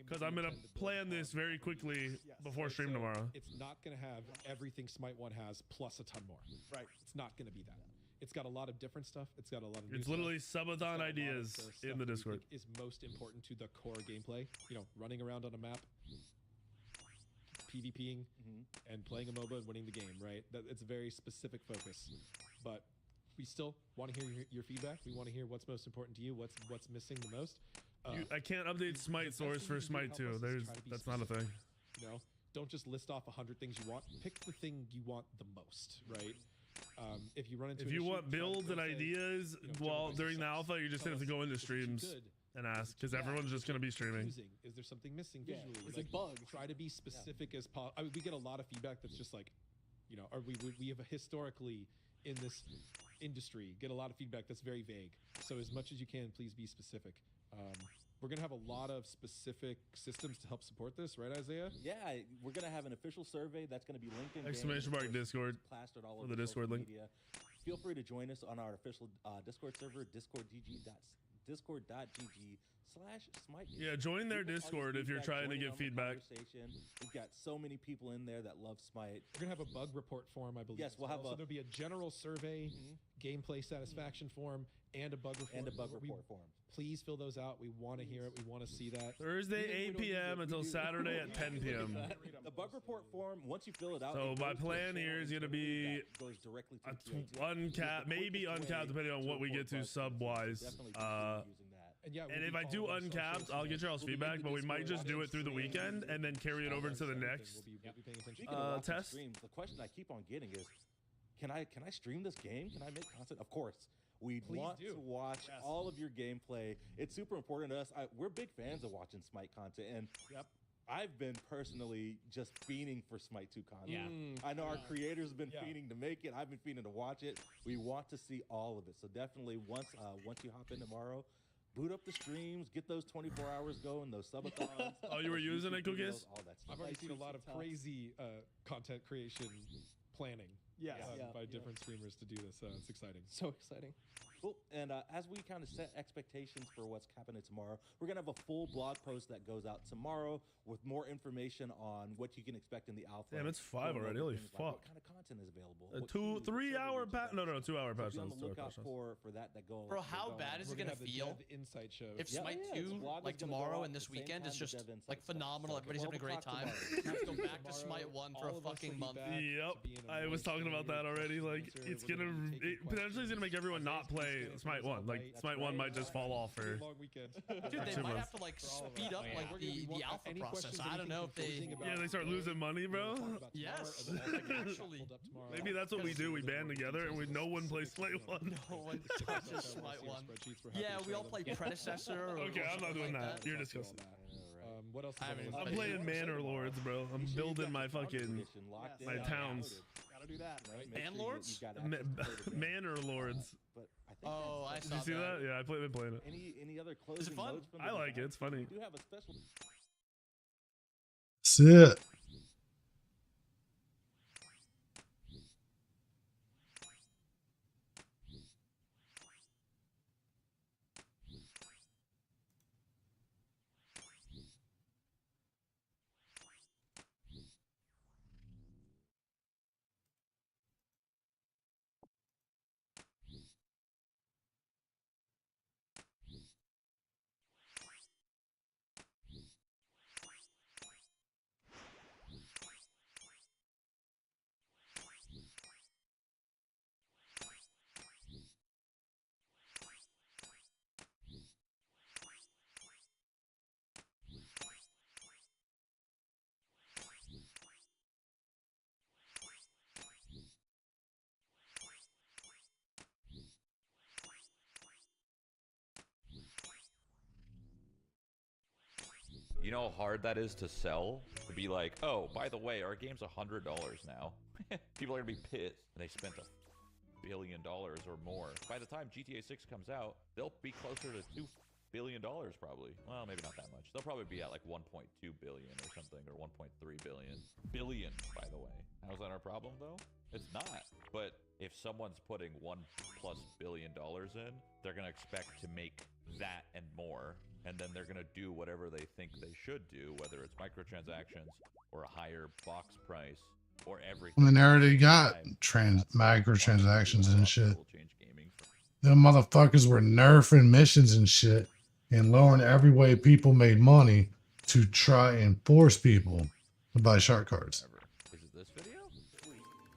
Because I'm gonna plan this very quickly before stream tomorrow. It's not gonna have everything Smite 1 has plus a ton more. Right. It's not gonna be that. It's got a lot of different stuff. It's got a lot of. It's literally subathon ideas in the Discord. Is most important to the core gameplay. You know, running around on a map, PvPing, and playing a MOBA and winning the game. Right. It's a very specific focus, but we still want to hear your feedback. We want to hear what's most important to you. What's missing the most. I can't update Smite source for Smite 2. That's not a thing. You know, don't just list off 100 things you want. Pick the thing you want the most, right? If you run into if you want builds and ideas while during the alpha, you're just gonna have to go into streams and ask because everyone's just gonna be streaming. Is there something missing Yeah, visually? it's Like, a bug. Try to be specific as possible. I mean, we get a lot of feedback that's just like, you know, or we have historically in this industry get a lot of feedback that's very vague. So as much as you can, please be specific. We're gonna have a lot of specific systems to help support this, right, Isaiah? Yeah, we're gonna have an official survey that's gonna be linked in Exclamation mark Discord plastered all for over the Discord link. media. Feel free to join us on our official Discord server, discord.gg/smite. Yeah, join their Discord if you're trying to join give on the feedback. conversation. We've got so many people in there that love Smite. We're gonna have a bug report form, I believe. Yes, we'll have so there'll be a general survey, gameplay satisfaction form, and a bug report. Form. Please fill those out. We want to hear it. We want to see that. Thursday 8 p.m. until Saturday at 10 p.m. The bug report form, once you fill it out. So it my goes to a plan here is gonna be that goes directly to the QA. uncapped, maybe uncapped depending on what we get to sub wise. And yeah, And if I do uncapped, I'll get y'all's feedback, but we might just do it through the weekend and then carry it over to the next Speaking of watching test. streams, the question I keep on getting is, can I stream this game? Can I make content? Of course. We want to watch all of your gameplay. It's super important to us. We're big fans of watching Smite content, and I've been personally just fiending for Smite 2 content. I know our creators have been fiending to make it. I've been fiending to watch it. We want to see all of it. So definitely once you hop in tomorrow, boot up the streams, get those 24 hours going, those subathons. Oh, you were using it, Cookies? All that stuff. I've already seen a lot of crazy content creation planning by different streamers to do this. So it's exciting. So exciting. Cool. And as we kind of set expectations for what's happening tomorrow, we're going to have a full blog post that goes out tomorrow with more information on what you can expect in the alpha. Damn, it's 5 already. Holy fuck. What kind of content is available? A 3-hour patch? No, 2-hour patch. So be on the lookout for that go. Bro, how bad is it gonna feel Insight show. if Smite 2, like tomorrow and this weekend, is just like phenomenal? Everybody's having a great time. We have to go back to Smite 1 for a fucking month. Yep, I was talking about that already. Like, it's gonna potentially is gonna make everyone not play Smite 1. Like, Smite 1 might just fall off for. Dude, they might have to like speed up like the alpha process. I don't know if they. Yeah, they start losing money, bro. Yes, like actually. Maybe that's what we do. We band together and no one plays Smite 1. No one touches Smite 1. Yeah, we all play Predecessor. Okay, I'm not doing that. You're disgusting. What else? I'm playing Manor Lords, bro. I'm building my fucking towns. Gotta do that. Man Lords? Manor Lords. Oh, I saw Did you see that? Yeah, I've been playing it. Any other closing Is it fun? notes from I like it. It's funny. We do have a special. Sit. You know how hard that is to sell? To be like, oh, by the way, our game's $100 now. People are gonna be pissed. They spent $1 billion or more. By the time GTA 6 comes out, they'll be closer to $2 billion probably. Well, maybe not that much. They'll probably be at like 1.2 billion or something, or 1.3 billion. Billion, by the way. How's that our problem though? It's not. But if someone's putting $1+ billion in, they're gonna expect to make that and more, and then they're gonna do whatever they think they should do, whether it's microtransactions or a higher box price or everything. And they already got microtransactions and shit. Them motherfuckers were nerfing missions and shit and lowering every way people made money to try and force people to buy shark cards. Is it this video?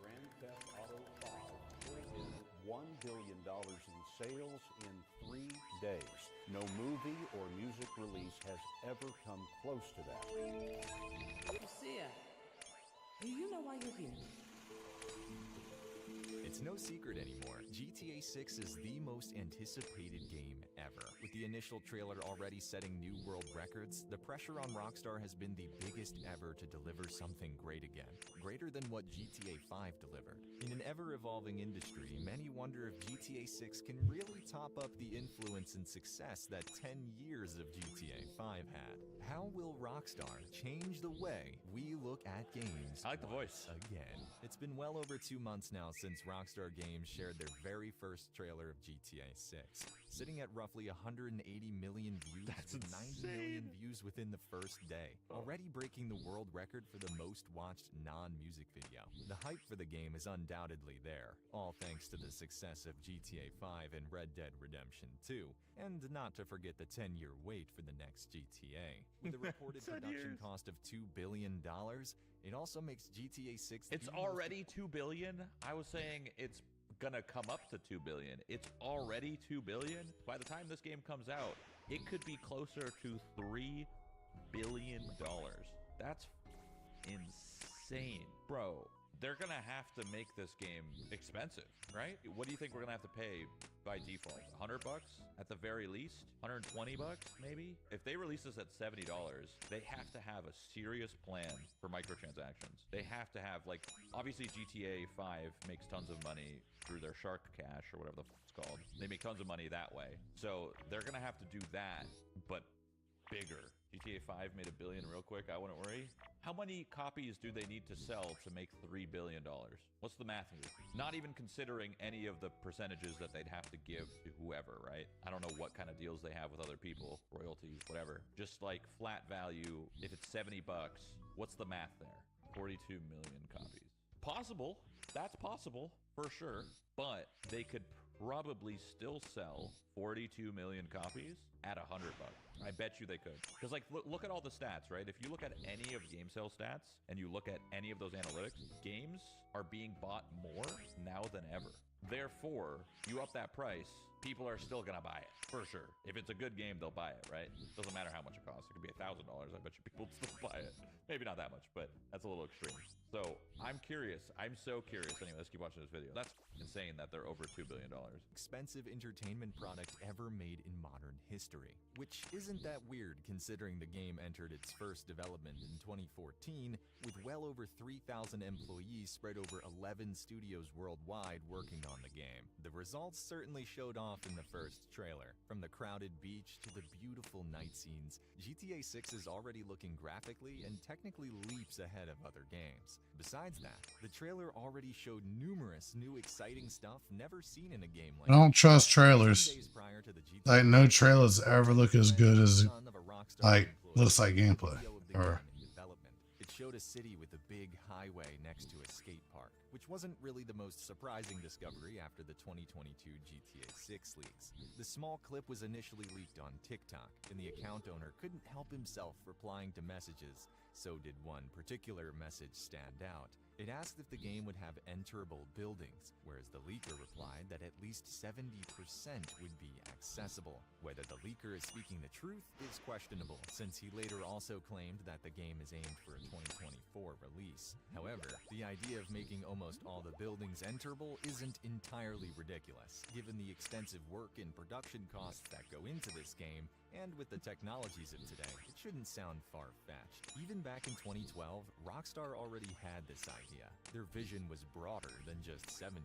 Grand Theft Auto 5 pulls in $1 billion in sales in 3 days. No movie or music release has ever come close to that. Lucia, do you know why you're here? It's no secret anymore. GTA 6 is the most anticipated game ever. With the initial trailer already setting new world records, the pressure on Rockstar has been the biggest ever to deliver something great again. Greater than what GTA 5 delivered. In an ever-evolving industry, many wonder if GTA 6 can really top up the influence and success that 10 years of GTA 5 had. How will Rockstar change the way we look at games? I like the voice. Again. It's been well over 2 months now since Rockstar Games shared their very first trailer of GTA 6. Sitting at roughly 180 million views, That's with 90 million insane. views within the first day. Already breaking the world record for the most watched non-music video. The hype for the game is undoubtedly there, all thanks to the success of GTA 5 and Red Dead Redemption 2, and not to forget the 10-year wait for the next GTA. With a reported 10 production years. cost of $2 billion, it also makes GTA 6 It's already 2 billion. I was saying it's gonna come up to 2 billion. It's already 2 billion. By the time this game comes out, it could be closer to $3 billion. That's insane, bro. They're gonna have to make this game expensive, right? What do you think we're gonna have to pay by default? $100 at the very least? $120 maybe? If they release this at $70, they have to have a serious plan for microtransactions. They have to have, like, obviously GTA 5 makes tons of money through their Shark Cash or whatever the f it's called. They make tons of money that way. So they're gonna have to do that, but bigger. GTA 5 made $1 billion real quick. I wouldn't worry. How many copies do they need to sell to make $3 billion? What's the math here? Not even considering any of the percentages that they'd have to give to whoever, right? I don't know what kind of deals they have with other people, royalties, whatever. Just like flat value, if it's $70, what's the math there? 42 million copies. Possible. That's possible for sure. But they could probably still sell 42 million copies at $100. I bet you they could. Because, like, look at all the stats, right? If you look at any of game sale stats and you look at any of those analytics, games are being bought more now than ever. Therefore, you up that price, people are still gonna buy it for sure. If it's a good game, they'll buy it, right? Doesn't matter how much it costs. It could be $1,000. I bet you people would still buy it. Maybe not that much, but that's a little extreme. So I'm curious. I'm so curious. Anyway, let's keep watching this video. That's insane that they're over $2 billion. Expensive entertainment product ever made in modern history. Which isn't that weird considering the game entered its first development in 2014 with well over 3,000 employees spread over 11 studios worldwide working on the game. The results certainly showed off in the first trailer. From the crowded beach to the beautiful night scenes, GTA 6 is already looking graphically and technically leaps ahead of other games. Besides that, the trailer already showed numerous new exciting stuff never seen in a game like I don't trust trailers. Like, no trailers ever look as good as, like, looks like gameplay. Or it showed a city with a big highway next to a skate park, which wasn't really the most surprising discovery after the 2022 GTA 6 leaks. The small clip was initially leaked on TikTok, and the account owner couldn't help himself replying to messages. So did one particular message stand out. It asked if the game would have enterable buildings, whereas the leaker replied that at least 70% would be accessible. Whether the leaker is speaking the truth is questionable, since he later also claimed that the game is aimed for a 2024 release. However, the idea of making almost all the buildings enterable isn't entirely ridiculous, given the extensive work and production costs that go into this game, and with the technologies of today, it shouldn't sound far-fetched. Even back in 2012, Rockstar already had this idea. Their vision was broader than just 70%.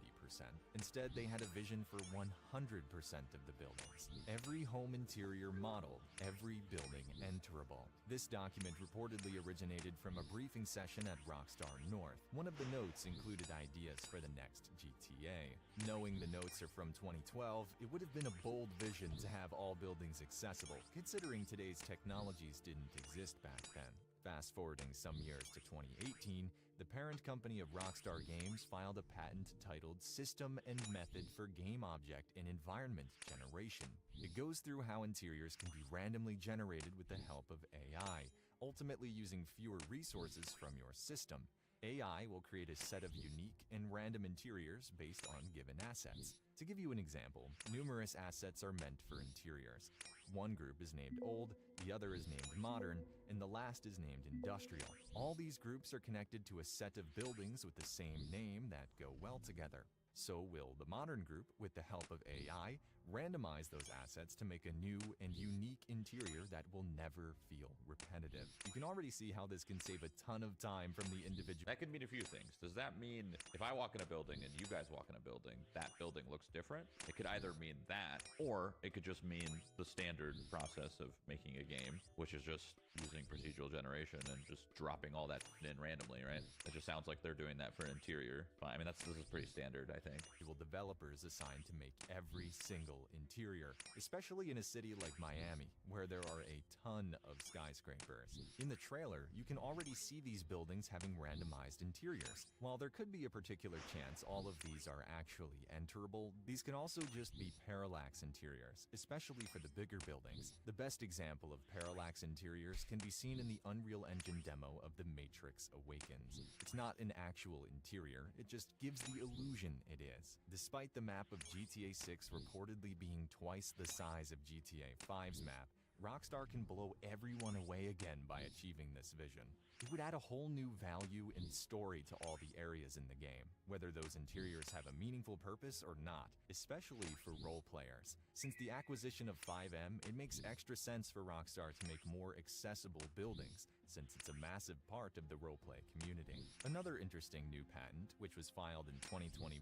Instead, they had a vision for 100% of the buildings. Every home interior modeled, every building enterable. This document reportedly originated from a briefing session at Rockstar North. One of the notes included ideas for the next GTA. Knowing the notes are from 2012, it would have been a bold vision to have all buildings accessible, considering today's technologies didn't exist back then. Fast forwarding some years to 2018, the parent company of Rockstar Games filed a patent titled System and Method for Game Object and Environment Generation. It goes through how interiors can be randomly generated with the help of AI, ultimately using fewer resources from your system. AI will create a set of unique and random interiors based on given assets. To give you an example, numerous assets are meant for interiors. One group is named Old, the other is named Modern, and the last is named Industrial. All these groups are connected to a set of buildings with the same name that go well together. So will the Modern group, with the help of AI, randomize those assets to make a new and unique interior that will never feel repetitive. You can already see how this can save a ton of time from the individual. That could mean a few things. Does that mean if I walk in a building and you guys walk in a building, that building looks different? It could either mean that, or it could just mean the standard process of making a game, which is just using procedural generation and just dropping all that in randomly, right? It just sounds like they're doing that for an interior. But I mean, this is pretty standard, I think. Developers assigned to make every single interior, especially in a city like Miami, where there are a ton of skyscrapers. In the trailer, you can already see these buildings having randomized interiors. While there could be a particular chance all of these are actually enterable, these can also just be parallax interiors, especially for the bigger buildings. The best example of parallax interiors can be seen in the Unreal Engine demo of The Matrix Awakens. It's not an actual interior, it just gives the illusion it is. Despite the map of GTA 6 reportedly being twice the size of GTA 5's map, Rockstar can blow everyone away again by achieving this vision. It would add a whole new value and story to all the areas in the game, whether those interiors have a meaningful purpose or not, especially for role players. Since the acquisition of 5M, it makes extra sense for Rockstar to make more accessible buildings, since it's a massive part of the roleplay community. Another interesting new patent, which was filed in 2021,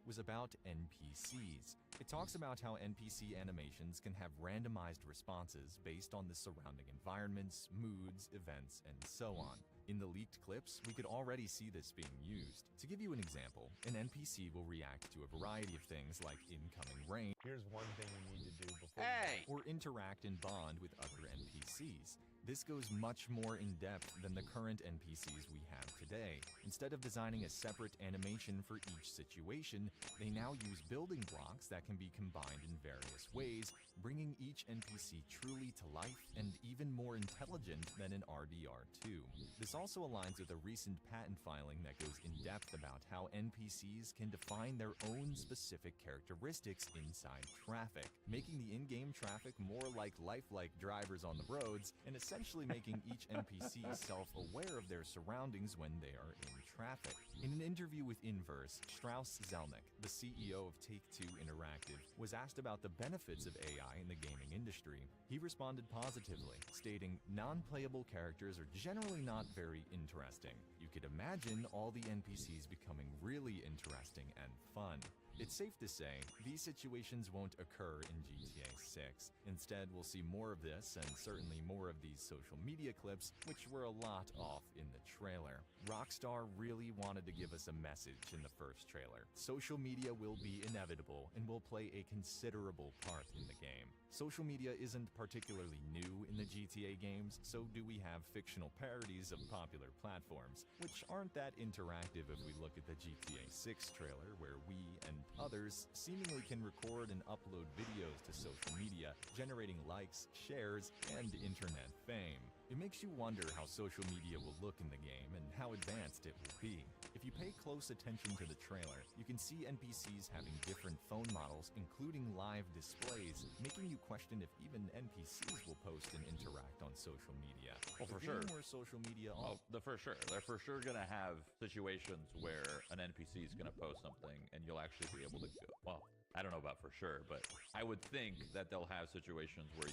was about NPCs. It talks about how NPC animations can have randomized responses based on the surrounding environments, moods, events, and so on. In the leaked clips, we could already see this being used. To give you an example, an NPC will react to a variety of things like incoming rain. Here's one thing you need to do before Or interact and bond with other NPCs. This goes much more in depth than the current NPCs we have today. Instead of designing a separate animation for each situation, they now use building blocks that can be combined in various ways, bringing each NPC truly to life and even more intelligent than in RDR2. This also aligns with a recent patent filing that goes in depth about how NPCs can define their own specific characteristics inside traffic, making the in-game traffic more like lifelike drivers on the roads, and essentially making each NPC self-aware of their surroundings when they are in traffic. In an interview with Inverse, Strauss Zelnick, the CEO of Take-Two Interactive, was asked about the benefits of AI in the gaming industry. He responded positively, stating, "Non-playable characters are generally not very interesting. You could imagine all the NPCs becoming really interesting and fun." It's safe to say, these situations won't occur in GTA 6. Instead, we'll see more of this, and certainly more of these social media clips, which were a lot off in the trailer. Rockstar really wanted to give us a message in the first trailer. Social media will be inevitable and will play a considerable part in the game. Social media isn't particularly new in the GTA games, so do we have fictional parodies of popular platforms, which aren't that interactive if we look at the GTA 6 trailer, where we and others seemingly can record and upload videos to social media, generating likes, shares, and internet fame. It makes you wonder how social media will look in the game and how advanced it will be. If you pay close attention to the trailer, you can see NPCs having different phone models, including live displays, making you question if even NPCs will post and interact on social media. Well, for The game sure. where social media For sure. They're for sure gonna have situations where an NPC is gonna post something and you'll actually be able to go. Well, I don't know about for sure, but I would think that they'll have situations where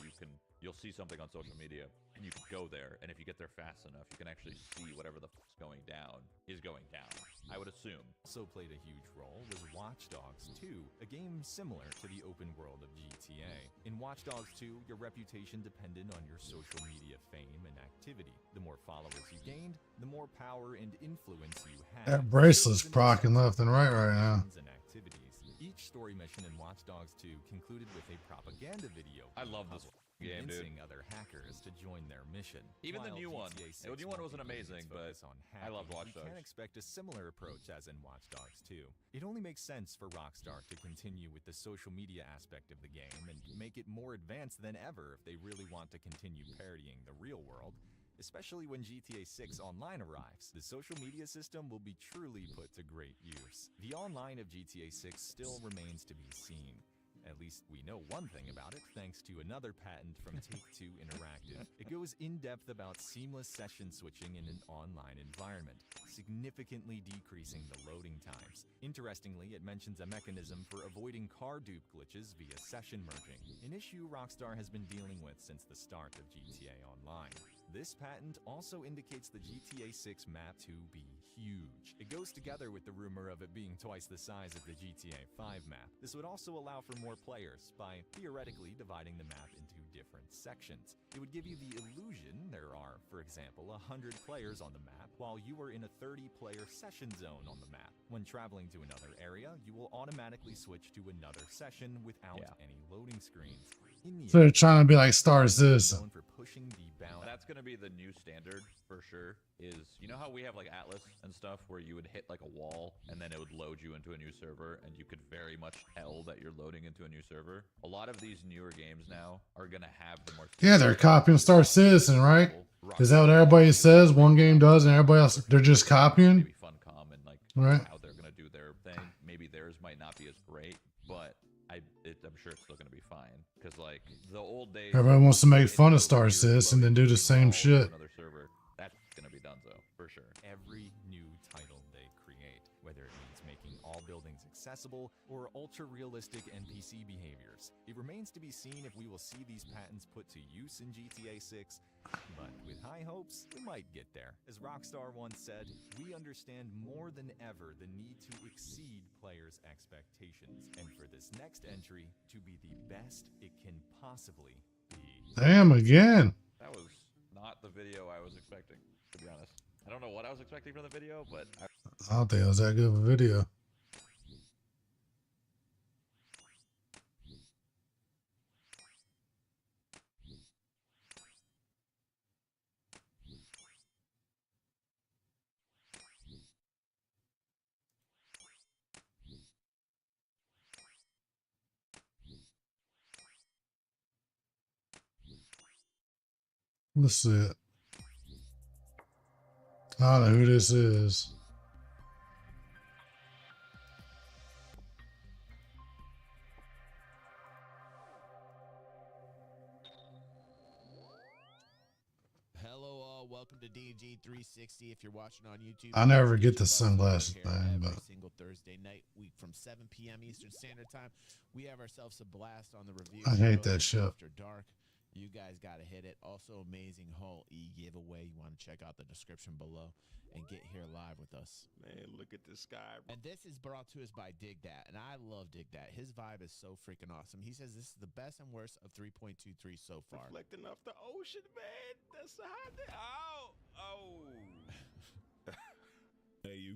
you'll see something on social media and you can go there, and if you get there fast enough, you can actually see whatever the fuck's going down is going down. I would assume. Also played a huge role was Watch Dogs 2, a game similar to the open world of GTA. In Watch Dogs 2, your reputation depended on your social media fame and activity. The more followers you gained, the more power and influence you had. That bracelet's procking left and right now. And activities. Each story mission in Watch Dogs 2 concluded with a propaganda video. I love this game, dude. Convincing other hackers to join their mission. Even the While new one. GTA 6 The new one wasn't multiplayer amazing, focus but on I love hacking, Watch we Dogs. can expect a similar approach as in Watch Dogs 2. It only makes sense for Rockstar to continue with the social media aspect of the game and make it more advanced than ever if they really want to continue parodying the real world. Especially when GTA 6 Online arrives, the social media system will be truly put to great use. The online of GTA 6 still remains to be seen. At least we know one thing about it, thanks to another patent from Take-Two Interactive. It goes in-depth about seamless session switching in an online environment, significantly decreasing the loading times. Interestingly, it mentions a mechanism for avoiding car dupe glitches via session merging, an issue Rockstar has been dealing with since the start of GTA Online. This patent also indicates the GTA 6 map to be huge. It goes together with the rumor of it being twice the size of the GTA 5 map. This would also allow for more players by theoretically dividing the map into different sections. It would give you the illusion there are, for example, 100 players on the map, while you are in a 30-player session zone on the map. When traveling to another area, you will automatically switch to another session without any loading screens. So they're trying to be like Star Citizen. Known for pushing the bound. That's gonna be the new standard for sure. Is you know how we have like Atlas and stuff where you would hit like a wall and then it would load you into a new server and you could very much tell that you're loading into a new server. A lot of these newer games now are gonna have the more. Yeah, they're copying Star Citizen, right? Is that what everybody says? One game does, and everybody else they're just copying. Maybe Funcom and like Right. how they're gonna do their thing. Maybe theirs might not be as great, but I'm sure it's still gonna be fine because like the old days. Everybody wants to make fun of Star Citizen and then do the same shit. Another server. That's gonna be done though, for sure. Every new title they create, whether it means making all buildings accessible or ultra-realistic NPC behaviors. It remains to be seen if we will see these patents put to use in GTA 6, but with high hopes, we might get there. As Rockstar once said, we understand more than ever the need to exceed players' expectations, and for this next entry to be the best it can possibly be. Damn, again. That was not the video I was expecting, to be honest. I don't know what I was expecting from the video, but I don't think it was that good of a video. Let's see it. I don't know who this is. Hello all, welcome to DG 360. If you're watching on YouTube, I never get the YouTube sunglasses here thing, every but single Thursday night, week from 7 p.m. Eastern Standard Time. We have ourselves a blast on the review. I hate show that shit. After dark, you guys gotta hit it. Also, amazing Hall E giveaway. You want to check out the description below and get here live with us. Man, look at this guy. And this is brought to us by Dig That, and I love Dig That. His vibe is so freaking awesome. He says this is the best and worst of 3.23 so far. Reflecting off the ocean, man. That's a hot day. Oh. Hey, you.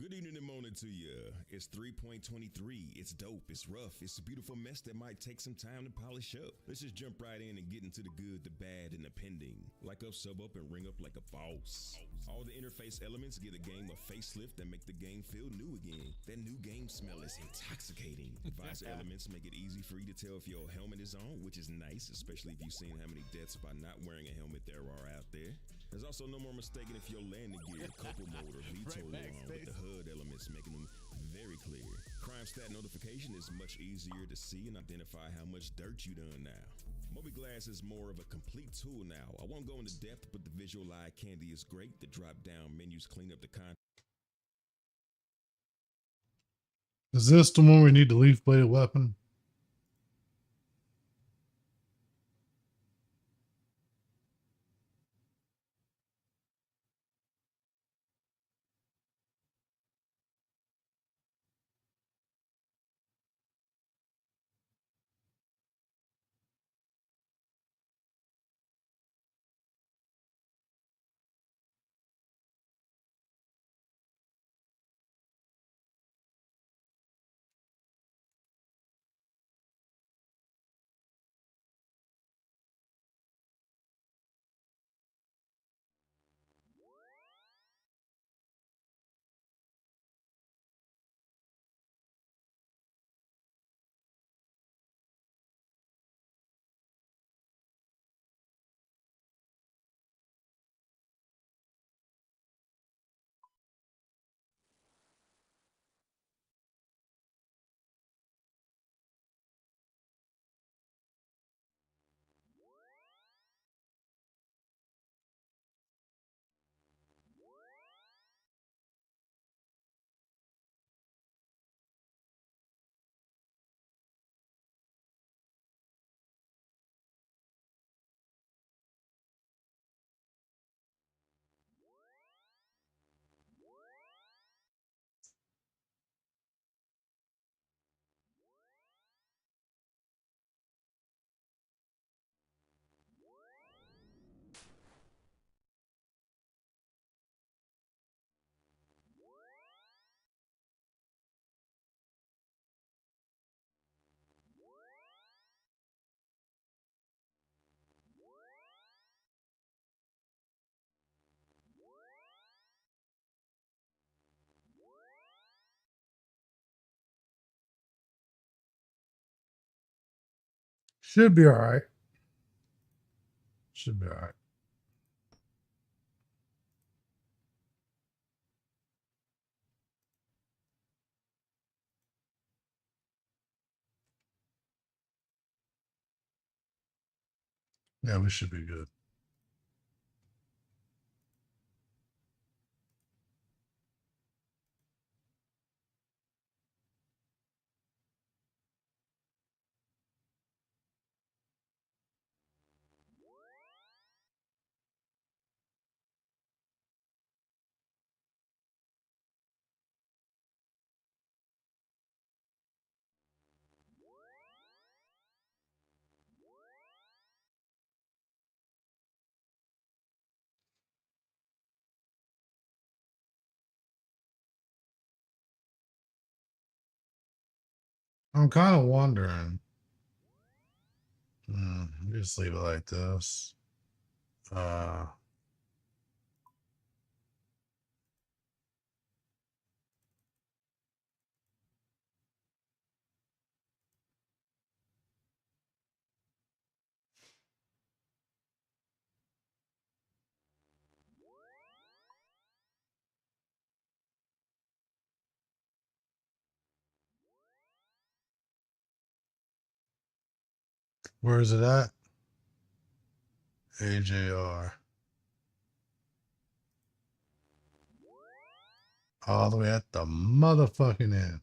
Good evening and morning to you. It's 3.23. It's dope. It's rough. It's a beautiful mess that might take some time to polish up. Let's just jump right in and get into the good, the bad, and the pending. Like up, sub up, and ring up like a boss. All the interface elements give the game a facelift and make the game feel new again. That new game smell is intoxicating. Visor elements make it easy for you to tell if your helmet is on, which is nice, especially if you've seen how many deaths by not wearing a helmet there are out there. There's also no more mistaking if your landing gear, couple mode, or VTOL are on, with the HUD elements making them very clear. Crime stat notification is much easier to see and identify how much dirt you done now. Mobi-Glass is more of a complete tool now. I won't go into depth, but the visual eye candy is great. The drop-down menus clean up the content. Is this the one we need the leaf-bladed weapon? Should be all right. Should be all right. Yeah, we should be good. I'm kind of wondering. Just leave it like this. Where is it at? AJR. All the way at the motherfucking end.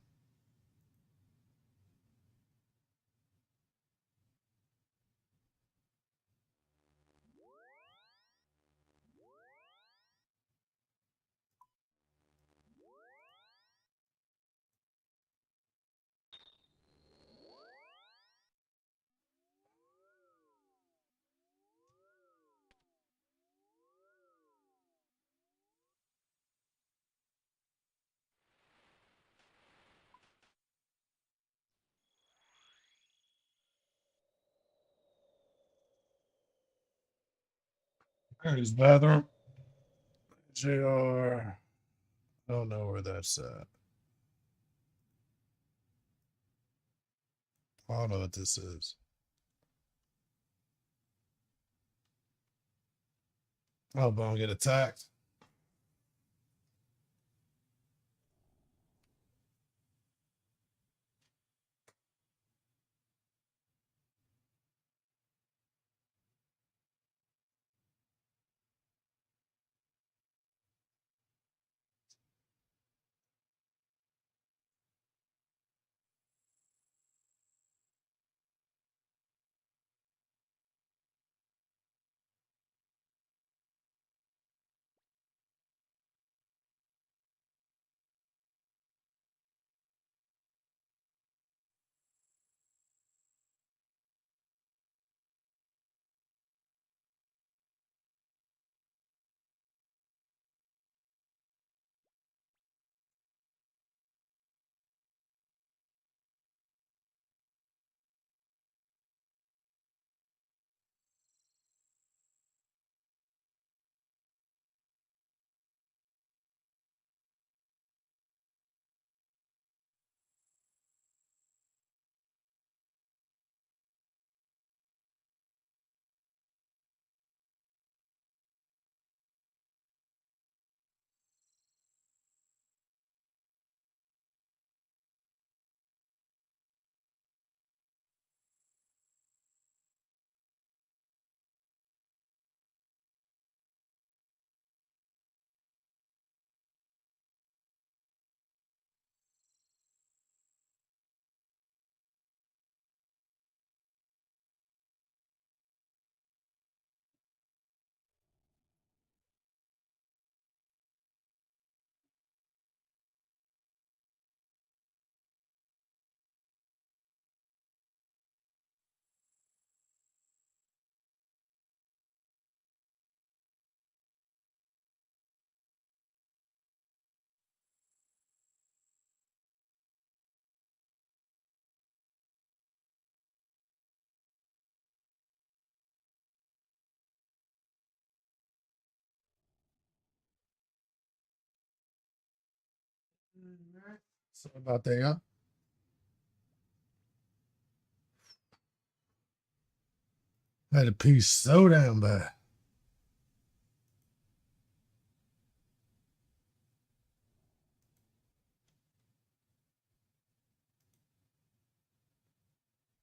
There's bathroom. JR. Don't know where that's at. I don't know what this is. I hope I don't get attacked. Sorry about that, yeah. Had a piece so damn bad.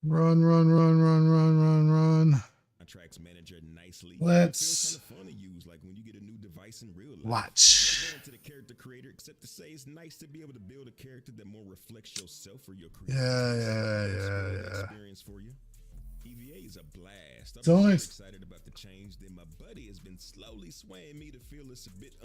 Run, run, run, run, run, run, run. Contracts manager nicely. Let's It feels kind of fun to use, like when you get a new device in real life. watch. Going into the character creator, except to say it's nice to be able to build a character that more reflects yourself or your creator. Yeah. Experience for you. EVA is a blast. I'm It's only so excited about the change that my buddy has been slowly swaying me to feel it's a bit